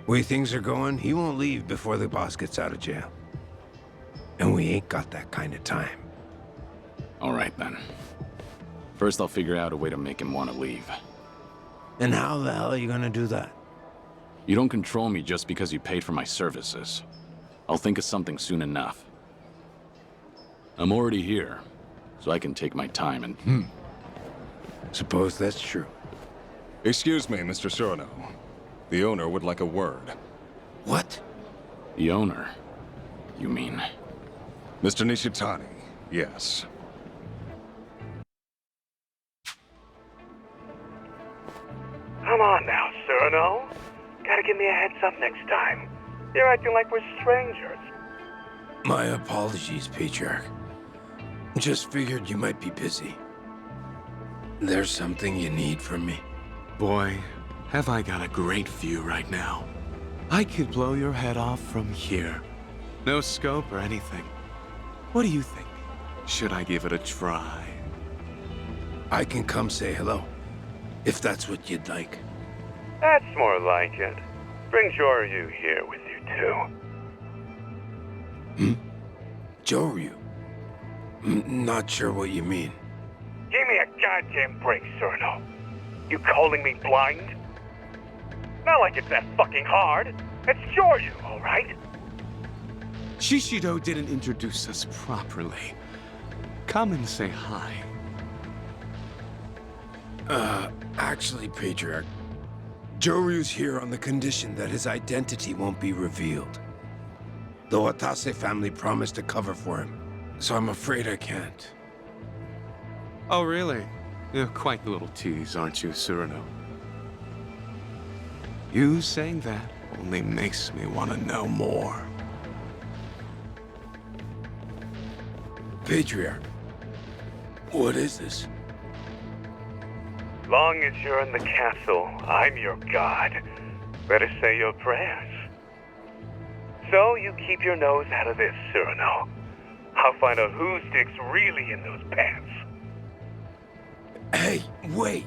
Way things are going, he won't leave before the boss gets out of jail. And we ain't got that kind of time. All right, then. First, I'll figure out a way to make him want to leave. And how the hell are you gonna do that? You don't control me just because you paid for my services. I'll think of something soon enough. I'm already here, so I can take my time and... Suppose that's true. Excuse me, Mr. Surano. The owner would like a word. What? The owner? You mean? Mr. Nishitani, yes. Come on now, Surano. Gotta give me a heads up next time. You're acting like we're strangers. My apologies, Patriarch. Just figured you might be busy. There's something you need from me? Boy, have I got a great view right now. I could blow your head off from here. No scope or anything. What do you think? Should I give it a try? I can come say hello, if that's what you'd like. That's more like it. Bring Joryu here with you, too. Joryu? Not sure what you mean. Give me a goddamn break, Surano. You calling me blind? Not like it's that fucking hard. It's Joryu, all right? Shishido didn't introduce us properly. Come and say hi. Actually, Patriarch, Joryu's here on the condition that his identity won't be revealed. The Watase family promised to cover for him, so I'm afraid I can't. Oh, really? You're quite the little tease, aren't you, Surano? You saying that only makes me want to know more. Patriarch, what is this? Long as you're in the castle, I'm your god. Better say your prayers. So you keep your nose out of this, Surano. I'll find out whose dick's really in those pants. Hey, wait!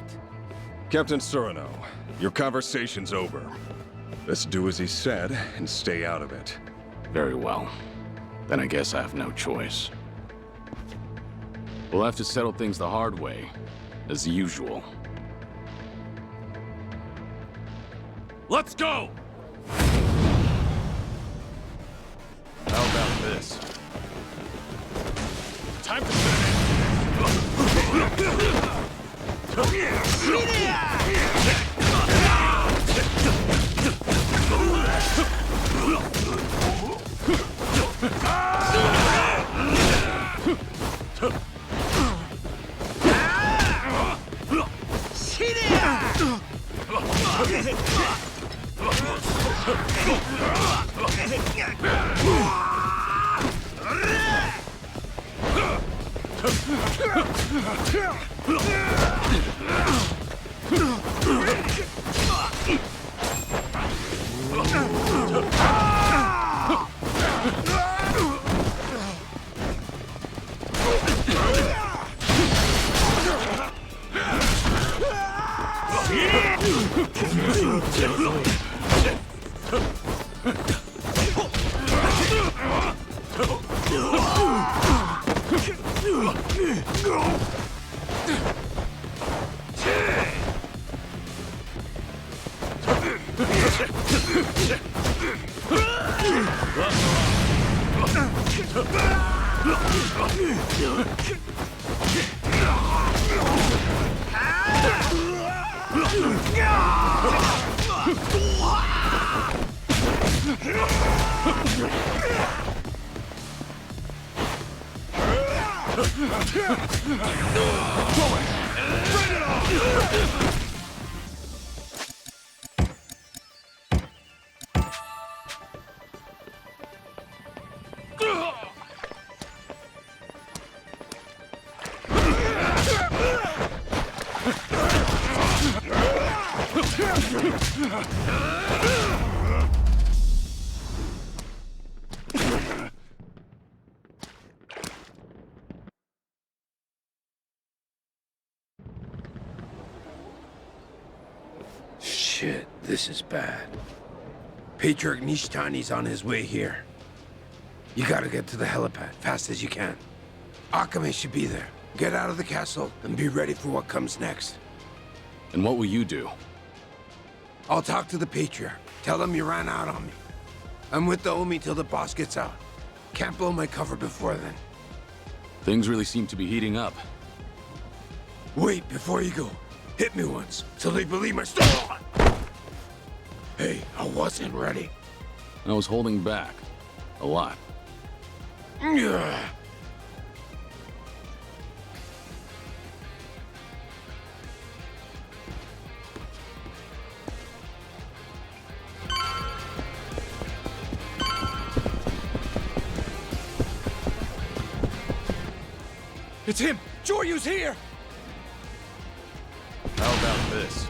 Captain Surano, your conversation's over. Let's do as he said and stay out of it. Very well. Then I guess I have no choice. We'll have to settle things the hard way, as usual. Let's go! How about this? Time to set Shit, this is bad. Patriarch Nishtani's on his way here. You gotta get to the helipad, fast as you can. Akame should be there. Get out of the castle and be ready for what comes next. And what will you do? I'll talk to the Patriarch. Tell him you ran out on me. I'm with the Omi till the boss gets out. Can't blow my cover before then. Things really seem to be heating up. Wait, before you go. Hit me once, so they believe my story. Hey, I wasn't ready. I was holding back. A lot. Yeah. It's him! Joryu's here! How about this?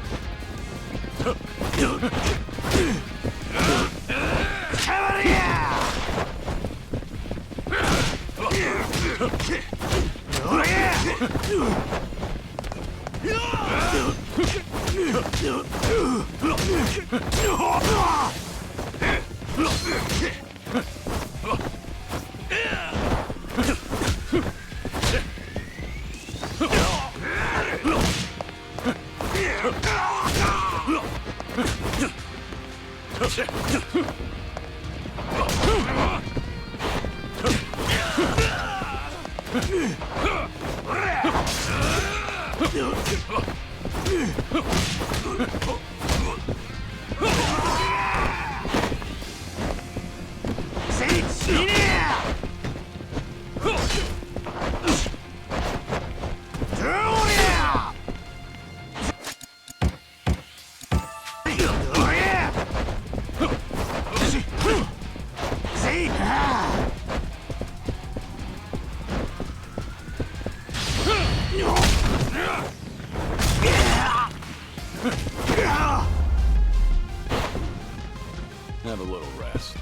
Have a little rest.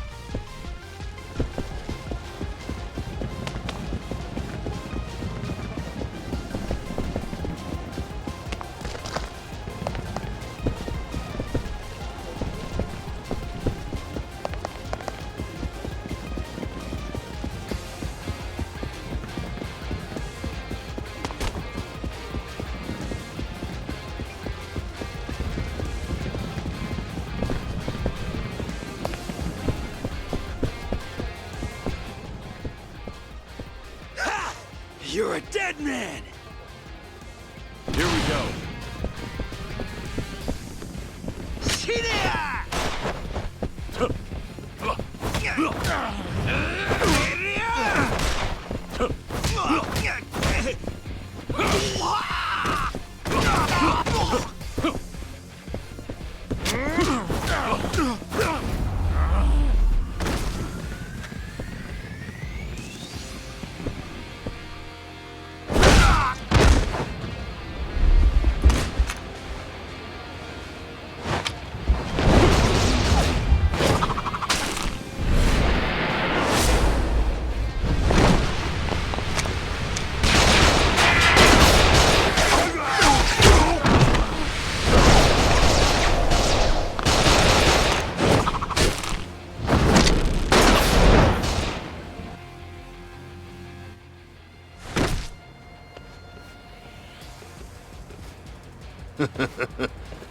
You're a dead man! Here we go.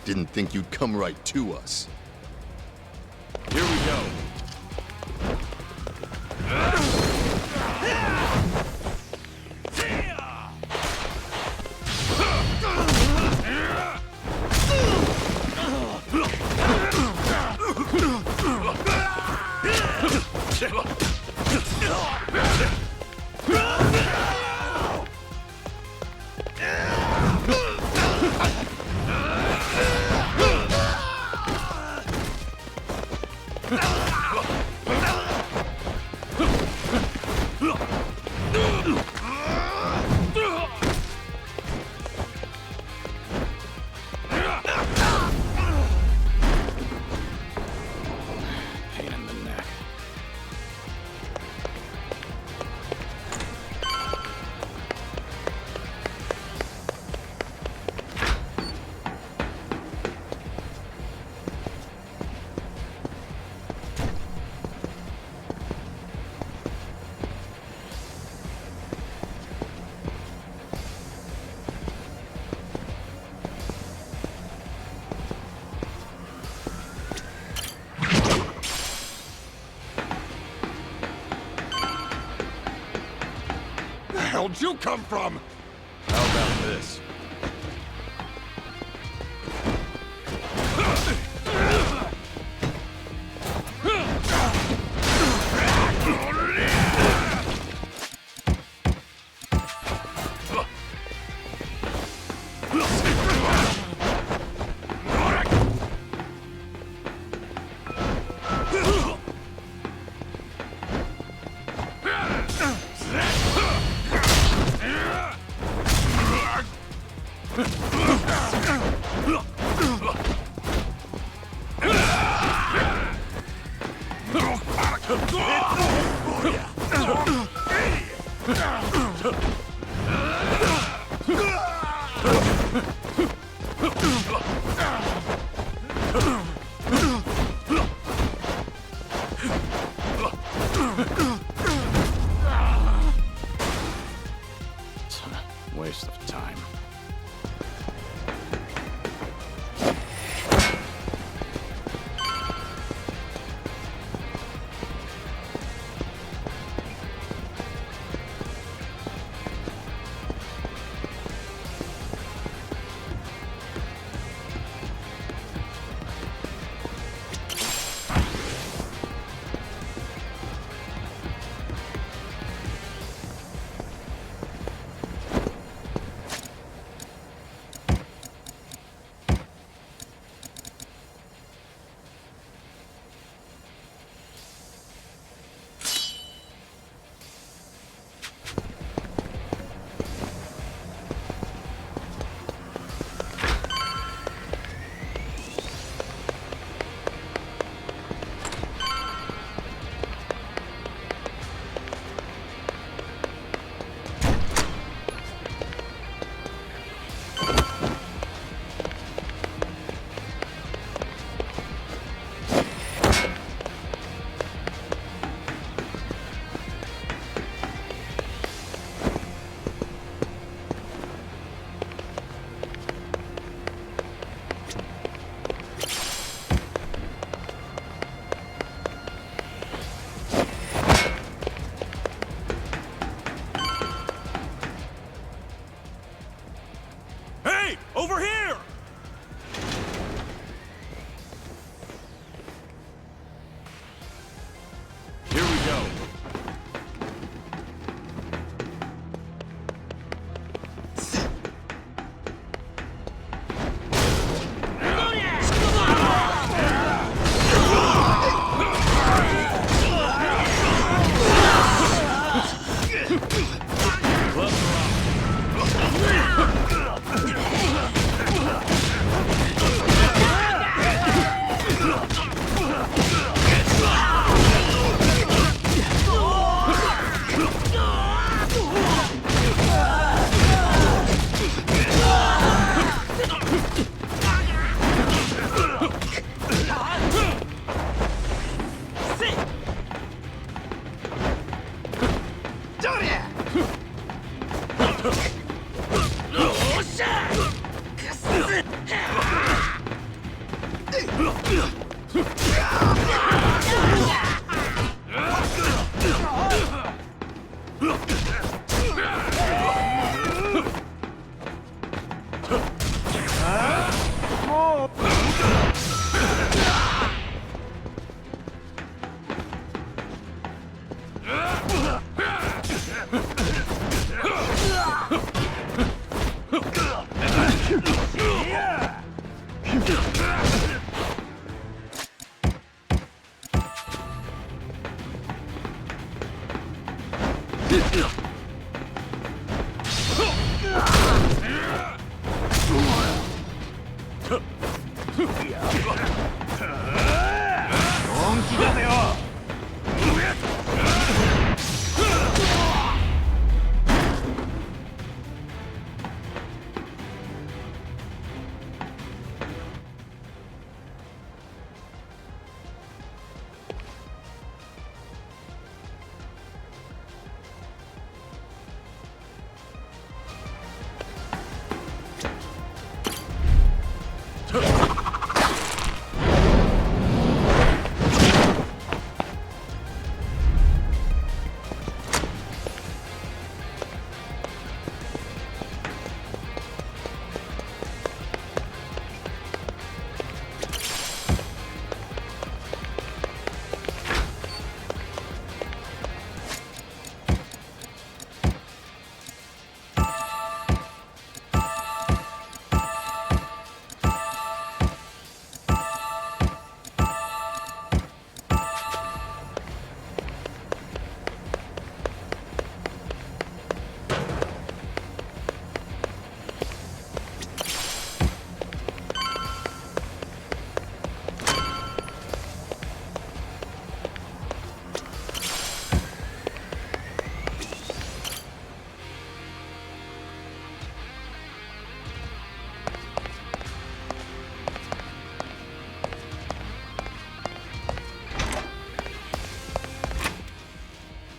Didn't think you'd come right to us. Here we go. Pain in the neck. Where'd you come from? How about this? Waste of time.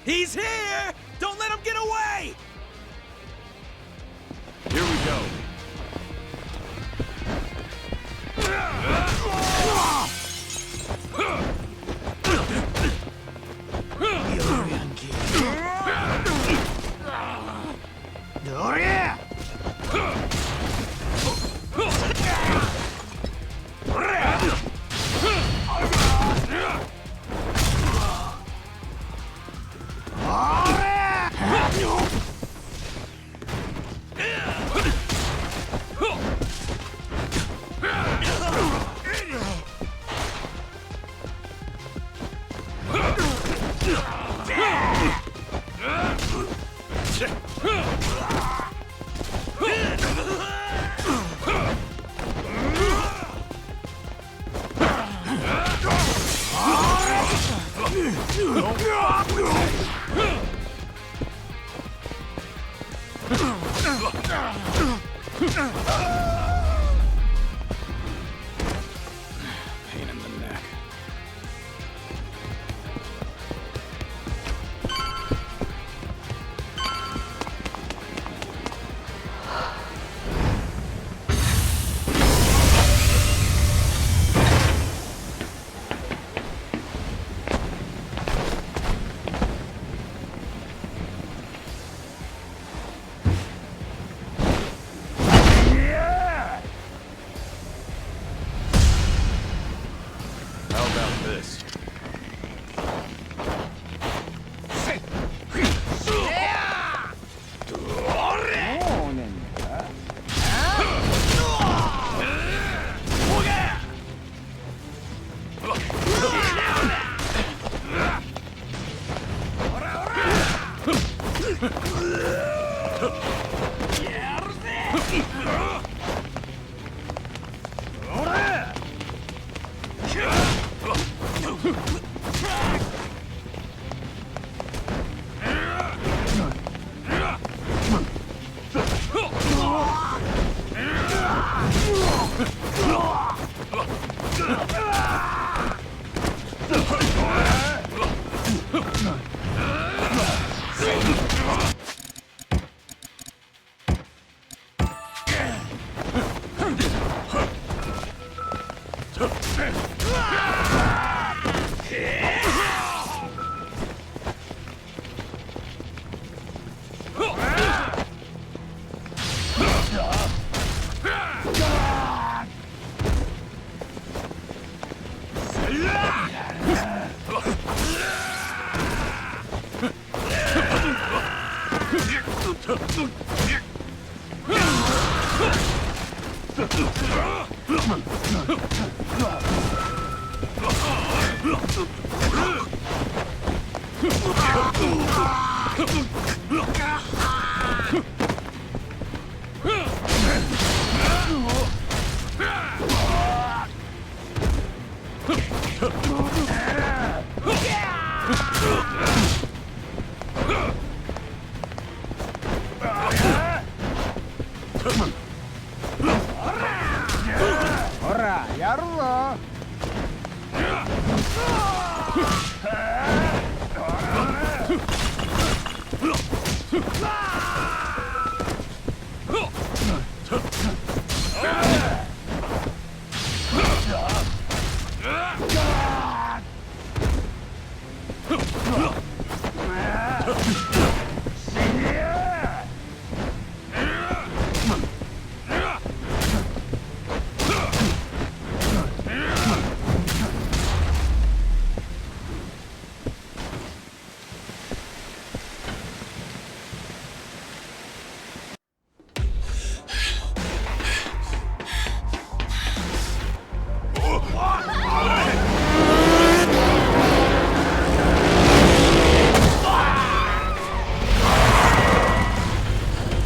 He's here! Don't let him get away! Here we go. Pain in the neck. How about this?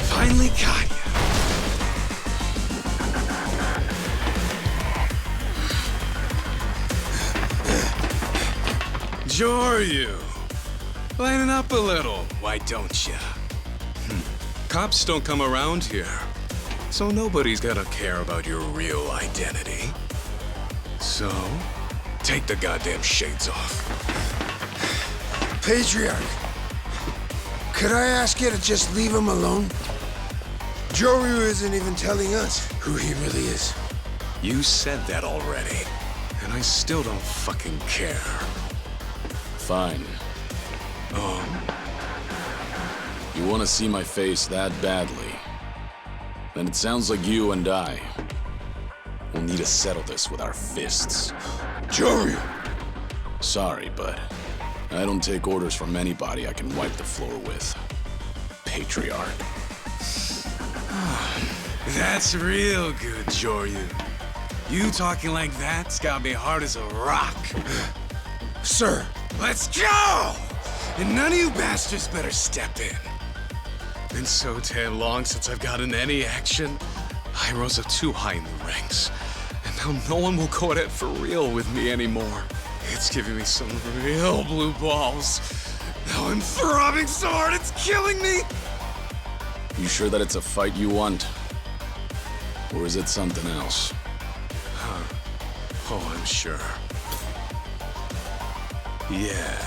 Finally got you. Joryu, lighten up a little, why don't ya? Cops don't come around here, so nobody's gotta care about your real identity. So, take the goddamn shades off. Patriarch, could I ask you to just leave him alone? Joryu isn't even telling us who he really is. You said that already, and I still don't fucking care. Fine. You want to see my face that badly? Then it sounds like you and I will need to settle this with our fists. Joryu! Sorry, but I don't take orders from anybody I can wipe the floor with. Patriarch. That's real good, Joryu. You talking like that's got me hard as a rock. Sir! Let's go! And none of you bastards better step in. Been so damn long since I've gotten any action. I rose up too high in the ranks. And now no one will go at it for real with me anymore. It's giving me some real blue balls. Now I'm throbbing so hard it's killing me! You sure that it's a fight you want? Or is it something else? Huh. Oh, I'm sure. Yeah.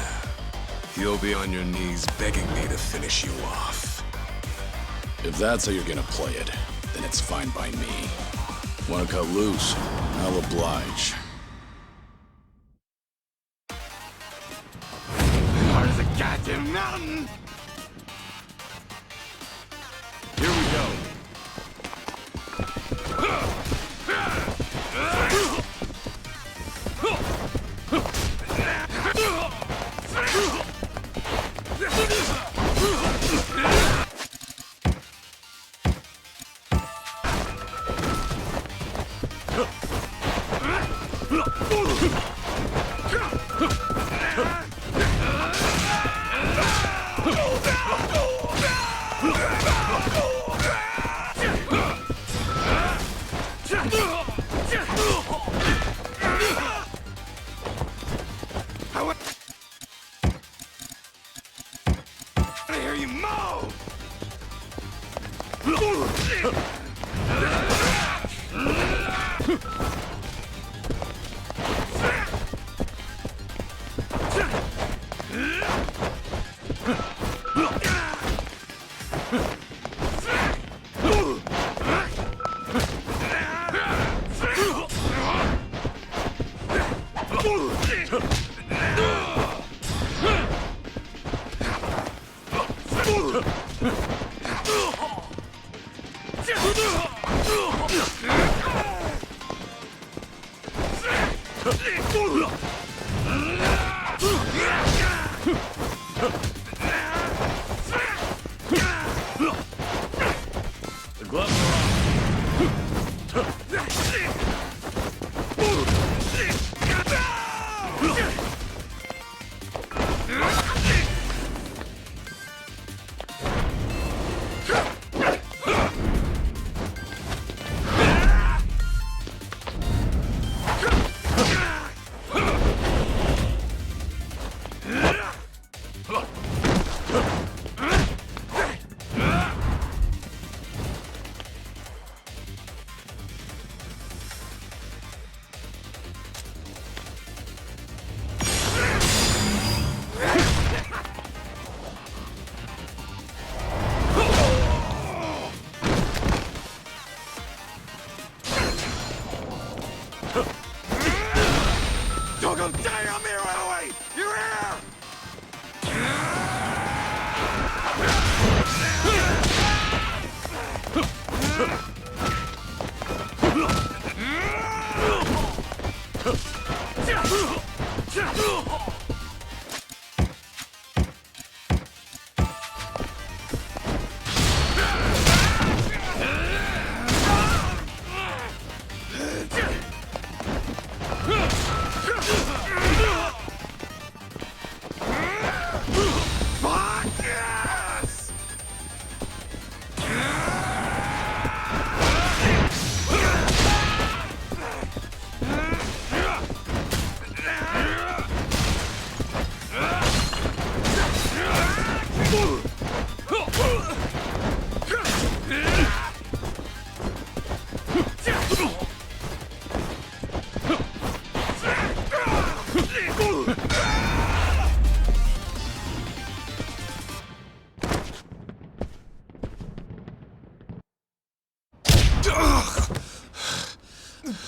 You'll be on your knees begging me to finish you off. If that's how you're gonna play it, then it's fine by me. Wanna cut loose? I'll oblige. Hard as a goddamn mountain! Here we go. I hear you mow! The gloves are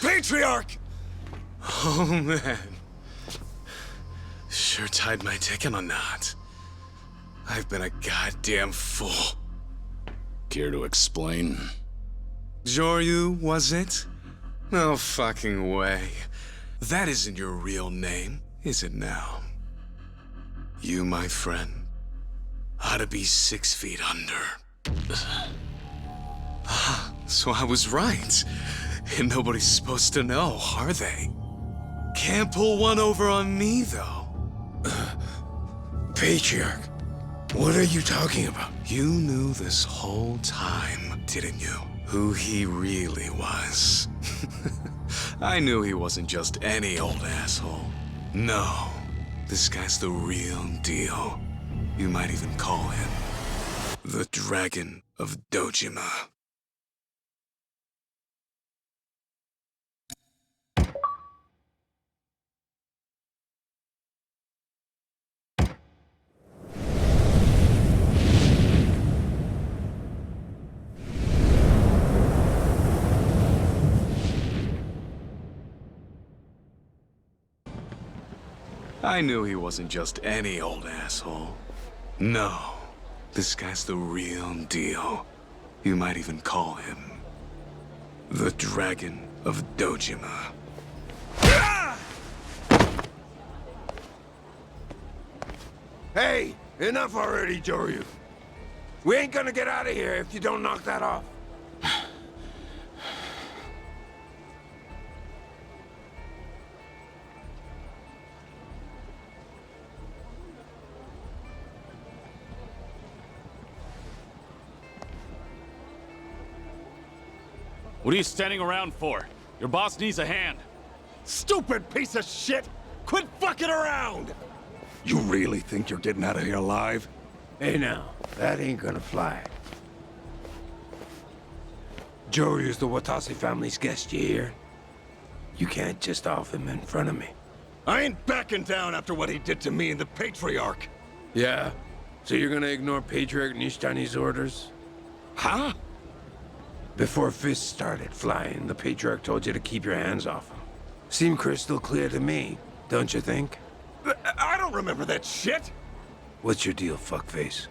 Patriarch! Oh, man. Sure tied my dick in a knot. I've been a goddamn fool. Care to explain? Joryu, was it? No fucking way. That isn't your real name, is it now? You, my friend, ought to be 6 feet under. So I was right. And nobody's supposed to know, are they? Can't pull one over on me, though. Patriarch, what are you talking about? You knew this whole time, didn't you? Who he really was. I knew he wasn't just any old asshole. No, this guy's the real deal. You might even call him the Dragon of Dojima. I knew he wasn't just any old asshole. No, this guy's the real deal. You might even call him the Dragon of Dojima. Hey, enough already, Joryu. We ain't gonna get out of here if you don't knock that off. What are you standing around for? Your boss needs a hand. Stupid piece of shit! Quit fucking around! You really think you're getting out of here alive? Hey now, that ain't gonna fly. Joryu's the Watase family's guest, you hear? You can't just off him in front of me. I ain't backing down after what he did to me and the Patriarch. Yeah? So you're gonna ignore Patriarch Nishtani's orders? Huh? Before fists started flying, the Patriarch told you to keep your hands off him. Seemed crystal clear to me, don't you think? I don't remember that shit! What's your deal, fuckface?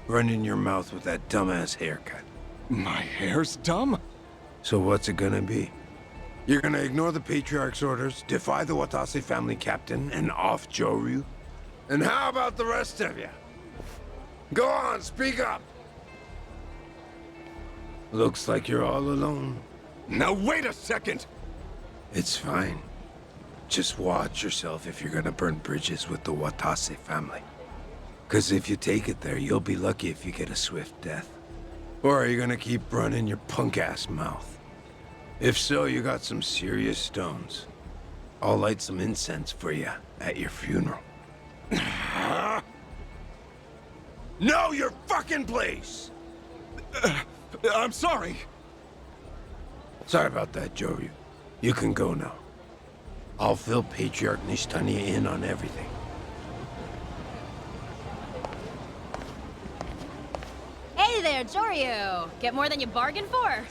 Running your mouth with that dumbass haircut. My hair's dumb? So what's it gonna be? You're gonna ignore the Patriarch's orders, defy the Watase family captain, and off Joryu? And how about the rest of you? Go on, speak up! Looks like you're all alone. Now wait a second! It's fine. Just watch yourself if you're gonna burn bridges with the Watase family. 'Cause if you take it there, you'll be lucky if you get a swift death. Or are you gonna keep running your punk-ass mouth? If so, you got some serious stones. I'll light some incense for you at your funeral. Know your fucking place! I'm sorry. Sorry about that, Joryu. You can go now. I'll fill Patriarch Nishtani in on everything. Hey there, Joryu! Get more than you bargained for?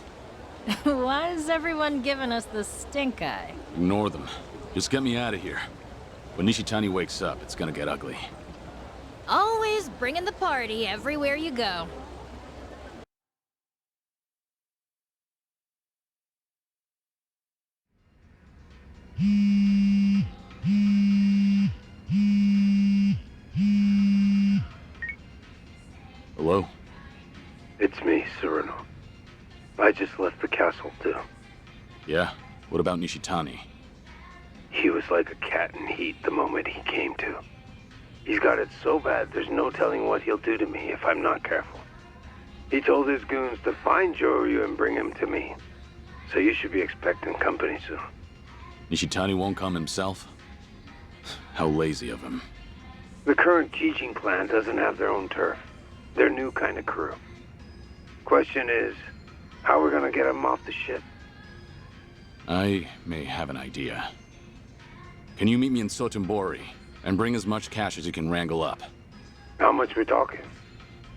Why is everyone giving us the stink eye? Ignore them. Just get me out of here. When Nishitani wakes up, it's gonna get ugly. Always bringing the party everywhere you go. Hello? It's me, Cyrano. I just left the castle, too. Yeah? What about Nishitani? He was like a cat in heat the moment he came to. He's got it so bad there's no telling what he'll do to me if I'm not careful. He told his goons to find Joryu and bring him to me. So you should be expecting company soon. Nishitani won't come himself? How lazy of him. The current Jijin clan doesn't have their own turf. They're new kind of crew. Question is, how we're gonna get them off the ship? I may have an idea. Can you meet me in Sotenbori and bring as much cash as you can wrangle up? How much we talking?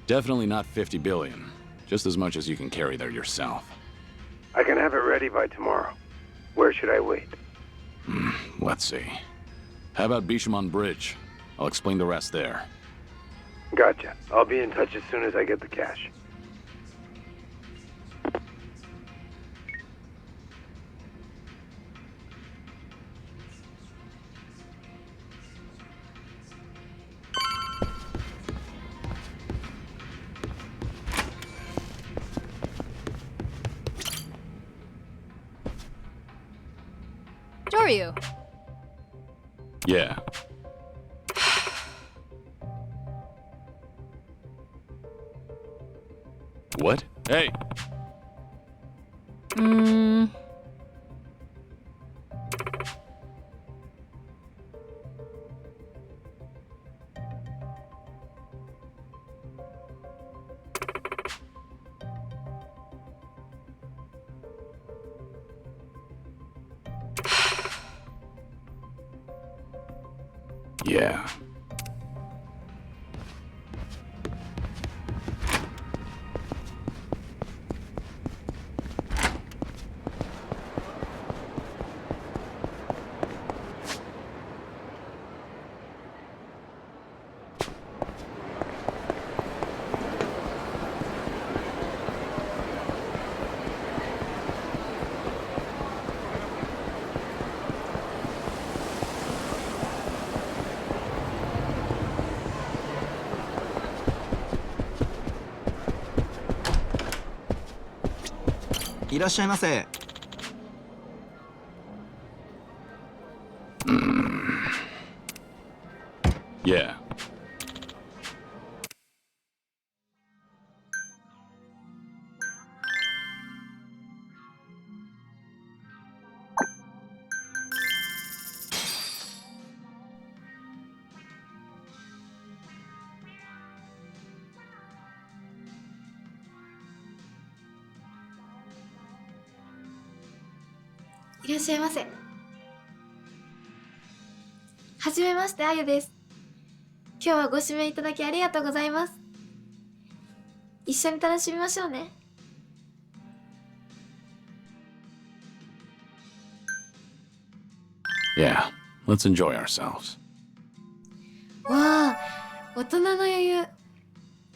Definitely not 50 billion. Just as much as you can carry there yourself. I can have it ready by tomorrow. Where should I wait? Let's see. How about Bishamon Bridge? I'll explain the rest there. Gotcha. I'll be in touch as soon as I get the cash. Ryu. Yeah. What? Hey! Yeah.いらっしゃいませ。Yeah.いらっしゃいませ。はじめまして、あゆです。今日はご指名いただきありがとうございます。一緒に楽しみましょうね。Yeah. Let's enjoy ourselves. わあ、大人の余裕。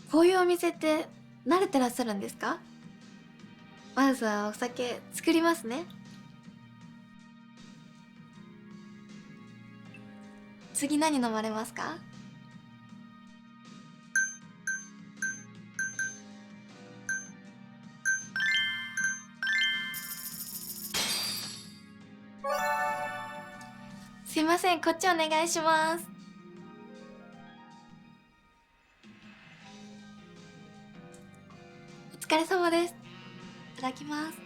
こういうお店って慣れてらっしゃるんですか？まずはお酒作りますね。次何飲まれますか？すいません、こっちお願いします。お疲れ様です。いただきます。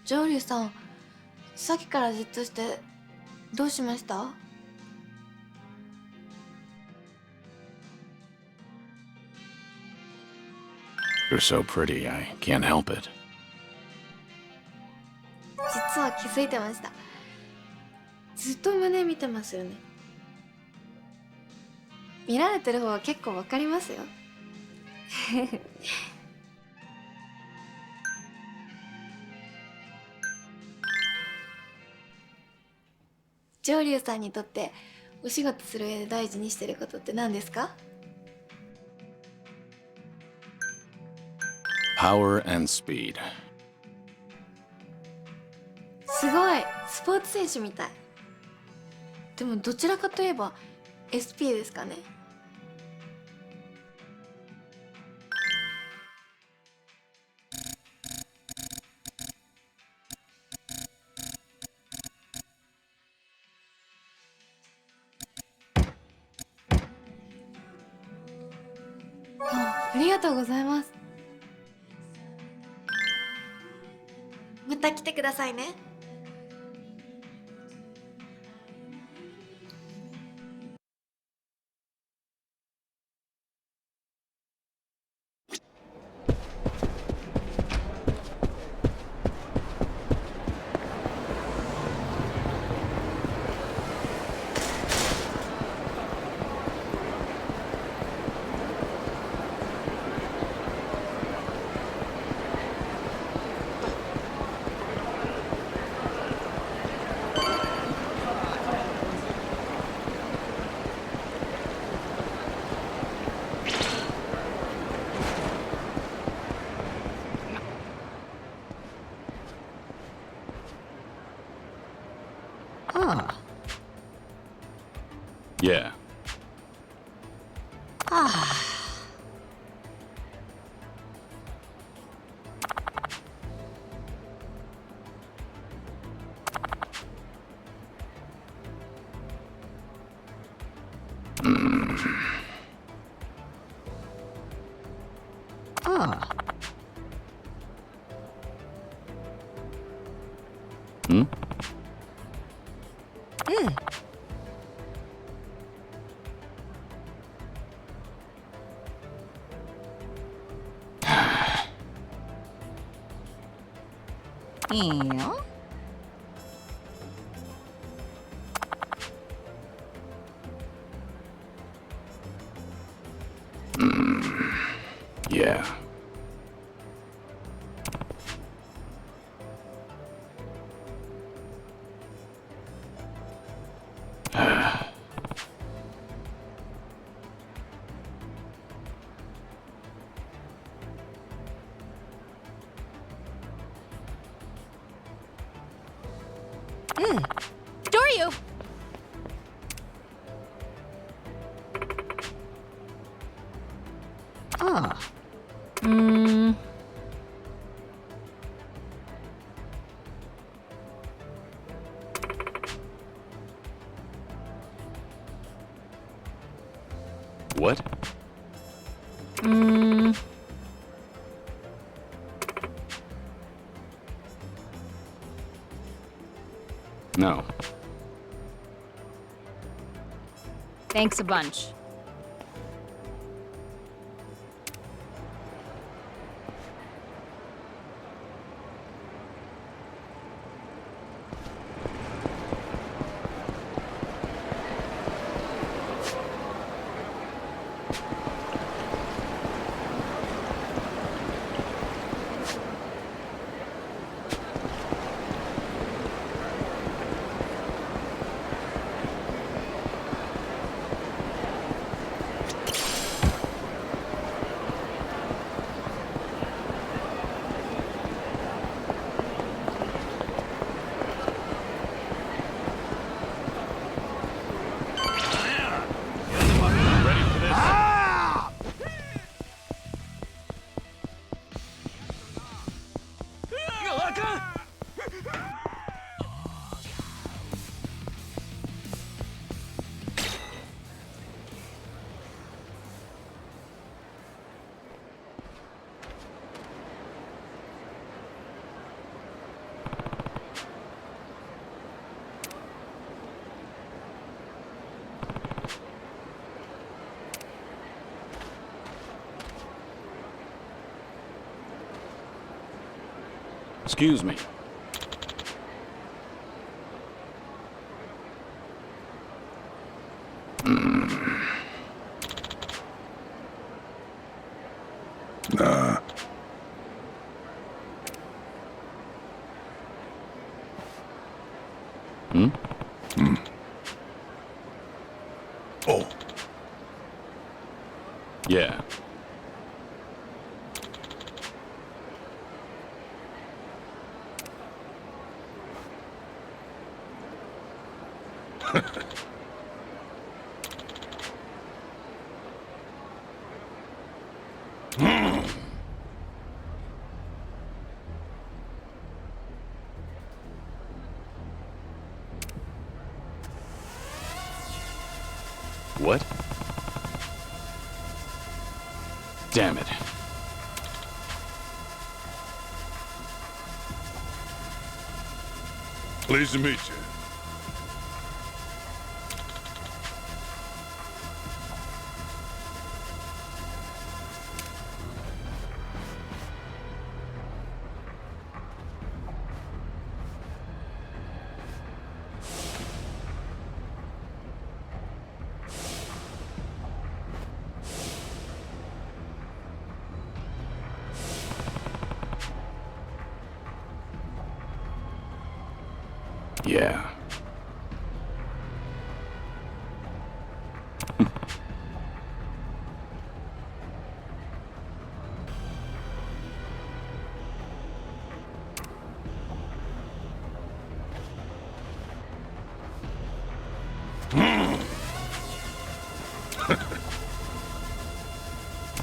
上流さん、さっきからじっとしてどうしました？ You're so pretty, I can't help it. 実は気づいてました。ずっと胸見てますよね。見られてる方は結構わかりますよ。上流さんにとってお仕事する上で大事にしてることって何ですか？ Power and speed. すごい、スポーツ選手みたい。でもどちらかといえば SP ですかね。ありがとうございます。また来てくださいね。Ah. Yeah. Ah. Ah. Hmm? Yeah. Yeah. Doryu! Ah. Hmm. What? Hmm. No. Thanks a bunch. Excuse me. Nah. Hmm? Oh. Yeah. What? Damn it. Pleased to meet you. Yeah.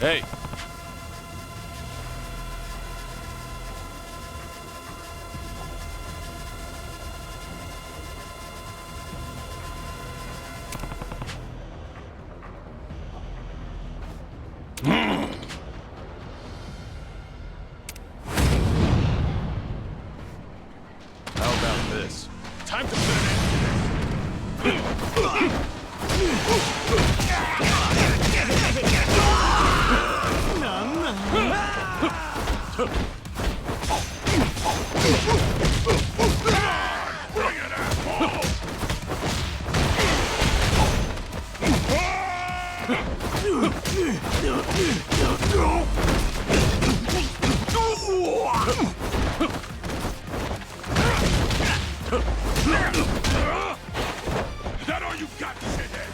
Hey! How about this? Time to put an end to this. Is that all you got, shithead?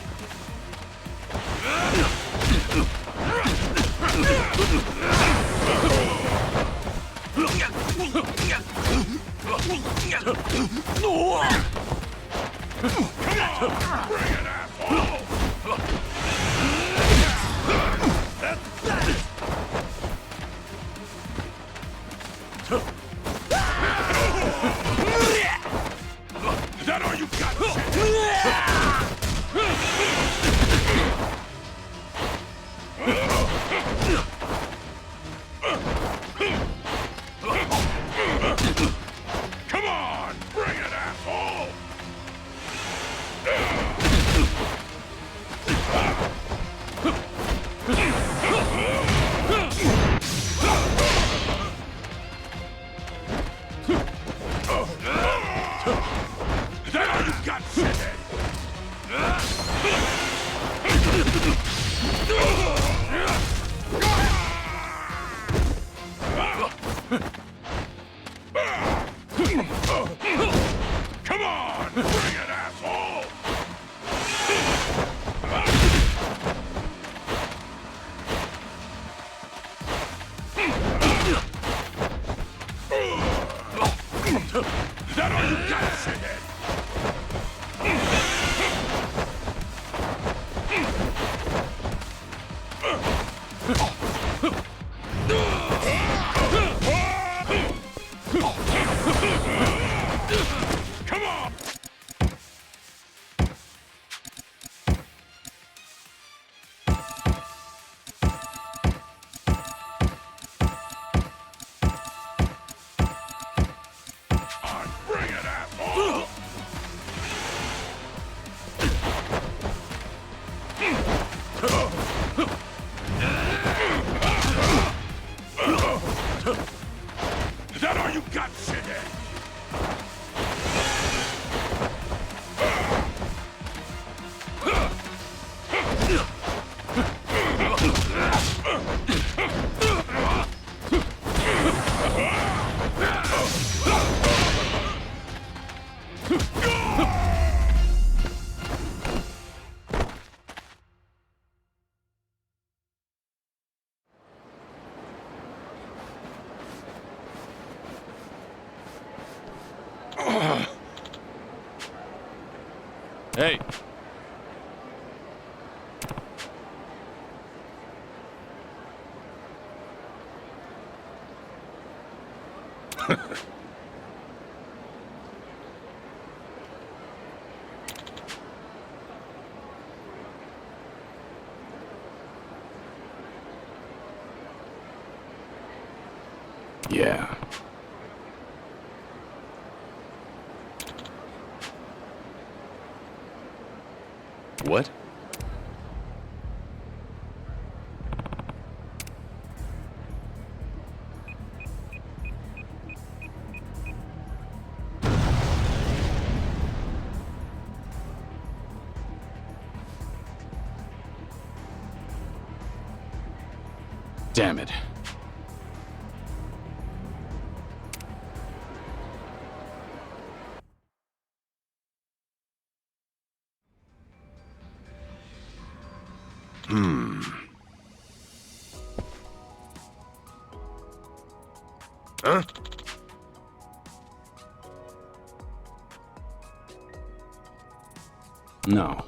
Come on! Bring it, asshole! Is that all you got? Come on! Bring it, asshole! Is that all you got, shithead? Come on! Bring it, asshole! Is that all you got, shithead? Come on! Bring it, asshole! Is that all you got, shithead? Hey! Yeah. What? Damn it. Huh? No.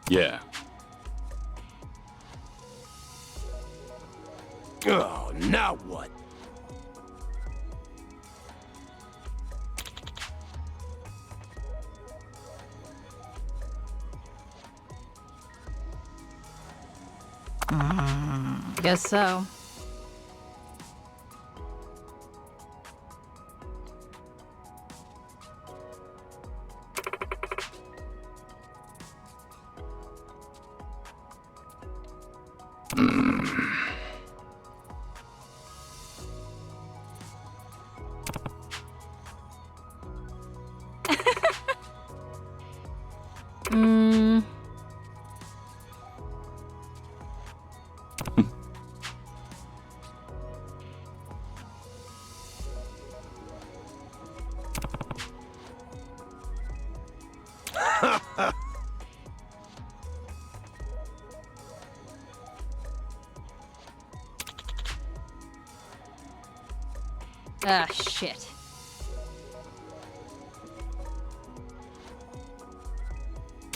Yeah. Oh, now what? Guess so. Ah, shit.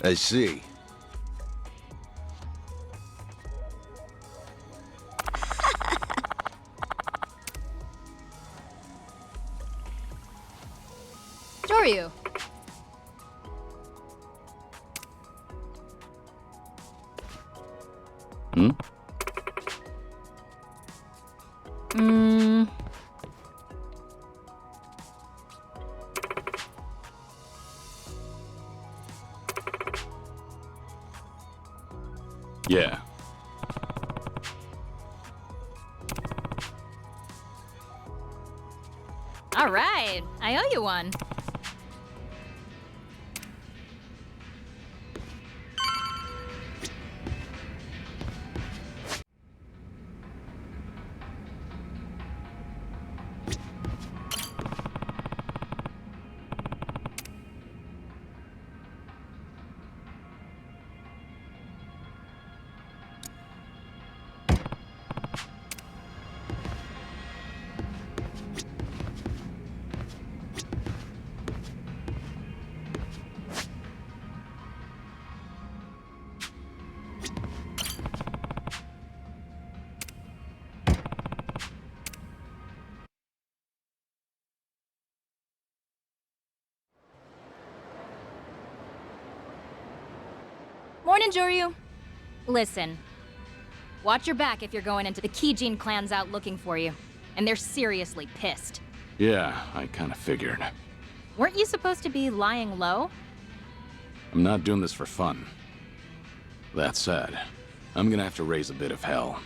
I see. Ryu. Hmm? Yeah. All right, I owe you one. Morning, Joryu. Listen, watch your back if you're going into the Kijin clan's out looking for you. And they're seriously pissed. Yeah, I kind of figured. Weren't you supposed to be lying low? I'm not doing this for fun. That said, I'm gonna have to raise a bit of hell.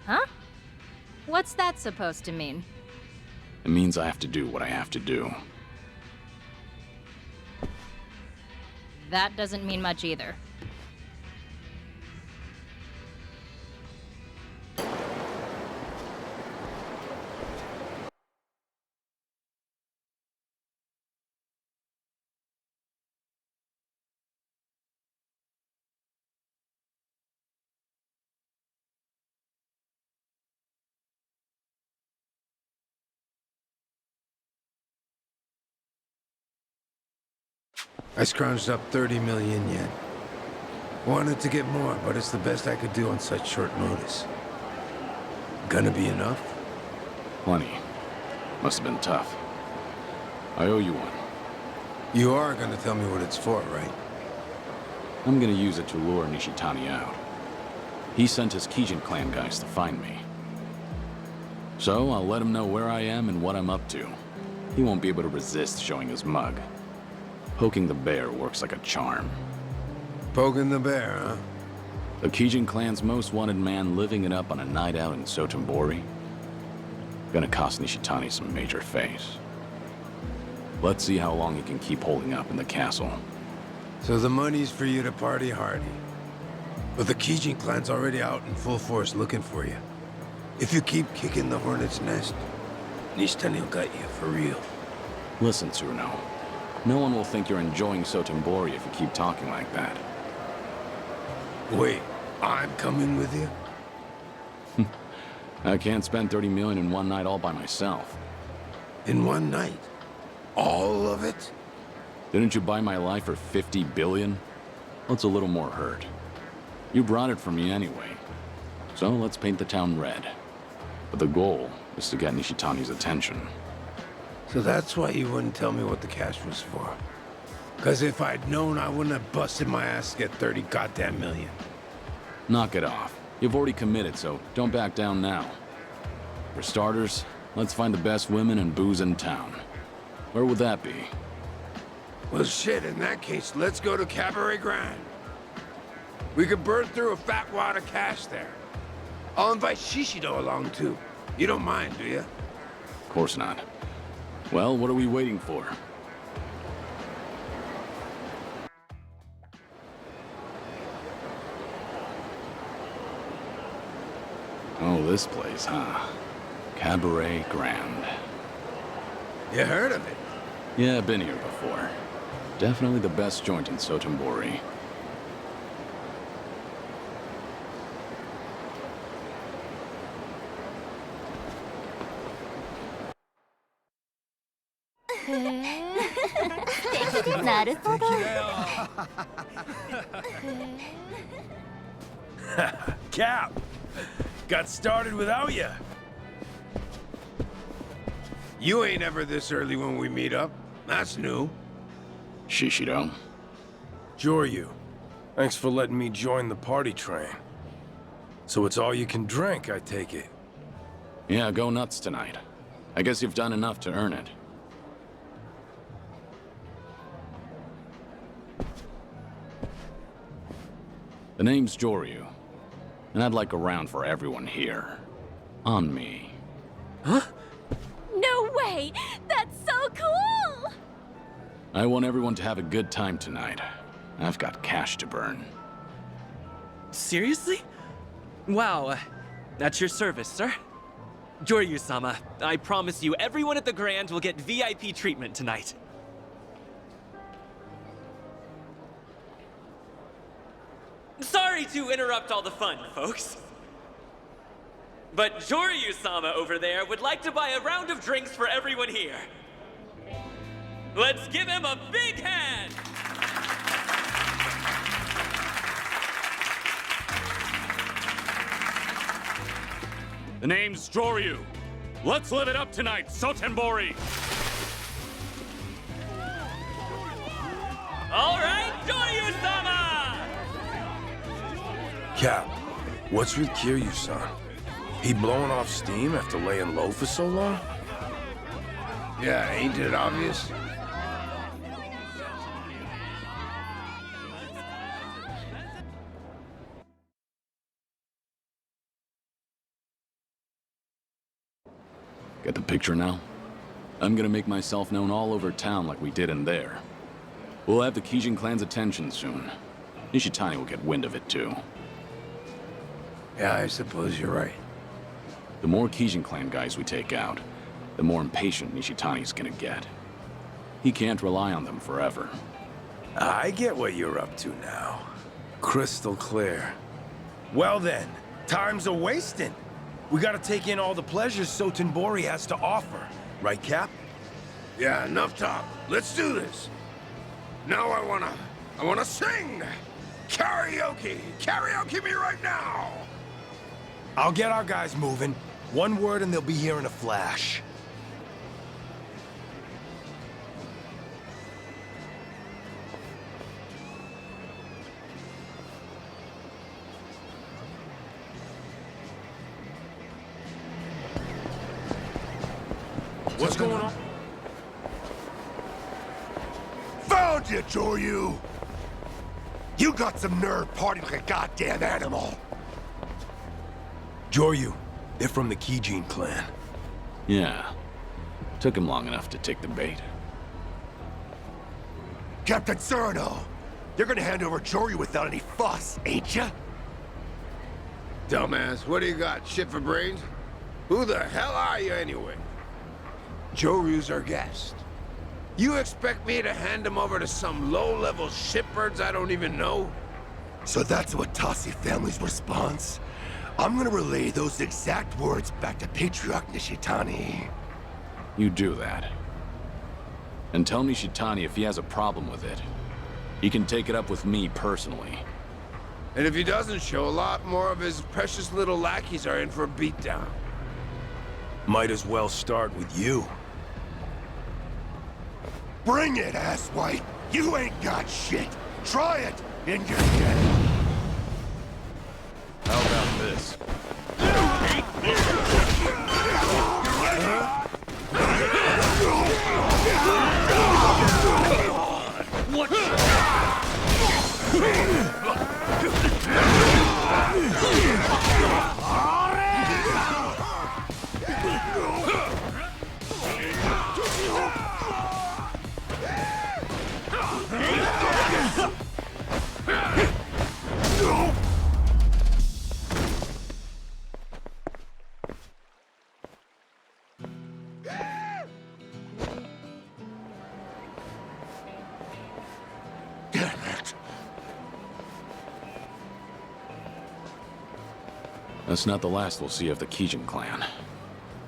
Huh? What's that supposed to mean? It means I have to do what I have to do. That doesn't mean much either. I scrounged up 30 million yen. Wanted to get more, but it's the best I could do on such short notice. Gonna be enough? Plenty. Must have been tough. I owe you one. You are gonna tell me what it's for, right? I'm gonna use it to lure Nishitani out. He sent his Kijin clan guys to find me. So I'll let him know where I am and what I'm up to. He won't be able to resist showing his mug. Poking the bear works like a charm. Poking the bear, huh? The Kijin clan's most wanted man living it up on a night out in Sotenbori. Gonna cost Nishitani some major face. Let's see how long he can keep holding up in the castle. So the money's for you to party hardy. But the Kijin clan's already out in full force looking for you. If you keep kicking the hornet's nest, Nishitani will get you for real. Listen, Tsuruno. No one will think you're enjoying Sotenbori if you keep talking like that. Wait, I'm coming with you? I can't spend 30 million in one night all by myself. In one night? All of it? Didn't you buy my life for 50 billion? What's a little more hurt? You brought it for me anyway. So let's paint the town red. But the goal is to get Nishitani's attention. So that's why you wouldn't tell me what the cash was for. Because if I'd known, I wouldn't have busted my ass to get 30 goddamn million. Knock it off. You've already committed, so don't back down now. For starters, let's find the best women and booze in town. Where would that be? Well, shit, in that case, let's go to Cabaret Grand. We could burn through a fat wad of cash there. I'll invite Shishido along, too. You don't mind, do you? Of course not. Well, what are we waiting for? Oh, this place, huh? Cabaret Grand. You heard of it? Yeah, I've been here before. Definitely the best joint in Sotenbori. Cap! Got started without you. You ain't ever this early when we meet up. That's new. Shishido. Joryu, thanks for letting me join the party train. So it's all you can drink, I take it? Yeah, go nuts tonight. I guess you've done enough to earn it. The name's Joryu, and I'd like a round for everyone here. On me. Huh? No way! That's so cool! I want everyone to have a good time tonight. I've got cash to burn. Seriously? Wow, at your service, sir. Joryu-sama, I promise you everyone at the Grand will get VIP treatment tonight. Sorry to interrupt all the fun, folks. But Joryu-sama over there would like to buy a round of drinks for everyone here. Let's give him a big hand! The name's Joryu. Let's live it up tonight, Sotenbori! All right, Joryu-sama! Cap, what's with Kiryu-san? He blowing off steam after laying low for so long? Yeah, ain't it obvious? Get the picture now? I'm gonna make myself known all over town like we did in there. We'll have the Kijin clan's attention soon. Nishitani will get wind of it too. Yeah, I suppose you're right. The more Kijin clan guys we take out, the more impatient Nishitani's gonna get. He can't rely on them forever. I get what you're up to now. Crystal clear. Well then, time's a-wasting. We gotta take in all the pleasures Sotenbori has to offer. Right, Cap? Yeah, enough talk. Let's do this. Now I wanna sing! Karaoke! Karaoke me right now! I'll get our guys moving. One word and they'll be here in a flash. What's going on? Found you, Joryu! You got some nerve partying like a goddamn animal! Joryu, they're from the Kijin clan. Yeah. Took him long enough to take the bait. Captain Tsuruno, you're gonna hand over Joryu without any fuss, ain't ya? Dumbass, what do you got? Shit for brains? Who the hell are you anyway? Joryu's our guest. You expect me to hand him over to some low-level shitbirds I don't even know? So that's what Tassi family's response? I'm gonna relay those exact words back to Patriarch Nishitani. You do that. And tell Nishitani if he has a problem with it. He can take it up with me personally. And if he doesn't show, a lot more of his precious little lackeys are in for a beatdown. Might as well start with you. Bring it, asswipe! You ain't got shit! Try it, and you're dead! How about this? That's not the last we'll see of the Kijin clan.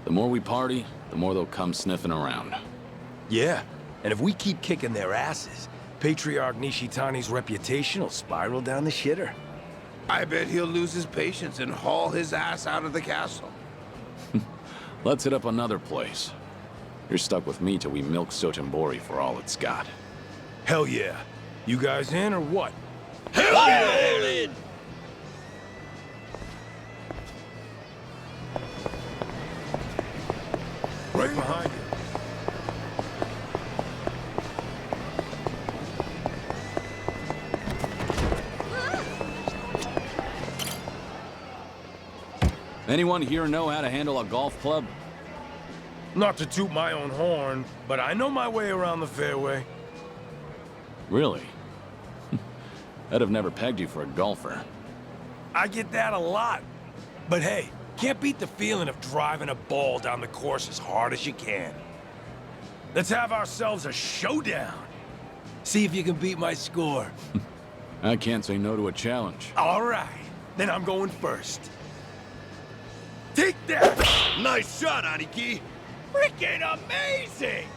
The more we party, the more they'll come sniffing around. Yeah, and if we keep kicking their asses, Patriarch Nishitani's reputation will spiral down the shitter. I bet he'll lose his patience and haul his ass out of the castle. Let's hit up another place. You're stuck with me till we milk Sotenbori for all it's got. Hell yeah. You guys in or what? Hell yeah! Right behind you. Anyone here know how to handle a golf club? Not to toot my own horn, but I know my way around the fairway. Really? I'd have never pegged you for a golfer. I get that a lot. But hey, can't beat the feeling of driving a ball down the course as hard as you can. Let's have ourselves a showdown. See if you can beat my score. I can't say no to a challenge. All right, then I'm going first. Take that! Nice shot, Aniki! Freaking amazing!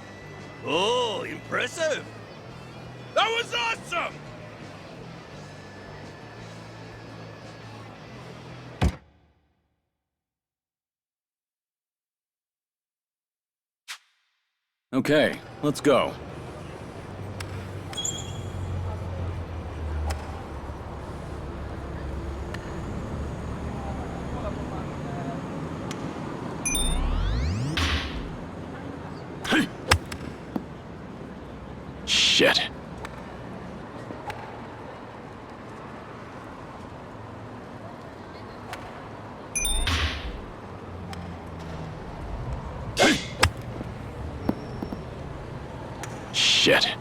Oh, impressive! That was awesome! Okay, let's go. Shit. Shit.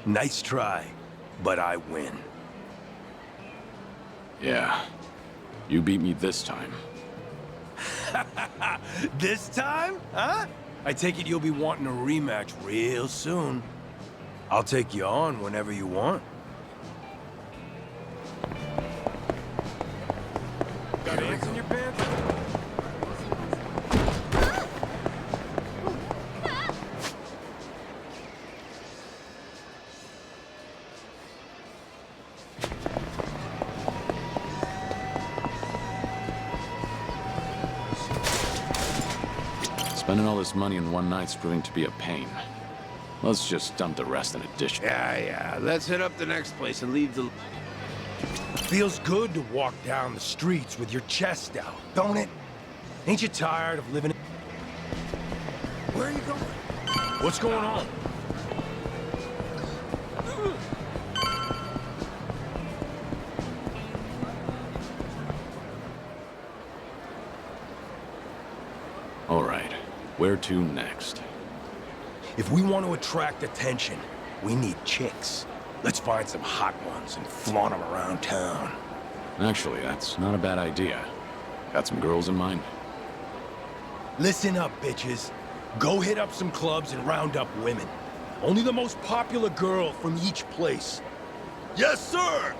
Nice try, but I win. Yeah. You beat me this time. This time? Huh? I take it you'll be wanting a rematch real soon. I'll take you on whenever you want. Got ants in your pants? Spending all this money in one night's proving to be a pain. Let's just dump the rest in a dish. Yeah. Let's hit up the next place and leave the... Feels good to walk down the streets with your chest out, don't it? Ain't you tired of living... Where are you going? What's going on? Where to next? If we want to attract attention, we need chicks. Let's find some hot ones and flaunt them around town. Actually, that's not a bad idea. Got some girls in mind? Listen up, bitches. Go hit up some clubs and round up women. Only the most popular girl from each place. Yes, sir!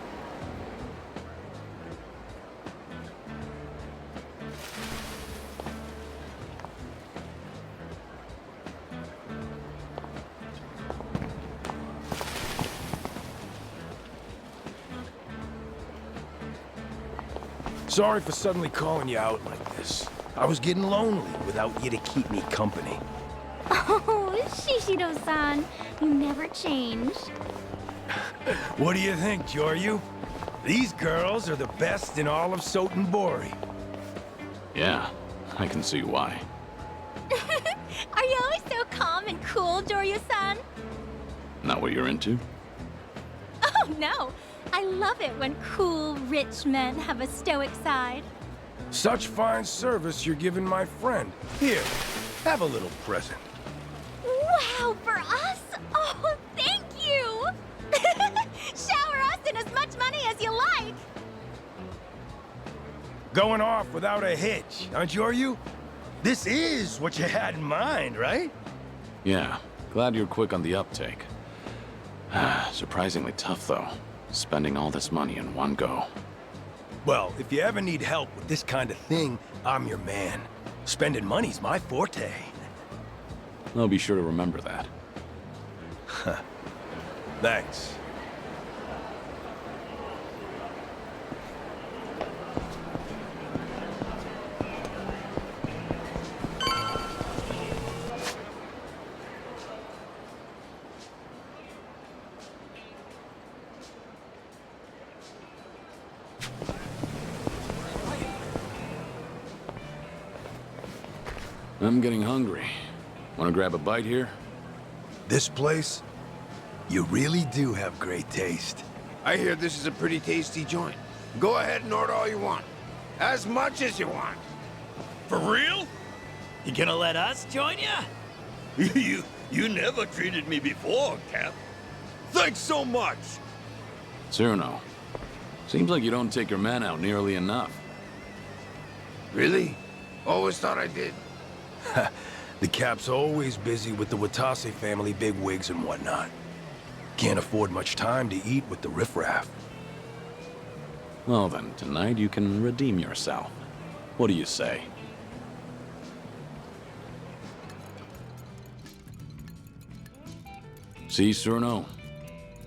Sorry for suddenly calling you out like this. I was getting lonely without you to keep me company. Oh, Shishiro-san, you never change. What do you think, Joryu? These girls are the best in all of Sotenbori. Yeah, I can see why. Are you always so calm and cool, Joryu-san? Not what you're into? Oh, no. I love it when cool, rich men have a stoic side. Such fine service you're giving my friend. Here, have a little present. Wow, for us? Oh, thank you! Shower us in as much money as you like! Going off without a hitch, huh, Joryu? This is what you had in mind, right? Yeah, glad you're quick on the uptake. Surprisingly tough, though. Spending all this money in one go. Well, if you ever need help with this kind of thing, I'm your man. Spending money's my forte. I'll be sure to remember that. Thanks. I'm getting hungry. Want to grab a bite here? This place? You really do have great taste. I hear this is a pretty tasty joint. Go ahead and order all you want. As much as you want. For real? You gonna let us join ya? You never treated me before, Cap. Thanks so much! Cyrano, seems like you don't take your men out nearly enough. Really? Always thought I did. The Cap's always busy with the Watase family bigwigs and whatnot. Can't afford much time to eat with the riffraff. Well then, tonight you can redeem yourself. What do you say? See, Cyrano?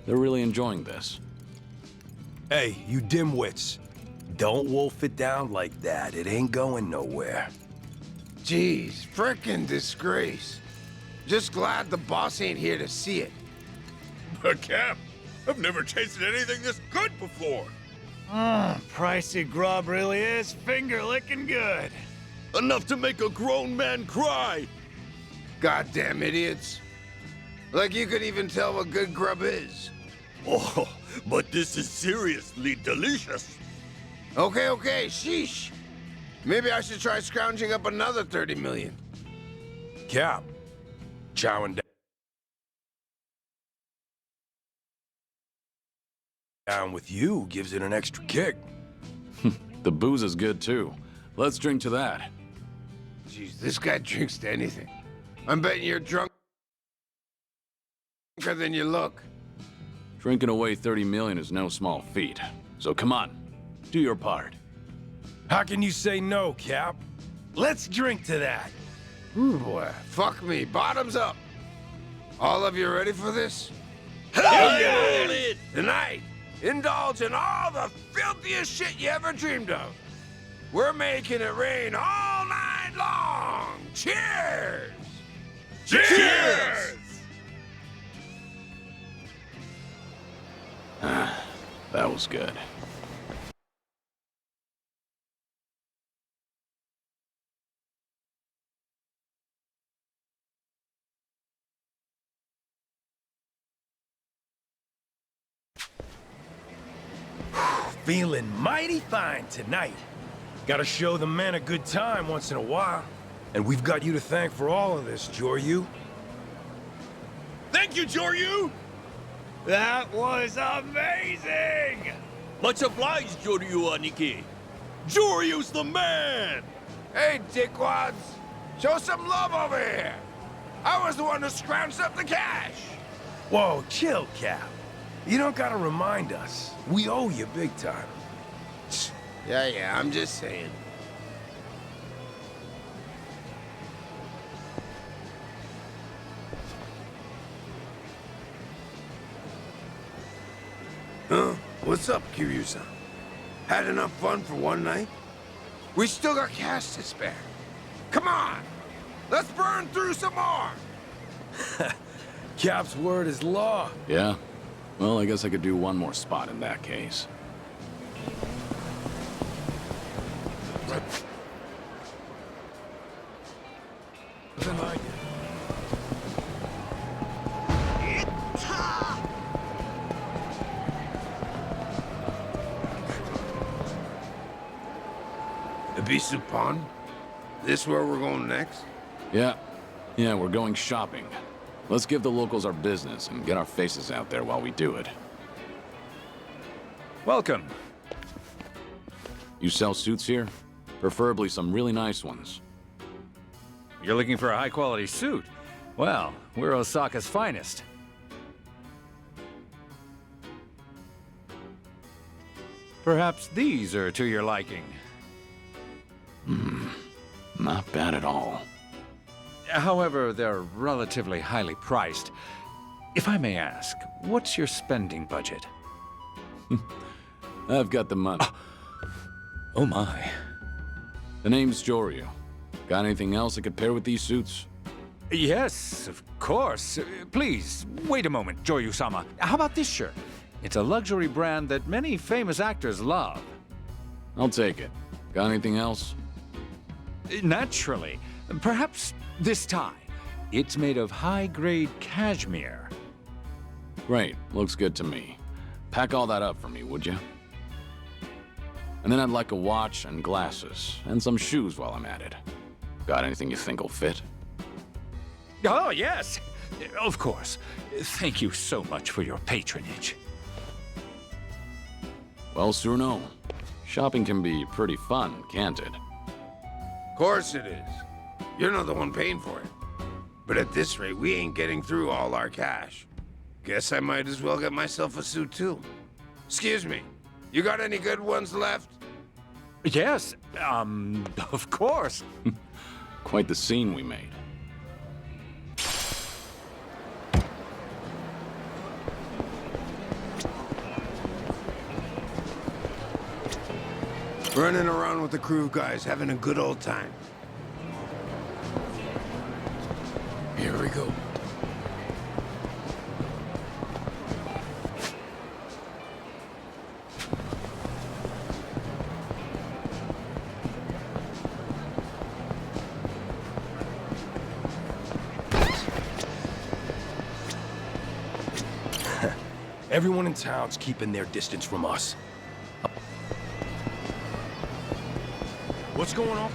They're really enjoying this. Hey, you dimwits. Don't wolf it down like that. It ain't going nowhere. Jeez, frickin' disgrace. Just glad the boss ain't here to see it. But Cap, I've never tasted anything this good before. Pricey grub really is finger-licking good. Enough to make a grown man cry. Goddamn idiots. Like you could even tell what good grub is. Oh, but this is seriously delicious. Okay, sheesh. Maybe I should try scrounging up another 30 million. Cap, chowing down with you gives it an extra kick. The booze is good too. Let's drink to that. Jeez, this guy drinks to anything. I'm betting you're drunker than you look. Drinking away 30 million is no small feat. So come on, do your part. How can you say no, Cap? Let's drink to that. Ooh, boy. Fuck me. Bottoms up. All of you ready for this? Hell yeah! Tonight, indulge in all the filthiest shit you ever dreamed of. We're making it rain all night long. Cheers! Cheers! That was good. Feeling mighty fine tonight. Gotta show the men a good time once in a while. And we've got you to thank for all of this, Joryu. Thank you, Joryu! That was amazing! Much obliged, Joryu Aniki. Joryu's the man! Hey, dickwads! Show some love over here! I was the one who scrounged up the cash! Whoa, chill, Cap. You don't gotta remind us. We owe you big time. Yeah, I'm just saying. Huh? What's up, Kiryu-san? Had enough fun for one night? We still got cash to spare. Come on! Let's burn through some more! Cap's word is law. Yeah? Well, I guess I could do one more spot in that case. Ibisu Pond? This where we're going next? Yeah, we're going shopping. Let's give the locals our business and get our faces out there while we do it. Welcome. You sell suits here? Preferably some really nice ones. You're looking for a high-quality suit? Well, we're Osaka's finest. Perhaps these are to your liking. Not bad at all. However, they're relatively highly priced. If I may ask, what's your spending budget? I've got the money. Oh my. The name's Joryu. Got anything else that could pair with these suits? Yes, of course. Please, wait a moment, Joryu-sama. How about this shirt? It's a luxury brand that many famous actors love. I'll take it. Got anything else? Naturally. Perhaps this tie. It's made of high-grade cashmere. Great. Looks good to me. Pack all that up for me, would you? And then I'd like a watch and glasses, and some shoes while I'm at it. Got anything you think will fit? Oh, yes. Of course. Thank you so much for your patronage. Well, Surno, shopping can be pretty fun, can't it? Of course it is. You're not the one paying for it. But at this rate, we ain't getting through all our cash. Guess I might as well get myself a suit, too. Excuse me, you got any good ones left? Yes, of course. Quite the scene we made. Running around with the crew of guys, having a good old time. Here we go. Everyone in town's keeping their distance from us. What's going on?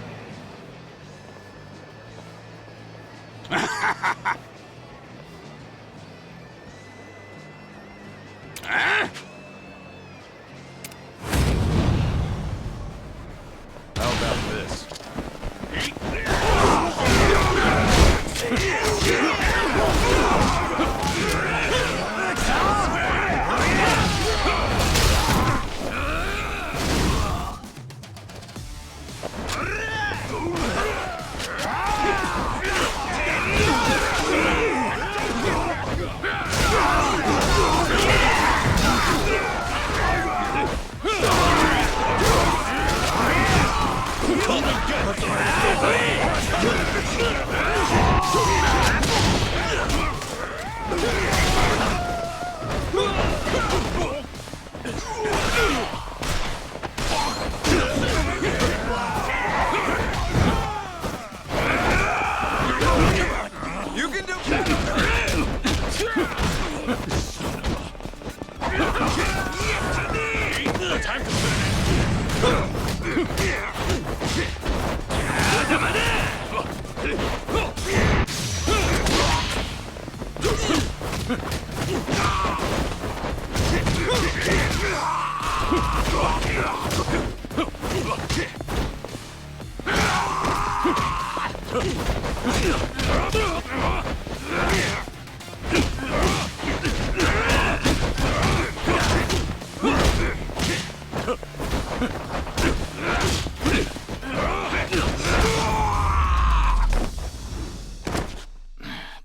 How about this?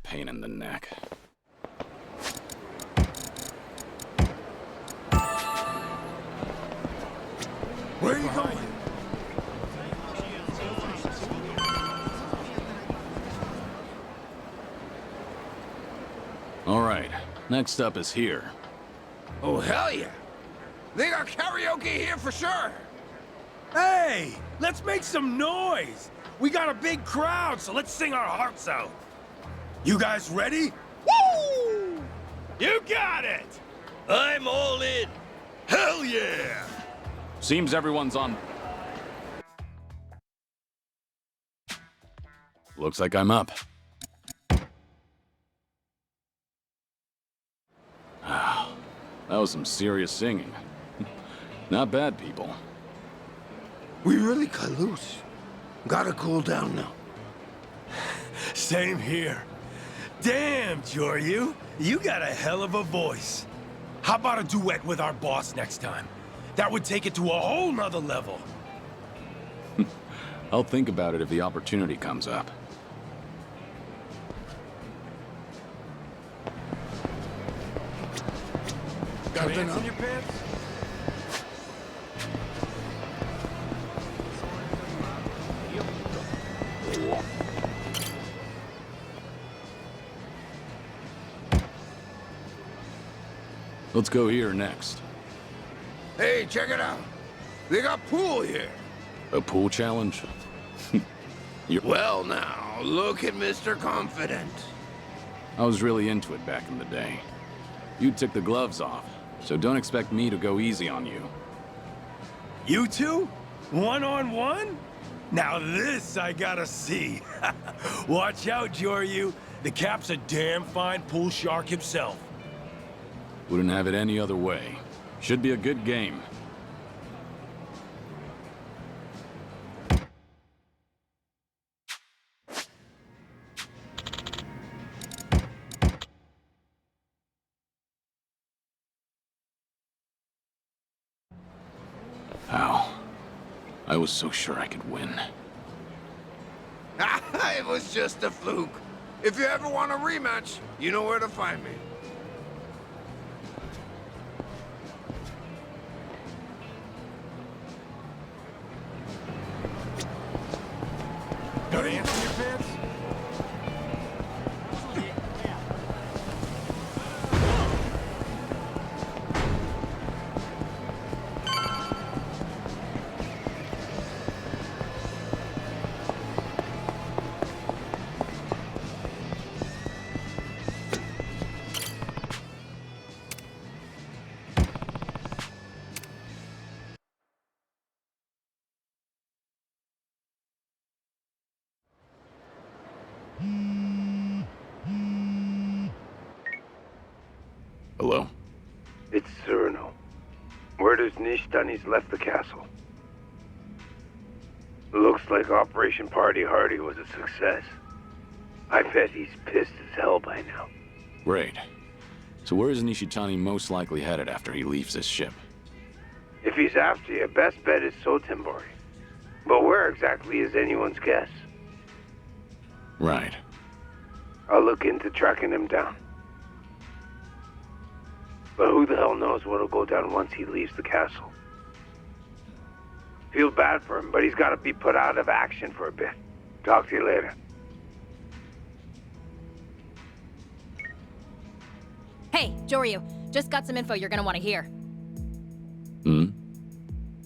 Pain in the neck. Where are you going? All right, next up is here. Oh, hell yeah. They got karaoke here for sure. Hey, let's make some noise. We got a big crowd, so let's sing our hearts out. You guys ready? Woo! You got it! I'm all in. Hell yeah! Seems everyone's on. Looks like I'm up. Wow, that was some serious singing. Not bad, people. We really cut loose. Gotta cool down now. Same here. Damn, Joryu, you got a hell of a voice. How about a duet with our boss next time? That would take it to a whole nother level. I'll think about it if the opportunity comes up. Got ants in your pants? Let's go here next. Hey, check it out. They got pool here. A pool challenge? Well now, look at Mr. Confident. I was really into it back in the day. You took the gloves off, so don't expect me to go easy on you. You two? One-on-one? Now this I gotta see. Watch out, Joryu. The Cap's a damn fine pool shark himself. Wouldn't have it any other way. Should be a good game. Ow. I was so sure I could win. It was just a fluke. If you ever want a rematch, you know where to find me. Got ants in your pants? Hello? It's Cyrano. Word is Nishtani's left the castle. Looks like Operation Party Hardy was a success. I bet he's pissed as hell by now. Great. So where is Nishitani most likely headed after he leaves this ship? If he's after you, best bet is Sotenbori. But where exactly is anyone's guess? Right. I'll look into tracking him down. But who the hell knows what'll go down once he leaves the castle. Feel bad for him, but he's gotta be put out of action for a bit. Talk to you later. Hey, Joryu, just got some info you're gonna want to hear. Hmm?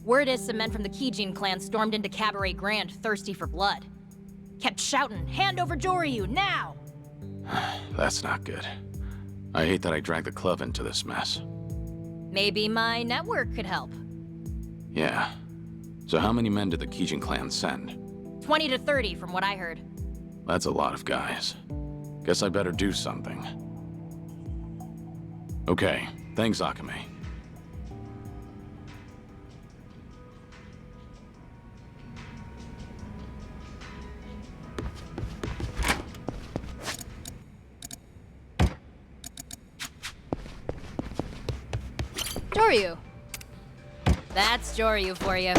Word is some men from the Kijin clan stormed into Cabaret Grand thirsty for blood. Kept shouting, "Hand over Joryu, now!" That's not good. I hate that I dragged the club into this mess. Maybe my network could help. Yeah. So how many men did the Kijin clan send? 20 to 30 from what I heard. That's a lot of guys. Guess I better do something. Okay, thanks, Akame. Joryu. That's Joryu for you.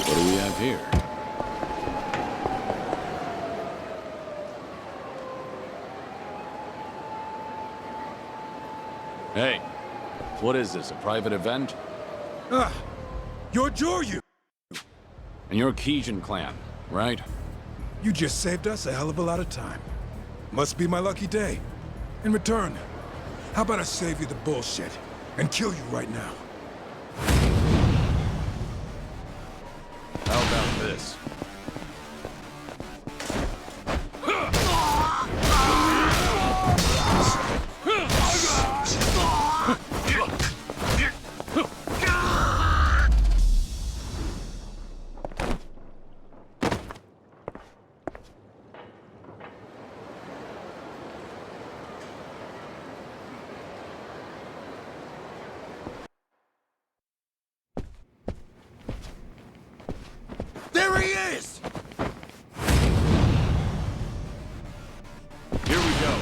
What do we have here? Hey, what is this, a private event? Ah, you're Joryu! And you're Kijin clan, right? You just saved us a hell of a lot of time. Must be my lucky day. In return, how about I save you the bullshit and kill you right now? How about this? There he is! Here we go.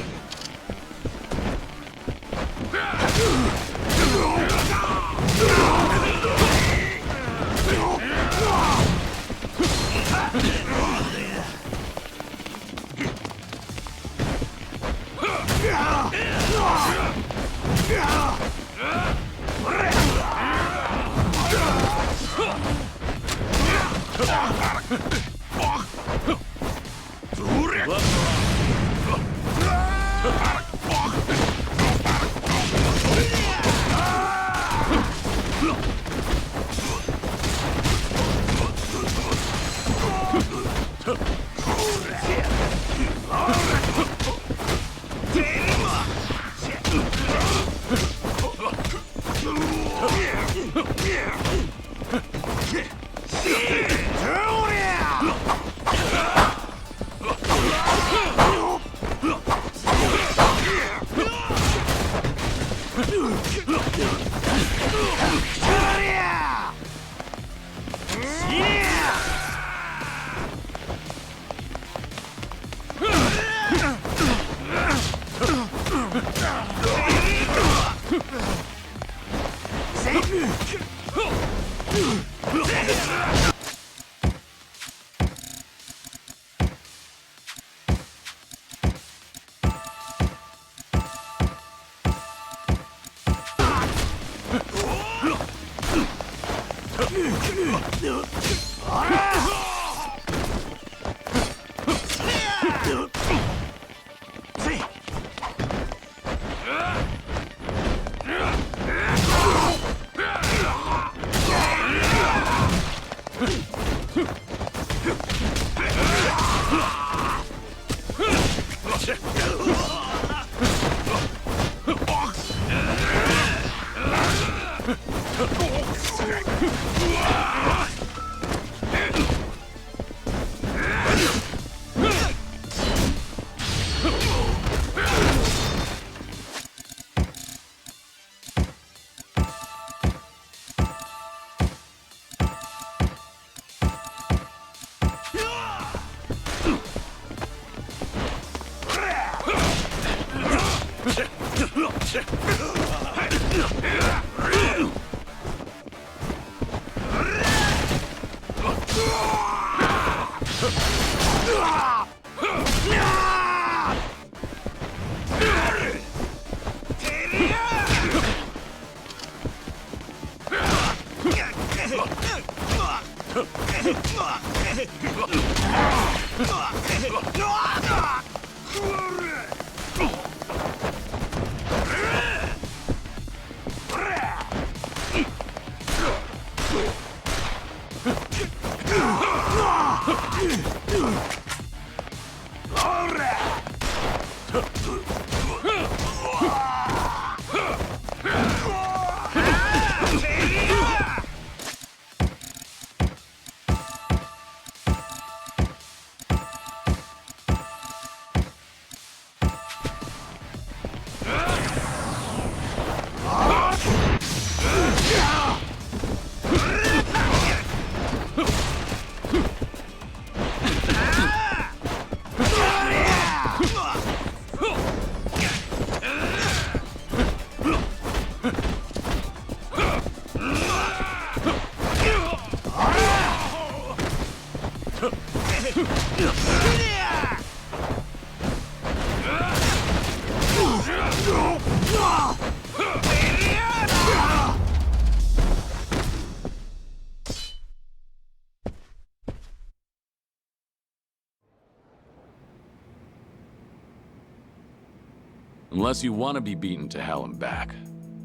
Unless you want to be beaten to hell and back,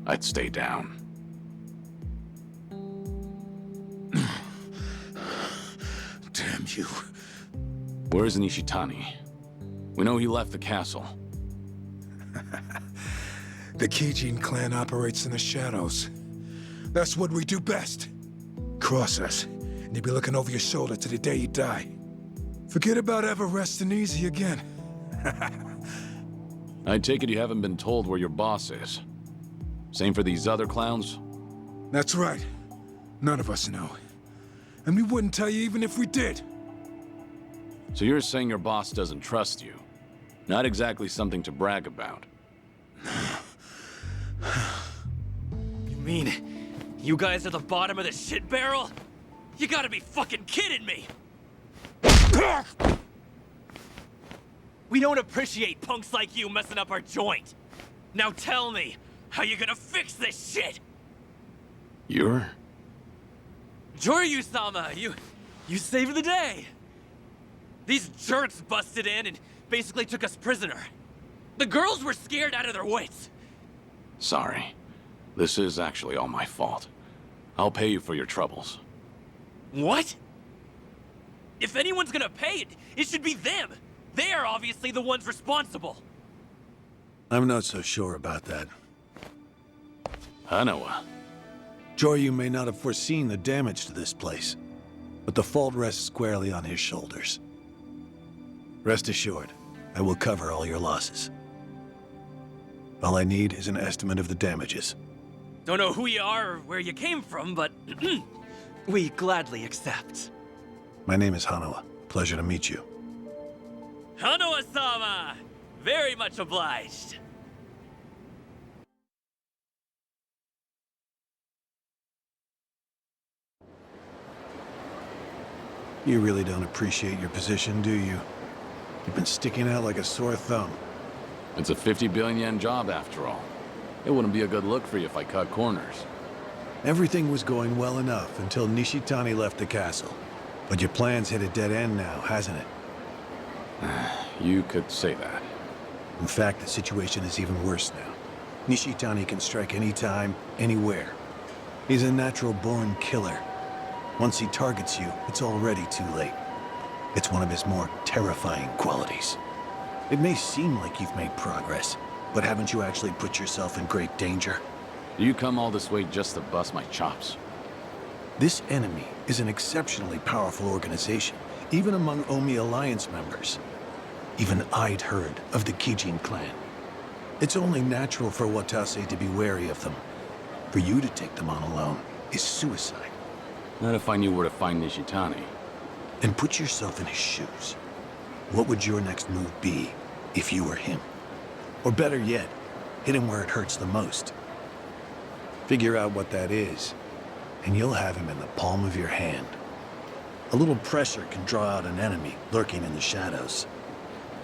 I'd stay down. Damn you. Where's Nishitani? We know he left the castle. The Kijin clan operates in the shadows. That's what we do best. Cross us, and you'll be looking over your shoulder to the day you die. Forget about ever resting easy again. I take it you haven't been told where your boss is. Same for these other clowns? That's right. None of us know. And we wouldn't tell you even if we did. So you're saying your boss doesn't trust you? Not exactly something to brag about. You mean you guys are the bottom of the shit barrel? You gotta be fucking kidding me! We don't appreciate punks like you messing up our joint. Now tell me, how you gonna fix this shit? You're? Joryu-sama, you saved the day. These jerks busted in and basically took us prisoner. The girls were scared out of their wits. Sorry. This is actually all my fault. I'll pay you for your troubles. What? If anyone's gonna pay it, it should be them. They are obviously the ones responsible. I'm not so sure about that. Hanawa. Joryu may not have foreseen the damage to this place, but the fault rests squarely on his shoulders. Rest assured, I will cover all your losses. All I need is an estimate of the damages. Don't know who you are or where you came from, but we gladly accept. My name is Hanawa. Pleasure to meet you. Hanawa-sama! Very much obliged. You really don't appreciate your position, do you? You've been sticking out like a sore thumb. It's a 50 billion yen job after all. It wouldn't be a good look for you if I cut corners. Everything was going well enough until Nishitani left the castle. But your plan's hit a dead end now, hasn't it? You could say that. In fact, the situation is even worse now. Nishitani can strike anytime, anywhere. He's a natural-born killer. Once he targets you, it's already too late. It's one of his more terrifying qualities. It may seem like you've made progress, but haven't you actually put yourself in great danger? Do you come all this way just to bust my chops? This enemy is an exceptionally powerful organization, even among Omi Alliance members. Even I'd heard of the Kijin clan. It's only natural for Watase to be wary of them. For you to take them on alone is suicide. Not if I knew where to find Nishitani. And put yourself in his shoes. What would your next move be if you were him? Or better yet, hit him where it hurts the most. Figure out what that is, and you'll have him in the palm of your hand. A little pressure can draw out an enemy lurking in the shadows.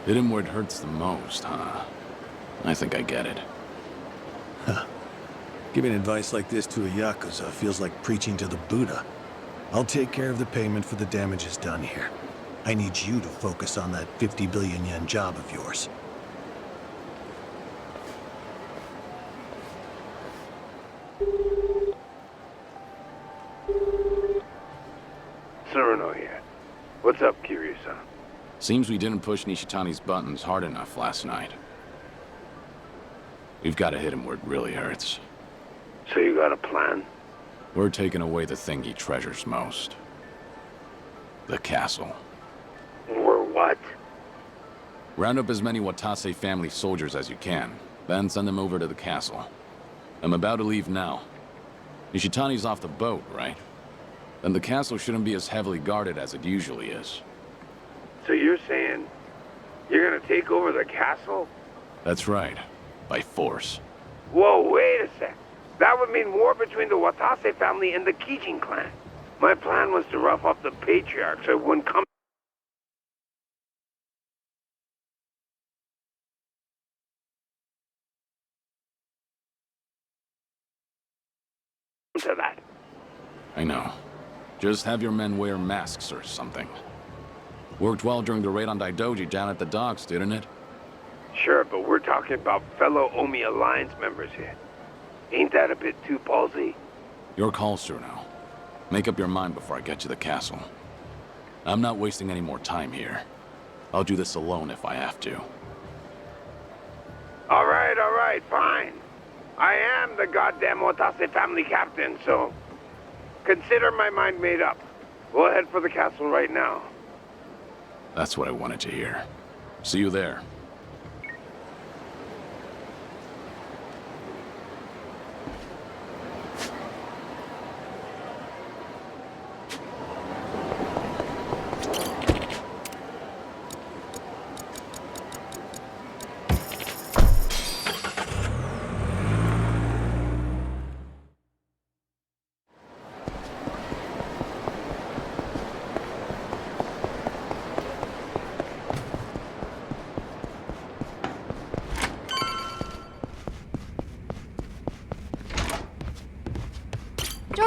Hit him where it hurts the most, huh? I think I get it. Huh. Giving advice like this to a Yakuza feels like preaching to the Buddha. I'll take care of the payment for the damages done here. I need you to focus on that 50 billion yen job of yours. Tsuruno here. What's up, Kiryu-san? Seems we didn't push Nishitani's buttons hard enough last night. We've got to hit him where it really hurts. So you got a plan? We're taking away the thing he treasures most. The castle. Or what? Round up as many Watase family soldiers as you can, then send them over to the castle. I'm about to leave now. Nishitani's off the boat, right? Then the castle shouldn't be as heavily guarded as it usually is. So you're saying you're gonna take over the castle? That's right. By force. Whoa, wait a sec. That would mean war between the Watase family and the Kijin clan. My plan was to rough up the patriarch so it wouldn't come to that. I know. Just have your men wear masks or something. Worked well during the raid on Daidoji down at the docks, didn't it? Sure, but we're talking about fellow Omi Alliance members here. Ain't that a bit too ballsy? Your call, Tsuruno. Make up your mind before I get to the castle. I'm not wasting any more time here. I'll do this alone if I have to. All right, fine. I am the goddamn Watase family captain, so consider my mind made up. We'll head for the castle right now. That's what I wanted to hear. See you there.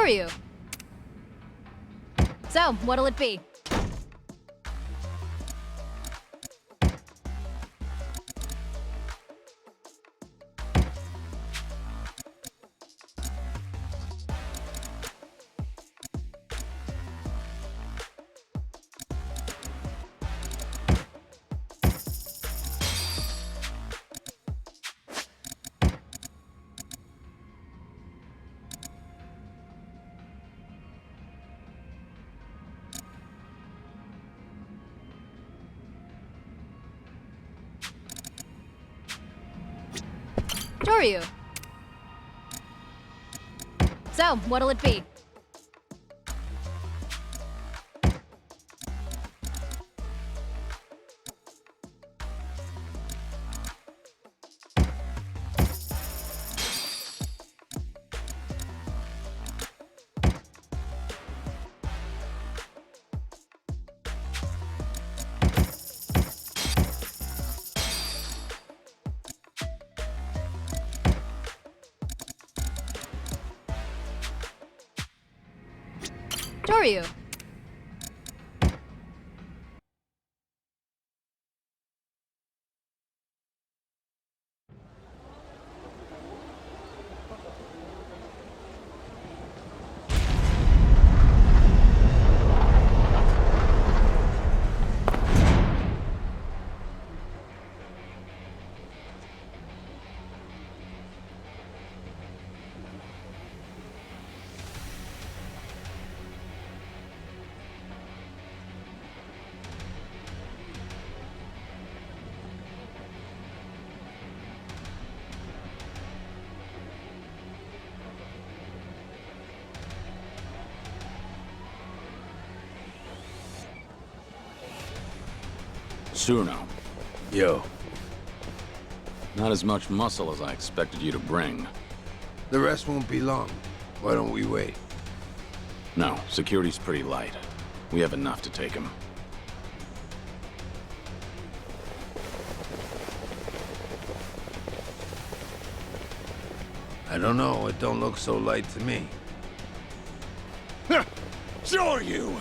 Ryu. So, what'll it be? Ryu. So, what'll it be? Kiryu. Suno. Yo. Not as much muscle as I expected you to bring. The rest won't be long. Why don't we wait? No, security's pretty light. We have enough to take him. I don't know. It don't look so light to me. Sure you!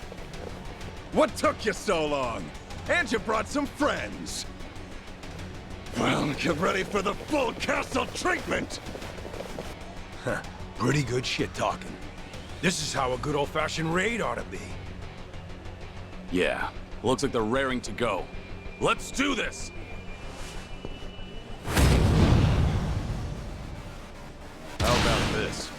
What took you so long? And you brought some friends. Well, get ready for the full castle treatment! Huh. Pretty good shit talking. This is how a good old-fashioned raid ought to be. Yeah, looks like they're raring to go. Let's do this! How about this?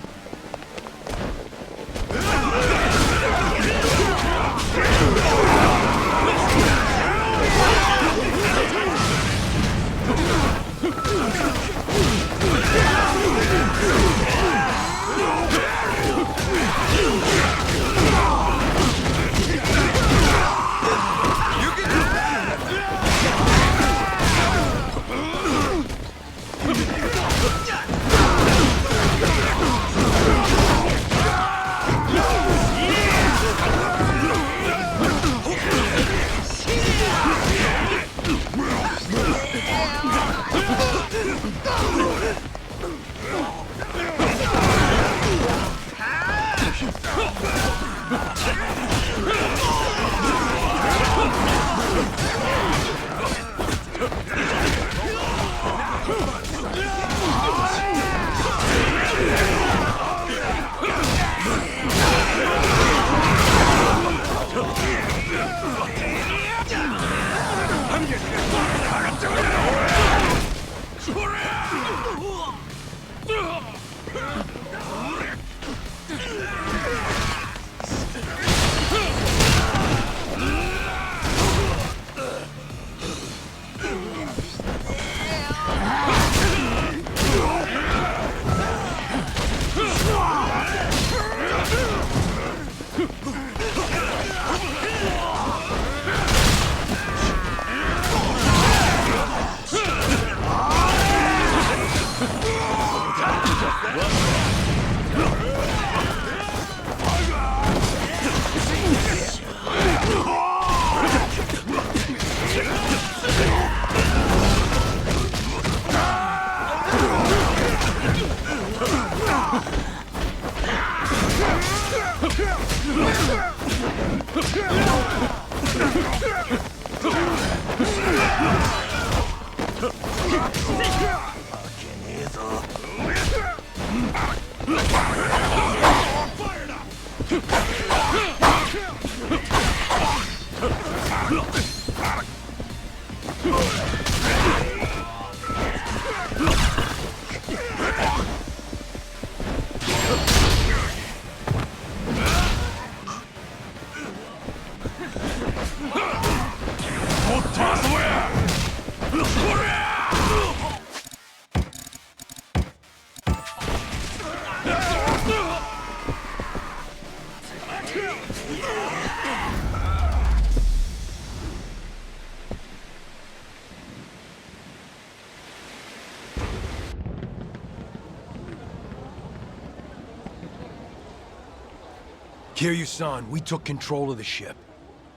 Kiryu-san, we took control of the ship.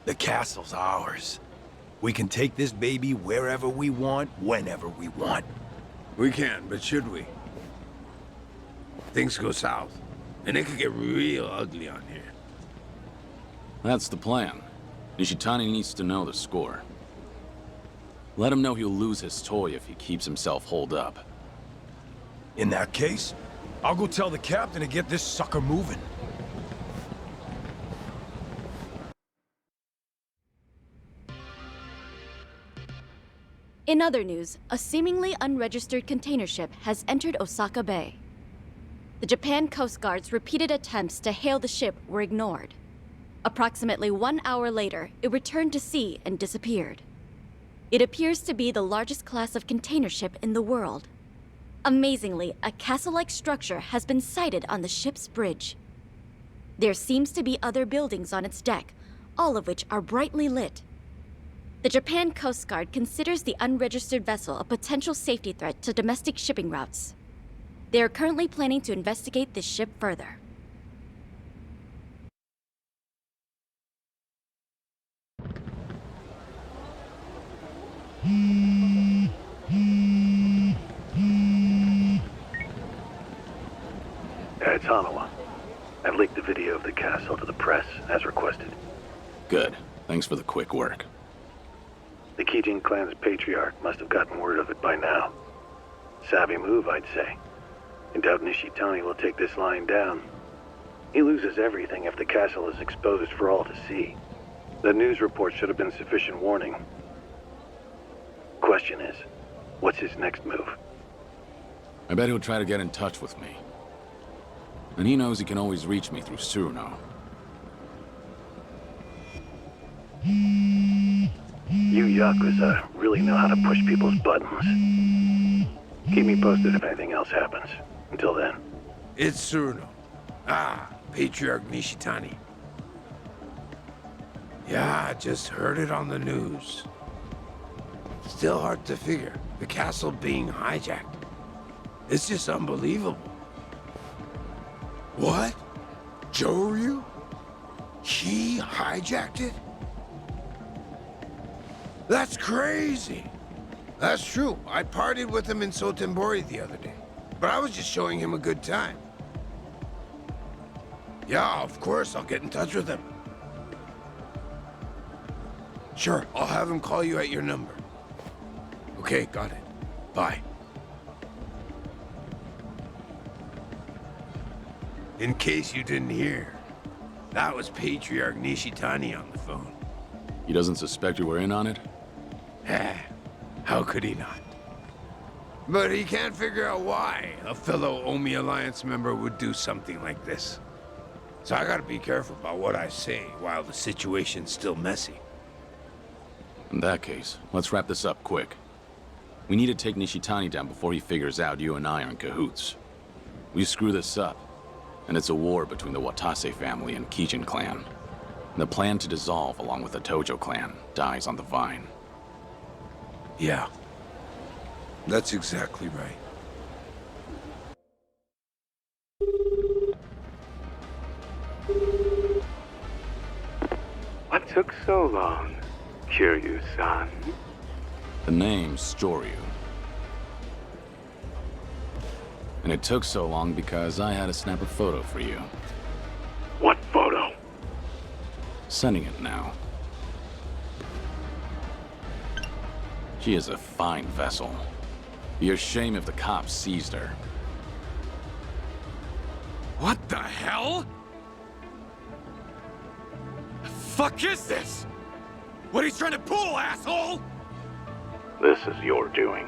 The castle's ours. We can take this baby wherever we want, whenever we want. We can, but should we? Things go south, and it could get real ugly on here. That's the plan. Nishitani needs to know the score. Let him know he'll lose his toy if he keeps himself holed up. In that case, I'll go tell the captain to get this sucker moving. In other news, a seemingly unregistered container ship has entered Osaka Bay. The Japan Coast Guard's repeated attempts to hail the ship were ignored. Approximately 1 hour later, it returned to sea and disappeared. It appears to be the largest class of container ship in the world. Amazingly, a castle-like structure has been sighted on the ship's bridge. There seems to be other buildings on its deck, all of which are brightly lit. The Japan Coast Guard considers the unregistered vessel a potential safety threat to domestic shipping routes. They are currently planning to investigate this ship further. It's Hanawa. I've leaked the video of the castle to the press, as requested. Good. Thanks for the quick work. The Kijin clan's patriarch must have gotten word of it by now. Savvy move, I'd say. I doubt Nishitani will take this lying down. He loses everything if the castle is exposed for all to see. The news report should have been sufficient warning. Question is, what's his next move? I bet he'll try to get in touch with me. And he knows he can always reach me through Tsuruno. You Yakuza really know how to push people's buttons. Keep me posted if anything else happens. Until then. It's Tsuruno. Ah, Patriarch Nishitani. Yeah, I just heard it on the news. Still hard to figure. The castle being hijacked. It's just unbelievable. What? Joryu? He hijacked it? That's crazy. That's true. I partied with him in Sotenbori the other day. But I was just showing him a good time. Yeah, of course, I'll get in touch with him. Sure, I'll have him call you at your number. Okay, got it. Bye. In case you didn't hear, that was Patriarch Nishitani on the phone. He doesn't suspect you were in on it? How could he not? But he can't figure out why a fellow Omi Alliance member would do something like this. So I gotta be careful about what I say while the situation's still messy. In that case, let's wrap this up quick. We need to take Nishitani down before he figures out you and I are in cahoots. We screw this up, and it's a war between the Watase family and Kijin clan. And the plan to dissolve along with the Tojo clan dies on the vine. Yeah. That's exactly right. What took so long, Kiryu-san? The name's Storyu. And it took so long because I had to snap a photo for you. What photo? Sending it now. She is a fine vessel. Be a shame if the cops seized her. What the hell? The fuck is this? What are you trying to pull, asshole? This is your doing.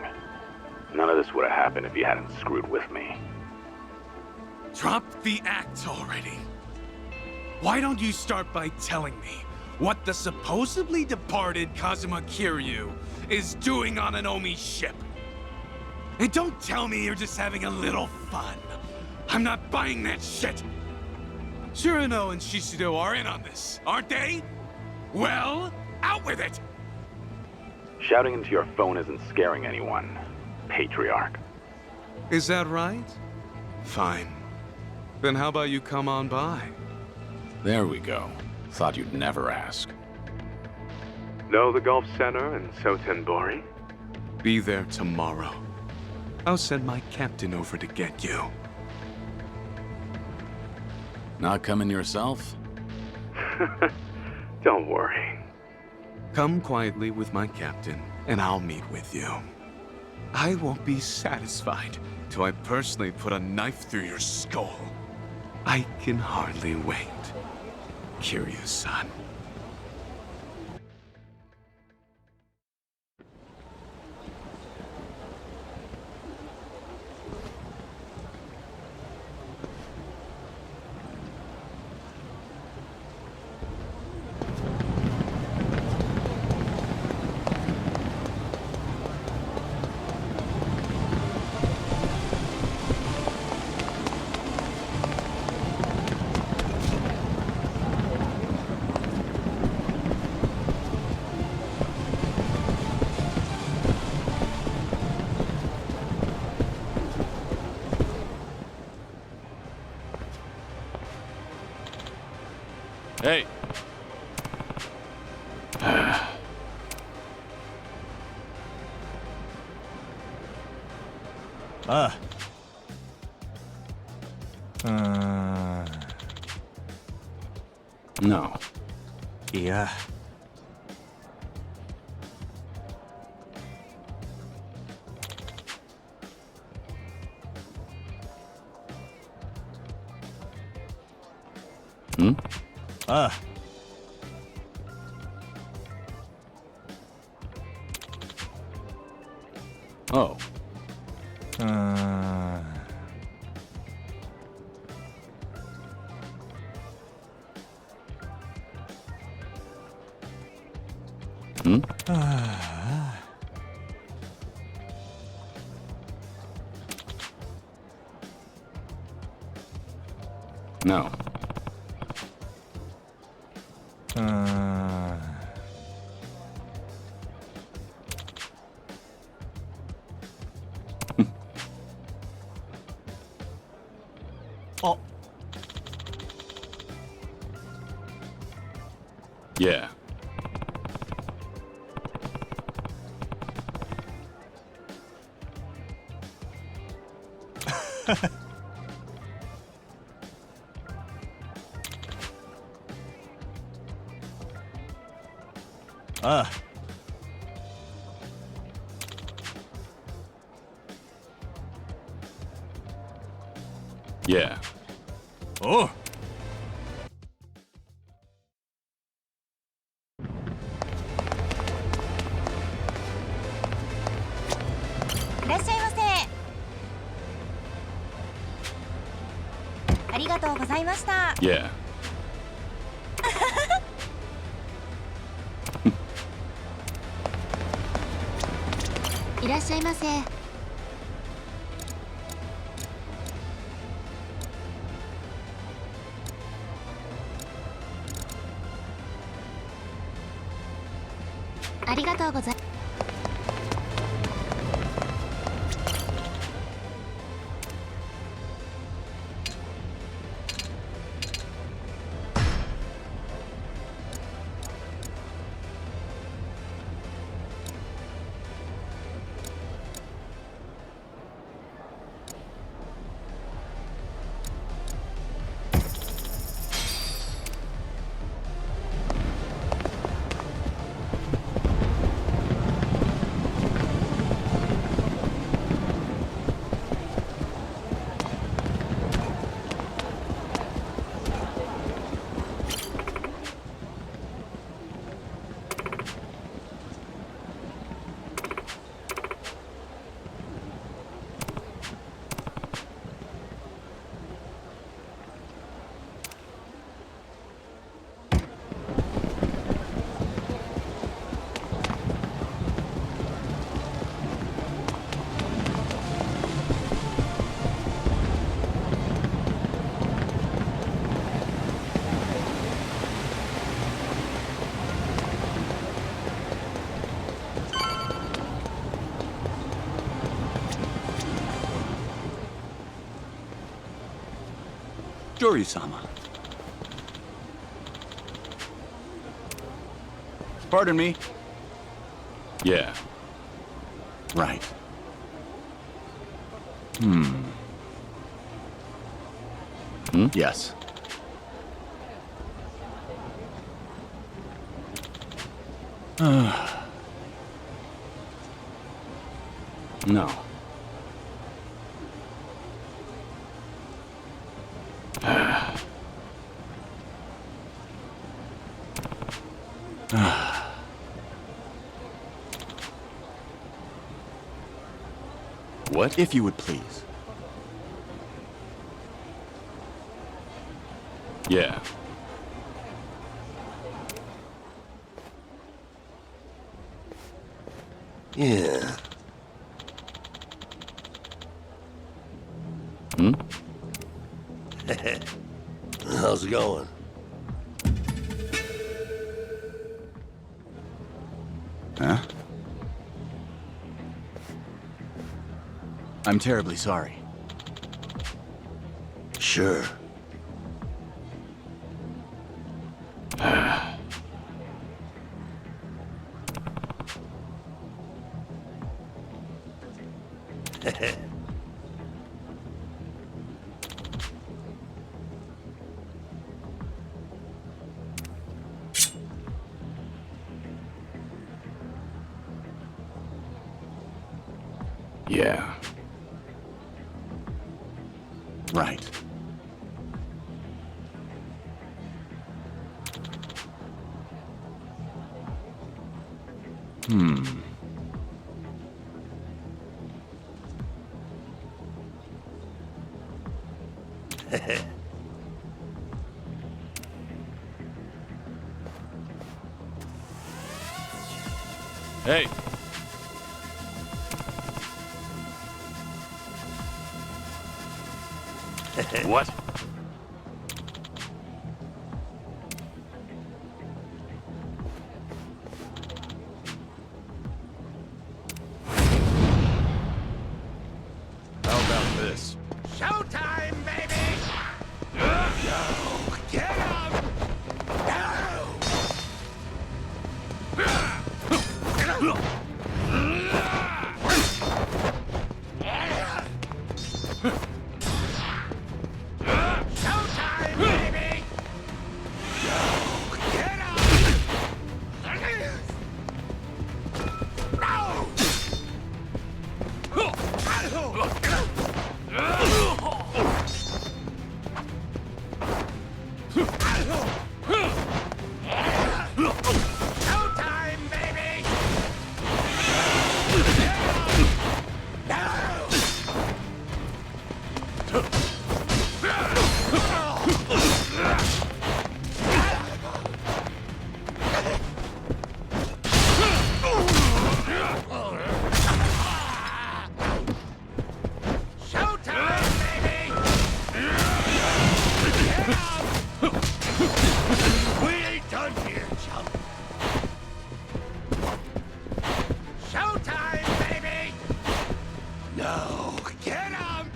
None of this would have happened if you hadn't screwed with me. Drop the act already. Why don't you start by telling me what the supposedly departed Kazuma Kiryu is doing on an Omi ship? And don't tell me you're just having a little fun. I'm not buying that shit. Shirano and Shishido are in on this, aren't they? Well, out with it! Shouting into your phone isn't scaring anyone, Patriarch. Is that right? Fine. Then how about you come on by? There we go. Thought you'd never ask. Know the Golf Center in Sotenbori? Be there tomorrow. I'll send my captain over to get you. Not coming yourself? Don't worry. Come quietly with my captain, and I'll meet with you. I won't be satisfied till I personally put a knife through your skull. I can hardly wait. Kiryu-san. Hey. No. Yeah. Hmm? Oh. Hmm? No. Oh. Yeah. Yeah. Oh. いらっしゃいませ。ありがとうございました。 Yeah. いらっしゃいませ。ありがとうございます。 Joryu-sama. Pardon me? Yeah. Right. Hmm? Yes. No. What? If you would please. Yeah. Yeah. Hmm? How's it going? Huh? I'm terribly sorry. Sure. Yeah. Right. Hmm. Hey. What? How about this? Showtime, baby! Get up! Showtime, baby! Get up! Showtime, baby! Showtime, baby! We ain't done here, chump. Showtime, baby! No, get up!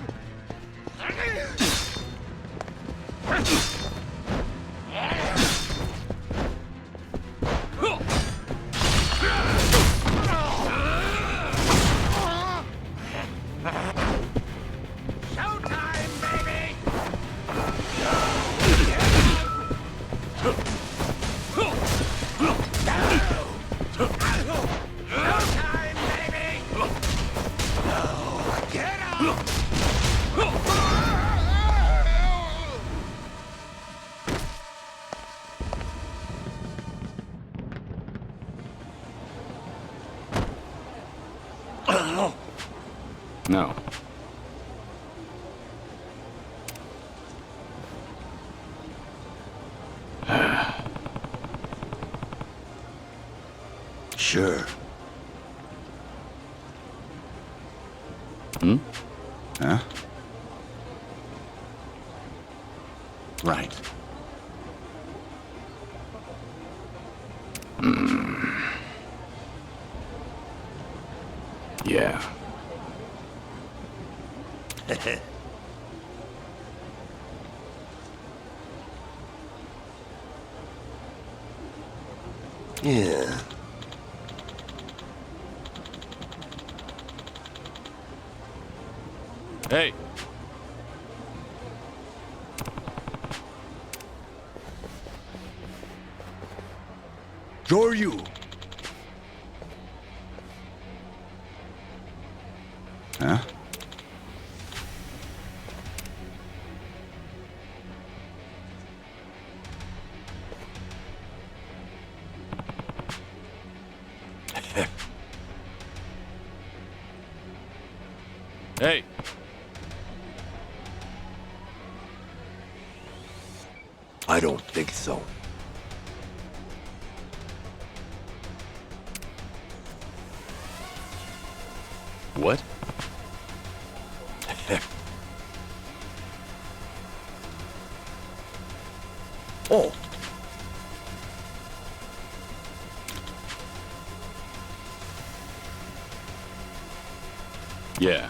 Showtime, baby! Showtime, baby! Get up! No. Sure. Hmm? Huh? Right. Yeah. Yeah. Hey. Ryu, Huh? Hey. I don't think so. What? Oh. Yeah.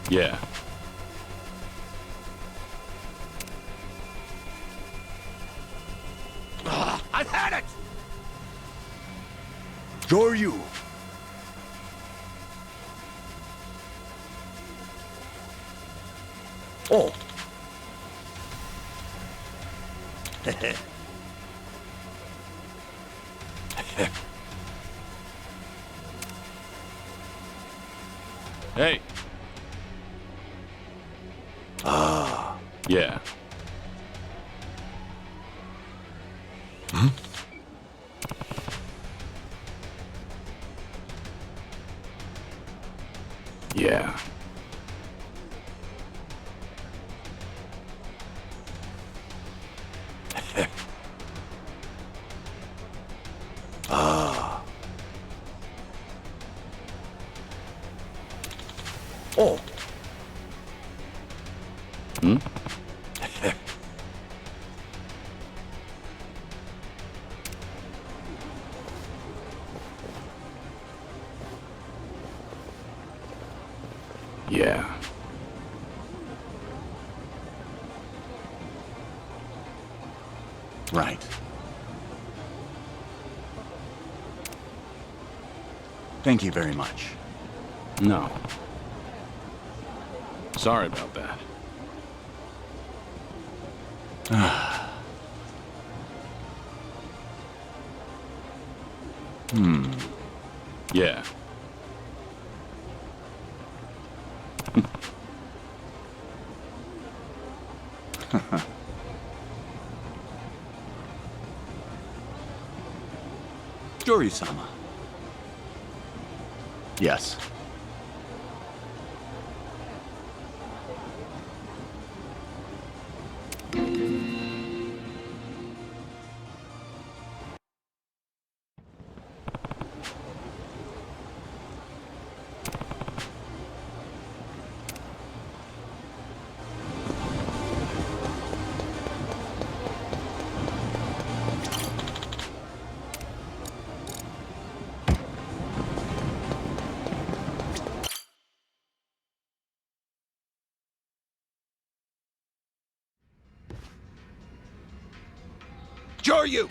Yeah. I've had it! Joryu! Oh. Hey. Ah. Yeah. Hmm? Yeah. Ah. Oh. Hmm? Yeah. Right. Thank you very much. No. Sorry about that. Yeah. Joryu-sama. Yes. Joryu!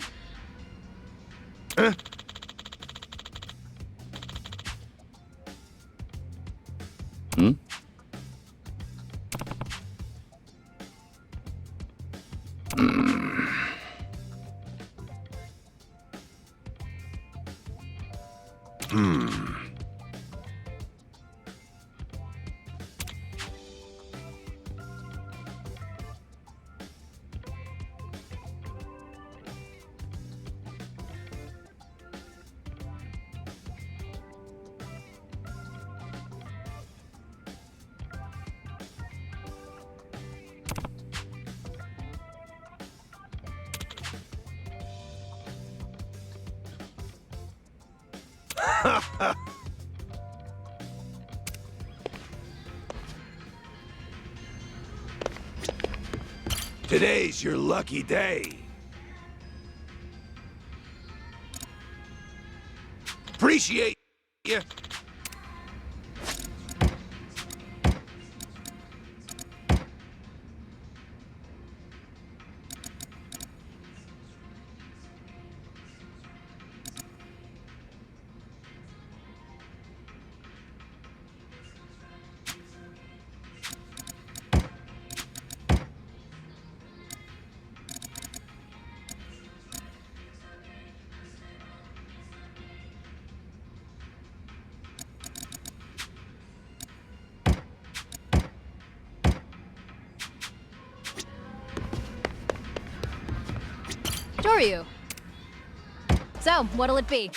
Huh? Hmm? Today's your lucky day. Appreciate you. Joryu. So, what'll it be?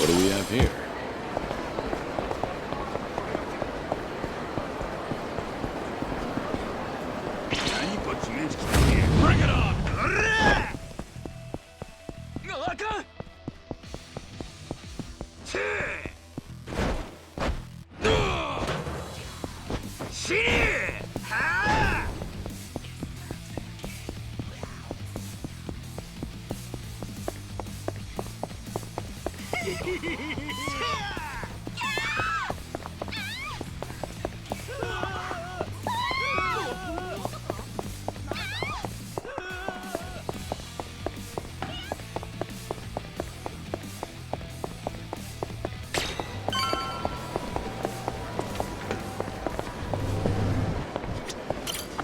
What do we have here? Bring it on!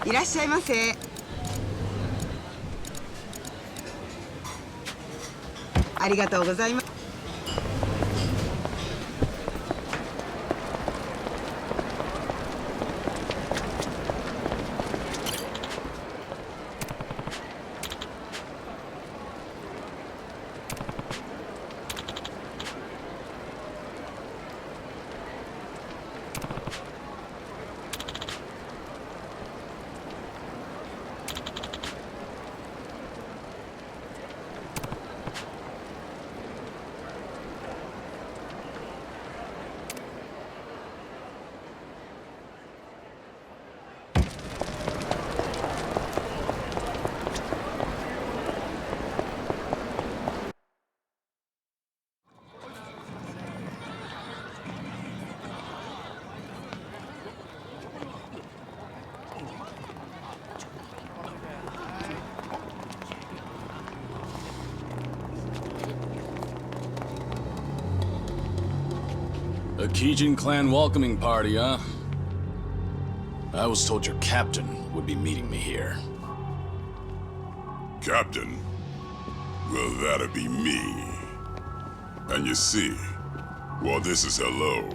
いらっしゃいませ。ありがとうございます。A Kijin clan welcoming party, huh? I was told your captain would be meeting me here. Captain? Well, that'll be me. And you see, while this is hello,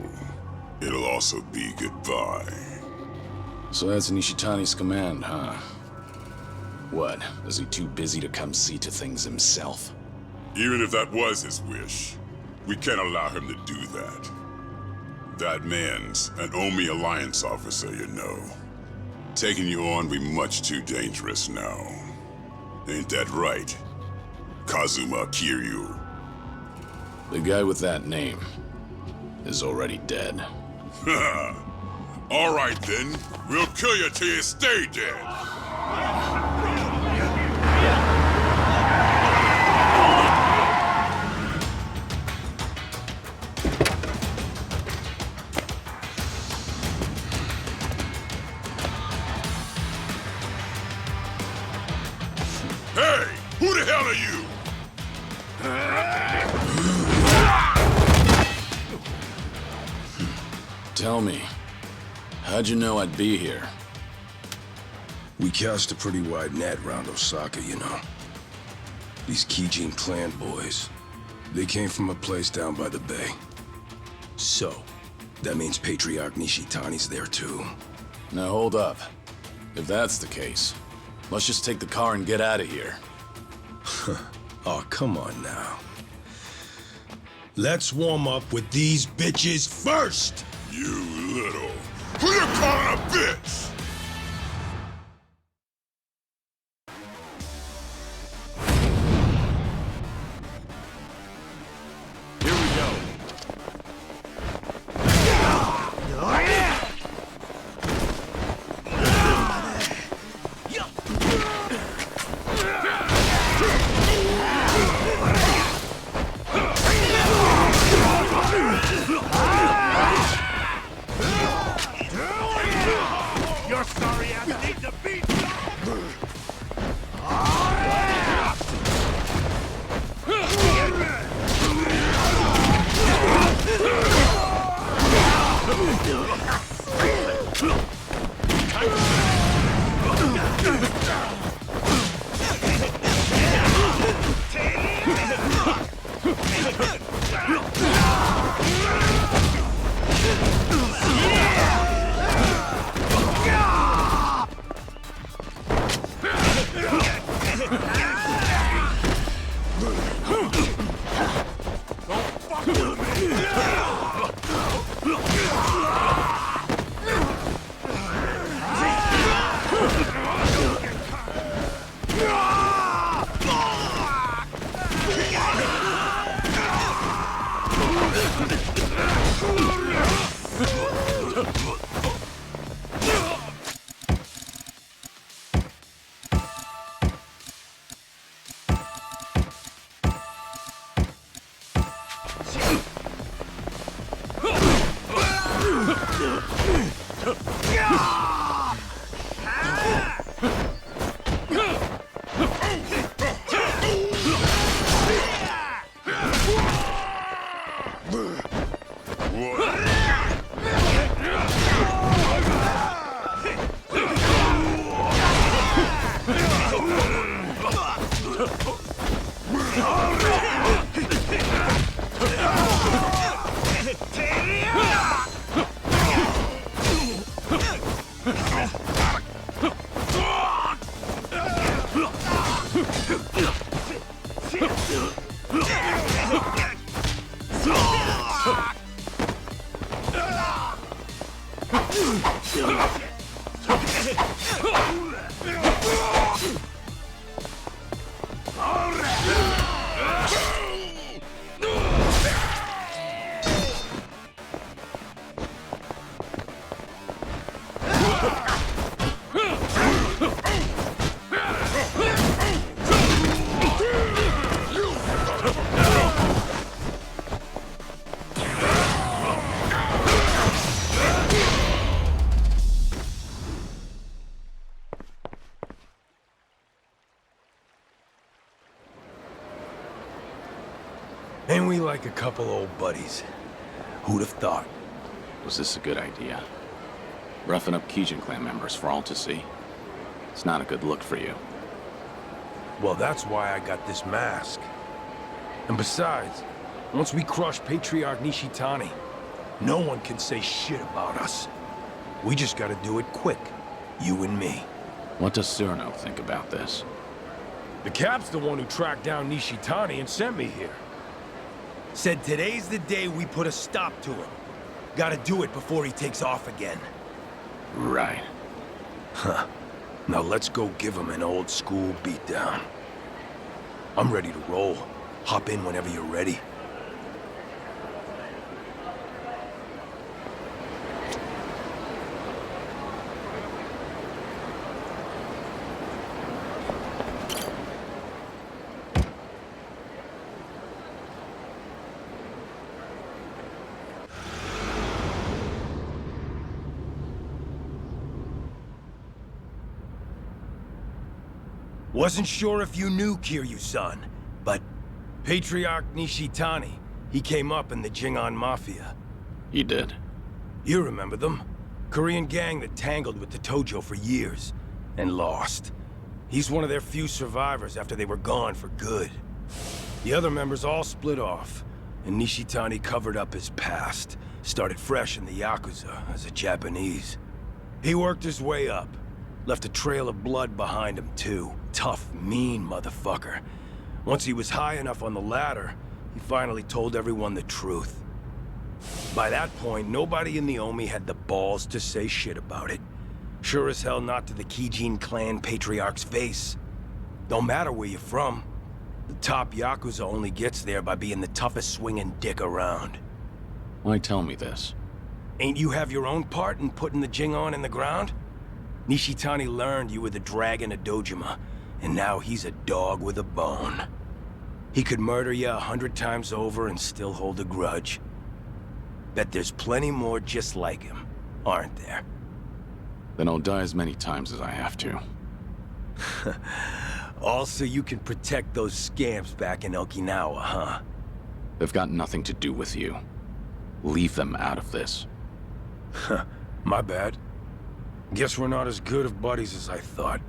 it'll also be goodbye. So that's Nishitani's command, huh? What, is he too busy to come see to things himself? Even if that was his wish, we can't allow him to do that. That man's an Omi Alliance officer, you know. Taking you on will be much too dangerous now. Ain't that right, Kazuma Kiryu? The guy with that name is already dead. All right, then. We'll kill you till you stay dead. Hey! Who the hell are you? Tell me, how'd you know I'd be here? We cast a pretty wide net around Osaka, you know. These Kijin clan boys, they came from a place down by the bay. So, that means Patriarch Nishitani's there too. Now hold up. If that's the case, let's just take the car and get out of here. Oh, come on now. Let's warm up with these bitches first! You little... Who you calling a bitch? Here we go. Your sorry ass needs a beat. Ain't we like a couple old buddies? Who'd have thought? Was this a good idea? Roughing up Kijin clan members for all to see? It's not a good look for you. Well, that's why I got this mask. And besides, once we crush Patriarch Nishitani, no one can say shit about us. We just gotta do it quick, you and me. What does Cyrano think about this? The Cap's the one who tracked down Nishitani and sent me here. Said today's the day we put a stop to him. Gotta do it before he takes off again. Right. Huh. Now let's go give him an old school beatdown. I'm ready to roll. Hop in whenever you're ready. Wasn't sure if you knew Kiryu-san, but Patriarch Nishitani, he came up in the Jingon Mafia. He did. You remember them? Korean gang that tangled with the Tojo for years, and lost. He's one of their few survivors after they were gone for good. The other members all split off, and Nishitani covered up his past, started fresh in the Yakuza as a Japanese. He worked his way up, left a trail of blood behind him too. Tough, mean motherfucker. Once he was high enough on the ladder, he finally told everyone the truth. By that point, nobody in the Omi had the balls to say shit about it. Sure as hell not to the Kijin clan patriarch's face. Don't matter where you're from. The top Yakuza only gets there by being the toughest swinging dick around. Why tell me this? Ain't you have your own part in putting the Jingon in the ground? Nishitani learned you were the Dragon of Dojima, and now he's a dog with a bone. He could murder you 100 times over and still hold a grudge. Bet there's plenty more just like him, aren't there? Then I'll die as many times as I have to. All so you can protect those scamps back in Okinawa, huh? They've got nothing to do with you. Leave them out of this. My bad. Guess we're not as good of buddies as I thought.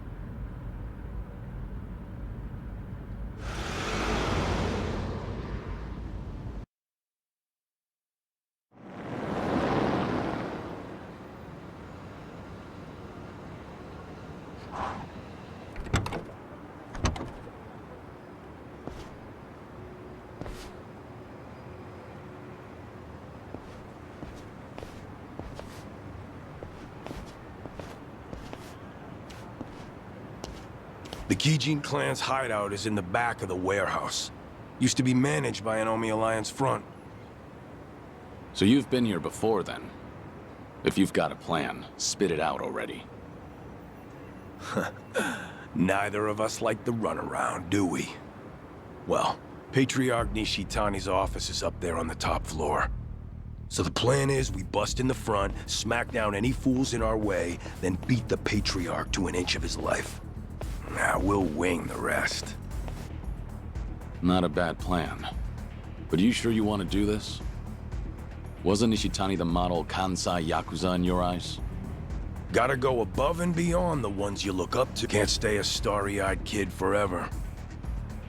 The Kijin clan's hideout is in the back of the warehouse. Used to be managed by an Omi Alliance front. So you've been here before, then? If you've got a plan, spit it out already. Neither of us like the runaround, do we? Well, Patriarch Nishitani's office is up there on the top floor. So the plan is we bust in the front, smack down any fools in our way, then beat the Patriarch to an inch of his life. Now we'll wing the rest. Not a bad plan. But are you sure you want to do this? Wasn't Nishitani the model Kansai Yakuza in your eyes? Gotta go above and beyond the ones you look up to. Can't stay a starry-eyed kid forever.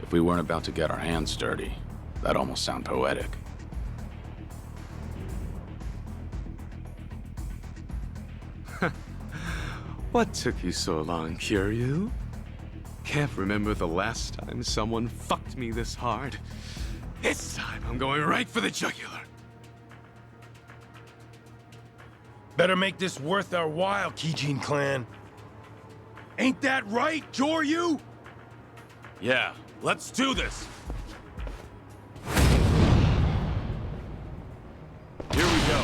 If we weren't about to get our hands dirty, that'd almost sound poetic. What took you so long, Kiryu? Can't remember the last time someone fucked me this hard. This time I'm going right for the jugular. Better make this worth our while, Kijin clan. Ain't that right, Joryu? Yeah, let's do this. Here we go.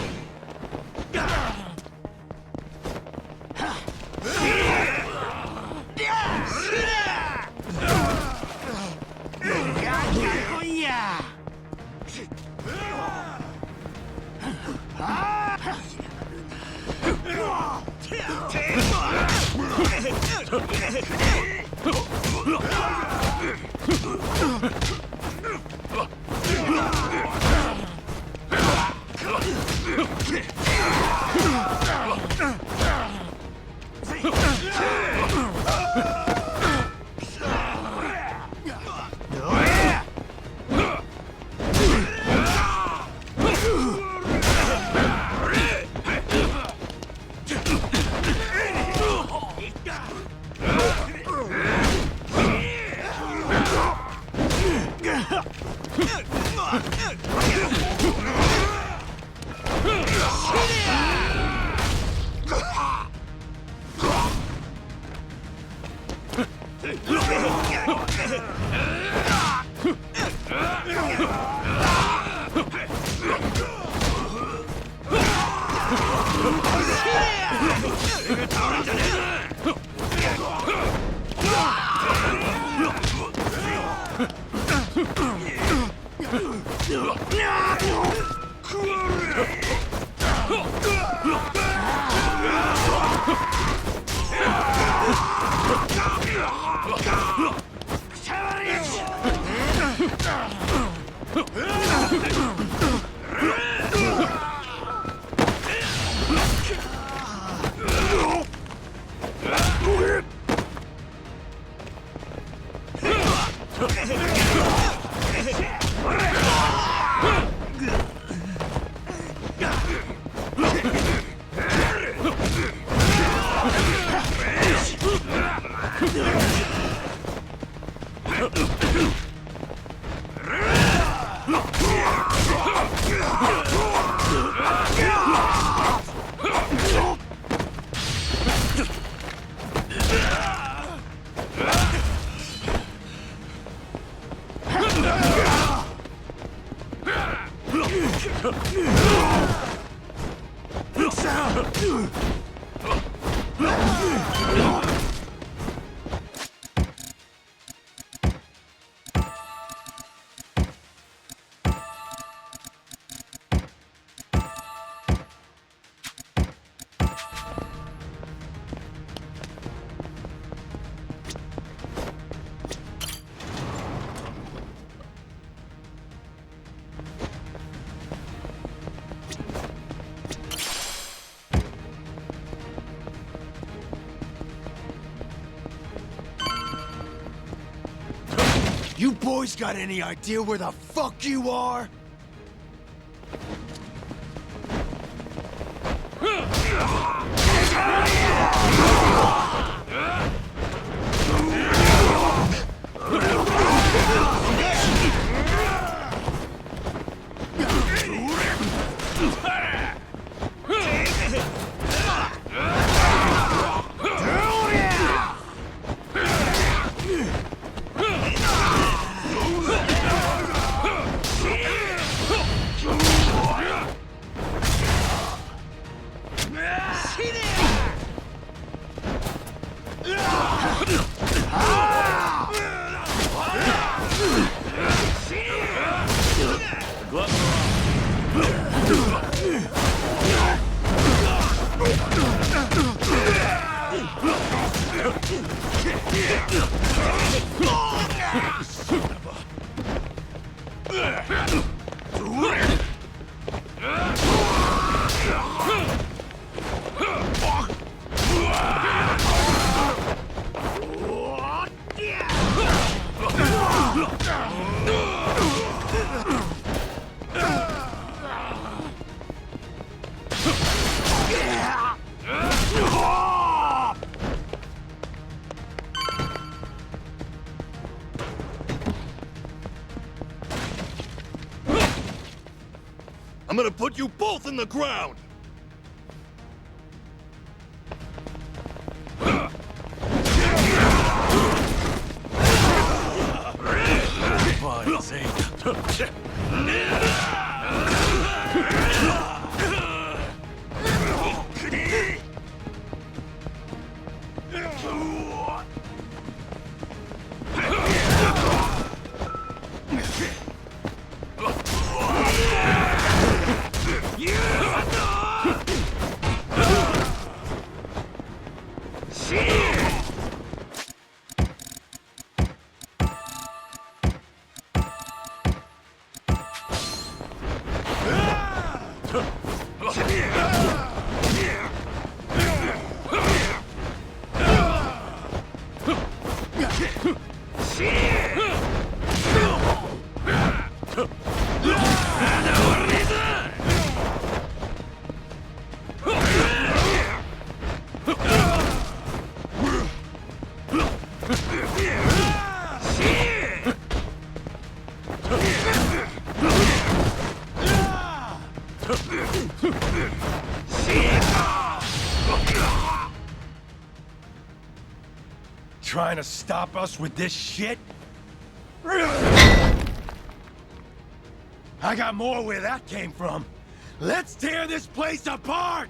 You boys got any idea where the fuck you are? I'm gonna put you both in the ground! Fine, Zane. Trying to stop us with this shit? I got more where that came from. Let's tear this place apart!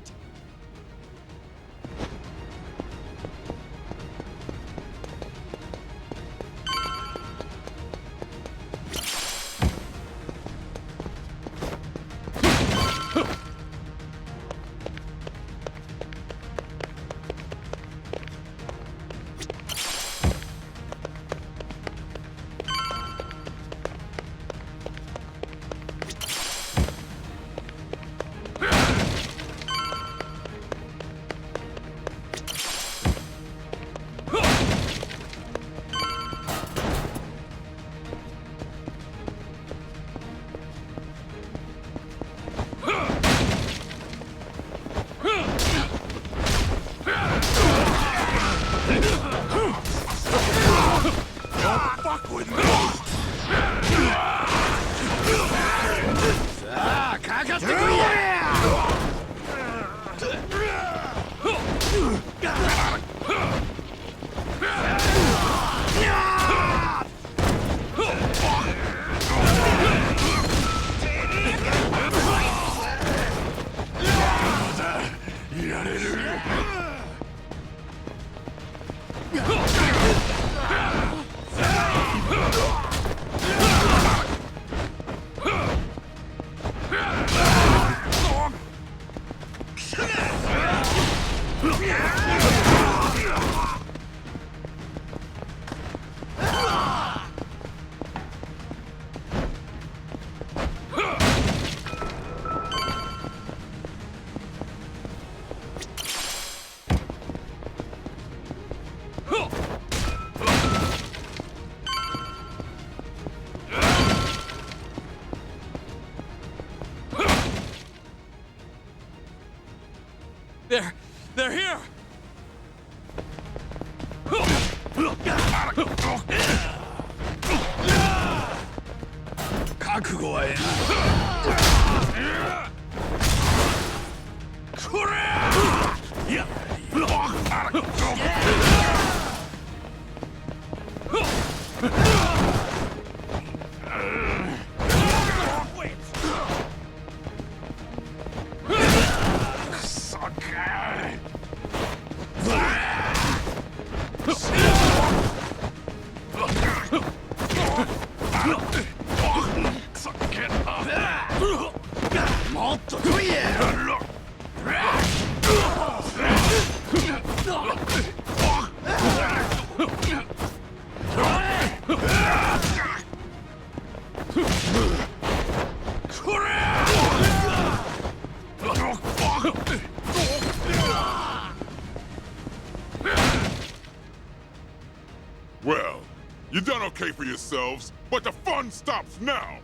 They're here! Well, you done okay for yourselves, but the fun stops now!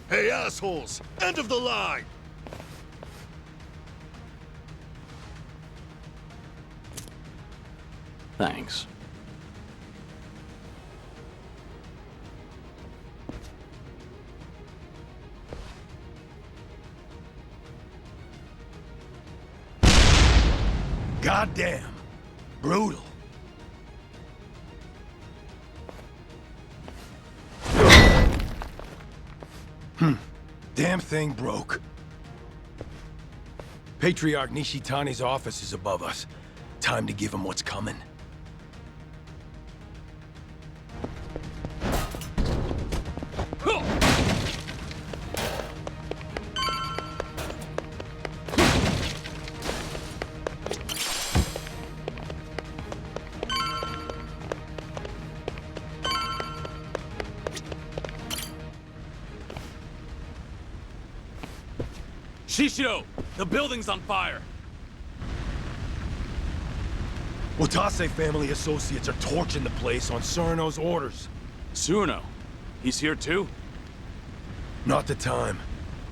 Hey, assholes! End of the line! Thanks. Goddamn. Brutal. Damn thing broke. Patriarch Nishitani's office is above us. Time to give him what's coming. Shishido, the building's on fire. Watase family associates are torching the place on Surno's orders. Surno? He's here too? Not the time.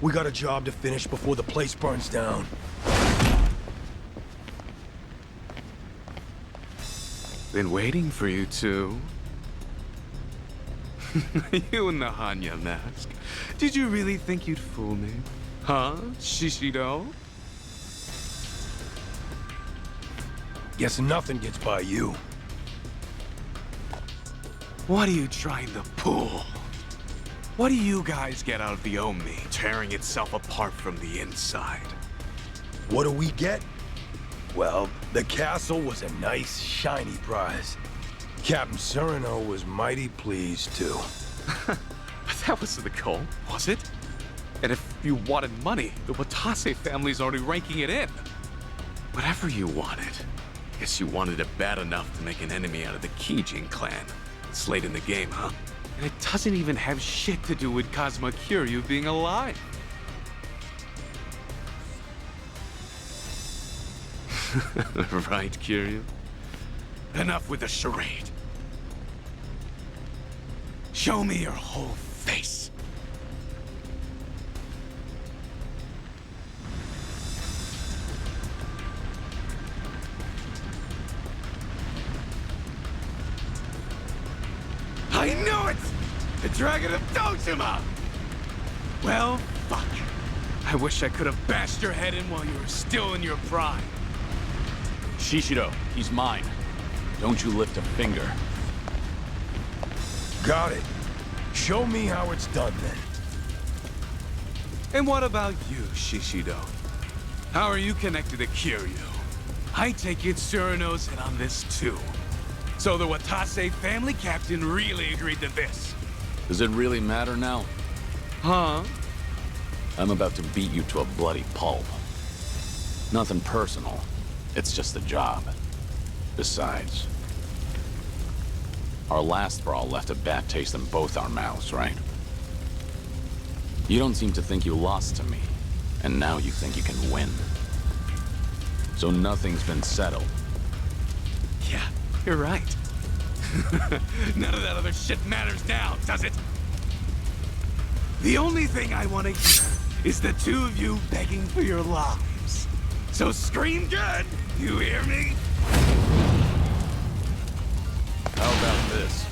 We got a job to finish before the place burns down. Been waiting for you two. You in the Hanya mask. Did you really think you'd fool me? Huh, Shishido? Guess nothing gets by you. What are you trying to pull? What do you guys get out of the Omi tearing itself apart from the inside? What do we get? Well, the castle was a nice, shiny prize. Captain Surno was mighty pleased, too. But that wasn't the goal, was it? And if you wanted money, the Watase family's already ranking it in. Whatever you wanted, guess you wanted it bad enough to make an enemy out of the Kijin clan. It's late in the game, huh? And it doesn't even have shit to do with Kazuma Kiryu being alive. Right, Kiryu? Enough with the charade. Show me your whole face. I knew it! The Dragon of Dojima! Well, fuck. I wish I could have bashed your head in while you were still in your prime. Shishido, he's mine. Don't you lift a finger. Got it. Show me how it's done, then. And what about you, Shishido? How are you connected to Kiryu? I take it Surno's in on this too. So the Watase family captain really agreed to this. Does it really matter now? Huh? I'm about to beat you to a bloody pulp. Nothing personal. It's just a job. Besides, our last brawl left a bad taste in both our mouths, right? You don't seem to think you lost to me, and now you think you can win. So nothing's been settled. Yeah, you're right. None of that other shit matters now, does it? The only thing I want to hear is the two of you begging for your lives. So scream good, you hear me? How about this?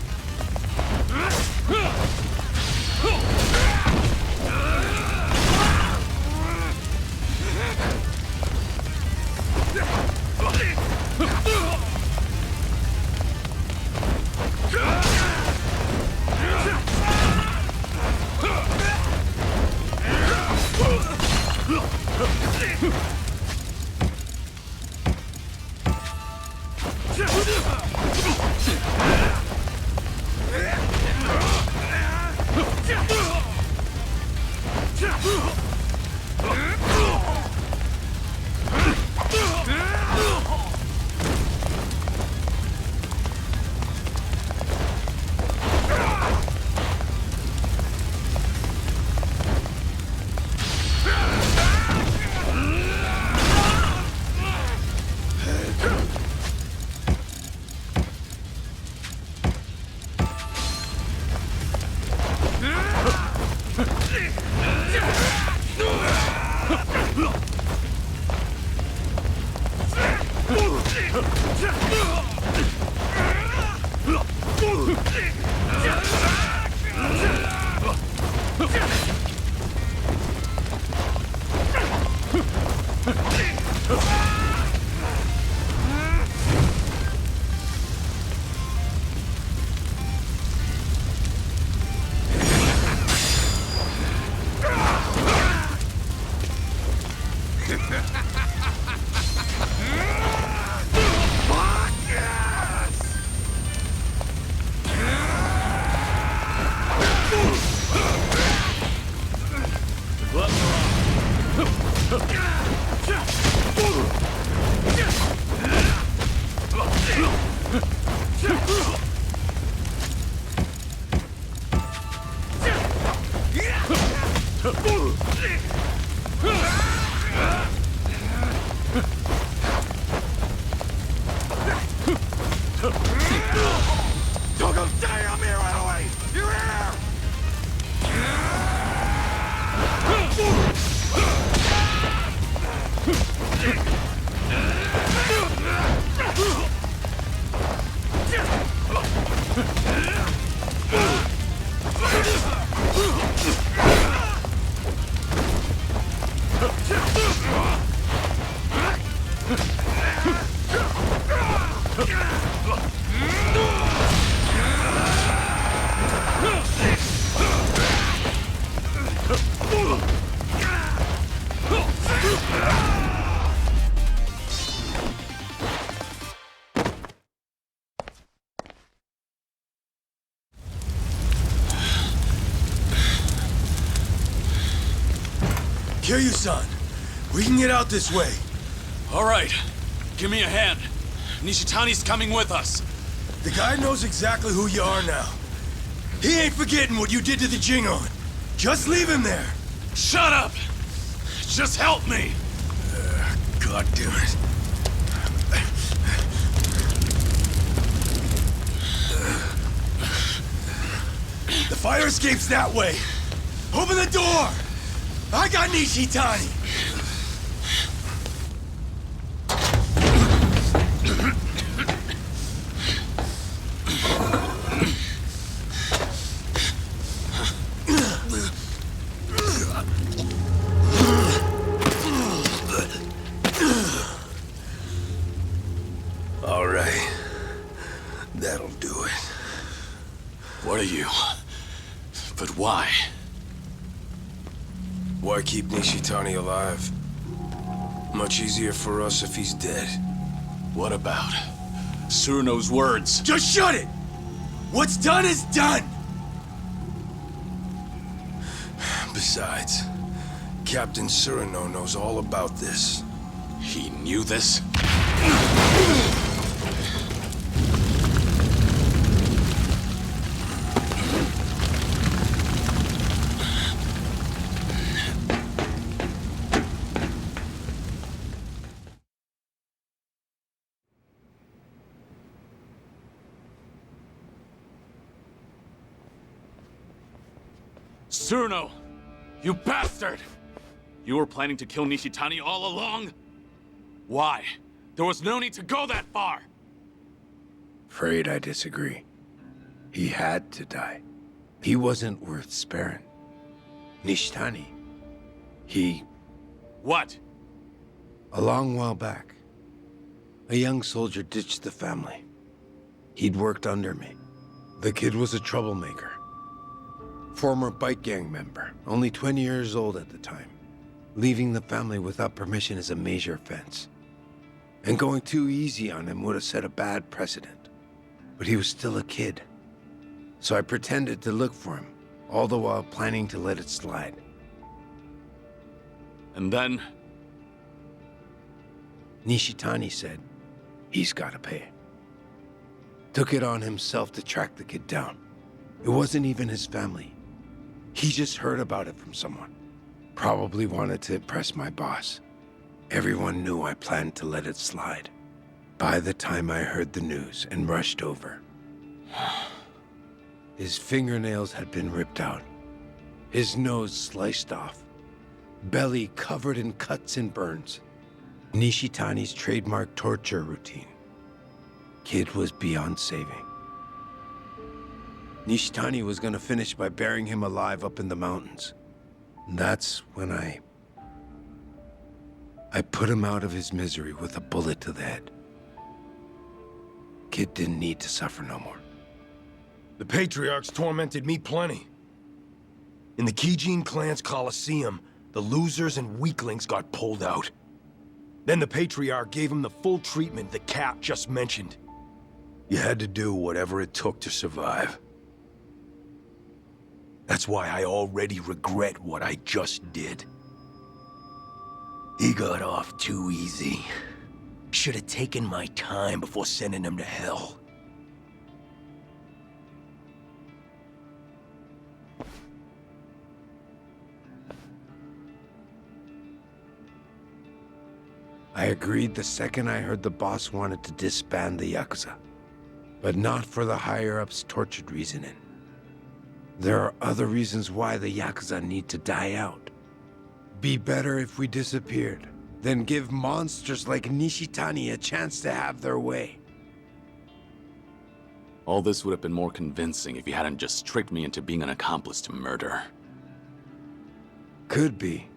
Don't go stay on me right away! You hear? Kiryu-san, we can get out this way. All right, give me a hand. Nishitani's coming with us. The guy knows exactly who you are now. He ain't forgetting what you did to the Jingon. Just leave him there. Shut up! Just help me! God damn it. The fire escape's that way. Open the door! I got Nishitani! All right. That'll do it. What are you? But why? Why keep Nishitani alive? Much easier for us if he's dead. What about Suruno's words? Just shut it! What's done is done! Besides, Captain Suruno knows all about this. He knew this? Suruno! You bastard! You were planning to kill Nishitani all along? Why? There was no need to go that far! Afraid I disagree. He had to die. He wasn't worth sparing. Nishitani, he... What? A long while back, a young soldier ditched the family. He'd worked under me. The kid was a troublemaker. Former bike gang member, only 20 years old at the time. Leaving the family without permission is a major offense. And going too easy on him would have set a bad precedent. But he was still a kid. So I pretended to look for him, all the while planning to let it slide. And then? Nishitani said, he's gotta pay. Took it on himself to track the kid down. It wasn't even his family. He just heard about it from someone. Probably wanted to impress my boss. Everyone knew I planned to let it slide. By the time I heard the news and rushed over, his fingernails had been ripped out, his nose sliced off, belly covered in cuts and burns. Nishitani's trademark torture routine. Kid was beyond saving. Nishitani was gonna finish by burying him alive up in the mountains. That's when I put him out of his misery with a bullet to the head. Kid didn't need to suffer no more. The Patriarchs tormented me plenty. In the Kijin clan's Coliseum, the losers and weaklings got pulled out. Then the Patriarch gave him the full treatment the Cap just mentioned. You had to do whatever it took to survive. That's why I already regret what I just did. He got off too easy. Should have taken my time before sending him to hell. I agreed the second I heard the boss wanted to disband the Yakuza. But not for the higher-ups' tortured reasoning. There are other reasons why the Yakuza need to die out. Be better if we disappeared, than give monsters like Nishitani a chance to have their way. All this would have been more convincing if you hadn't just tricked me into being an accomplice to murder. Could be.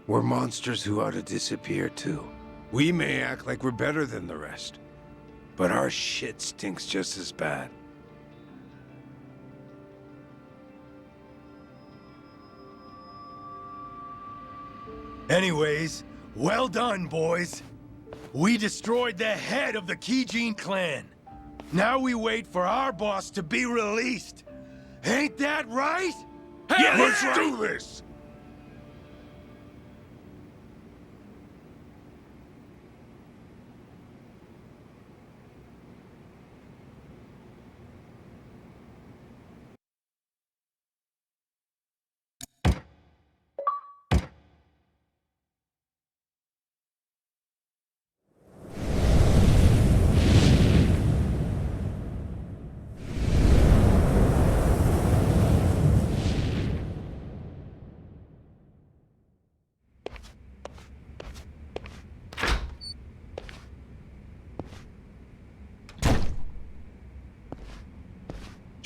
We're monsters who ought to disappear too. We may act like we're better than the rest, but our shit stinks just as bad. Anyways, well done, boys. We destroyed the head of the Kijin clan. Now we wait for our boss to be released. Ain't that right? Yeah, let's do this!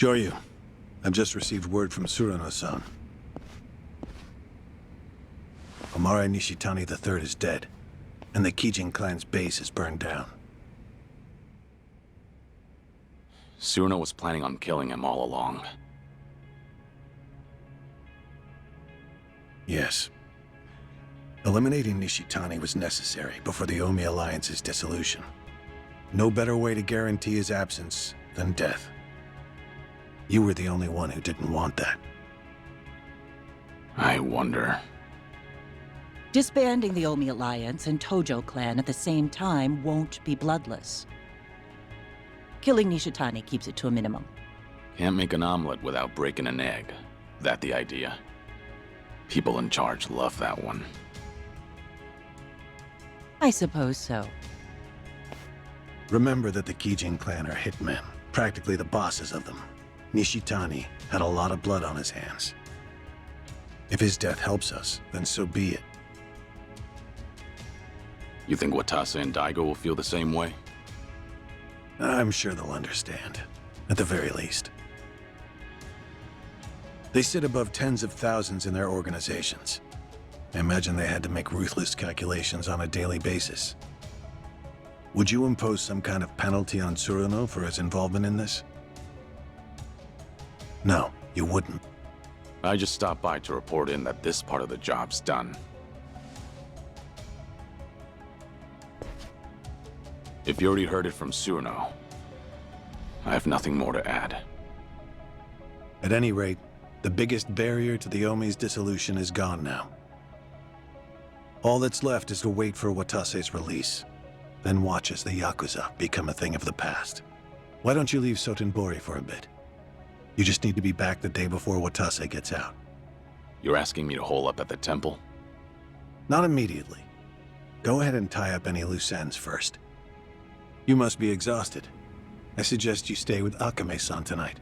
Joryu, I've just received word from Surano-san. Omare Nishitani III is dead, and the Kijin clan's base is burned down. Surano was planning on killing him all along. Yes. Eliminating Nishitani was necessary before the Omi Alliance's dissolution. No better way to guarantee his absence than death. You were the only one who didn't want that. I wonder. Disbanding the Omi Alliance and Tojo clan at the same time won't be bloodless. Killing Nishitani keeps it to a minimum. Can't make an omelet without breaking an egg. That the idea? People in charge love that one. I suppose so. Remember that the Kijin clan are hitmen, practically the bosses of them. Nishitani had a lot of blood on his hands. If his death helps us, then so be it. You think Watase and Daigo will feel the same way? I'm sure they'll understand, at the very least. They sit above tens of thousands in their organizations. I imagine they had to make ruthless calculations on a daily basis. Would you impose some kind of penalty on Surano for his involvement in this? No, you wouldn't. I just stopped by to report in that this part of the job's done. If you already heard it from Surano, I have nothing more to add. At any rate, the biggest barrier to the Omi's dissolution is gone now. All that's left is to wait for Watase's release, then watch as the Yakuza become a thing of the past. Why don't you leave Sotenbori for a bit? You just need to be back the day before Watase gets out. You're asking me to hole up at the temple? Not immediately. Go ahead and tie up any loose ends first. You must be exhausted. I suggest you stay with Akame-san tonight.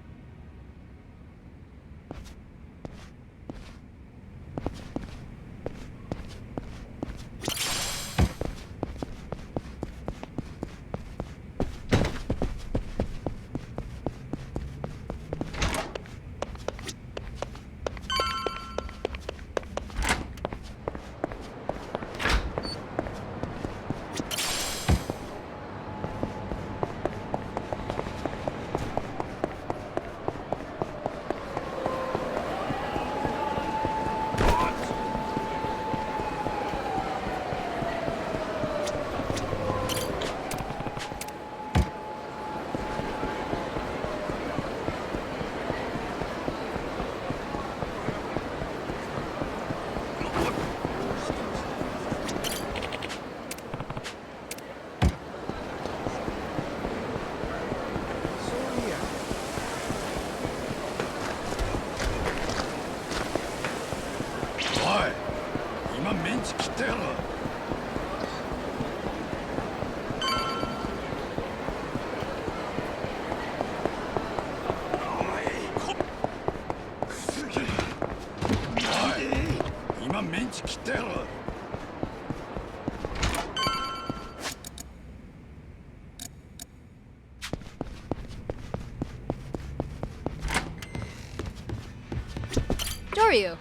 Doryu.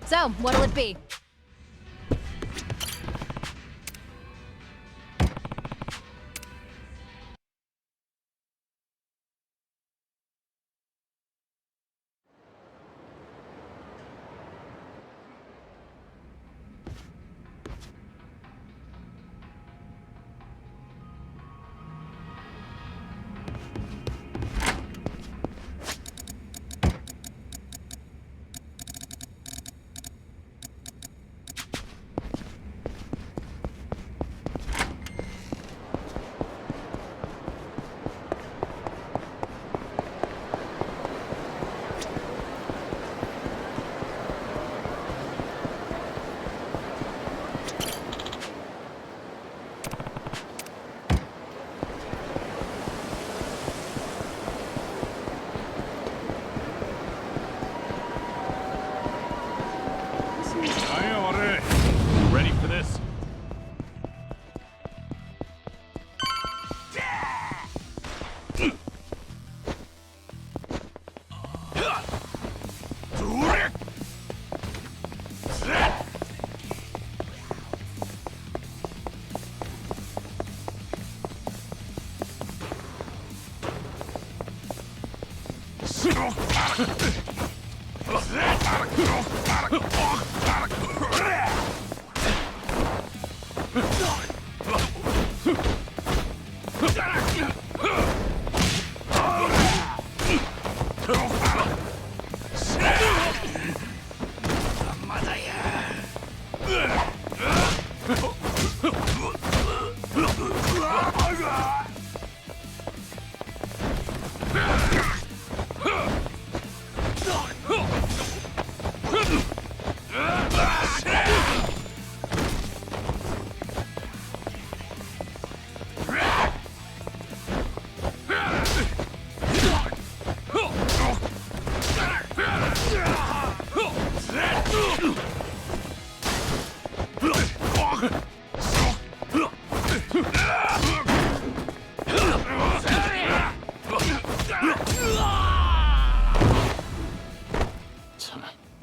So, what'll it be? Ready for this?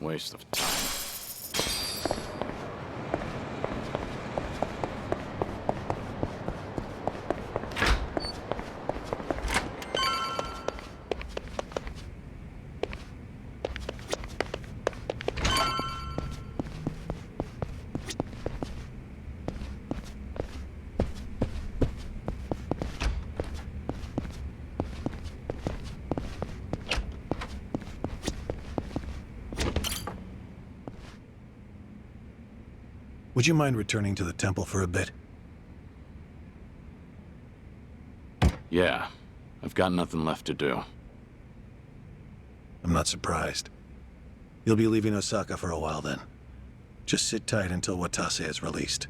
Waste of time. Would you mind returning to the temple for a bit? Yeah, I've got nothing left to do. I'm not surprised. You'll be leaving Osaka for a while then. Just sit tight until Watase is released.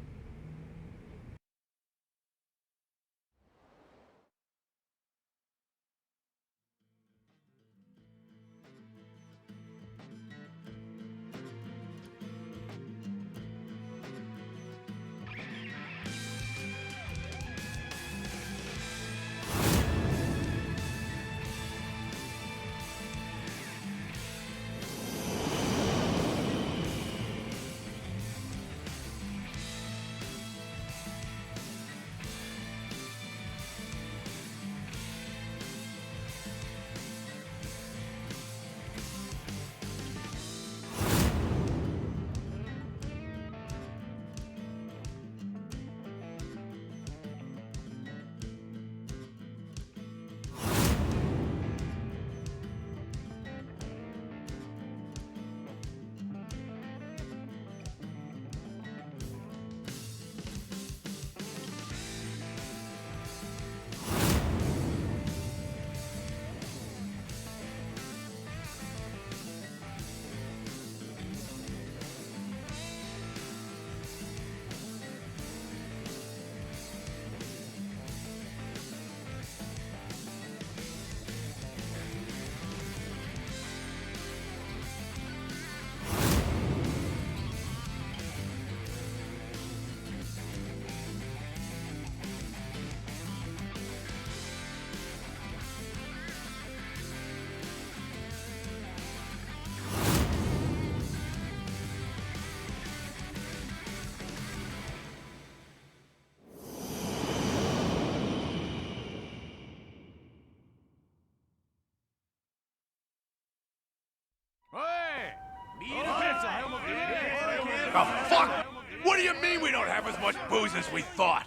Oh, fuck! What do you mean we don't have as much booze as we thought?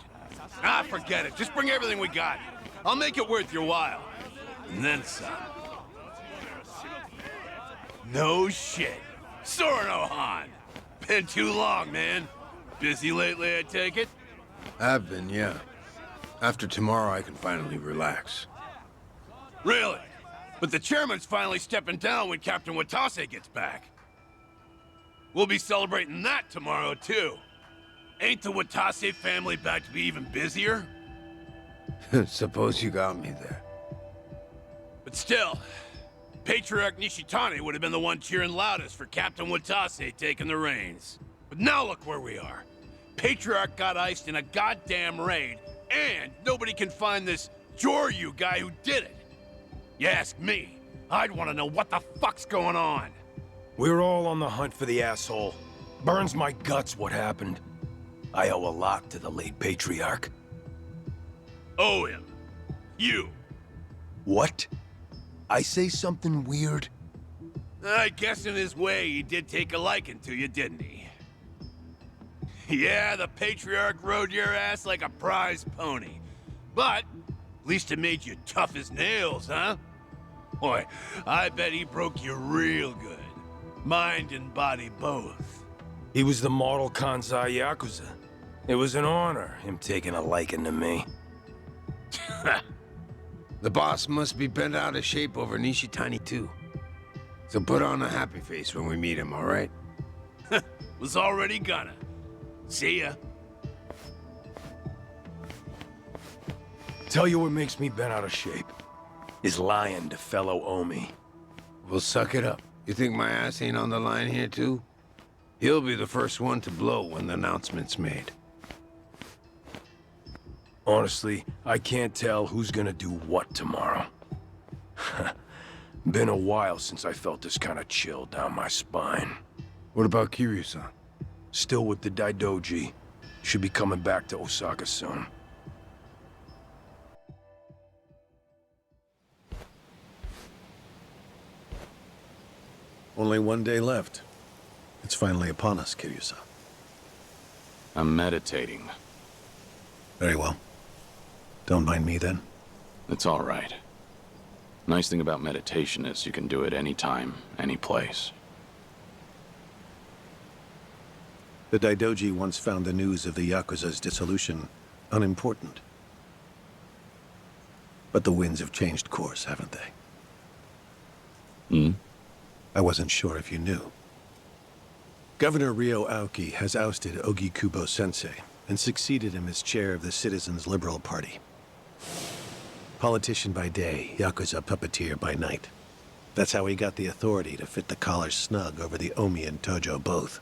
Ah, forget it. Just bring everything we got. I'll make it worth your while. And then some. No shit. Sorno Han. Been too long, man. Busy lately, I take it? I've been, yeah. After tomorrow, I can finally relax. Really? But the chairman's finally stepping down when Captain Watase gets back. We'll be celebrating that tomorrow, too. Ain't the Watase family back to be even busier? Suppose you got me there. But still, Patriarch Nishitani would have been the one cheering loudest for Captain Watase taking the reins. But now look where we are. Patriarch got iced in a goddamn raid, and nobody can find this Ryu guy who did it. You ask me, I'd want to know what the fuck's going on. We're all on the hunt for the asshole. Burns my guts what happened. I owe a lot to the late Patriarch. Owe him. You. What? I say something weird? I guess in his way he did take a liking to you, didn't he? Yeah, the Patriarch rode your ass like a prize pony. But, at least it made you tough as nails, huh? Boy, I bet he broke you real good. Mind and body both. He was the model Kansai Yakuza. It was an honor, him taking a liking to me. The boss must be bent out of shape over Nishitani, too. So put on a happy face when we meet him, all right? Was already gonna. See ya. Tell you what makes me bent out of shape. Is lying to fellow Omi. Well, suck it up. You think my ass ain't on the line here, too? He'll be the first one to blow when the announcement's made. Honestly, I can't tell who's gonna do what tomorrow. Been a while since I felt this kind of chill down my spine. What about Kiryu-san? Still with the Daidoji. Should be coming back to Osaka soon. Only one day left. It's finally upon us, Kiryu-san. I'm meditating. Very well. Don't mind me, then. It's all right. Nice thing about meditation is you can do it anytime, any place. The Daidoji once found the news of the Yakuza's dissolution unimportant. But the winds have changed course, haven't they? Hmm? I wasn't sure if you knew. Governor Ryo Aoki has ousted Ogikubo Sensei and succeeded him as chair of the Citizens' Liberal Party. Politician by day, Yakuza puppeteer by night. That's how he got the authority to fit the collar snug over the Omi and Tojo both.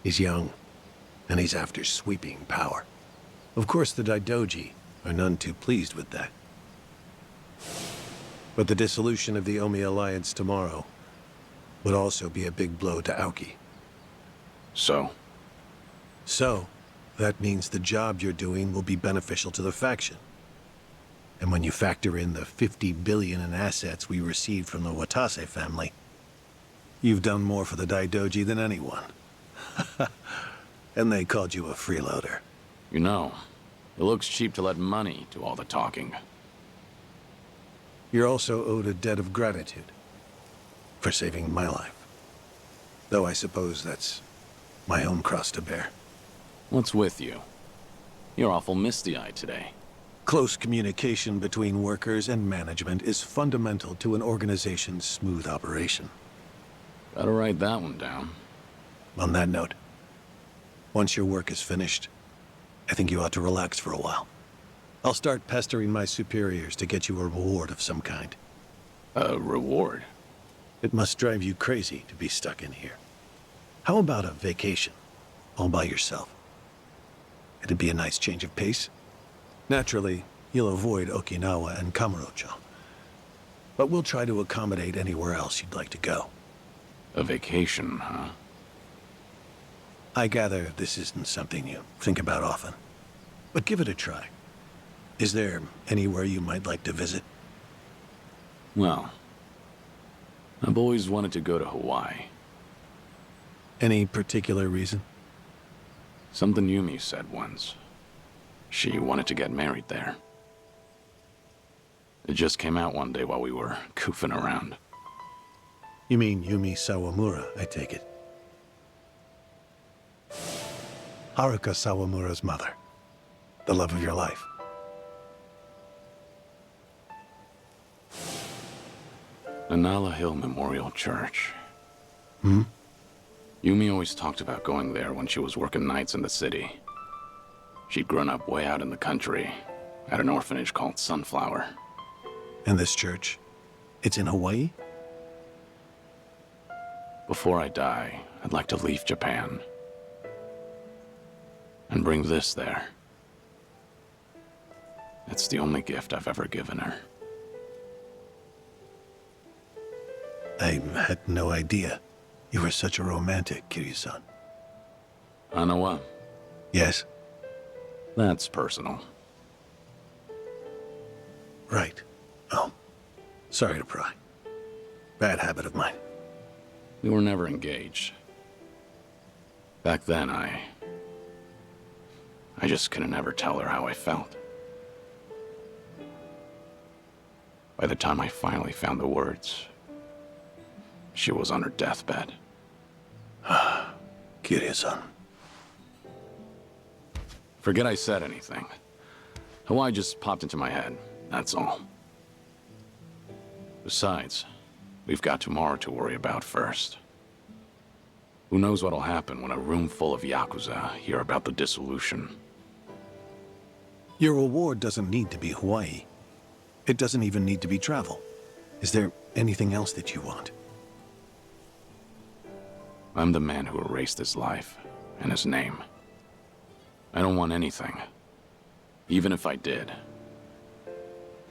He's young, and he's after sweeping power. Of course, the Daidoji are none too pleased with that. But the dissolution of the Omi alliance tomorrow would also be a big blow to Aoki. So, that means the job you're doing will be beneficial to the faction. And when you factor in the 50 billion in assets we received from the Watase family, you've done more for the Daidoji than anyone. And they called you a freeloader. you know, it looks cheap to let money do all the talking. You're also owed a debt of gratitude for saving my life. Though I suppose that's my own cross to bear. What's with you? You're awful misty-eyed today. Close communication between workers and management is fundamental to an organization's smooth operation. Better write that one down. On that note, once your work is finished, I think you ought to relax for a while. I'll start pestering my superiors to get you a reward of some kind. A reward? It must drive you crazy to be stuck in here. How about a vacation, all by yourself? It'd be a nice change of pace. Naturally, you'll avoid Okinawa and Kamurocho. But we'll try to accommodate anywhere else you'd like to go. A vacation, huh? I gather this isn't something you think about often. But give it a try. Is there anywhere you might like to visit? Well, I've always wanted to go to Hawaii. Any particular reason? Something Yumi said once. She wanted to get married there. It just came out one day while we were goofing around. You mean Yumi Sawamura, I take it. Haruka Sawamura's mother. The love of your life. Nanala Hill Memorial Church. Hmm? Yumi always talked about going there when she was working nights in the city. She'd grown up way out in the country, at an orphanage called Sunflower. And this church? It's in Hawaii? Before I die, I'd like to leave Japan. And bring this there. It's the only gift I've ever given her. I had no idea. You were such a romantic, Kiryu-san. Anawa? Yes? That's personal. Right. Oh. Sorry to pry. Bad habit of mine. We were never engaged. Back then, I just couldn't ever tell her how I felt. By the time I finally found the words, she was on her deathbed. Kiryu-san. Forget I said anything. Hawaii just popped into my head, that's all. Besides, we've got tomorrow to worry about first. Who knows what'll happen when a room full of Yakuza hear about the dissolution. Your reward doesn't need to be Hawaii. It doesn't even need to be travel. Is there anything else that you want? I'm the man who erased his life and his name. I don't want anything. Even if I did,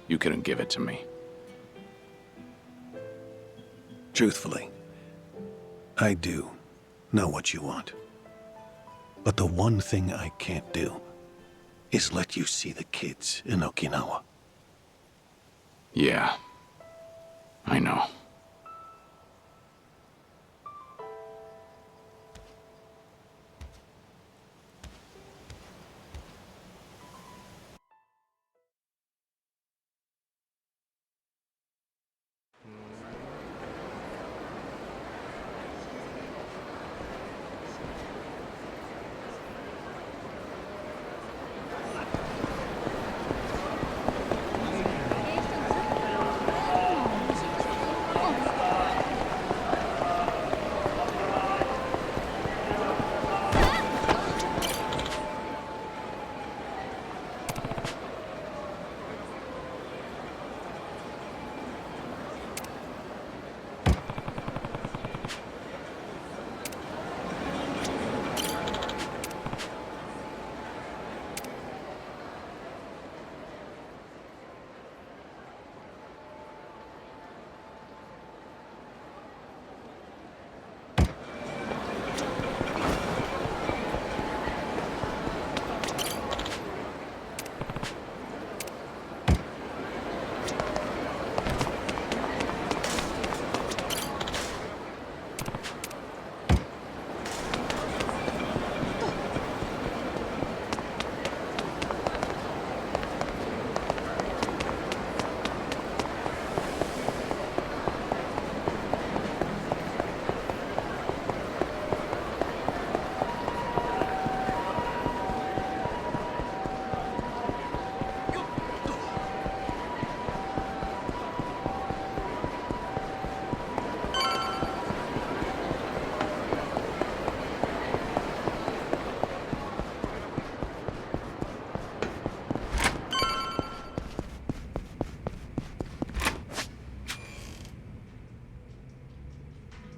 you couldn't give it to me. Truthfully, I do know what you want. But the one thing I can't do is let you see the kids in Okinawa. Yeah, I know.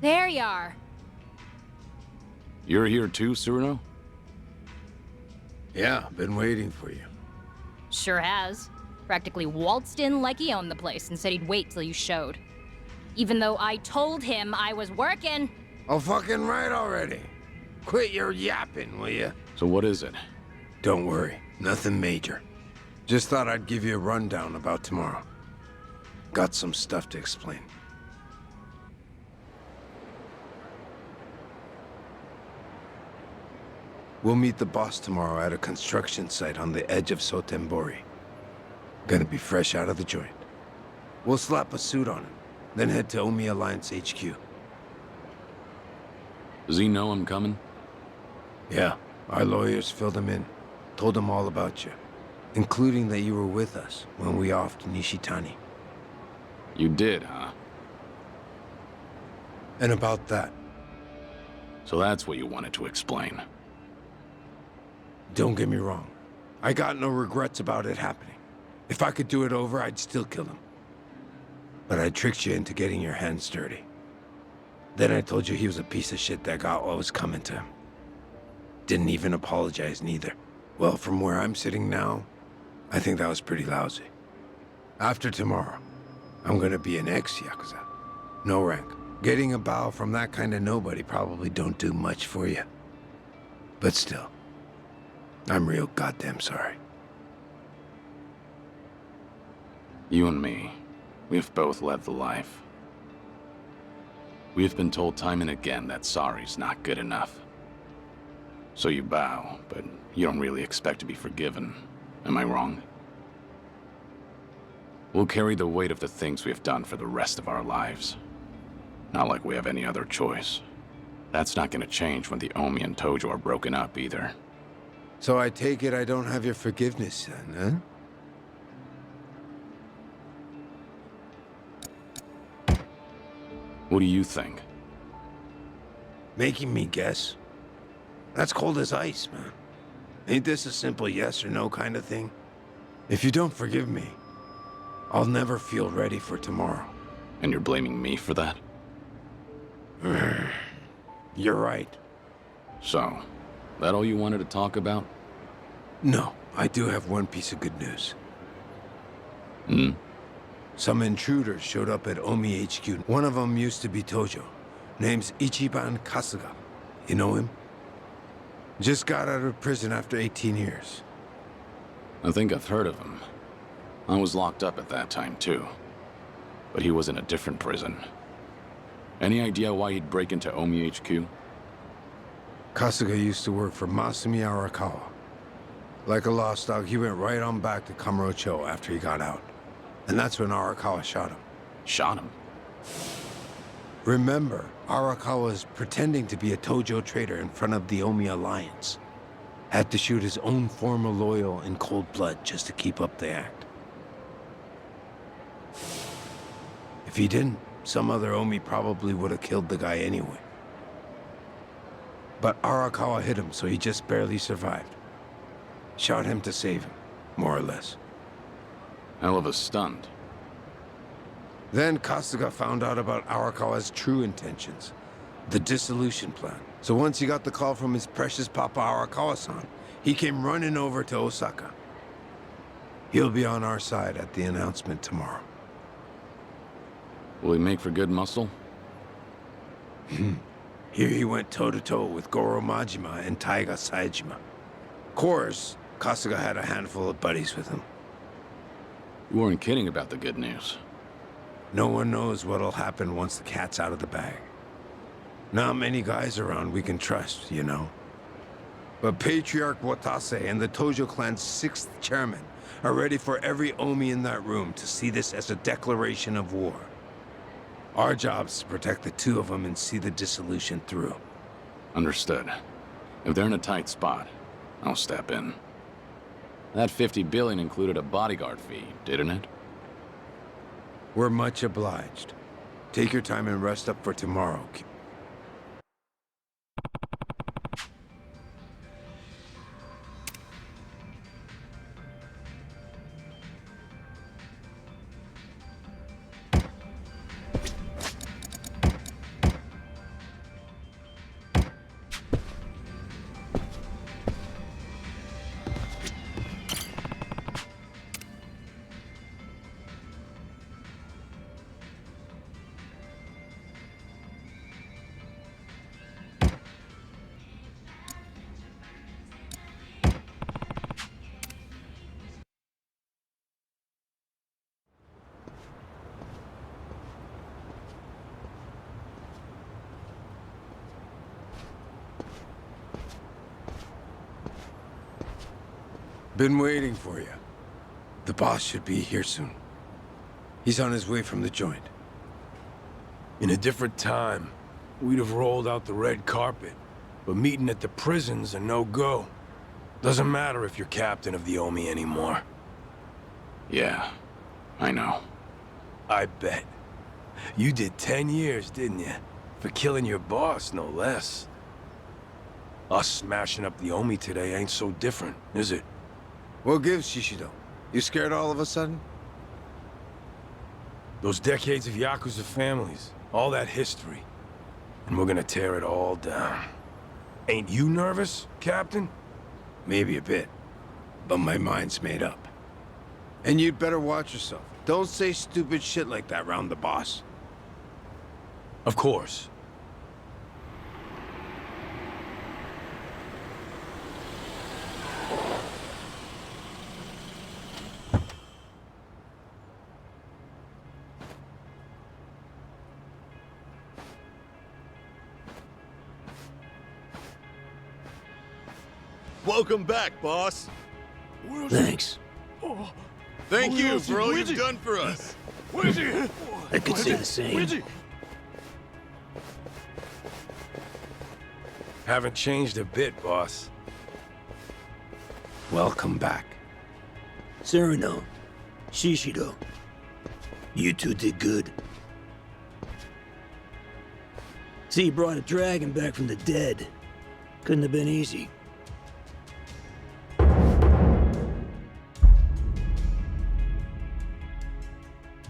There you are. You're here too, Tsuruno? Yeah, been waiting for you. Sure has. Practically waltzed in like he owned the place and said he'd wait till you showed. Even though I told him I was working. Oh, fucking right already. Quit your yapping, will ya? So what is it? Don't worry, nothing major. Just thought I'd give you a rundown about tomorrow. Got some stuff to explain. We'll meet the boss tomorrow at a construction site on the edge of Sotenbori. Gonna be fresh out of the joint. We'll slap a suit on him, then head to Omi Alliance HQ. Does he know I'm coming? Yeah, our lawyers filled him in. Told him all about you, including that you were with us when we offed Nishitani. You did, huh? And about that. So that's what you wanted to explain. Don't get me wrong. I got no regrets about it happening. If I could do it over, I'd still kill him. But I tricked you into getting your hands dirty. Then I told you he was a piece of shit that got what was coming to him. Didn't even apologize neither. Well, from where I'm sitting now, I think that was pretty lousy. After tomorrow, I'm gonna be an ex-Yakuza. No rank. Getting a bow from that kind of nobody probably don't do much for you. But still, I'm real goddamn sorry. You and me, we've both led the life. We've been told time and again that sorry's not good enough. So you bow, but you don't really expect to be forgiven. Am I wrong? We'll carry the weight of the things we've done for the rest of our lives. Not like we have any other choice. That's not gonna change when the Omi and Tojo are broken up either. So I take it I don't have your forgiveness then, huh? What do you think? Making me guess? That's cold as ice, man. Ain't this a simple yes or no kind of thing? If you don't forgive me, I'll never feel ready for tomorrow. And you're blaming me for that? You're right. So, that all you wanted to talk about? No, I do have one piece of good news. Hmm? Some intruders showed up at Omi HQ. One of them used to be Tojo. Name's Ichiban Kasuga. You know him? Just got out of prison after 18 years. I think I've heard of him. I was locked up at that time, too. But he was in a different prison. Any idea why he'd break into Omi HQ? Kasuga used to work for Masumi Arakawa. Like a lost dog, he went right on back to Kamurocho after he got out. And that's when Arakawa shot him. Shot him? Remember, Arakawa was pretending to be a Tojo trader in front of the Omi Alliance. Had to shoot his own former loyal in cold blood just to keep up the act. If he didn't, some other Omi probably would have killed the guy anyway. But Arakawa hit him, so he just barely survived. Shot him to save him, more or less. Hell of a stunt. Then Kasuga found out about Arakawa's true intentions, the dissolution plan. So once he got the call from his precious Papa Arakawa-san, he came running over to Osaka. He'll be on our side at the announcement tomorrow. Will he make for good muscle? Here he went toe-to-toe with Goro Majima and Taiga Saejima. Of course, Kasuga had a handful of buddies with him. You weren't kidding about the good news. No one knows what'll happen once the cat's out of the bag. Not many guys around we can trust, you know. But Patriarch Watase and the Tojo clan's 6th chairman are ready for every Omi in that room to see this as a declaration of war. Our job's to protect the two of them and see the dissolution through. Understood. If they're in a tight spot, I'll step in. That $50 billion included a bodyguard fee, didn't it? We're much obliged. Take your time and rest up for tomorrow. Been waiting for you. The boss should be here soon. He's on his way from the joint. In a different time, we'd have rolled out the red carpet, but meeting at the prison's a no-go. Doesn't matter if you're captain of the Omi anymore. Yeah, I know. I bet. You did 10 years, didn't you? For killing your boss, no less. Us smashing up the Omi today ain't so different, is it? What gives, Shishido? You scared all of a sudden? Those decades of Yakuza families, all that history. And we're gonna tear it all down. Ain't you nervous, Captain? Maybe a bit, but my mind's made up. And you'd better watch yourself. Don't say stupid shit like that round the boss. Of course. Welcome back, boss. Thanks. Thank you for all you've done for us. I could say the same. Haven't changed a bit, boss. Welcome back. Cyrano, Shishido, you two did good. See, you brought a dragon back from the dead. Couldn't have been easy.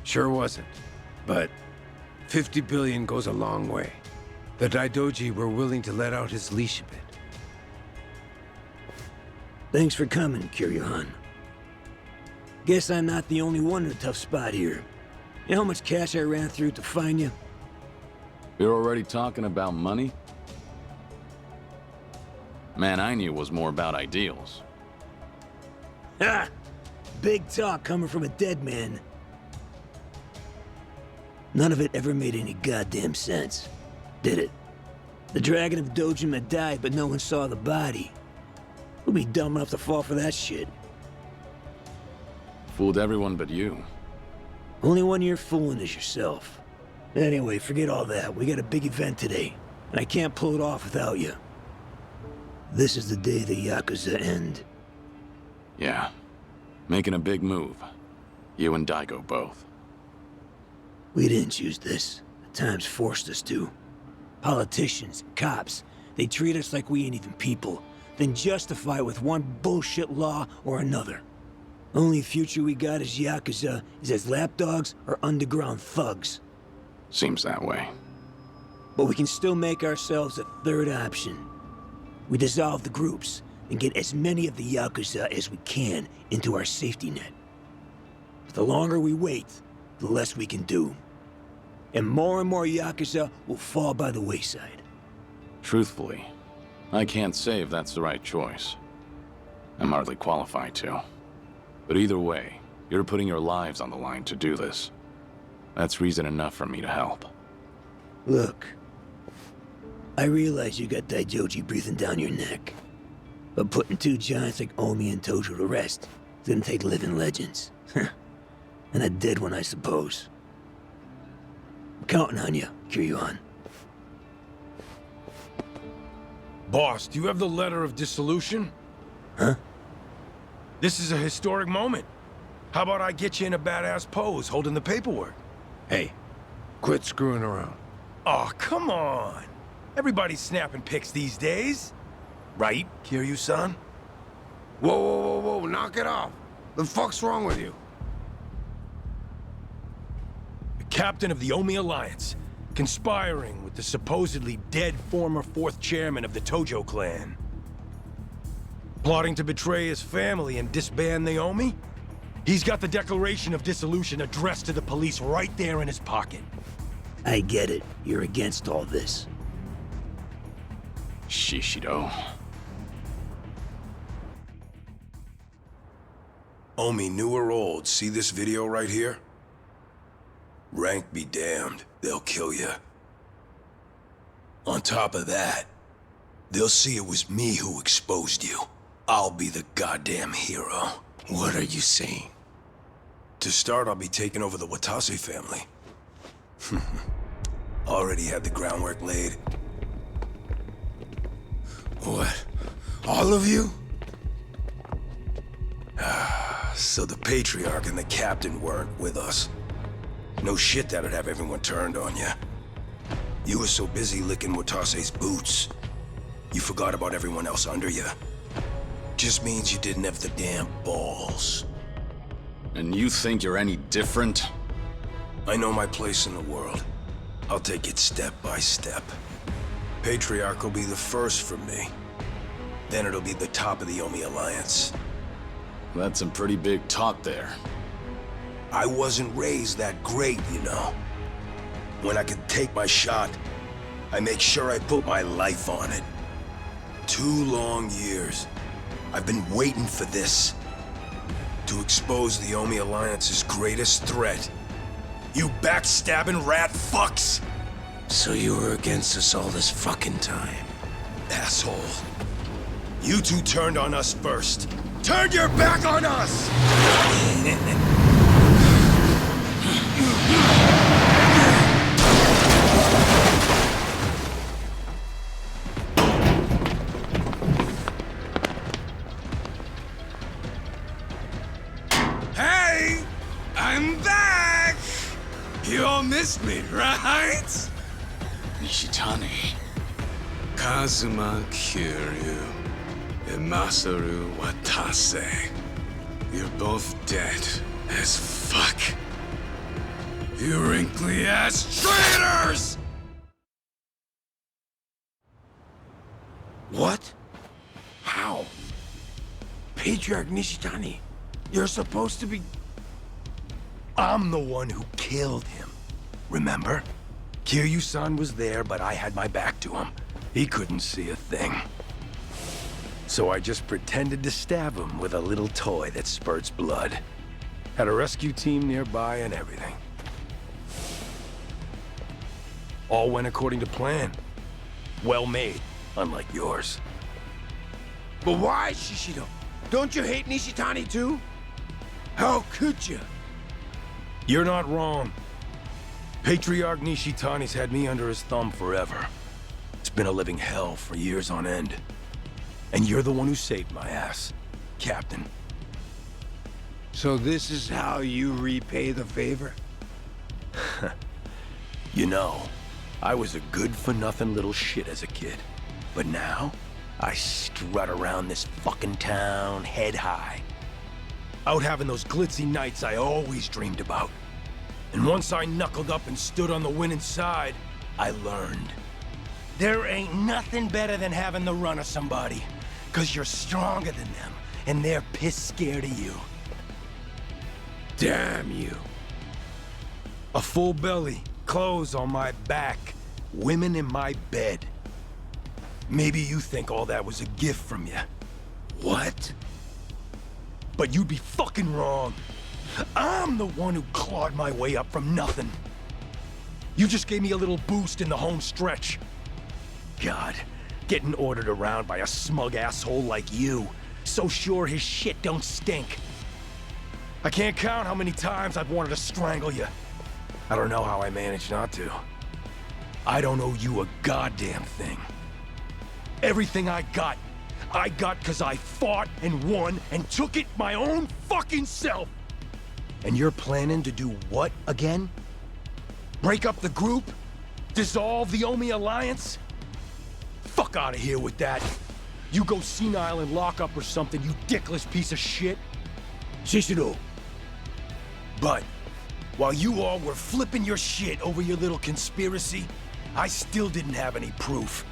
Sure wasn't, but 50 billion goes a long way. The Daidoji were willing to let out his leash a bit. Thanks for coming, Kiryu-han. Guess I'm not the only one in a tough spot here. You know how much cash I ran through to find you? You're already talking about money? Man, I knew it was more about ideals. Ha! Big talk coming from a dead man. None of it ever made any goddamn sense, did it? The Dragon of Dojima died, but no one saw the body. Who'd be dumb enough to fall for that shit? Fooled everyone but you. Only one you're fooling is yourself. Anyway, forget all that. We got a big event today, and I can't pull it off without you. This is the day the Yakuza end. Yeah. Making a big move. You and Daigo both. We didn't choose this. The times forced us to. Politicians, cops, they treat us like we ain't even people, then justify it with one bullshit law or another. Only future we got as Yakuza is as lapdogs or underground thugs. Seems that way. But we can still make ourselves a third option. We dissolve the groups and get as many of the Yakuza as we can into our safety net. But the longer we wait, the less we can do. And more Yakuza will fall by the wayside. Truthfully, I can't say if that's the right choice. I'm hardly qualified to. But either way, you're putting your lives on the line to do this. That's reason enough for me to help. Look, I realize you got Daijoji breathing down your neck. But putting two giants like Omi and Tojo to rest is gonna take living legends. And a dead one, I suppose. I'm counting on you, Kiryu-han. Boss, do you have the letter of dissolution? Huh? This is a historic moment. How about I get you in a badass pose holding the paperwork? Hey, quit screwing around. Oh, come on. Everybody's snapping pics these days. Right, Kiryu-san? Whoa, knock it off. The fuck's wrong with you? The captain of the Omi Alliance, conspiring with the supposedly dead former 4th chairman of the Tojo clan. Plotting to betray his family and disband the Omi? He's got the Declaration of Dissolution addressed to the police right there in his pocket. I get it. You're against all this. Shishido. Omi, new or old, see this video right here? Rank be damned, they'll kill you. On top of that, they'll see it was me who exposed you. I'll be the goddamn hero. What are you saying? To start, I'll be taking over the Watase family. Already had the groundwork laid. What? All of you? So the Patriarch and the Captain weren't with us. No shit that'd have everyone turned on you. You were so busy licking Watase's boots, you forgot about everyone else under you. Just means you didn't have the damn balls. And you think you're any different? I know my place in the world. I'll take it step by step. Patriarch will be the first for me. Then it'll be the top of the Omi Alliance. That's some pretty big talk there. I wasn't raised that great, you know. When I could take my shot, I make sure I put my life on it. 2 long years. I've been waiting for this. To expose the Omi Alliance's greatest threat. You backstabbing rat fucks! So you were against us all this fucking time? Asshole. You two turned on us first. Turn your back on us! Hey! I'm back! You all missed me, right? Nishitani. Kazuma Kiryu and Masaru Watase. You're both dead as fuck. You wrinkly ass traitors! What? How? Patriarch Nishitani, you're supposed to be... I'm the one who killed him. Remember? Kiryu-san was there, but I had my back to him. He couldn't see a thing. So I just pretended to stab him with a little toy that spurts blood. Had a rescue team nearby and everything. All went according to plan. Well made, unlike yours. But why, Shishido? Don't you hate Nishitani too? How could you? You're not wrong. Patriarch Nishitani's had me under his thumb forever. It's been a living hell for years on end. And you're the one who saved my ass, Captain. So this is how you repay the favor? You know, I was a good-for-nothing little shit as a kid. But now, I strut around this fucking town head high. Out having those glitzy nights I always dreamed about. And once I knuckled up and stood on the winning side, I learned. There ain't nothing better than having the run of somebody. 'Cause you're stronger than them, and they're piss scared of you. Damn you. A full belly, clothes on my back, women in my bed. Maybe you think all that was a gift from you. What? But you'd be fucking wrong. I'm the one who clawed my way up from nothing. You just gave me a little boost in the home stretch. God, getting ordered around by a smug asshole like you, so sure his shit don't stink. I can't count how many times I've wanted to strangle you. I don't know how I managed not to. I don't owe you a goddamn thing. Everything I got 'cause I fought and won and took it my own fucking self. And you're planning to do what again? Break up the group? Dissolve the Omi Alliance? Fuck out of here with that. You go senile and lock up or something, you dickless piece of shit. Shishido. But while you all were flipping your shit over your little conspiracy, I still didn't have any proof.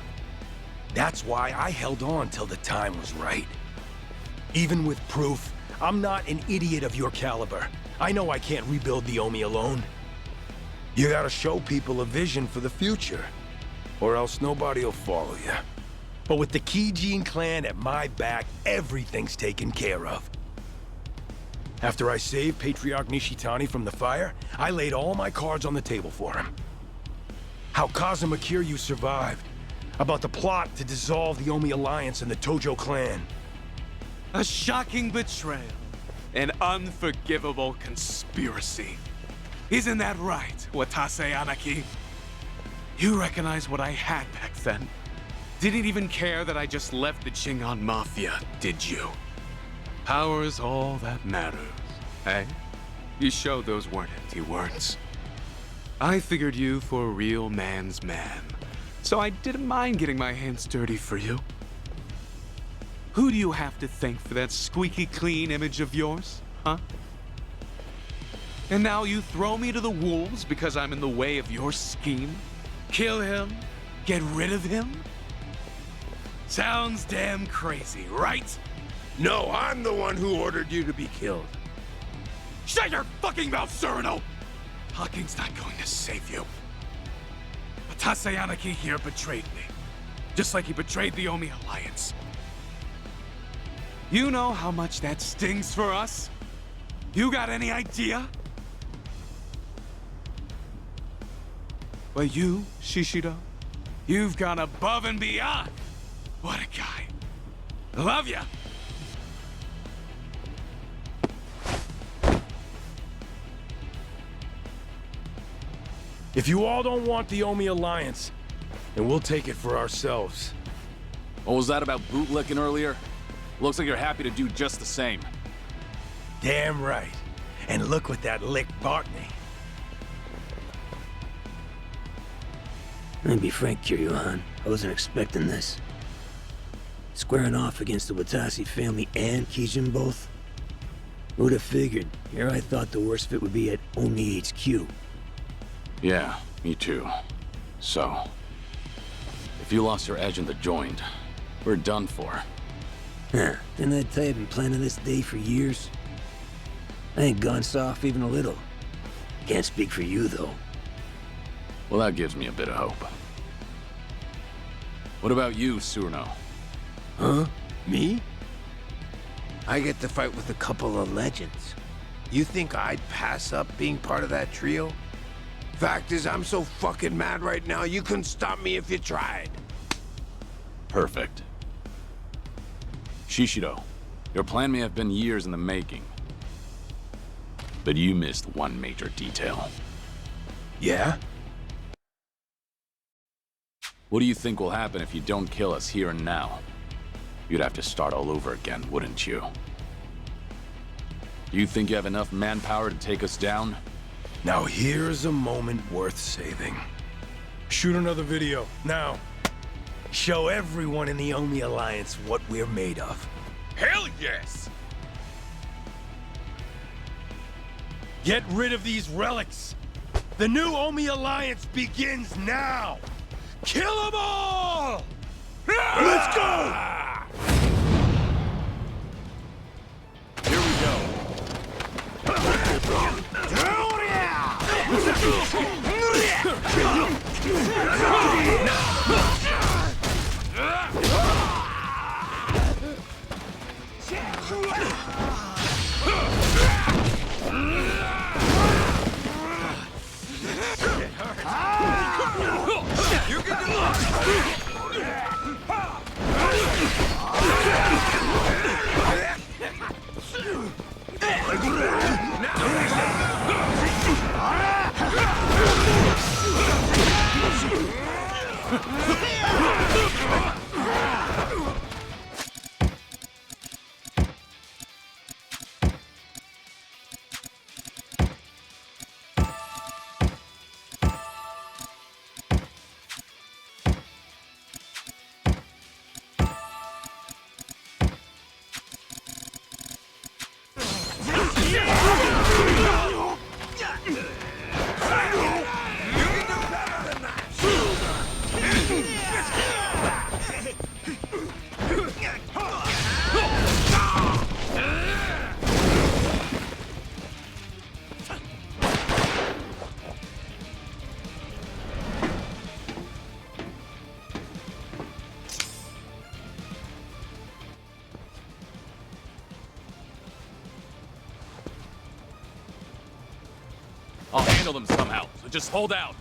That's why I held on till the time was right. Even with proof, I'm not an idiot of your caliber. I know I can't rebuild the Omi alone. You gotta show people a vision for the future, or else nobody will follow you. But with the Kijin clan at my back, everything's taken care of. After I saved Patriarch Nishitani from the fire, I laid all my cards on the table for him. How Kazuma Kiryu survived, about the plot to dissolve the Omi Alliance and the Tojo clan. A shocking betrayal. An unforgivable conspiracy. Isn't that right, Watase Anaki? You recognize what I had back then. Didn't even care that I just left the Chingon Mafia, did you? Power's all that matters, eh? You showed those weren't empty words. I figured you for a real man's man, so I didn't mind getting my hands dirty for you. Who do you have to thank for that squeaky clean image of yours, huh? And now you throw me to the wolves because I'm in the way of your scheme? Kill him? Get rid of him? Sounds damn crazy, right? No, I'm the one who ordered you to be killed. Shut your fucking mouth, Cyrano! Hawking's not going to save you. Watase Anaki here betrayed me. Just like he betrayed the Omi Alliance. You know how much that stings for us? You got any idea? But you, Shishido, you've gone above and beyond. What a guy. I love ya. If you all don't want the Omi Alliance, then we'll take it for ourselves. What was that about bootlicking earlier? Looks like you're happy to do just the same. Damn right. And look what that lick bought me. Let me be frank, Kiryu-han. I wasn't expecting this. Squaring off against the Watase family and Kijin both? Who'd have figured? Here I thought the worst fit would be at Omi HQ. Yeah, me too. So, if you lost your edge in the joint, we're done for. Huh, didn't I tell you I've been planning this day for years? I ain't gone soft even a little. Can't speak for you, though. Well, that gives me a bit of hope. What about you, Surno? Huh? Me? I get to fight with a couple of legends. You think I'd pass up being part of that trio? Fact is, I'm so fucking mad right now, you couldn't stop me if you tried. Perfect. Shishido, your plan may have been years in the making, but you missed one major detail. Yeah? What do you think will happen if you don't kill us here and now? You'd have to start all over again, wouldn't you? Do you think you have enough manpower to take us down? Now here's a moment worth saving. Shoot another video, now. Show everyone in the Omi Alliance what we're made of. Hell yes! Get rid of these relics! The new Omi Alliance begins now! Kill them all! Let's go! Here we go. You can do it! I'll handle them somehow, so just hold out.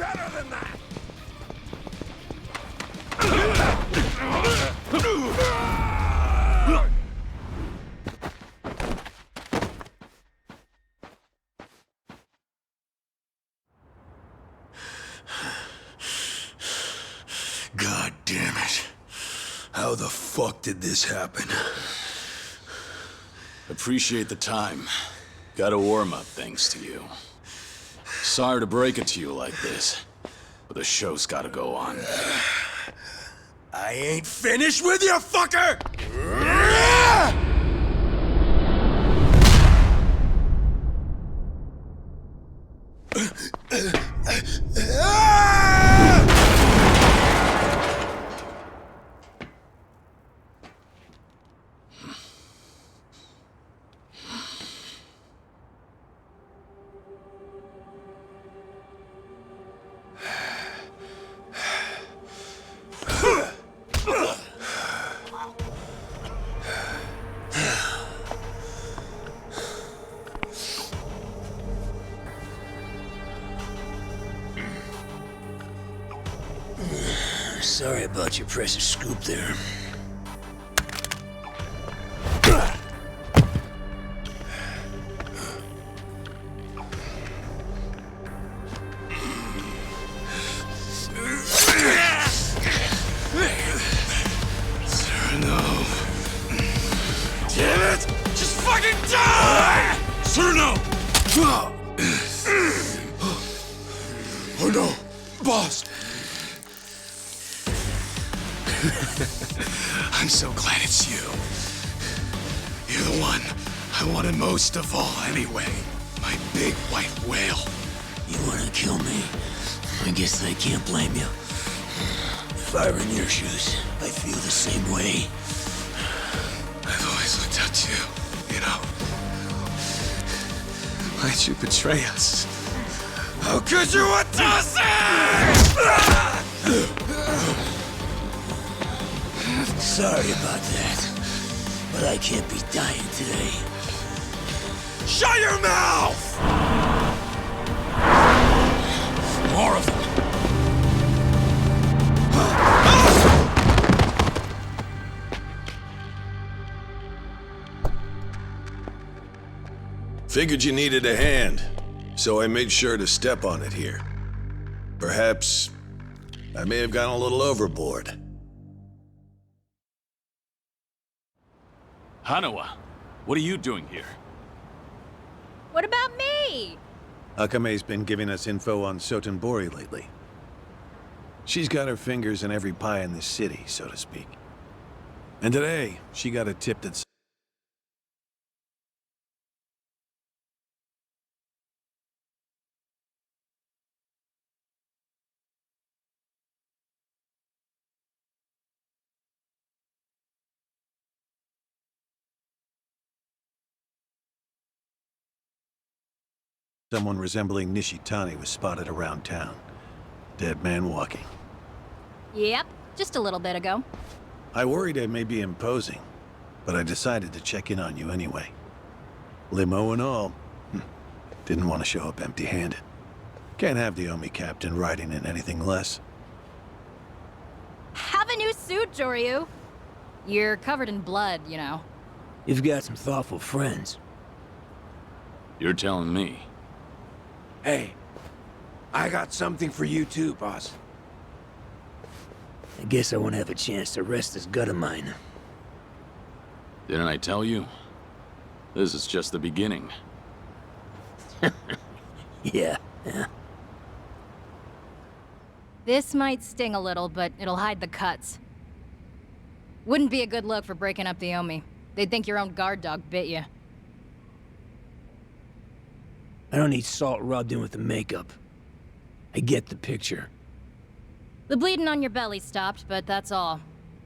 better than that! God damn it. How the fuck did this happen? Appreciate the time. Got a warm-up thanks to you. Sorry to break it to you like this, but the show's gotta go on. I ain't finished with you, fucker! Sorry about your precious scoop there. No. Damn it! Just fucking die! Cyrano! Oh no! Boss! I'm so glad it's you. You're the one I wanted most of all anyway. My big white whale. You wanna kill me? I guess I can't blame you. If I were in your shoes, I'd feel the same way. I've always looked up to you, you know. Why'd you betray us? How could you attack? Sorry about that, but I can't be dying today. Shut your mouth! More of them. Figured you needed a hand, so I made sure to step on it here. Perhaps I may have gone a little overboard. Hanawa, what are you doing here? What about me? Akame's been giving us info on Sotenbori lately. She's got her fingers in every pie in this city, so to speak. And today, she got a tip that someone resembling Nishitani was spotted around town. Dead man walking. Yep, just a little bit ago. I worried I may be imposing, but I decided to check in on you anyway. Limo and all. Didn't want to show up empty-handed. Can't have the Omi captain riding in anything less. Have a new suit, Joryu. You're covered in blood, you know. You've got some thoughtful friends. You're telling me. Hey, I got something for you too, boss. I guess I won't have a chance to rest this gut of mine. Didn't I tell you? This is just the beginning. Yeah. This might sting a little, but it'll hide the cuts. Wouldn't be a good look for breaking up the Omi. They'd think your own guard dog bit you. I don't need salt rubbed in with the makeup. I get the picture. The bleeding on your belly stopped, but that's all.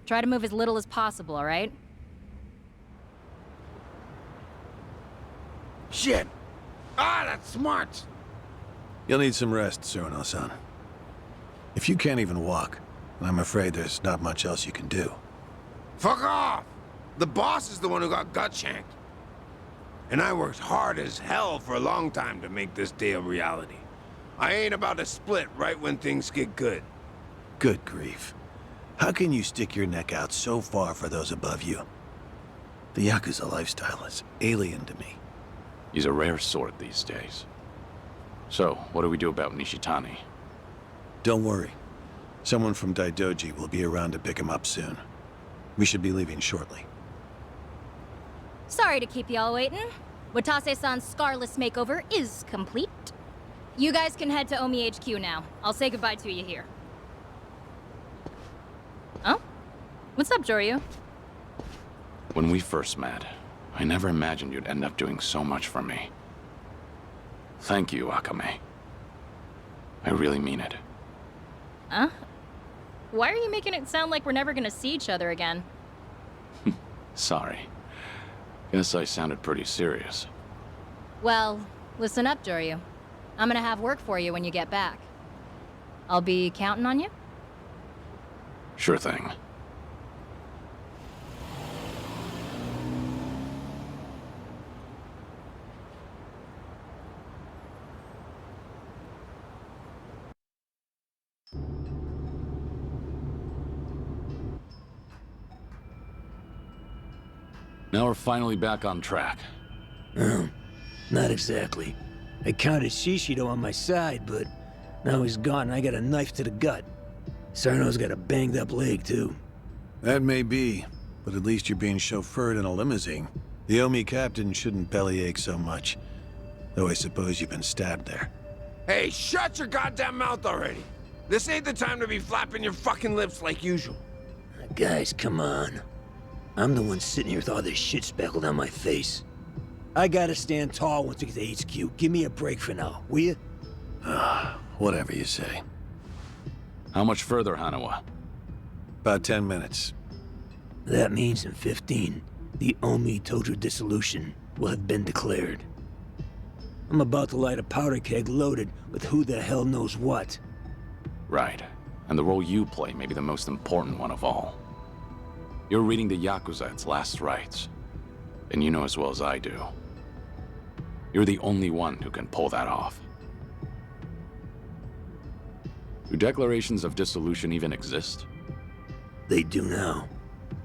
Try to move as little as possible, all right? Shit! Ah, that's smart! You'll need some rest, Cyrano-san. If you can't even walk, I'm afraid there's not much else you can do. Fuck off! The boss is the one who got gut-shanked. And I worked hard as hell for a long time to make this day a reality. I ain't about to split right when things get good. Good grief. How can you stick your neck out so far for those above you? The Yakuza lifestyle is alien to me. He's a rare sort these days. So, what do we do about Nishitani? Don't worry. Someone from Daidoji will be around to pick him up soon. We should be leaving shortly. Sorry to keep y'all waiting. Watase-san's Scarless makeover is complete. You guys can head to Omi HQ now. I'll say goodbye to you here. Oh? What's up, Joryu? When we first met, I never imagined you'd end up doing so much for me. Thank you, Akame. I really mean it. Huh? Why are you making it sound like we're never gonna see each other again? Sorry. Guess I sounded pretty serious. Well, listen up, Joryu. I'm gonna have work for you when you get back. I'll be counting on you? Sure thing. Now we're finally back on track. Not exactly. I counted Shishido on my side, but now he's gone and I got a knife to the gut. Sarno's got a banged up leg, too. That may be, but at least you're being chauffeured in a limousine. The Omi captain shouldn't bellyache so much, though I suppose you've been stabbed there. Hey, shut your goddamn mouth already! This ain't the time to be flapping your fucking lips like usual. Guys, come on. I'm the one sitting here with all this shit speckled on my face. I gotta stand tall once we get to HQ. Give me a break for now, will you? Whatever you say. How much further, Hanawa? About 10 minutes. That means in 15, the Omi Tojo dissolution will have been declared. I'm about to light a powder keg loaded with who the hell knows what. Right. And the role you play may be the most important one of all. You're reading the Yakuza its last rites. And you know as well as I do. You're the only one who can pull that off. Do declarations of dissolution even exist? They do now.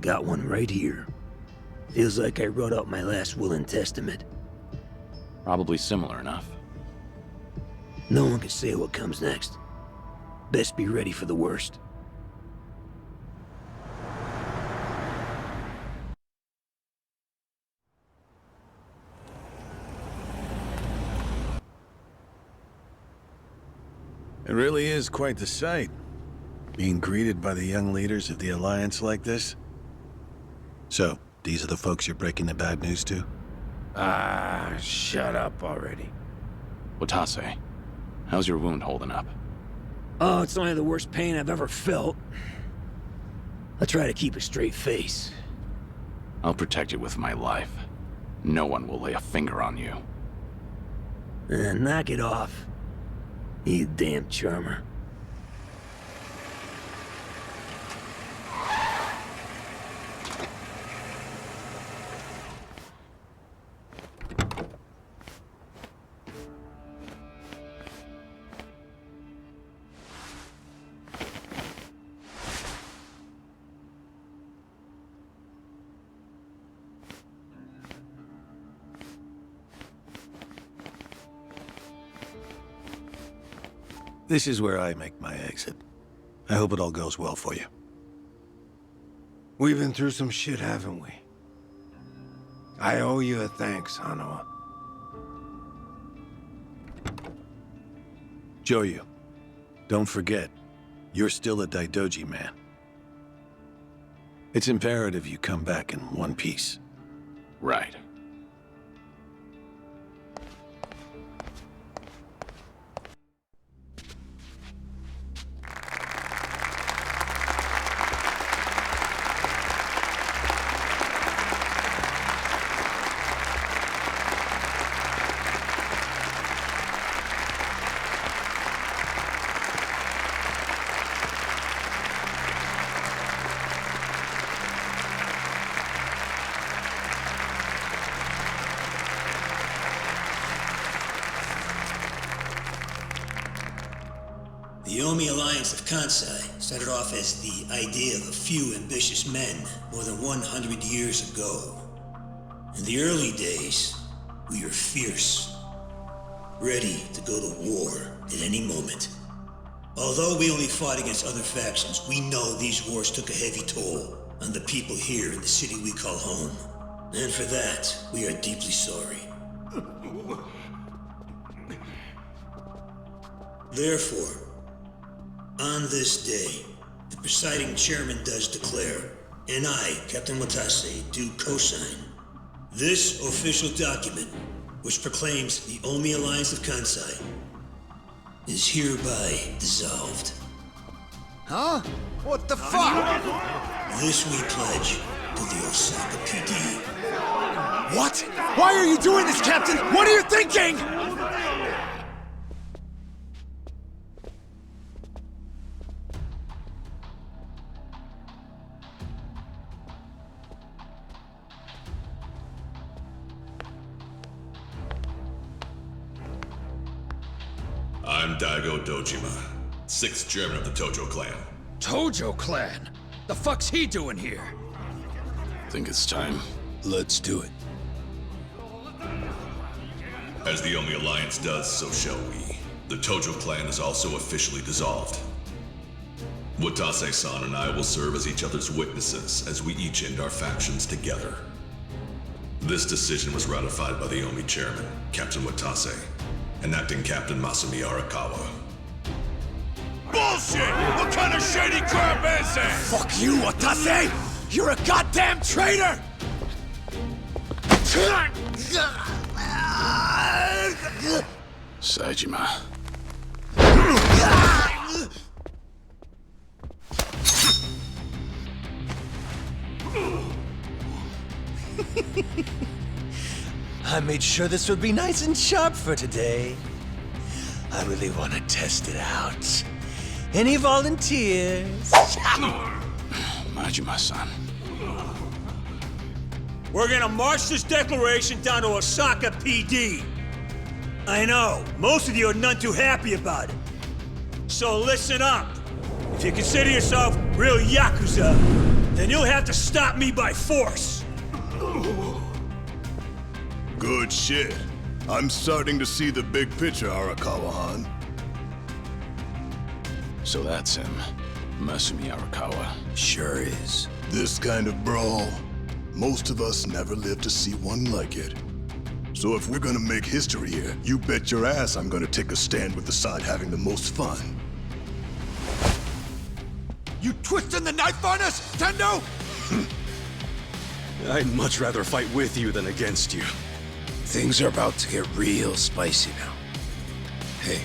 Got one right here. Feels like I wrote out my last will and testament. Probably similar enough. No one can say what comes next. Best be ready for the worst. It really is quite the sight, being greeted by the young leaders of the Alliance like this. So, these are the folks you're breaking the bad news to? Ah, shut up already. Watase, how's your wound holding up? Oh, it's only the worst pain I've ever felt. I try to keep a straight face. I'll protect you with my life. No one will lay a finger on you. Knock it off. You damn charmer. This is where I make my exit. I hope it all goes well for you. We've been through some shit, haven't we? I owe you a thanks, Hanawa. Joryu, don't forget, you're still a Daidoji man. It's imperative you come back in one piece. Right. Omi Alliance of Kansai started off as the idea of a few ambitious men more than 100 years ago. In the early days, we were fierce, ready to go to war at any moment. Although we only fought against other factions, we know these wars took a heavy toll on the people here in the city we call home. And for that, we are deeply sorry. Therefore, on this day, the presiding chairman does declare, and I, Captain Watase, do co-sign, this official document, which proclaims the Omi Alliance of Kansai, is hereby dissolved. Huh? What the fuck? This we pledge to the Osaka PD. What? Why are you doing this, Captain? What are you thinking? I'm Daigo Dojima, 6th chairman of the Tojo clan. Tojo clan? The fuck's he doing here? Think it's time. Let's do it. As the Omi Alliance does, so shall we. The Tojo clan is also officially dissolved. Watase-san and I will serve as each other's witnesses as we each end our factions together. This decision was ratified by the Omi chairman, Captain Watase, and acting Captain Masumi Arakawa. Bullshit! What kind of shady crap is this? Fuck you, Watase! You're a goddamn traitor! Saejima. I made sure this would be nice and sharp for today. I really want to test it out. Any volunteers? Majima-san. We're gonna march this declaration down to Osaka PD. I know, most of you are none too happy about it. So listen up. If you consider yourself real Yakuza, then you'll have to stop me by force. Good shit. I'm starting to see the big picture, Arakawa-han. So that's him, Masumi Arakawa. Sure is. This kind of brawl, most of us never lived to see one like it. So if we're gonna make history here, you bet your ass I'm gonna take a stand with the side having the most fun. You twisting the knife on us, Tendo? I'd much rather fight with you than against you. Things are about to get real spicy now. Hey,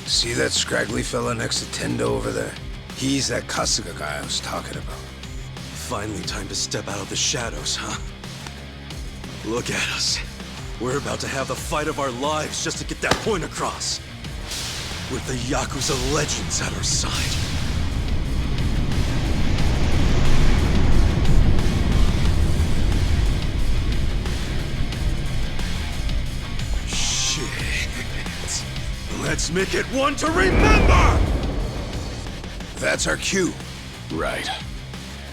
see that scraggly fella next to Tendo over there? He's that Kasuga guy I was talking about. Finally time to step out of the shadows, huh? Look at us. We're about to have the fight of our lives just to get that point across. With the Yakuza legends at our side. Let's make it one to remember! That's our cue. Right.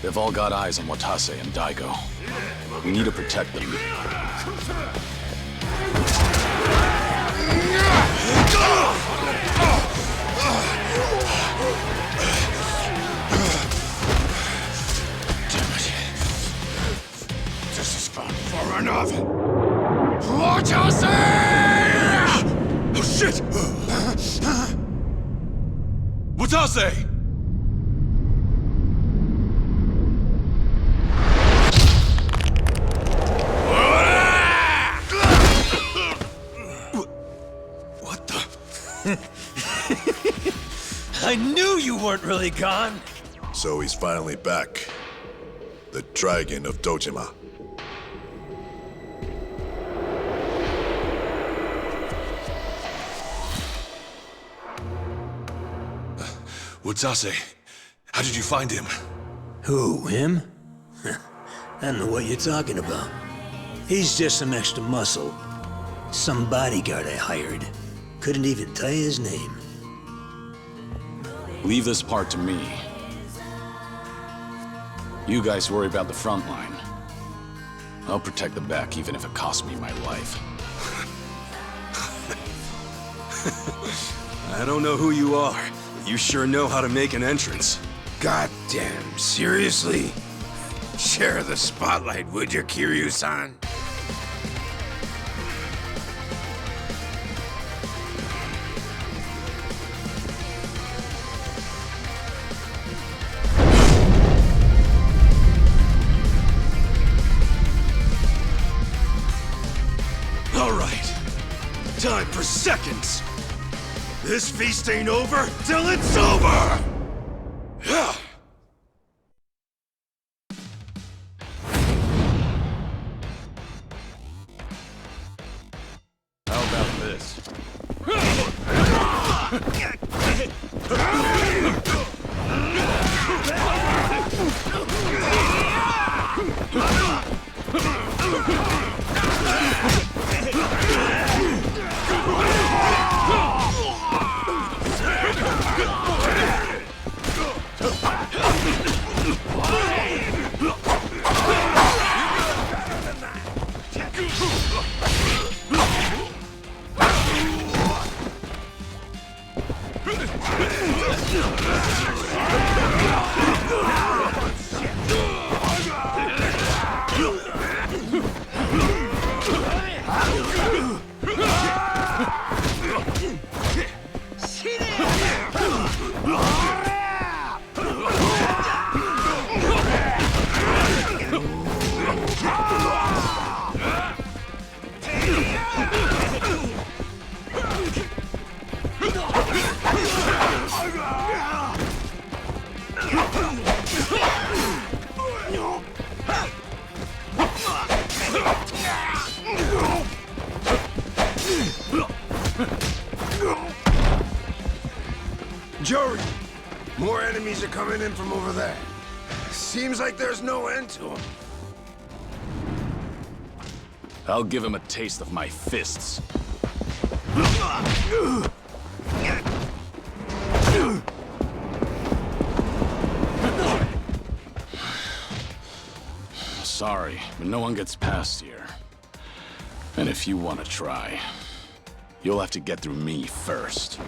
They've all got eyes on Watase and Daigo. We need to protect them. Damn it. This has gone far enough. Watase! Oh shit! Watase! What the? I knew you weren't really gone. So he's finally back. The Dragon of Dojima. Watase, how did you find him? Who, him? I don't know what you're talking about. He's just some extra muscle. Some bodyguard I hired. Couldn't even tell you his name. Leave this part to me. You guys worry about the front line. I'll protect the back even if it costs me my life. I don't know who you are, but you sure know how to make an entrance. Goddamn, seriously? Share the spotlight, would you, Kiryu-san? All right, time for seconds. This feast ain't over till it's over! How about this? Jory, more enemies are coming in from over there. Seems like there's no end to them. I'll give him a taste of my fists. Sorry, but no one gets past here. And if you want to try, you'll have to get through me first.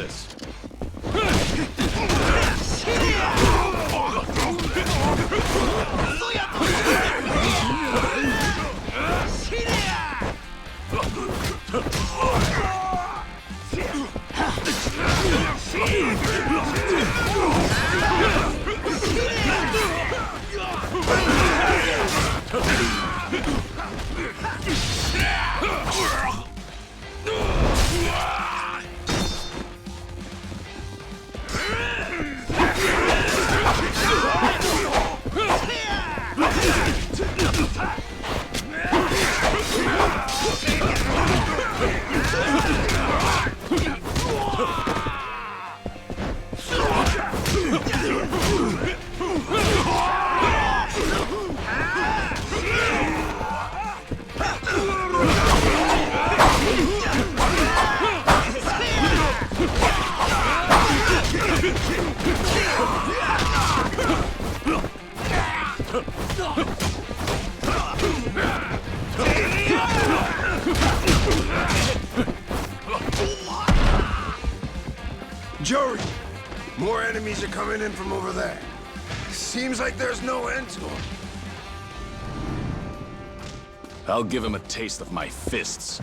this. Jory! More enemies are coming in from over there. Seems like there's no end to them. I'll give him a taste of my fists.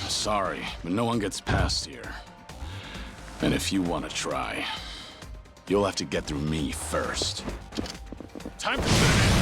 Sorry, but no one gets past here. And if you want to try, you'll have to get through me first. Time to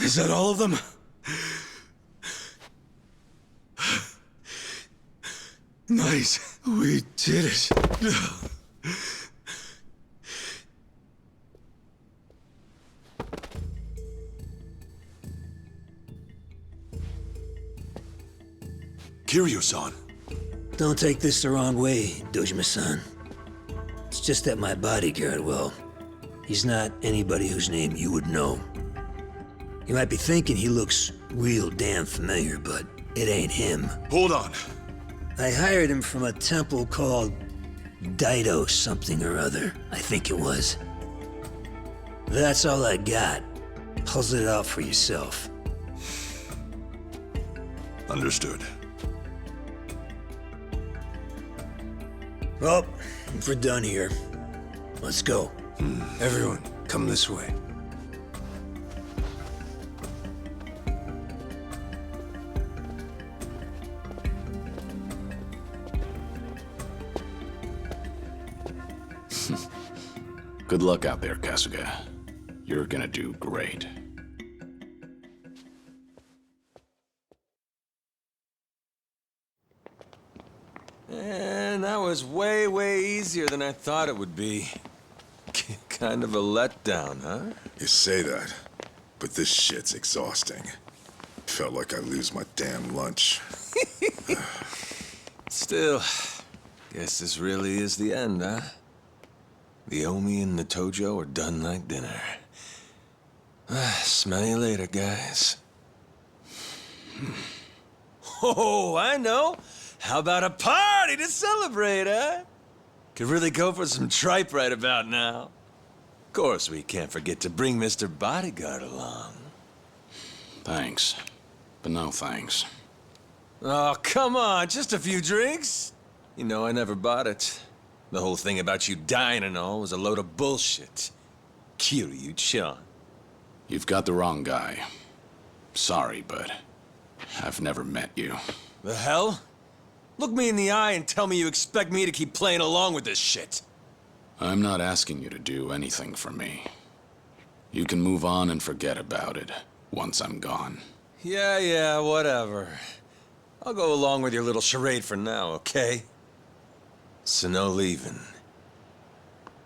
Is that all of them? Nice. We did it. Kiryu-san. Don't take this the wrong way, Dojima-san. It's just that my bodyguard, well, he's not anybody whose name you would know. You might be thinking he looks real damn familiar, but it ain't him. Hold on. I hired him from a temple called Dido something or other, I think it was. That's all I got. Puzzle it out for yourself. Understood. Well, if we're done here, let's go. Everyone, come this way. Good luck out there, Kasuga. You're gonna do great. And that was way, way easier than I thought it would be. Kind of a letdown, huh? You say that, but this shit's exhausting. Felt like I lose my damn lunch. Still, guess this really is the end, huh? The Omi and the Tojo are done like dinner. Smell you later, guys. Oh, I know. How about a party to celebrate, huh? Could really go for some tripe right about now. Of course, we can't forget to bring Mr. Bodyguard along. Thanks, but no thanks. Oh, come on, just a few drinks. You know, I never bought it. The whole thing about you dying and all was a load of bullshit. Kiryu-chan. You've got the wrong guy. Sorry, but I've never met you. The hell? Look me in the eye and tell me you expect me to keep playing along with this shit. I'm not asking you to do anything for me. You can move on and forget about it once I'm gone. Yeah, whatever. I'll go along with your little charade for now, okay? So no leaving.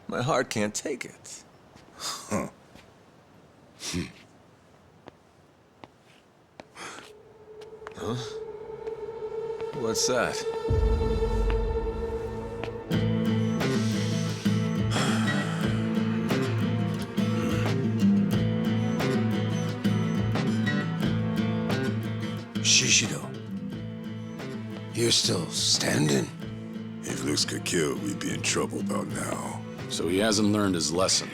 My heart can't take it. Huh. Huh? What's that? Shishido. You're still standing? If Luce could kill, we'd be in trouble about now. So he hasn't learned his lesson.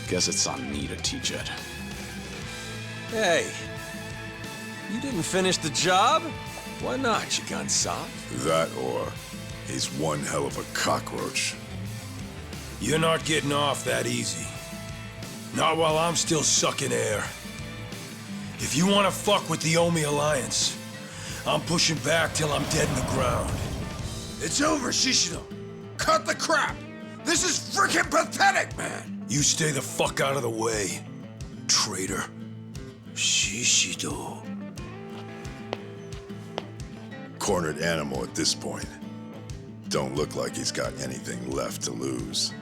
Guess it's on me to teach it. Hey, you didn't finish the job? Why not, you gun soft? That or he's one hell of a cockroach. You're not getting off that easy. Not while I'm still sucking air. If you want to fuck with the Omi Alliance, I'm pushing back till I'm dead in the ground. It's over, Shishido. Cut the crap. This is freaking pathetic, man. You stay the fuck out of the way, traitor. Shishido. Cornered animal at this point. Don't look like he's got anything left to lose.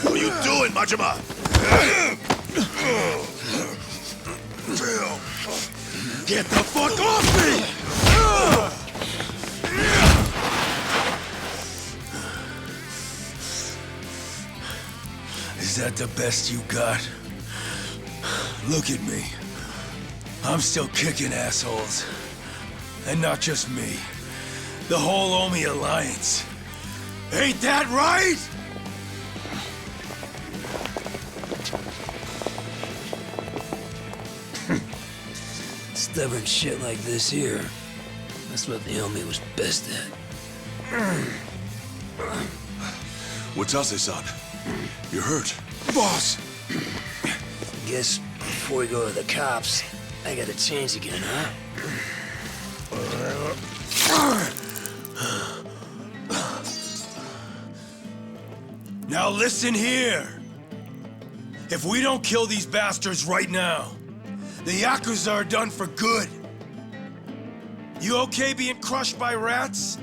What are you doing, Majima? Get the fuck off me! Is that the best you got? Look at me. I'm still kicking assholes. And not just me. The whole Omi Alliance. Ain't that right? Stubborn shit like this here. That's what the Omi was best at. Watase-san, you're hurt. Boss! Guess before we go to the cops, I gotta change again, huh? Now listen here. If we don't kill these bastards right now, the Yakuza are done for good. You okay being crushed by rats?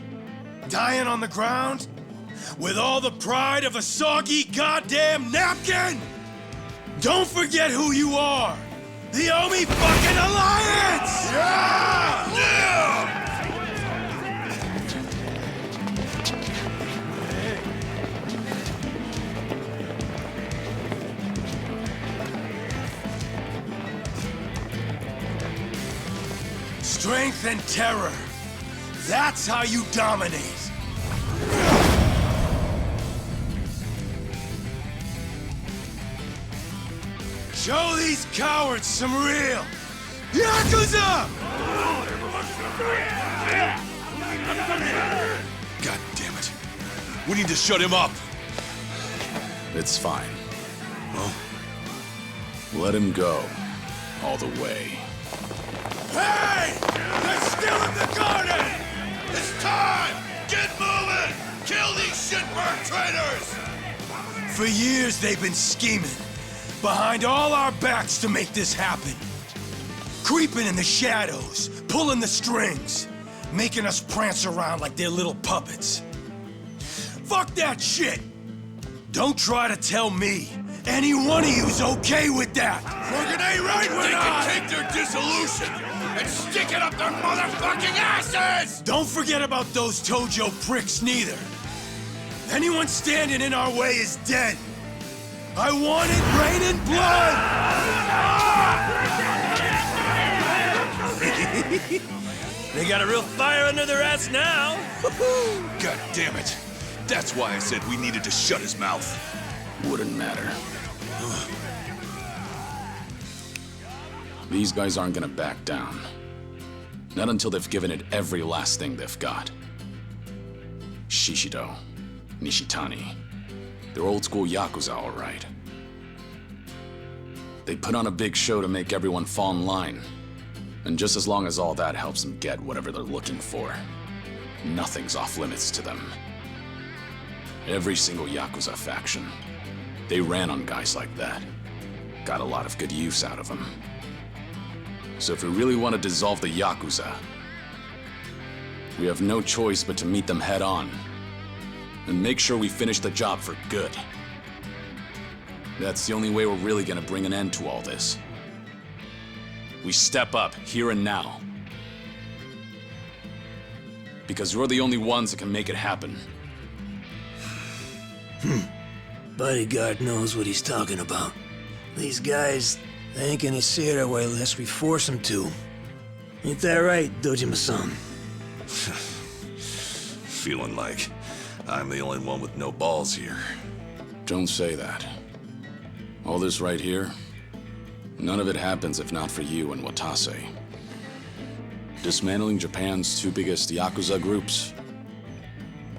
Dying on the ground? with all the pride of a soggy goddamn napkin? Don't forget who you are! The Omi fucking Alliance! Yeah! Yeah! Strength and terror. That's how you dominate. Show these cowards some real Yakuza! God damn it. We need to shut him up. It's fine. Oh? Let him go. All the way. Hey! They're still in the garden! It's time! Get moving! Kill these shitbird traitors! For years they've been scheming behind all our backs to make this happen. Creeping in the shadows, pulling the strings, making us prance around like they're little puppets. Fuck that shit! Don't try to tell me any one of you's okay with that! We're gonna right when they can take their dissolution and stick it up their motherfucking asses! Don't forget about those Tojo pricks neither. Anyone standing in our way is dead. I want it raining blood! They got a real fire under their ass now. God damn it. That's why I said we needed to shut his mouth. Wouldn't matter. These guys aren't gonna back down. Not until they've given it every last thing they've got. Shishido, Nishitani. They're old school Yakuza, all right. They put on a big show to make everyone fall in line. And just as long as all that helps them get whatever they're looking for, nothing's off limits to them. Every single Yakuza faction, they ran on guys like that. Got a lot of good use out of them. So if we really want to dissolve the Yakuza, we have no choice but to meet them head on and make sure we finish the job for good. That's the only way we're really gonna bring an end to all this. We step up here and now. Because we're the only ones that can make it happen. Bodyguard knows what he's talking about. These guys, they ain't gonna see it our way unless we force them to. Ain't that right, Dojima-san? Feeling like I'm the only one with no balls here. Don't say that. All this right here, none of it happens if not for you and Watase. Dismantling Japan's two biggest Yakuza groups?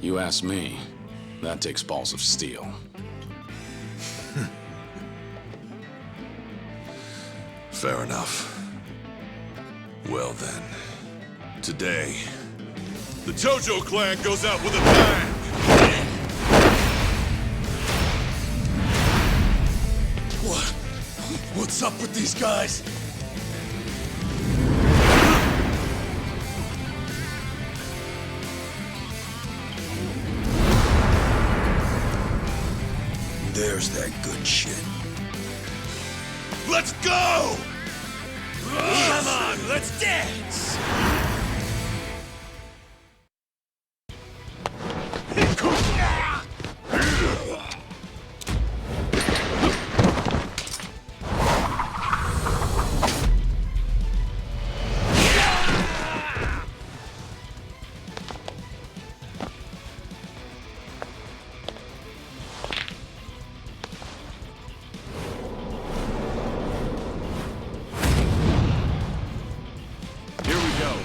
You ask me, that takes balls of steel. Fair enough. Well then, today, the Tojo clan goes out with a bang! What's up with these guys? There's that good shit. Let's go! Come on, let's dance! Here we go.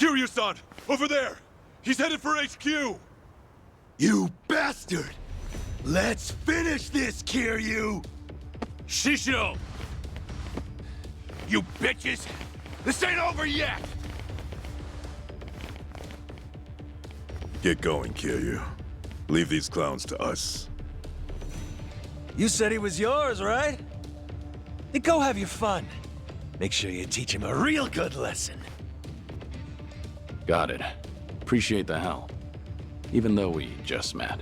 Kiryu-san! Over there! He's headed for HQ! You bastard! Let's finish this, Kiryu! Shisho! You bitches! This ain't over yet! Get going, Kiryu. Leave these clowns to us. You said he was yours, right? Then go have your fun. Make sure you teach him a real good lesson. Got it. Appreciate the help. Even though we just met.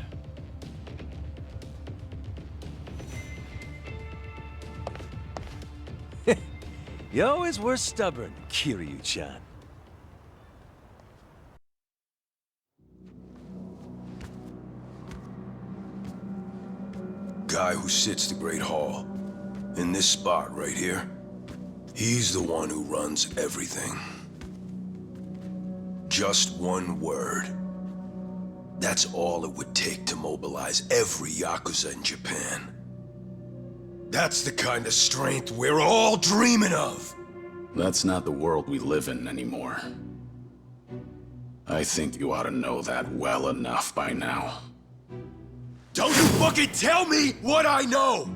You always were stubborn, Kiryu-chan. Guy who sits the Great Hall. In this spot right here. He's the one who runs everything. Just one word. That's all it would take to mobilize every Yakuza in Japan. That's the kind of strength we're all dreaming of! That's not the world we live in anymore. I think you ought to know that well enough by now. Don't you fucking tell me what I know!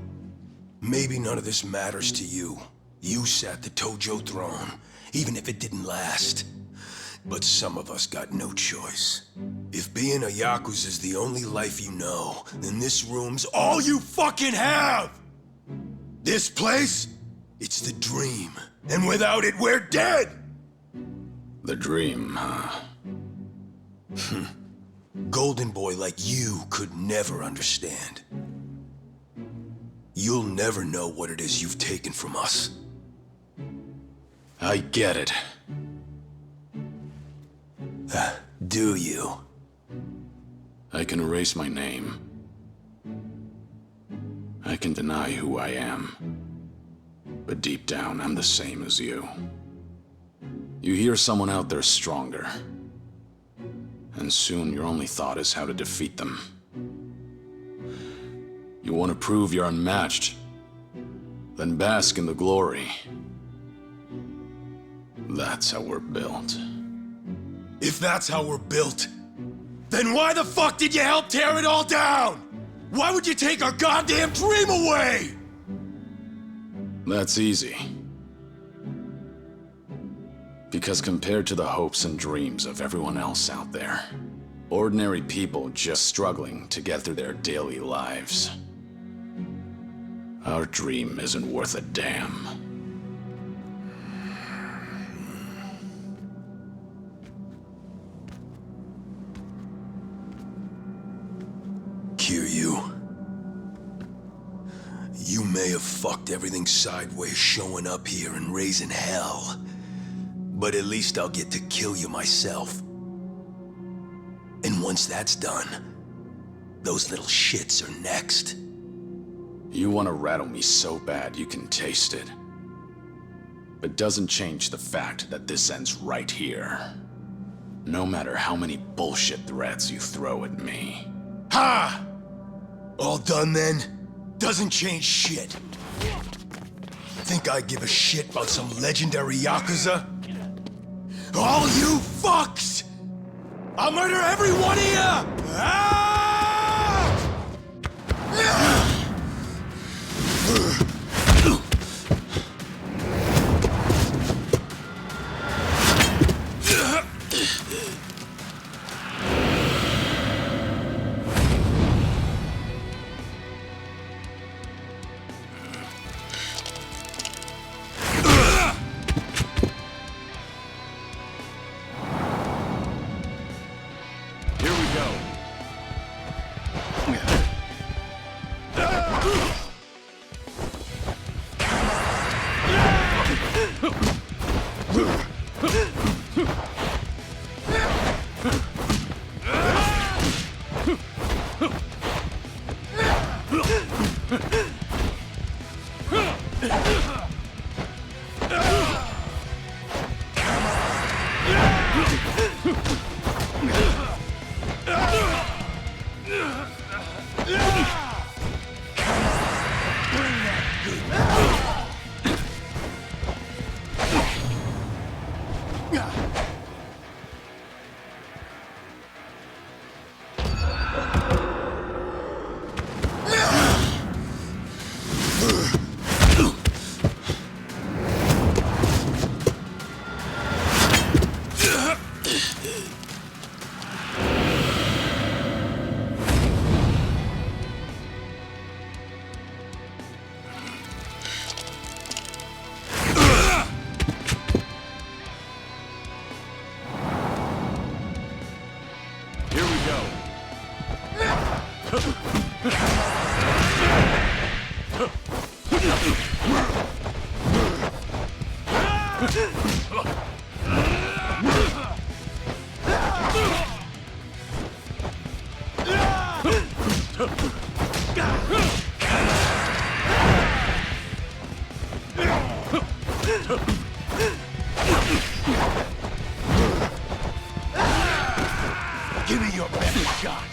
Maybe none of this matters to you. You sat the Tojo throne, even if it didn't last. But some of us got no choice. If being a Yakuza is the only life you know, then this room's all you fucking have! This place, it's the dream. And without it, we're dead! The dream, huh? Golden boy like you could never understand. You'll never know what it is you've taken from us. I get it. Do you? I can erase my name. I can deny who I am. But deep down, I'm the same as you. You hear someone out there stronger. And soon your only thought is how to defeat them. You want to prove you're unmatched. Then bask in the glory. That's how we're built. If that's how we're built, then why the fuck did you help tear it all down? Why would you take our goddamn dream away? That's easy. Because compared to the hopes and dreams of everyone else out there, ordinary people just struggling to get through their daily lives, our dream isn't worth a damn. Kiryu, you may have fucked everything sideways showing up here and raising hell, but at least I'll get to kill you myself. And once that's done, those little shits are next. You want to rattle me so bad you can taste it. But doesn't change the fact that this ends right here. No matter how many bullshit threats you throw at me. Ha! All done then? Doesn't change shit. Think I give a shit about some legendary Yakuza? All you fucks! I'll murder every one of ya! Give me your best shot.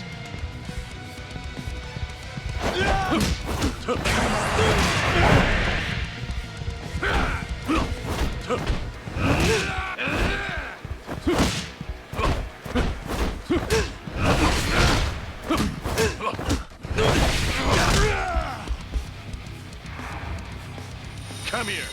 Come here.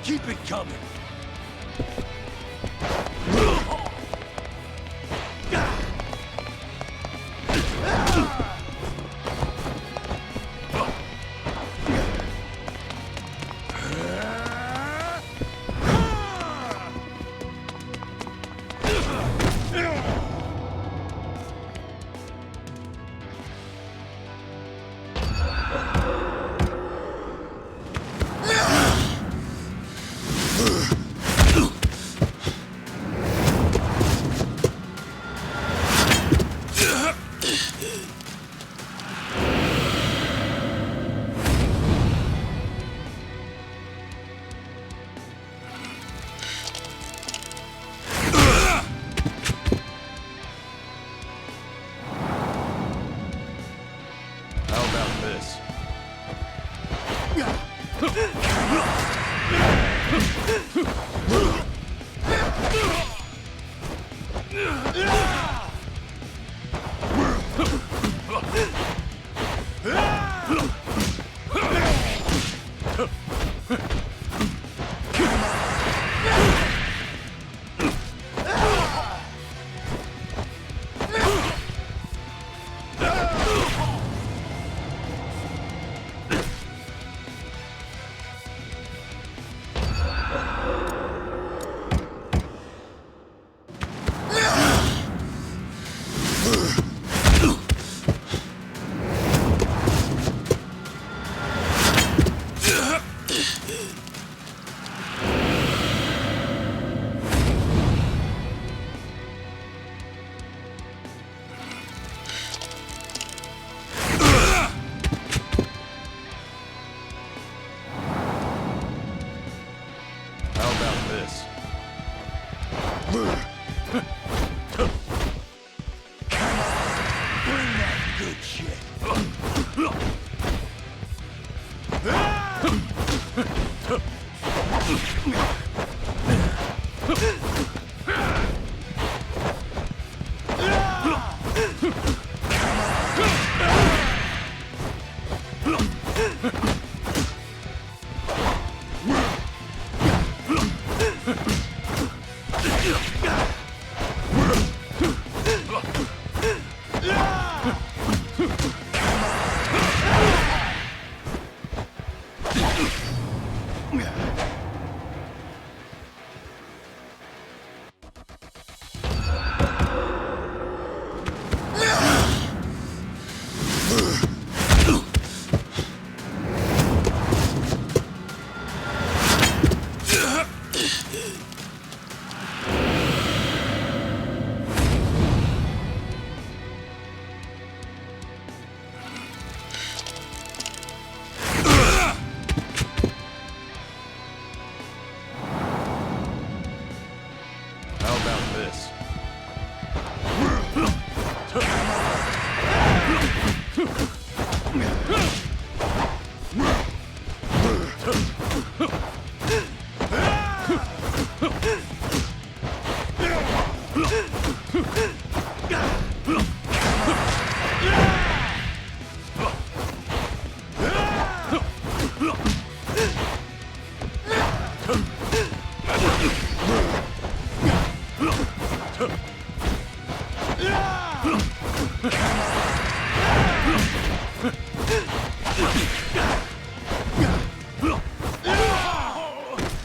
Keep it coming.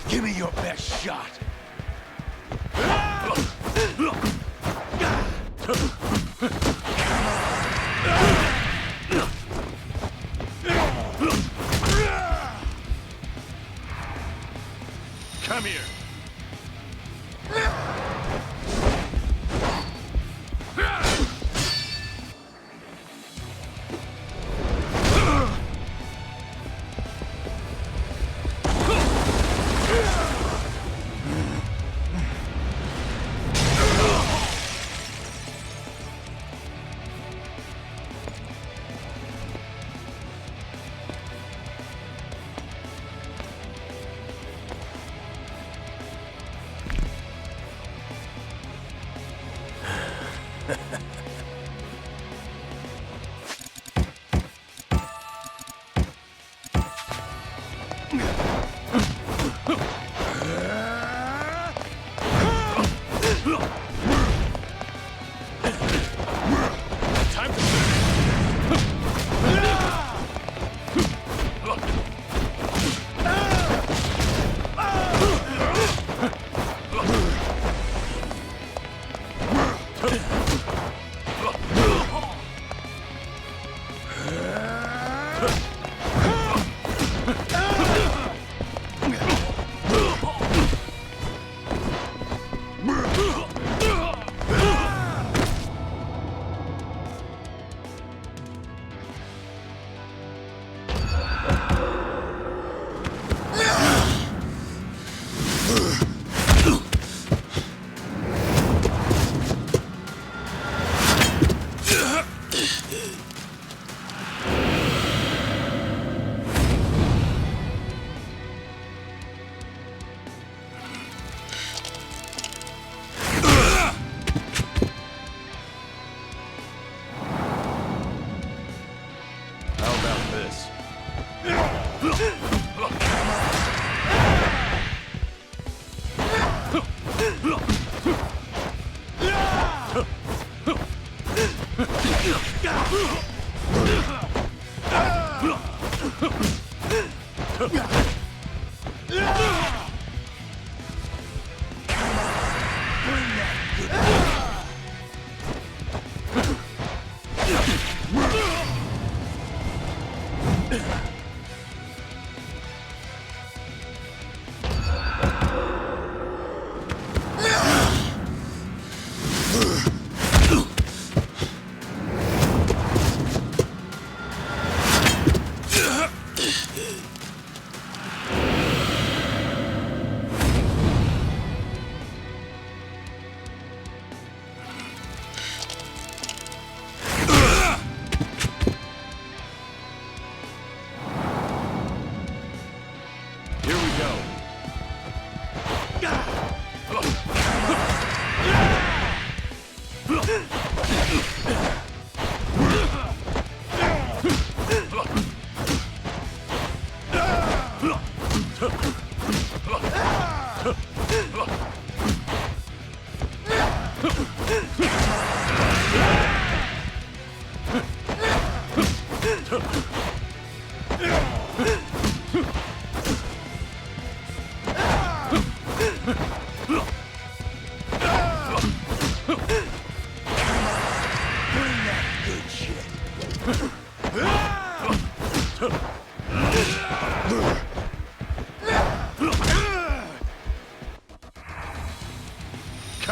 Give me your best shot. Come here.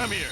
Come here.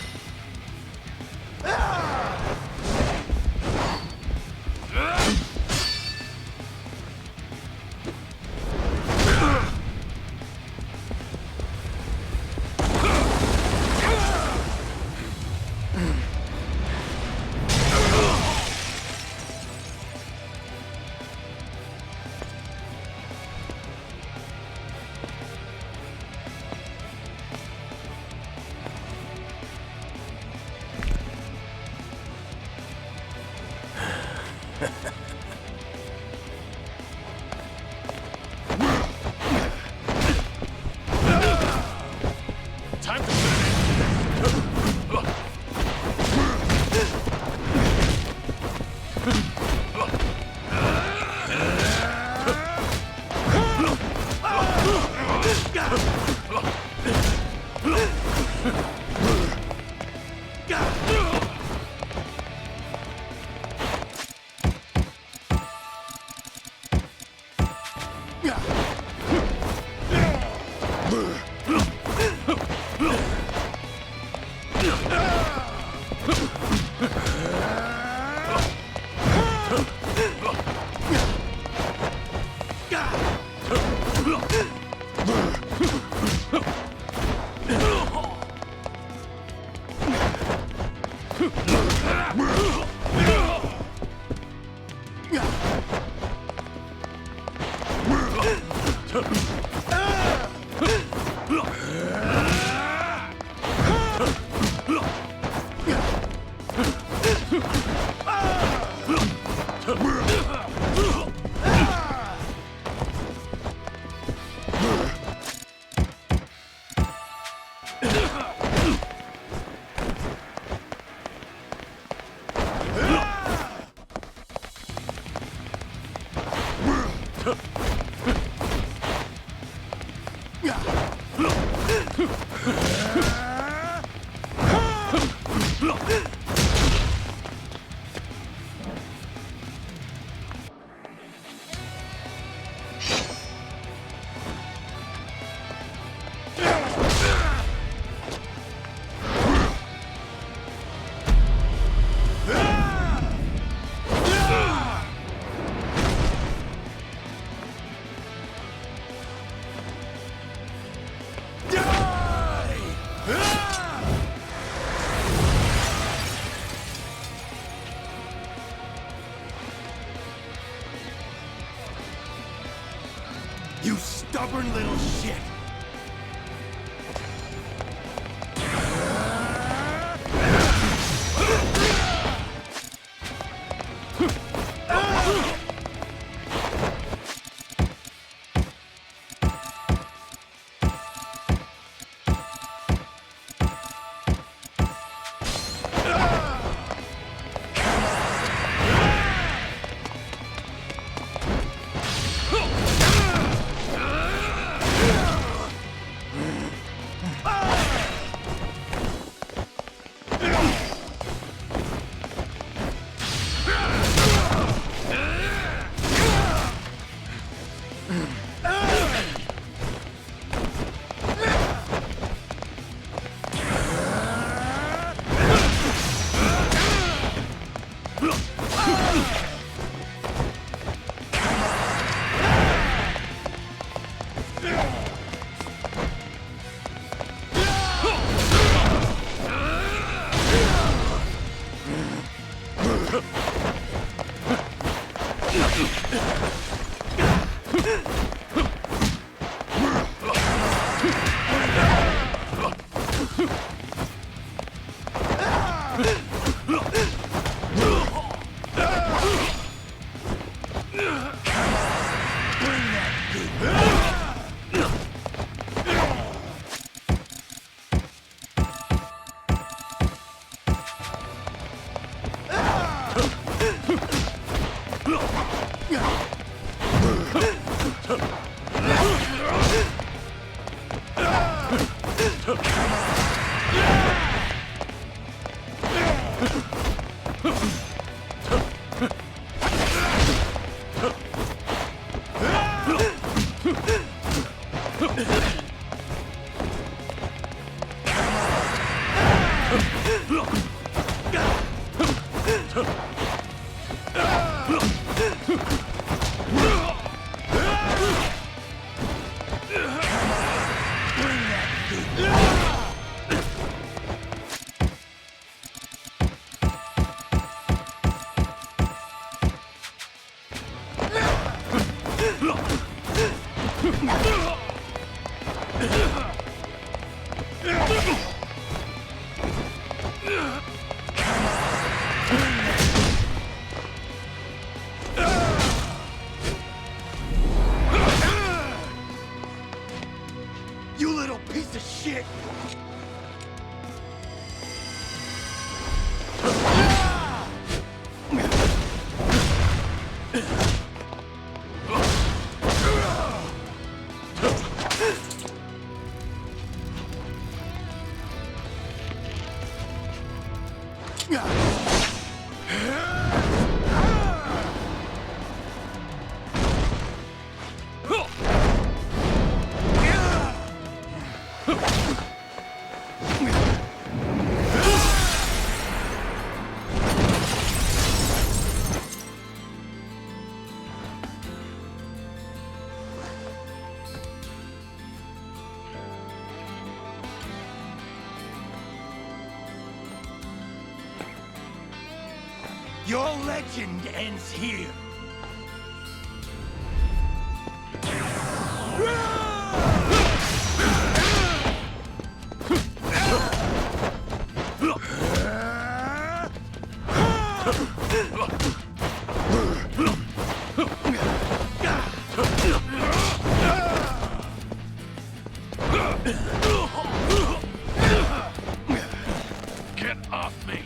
You stubborn little shit! You little piece of shit! Your legend ends here. Get off me!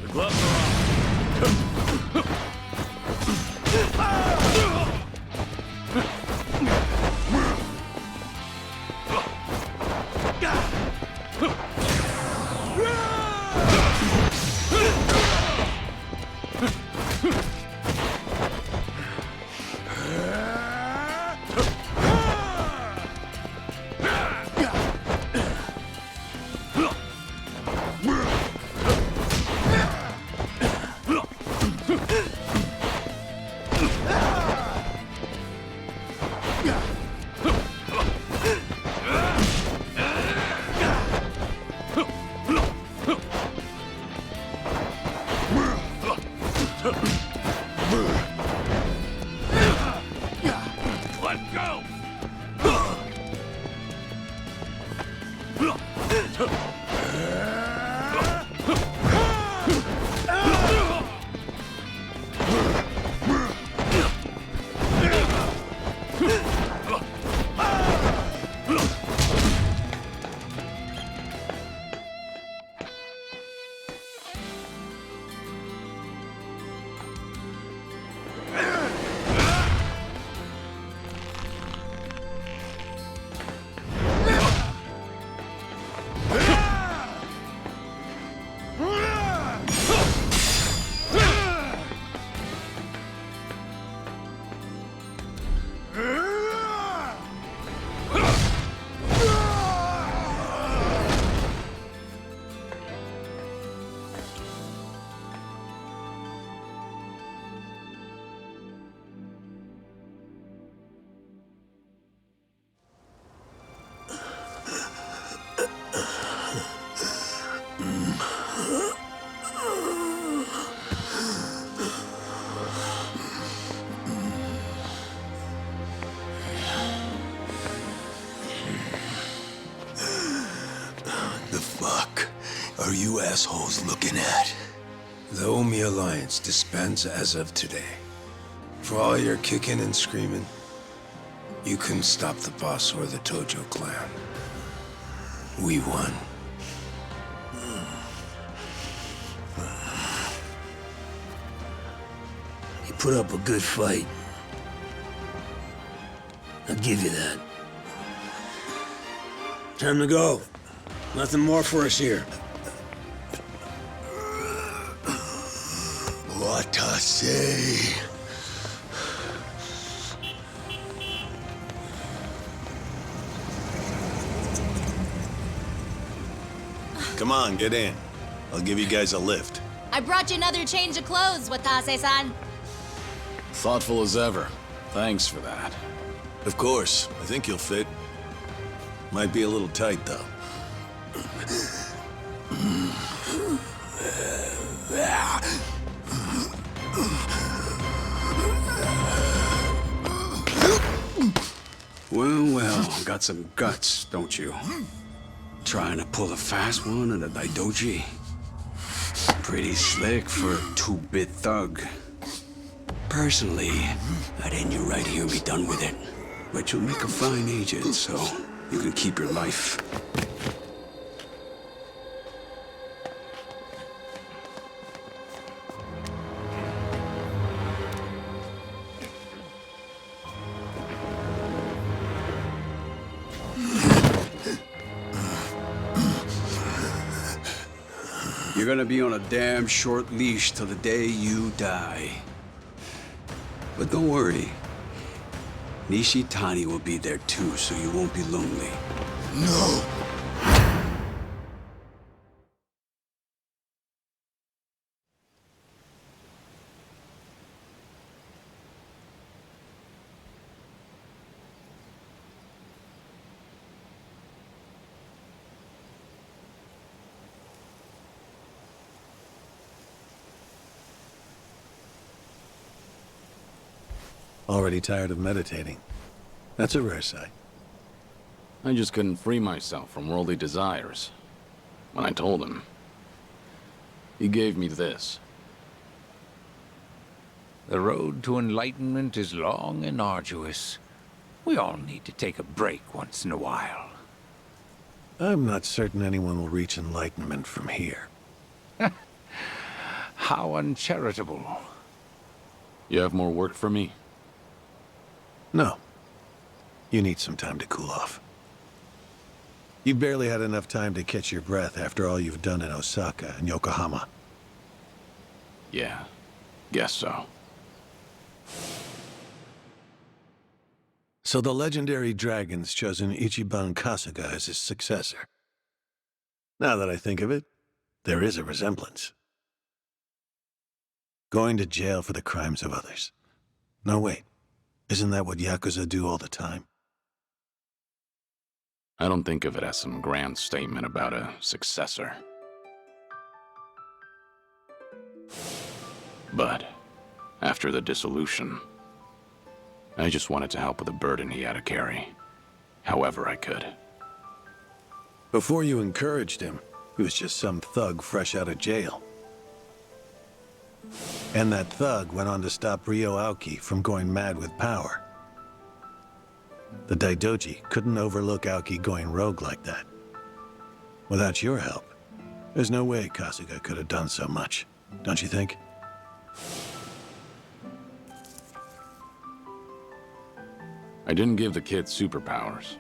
The gloves are off. Let go! fuck are you assholes looking at? The Omi Alliance disbands as of today. For all your kicking and screaming, you couldn't stop the boss or the Tojo clan. We won. You put up a good fight. I'll give you that. Time to go. Nothing more for us here. What I say? Come on, get in. I'll give you guys a lift. I brought you another change of clothes, Watase-san. Thoughtful as ever. Thanks for that. Of course. I think you'll fit. Might be a little tight, though. Well, got some guts, don't you? Trying to pull a fast one at a Daidoji. Pretty slick for a two-bit thug. Personally, I'd end you right here and be done with it. But you'll make a fine agent, so you can keep your life. You're gonna be on a damn short leash till the day you die. But don't worry. Nishitani will be there too, so you won't be lonely. No! Already tired of meditating. That's a rare sight. I just couldn't free myself from worldly desires. When I told him, he gave me this. The road to enlightenment is long and arduous. We all need to take a break once in a while. I'm not certain anyone will reach enlightenment from here. How uncharitable. You have more work for me? No. You need some time to cool off. You've barely had enough time to catch your breath after all you've done in Osaka and Yokohama. Yeah, guess so. So the legendary dragon's chosen Ichiban Kasuga as his successor. Now that I think of it, there is a resemblance. Going to jail for the crimes of others. No, wait. Isn't that what Yakuza do all the time? I don't think of it as some grand statement about a successor. But after the dissolution, I just wanted to help with the burden he had to carry, however I could. Before you encouraged him, he was just some thug fresh out of jail. And that thug went on to stop Ryo Aoki from going mad with power. The Daidoji couldn't overlook Aoki going rogue like that. Without your help, there's no way Kasuga could have done so much, don't you think? I didn't give the kid superpowers.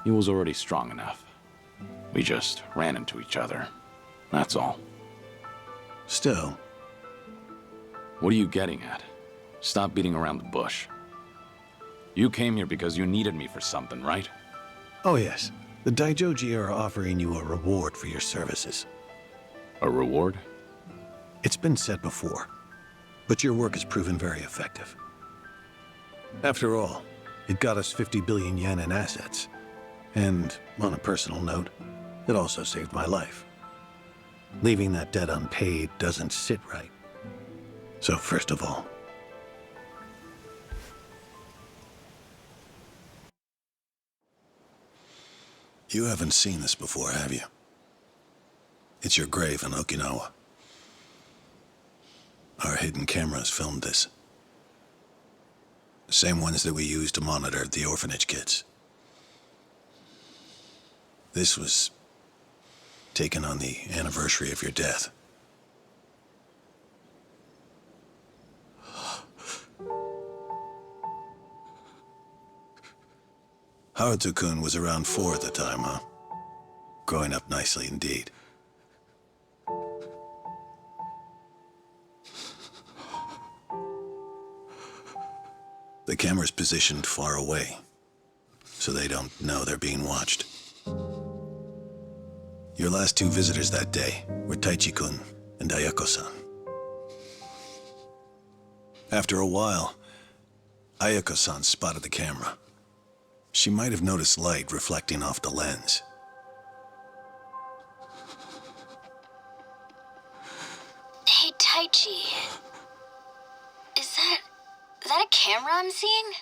He was already strong enough. We just ran into each other, that's all. Still. What are you getting at? Stop beating around the bush. You came here because you needed me for something, right? Oh yes. The Daijoji are offering you a reward for your services. A reward? It's been said before, but your work has proven very effective. After all, it got us 50 billion yen in assets. And, on a personal note, it also saved my life. Leaving that debt unpaid doesn't sit right. So first of all, You haven't seen this before, have you? It's your grave in Okinawa. Our hidden cameras filmed this. The same ones that we used to monitor the orphanage kids. This was taken on the anniversary of your death. Haruto-kun was around 4 at the time, huh? Growing up nicely indeed. The camera's positioned far away, so they don't know they're being watched. Your last 2 visitors that day were Taichi-kun and Ayako-san. After a while, Ayako-san spotted the camera. She might have noticed light reflecting off the lens. Hey, Taichi. Is that a camera I'm seeing?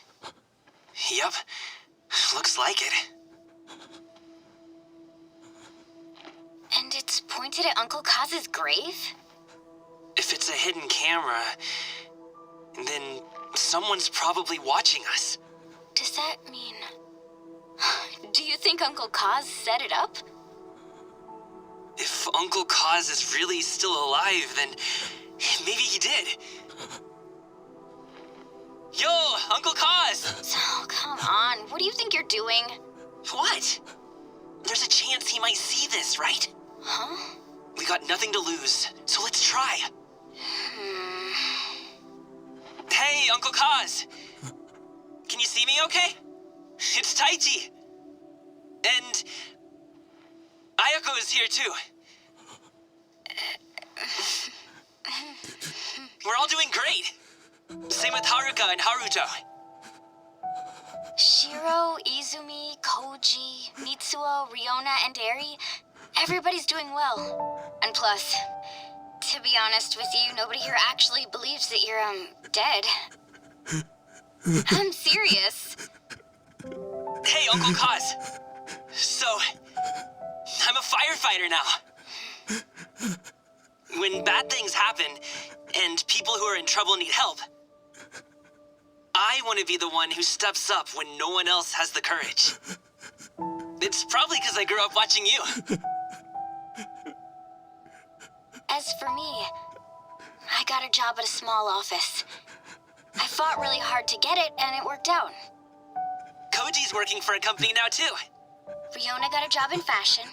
Yep. Looks like it. And it's pointed at Uncle Kaz's grave? If it's a hidden camera, then someone's probably watching us. Does that mean... Do you think Uncle Kaz set it up? If Uncle Kaz is really still alive, then maybe he did. Yo, Uncle Kaz! Oh, come on. What do you think you're doing? What? There's a chance he might see this, right? Huh? We got nothing to lose, so let's try. Hey, Uncle Kaz! Can you see me okay? It's Taichi! And... Ayako is here too. We're all doing great. Same with Haruka and Haruto. Shiro, Izumi, Koji, Mitsuo, Riona, and Eri, everybody's doing well. And plus, to be honest with you, nobody here actually believes that you're, dead. I'm serious. Hey, Uncle Kaz. So, I'm a firefighter now. When bad things happen, and people who are in trouble need help, I want to be the one who steps up when no one else has the courage. It's probably because I grew up watching you. As for me, I got a job at a small office. I fought really hard to get it, and it worked out. Koji's working for a company now, too. Riona got a job in fashion.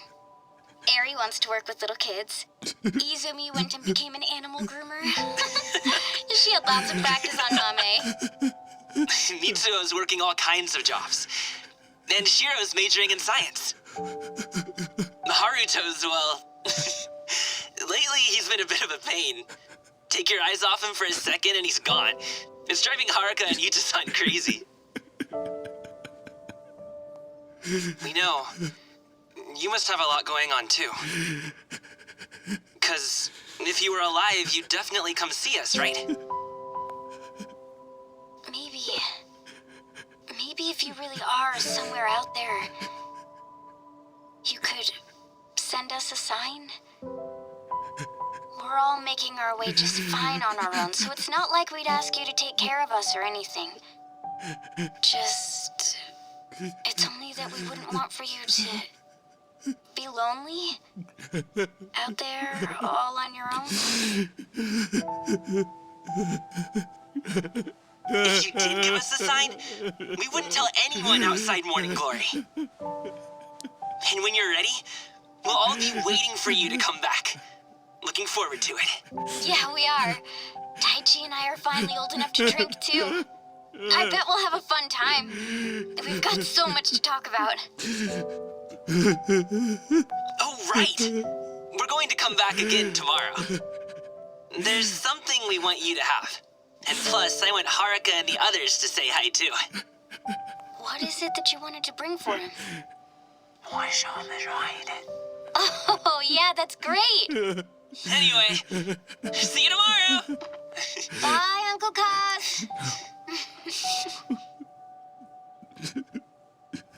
Eri wants to work with little kids. Izumi went and became an animal groomer. She had lots of practice on Mame. Mitsuo's working all kinds of jobs. And Shiro's majoring in science. Haruto's, well... lately, he's been a bit of a pain. Take your eyes off him for a second and he's gone. It's driving Haruka and Yuta-san crazy. We know. You must have a lot going on, too. 'Cause if you were alive, you'd definitely come see us, right? Maybe if you really are somewhere out there, you could send us a sign? We're all making our way just fine on our own, so it's not like we'd ask you to take care of us or anything. Just... it's only that we wouldn't want for you to be lonely out there all on your own. If you did give us a sign, we wouldn't tell anyone outside Morning Glory. And when you're ready, we'll all be waiting for you to come back. Looking forward to it. Yeah, we are. Taichi and I are finally old enough to drink, too. I bet we'll have a fun time. We've got so much to talk about. Oh, right! We're going to come back again tomorrow. There's something we want you to have. And plus, I want Haruka and the others to say hi, too. What is it that you wanted to bring for him? Oh, yeah, that's great! Anyway, see you tomorrow! Bye, Uncle Kaz!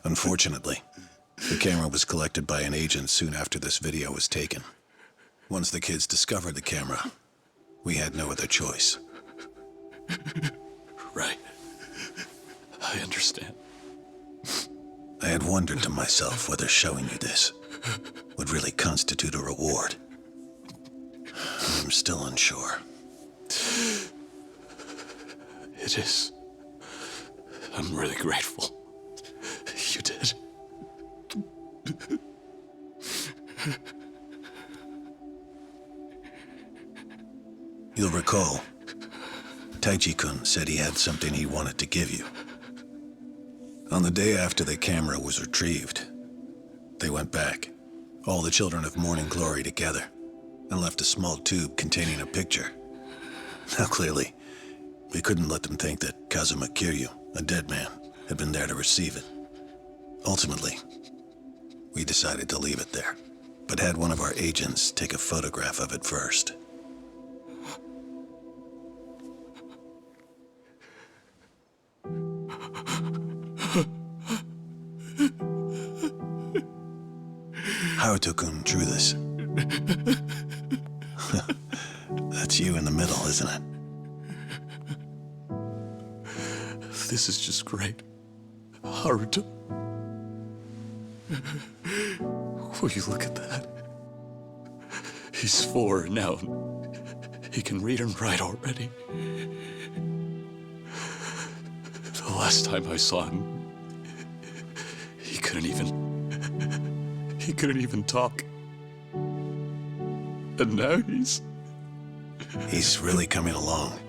Unfortunately, The camera was collected by an agent soon after this video was taken. Once the kids discovered the camera, we had no other choice. Right. I understand. I had wondered to myself whether showing you this would really constitute a reward. I'm still unsure. It is. I'm really grateful. You did. You'll recall, Taichi-kun said he had something he wanted to give you. On the day after the camera was retrieved, they went back, all the children of Morning Glory together, and left a small tube containing a picture. Now clearly, we couldn't let them think that Kazuma Kiryu, a dead man, had been there to receive it. Ultimately, we decided to leave it there, but had one of our agents take a photograph of it first. Haruto-kun drew this. That's you in the middle, isn't it? This is just great. Haruto. Will you look at that? He's 4 now. He can read and write already. The last time I saw him, he couldn't even talk. And now He's really coming along.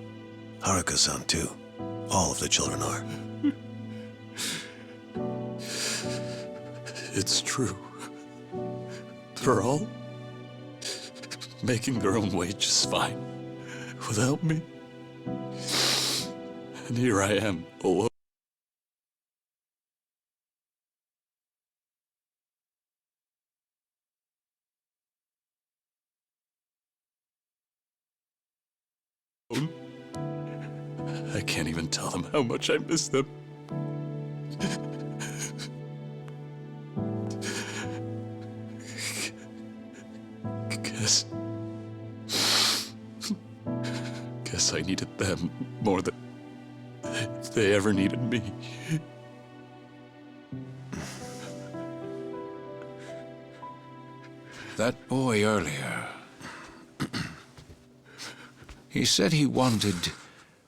Haruka-san too. All of the children are. It's true. They're all making their own way just fine without me. And here I am, alone. I can't even tell them how much I miss them. Guess I needed them more than they ever needed me. That boy earlier, he said he wanted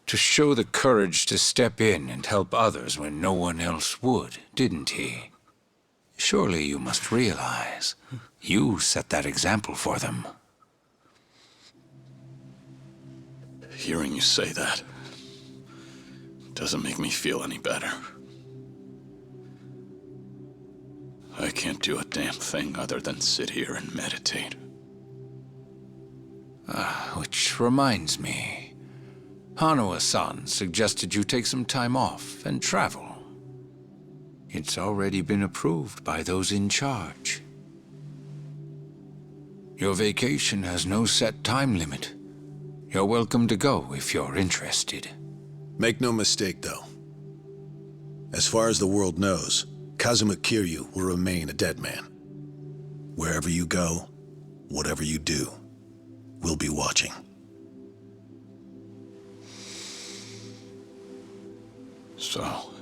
to show the courage to step in and help others when no one else would, didn't he? Surely you must realize you set that example for them. Hearing you say that doesn't make me feel any better. I can't do a damn thing other than sit here and meditate. Which reminds me, Hanawa-san suggested you take some time off and travel. It's already been approved by those in charge. Your vacation has no set time limit. You're welcome to go if you're interested. Make no mistake, though. As far as the world knows, Kazuma Kiryu will remain a dead man. Wherever you go, whatever you do, we'll be watching. So,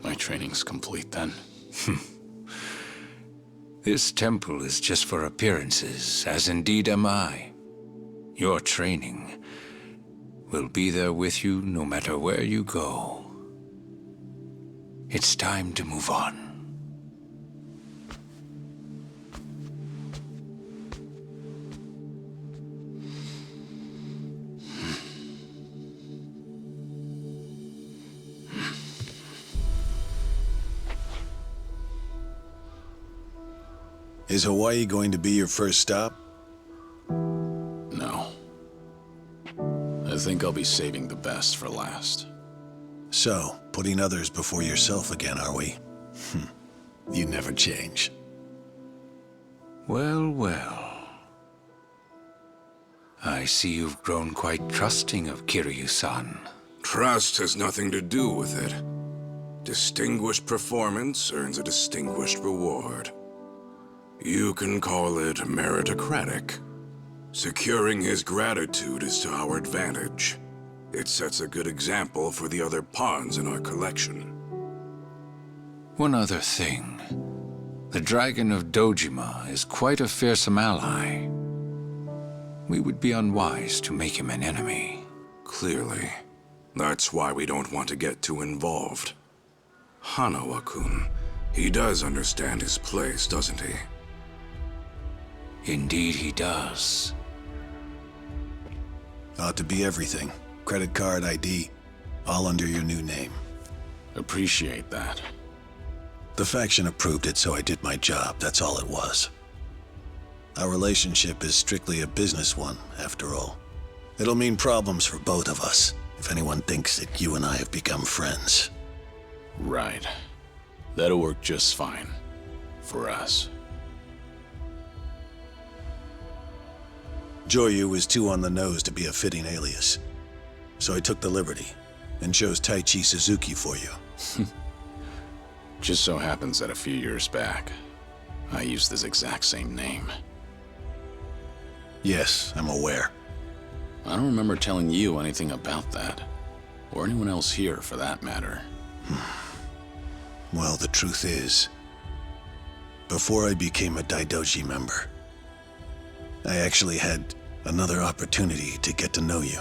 my training's complete then? This temple is just for appearances, as indeed am I. Your training will be there with you no matter where you go. It's time to move on. Is Hawaii going to be your first stop? No. I think I'll be saving the best for last. So, putting others before yourself again, are we? You never change. Well, well. I see you've grown quite trusting of Kiryu-san. Trust has nothing to do with it. Distinguished performance earns a distinguished reward. You can call it meritocratic. Securing his gratitude is to our advantage. It sets a good example for the other pawns in our collection. One other thing. The Dragon of Dojima is quite a fearsome ally. We would be unwise to make him an enemy. Clearly. That's why we don't want to get too involved. Hanawa-kun, he does understand his place, doesn't he? Indeed he does. Ought to be everything. Credit card, ID, all under your new name. Appreciate that. The faction approved it, so I did my job. That's all it was. Our relationship is strictly a business one, after all. It'll mean problems for both of us, if anyone thinks that you and I have become friends. Right. That'll work just fine. For us. Joyu was too on the nose to be a fitting alias. So I took the liberty, and chose Taichi Suzuki for you. Just so happens that a few years back, I used this exact same name. Yes, I'm aware. I don't remember telling you anything about that. Or anyone else here, for that matter. Well, the truth is, before I became a Daidoji member, I actually had another opportunity to get to know you.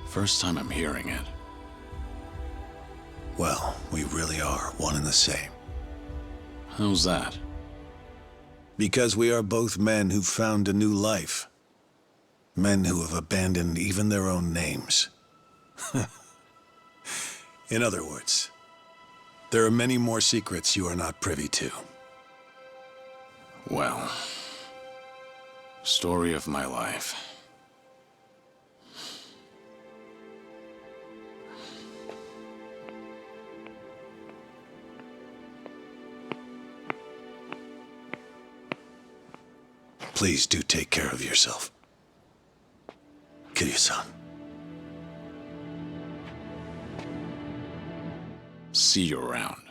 First time I'm hearing it. Well, we really are one and the same. How's that? Because we are both men who've found a new life. Men who have abandoned even their own names. In other words, there are many more secrets you are not privy to. Well, story of my life. Please do take care of yourself. Kiryu-san. See you around.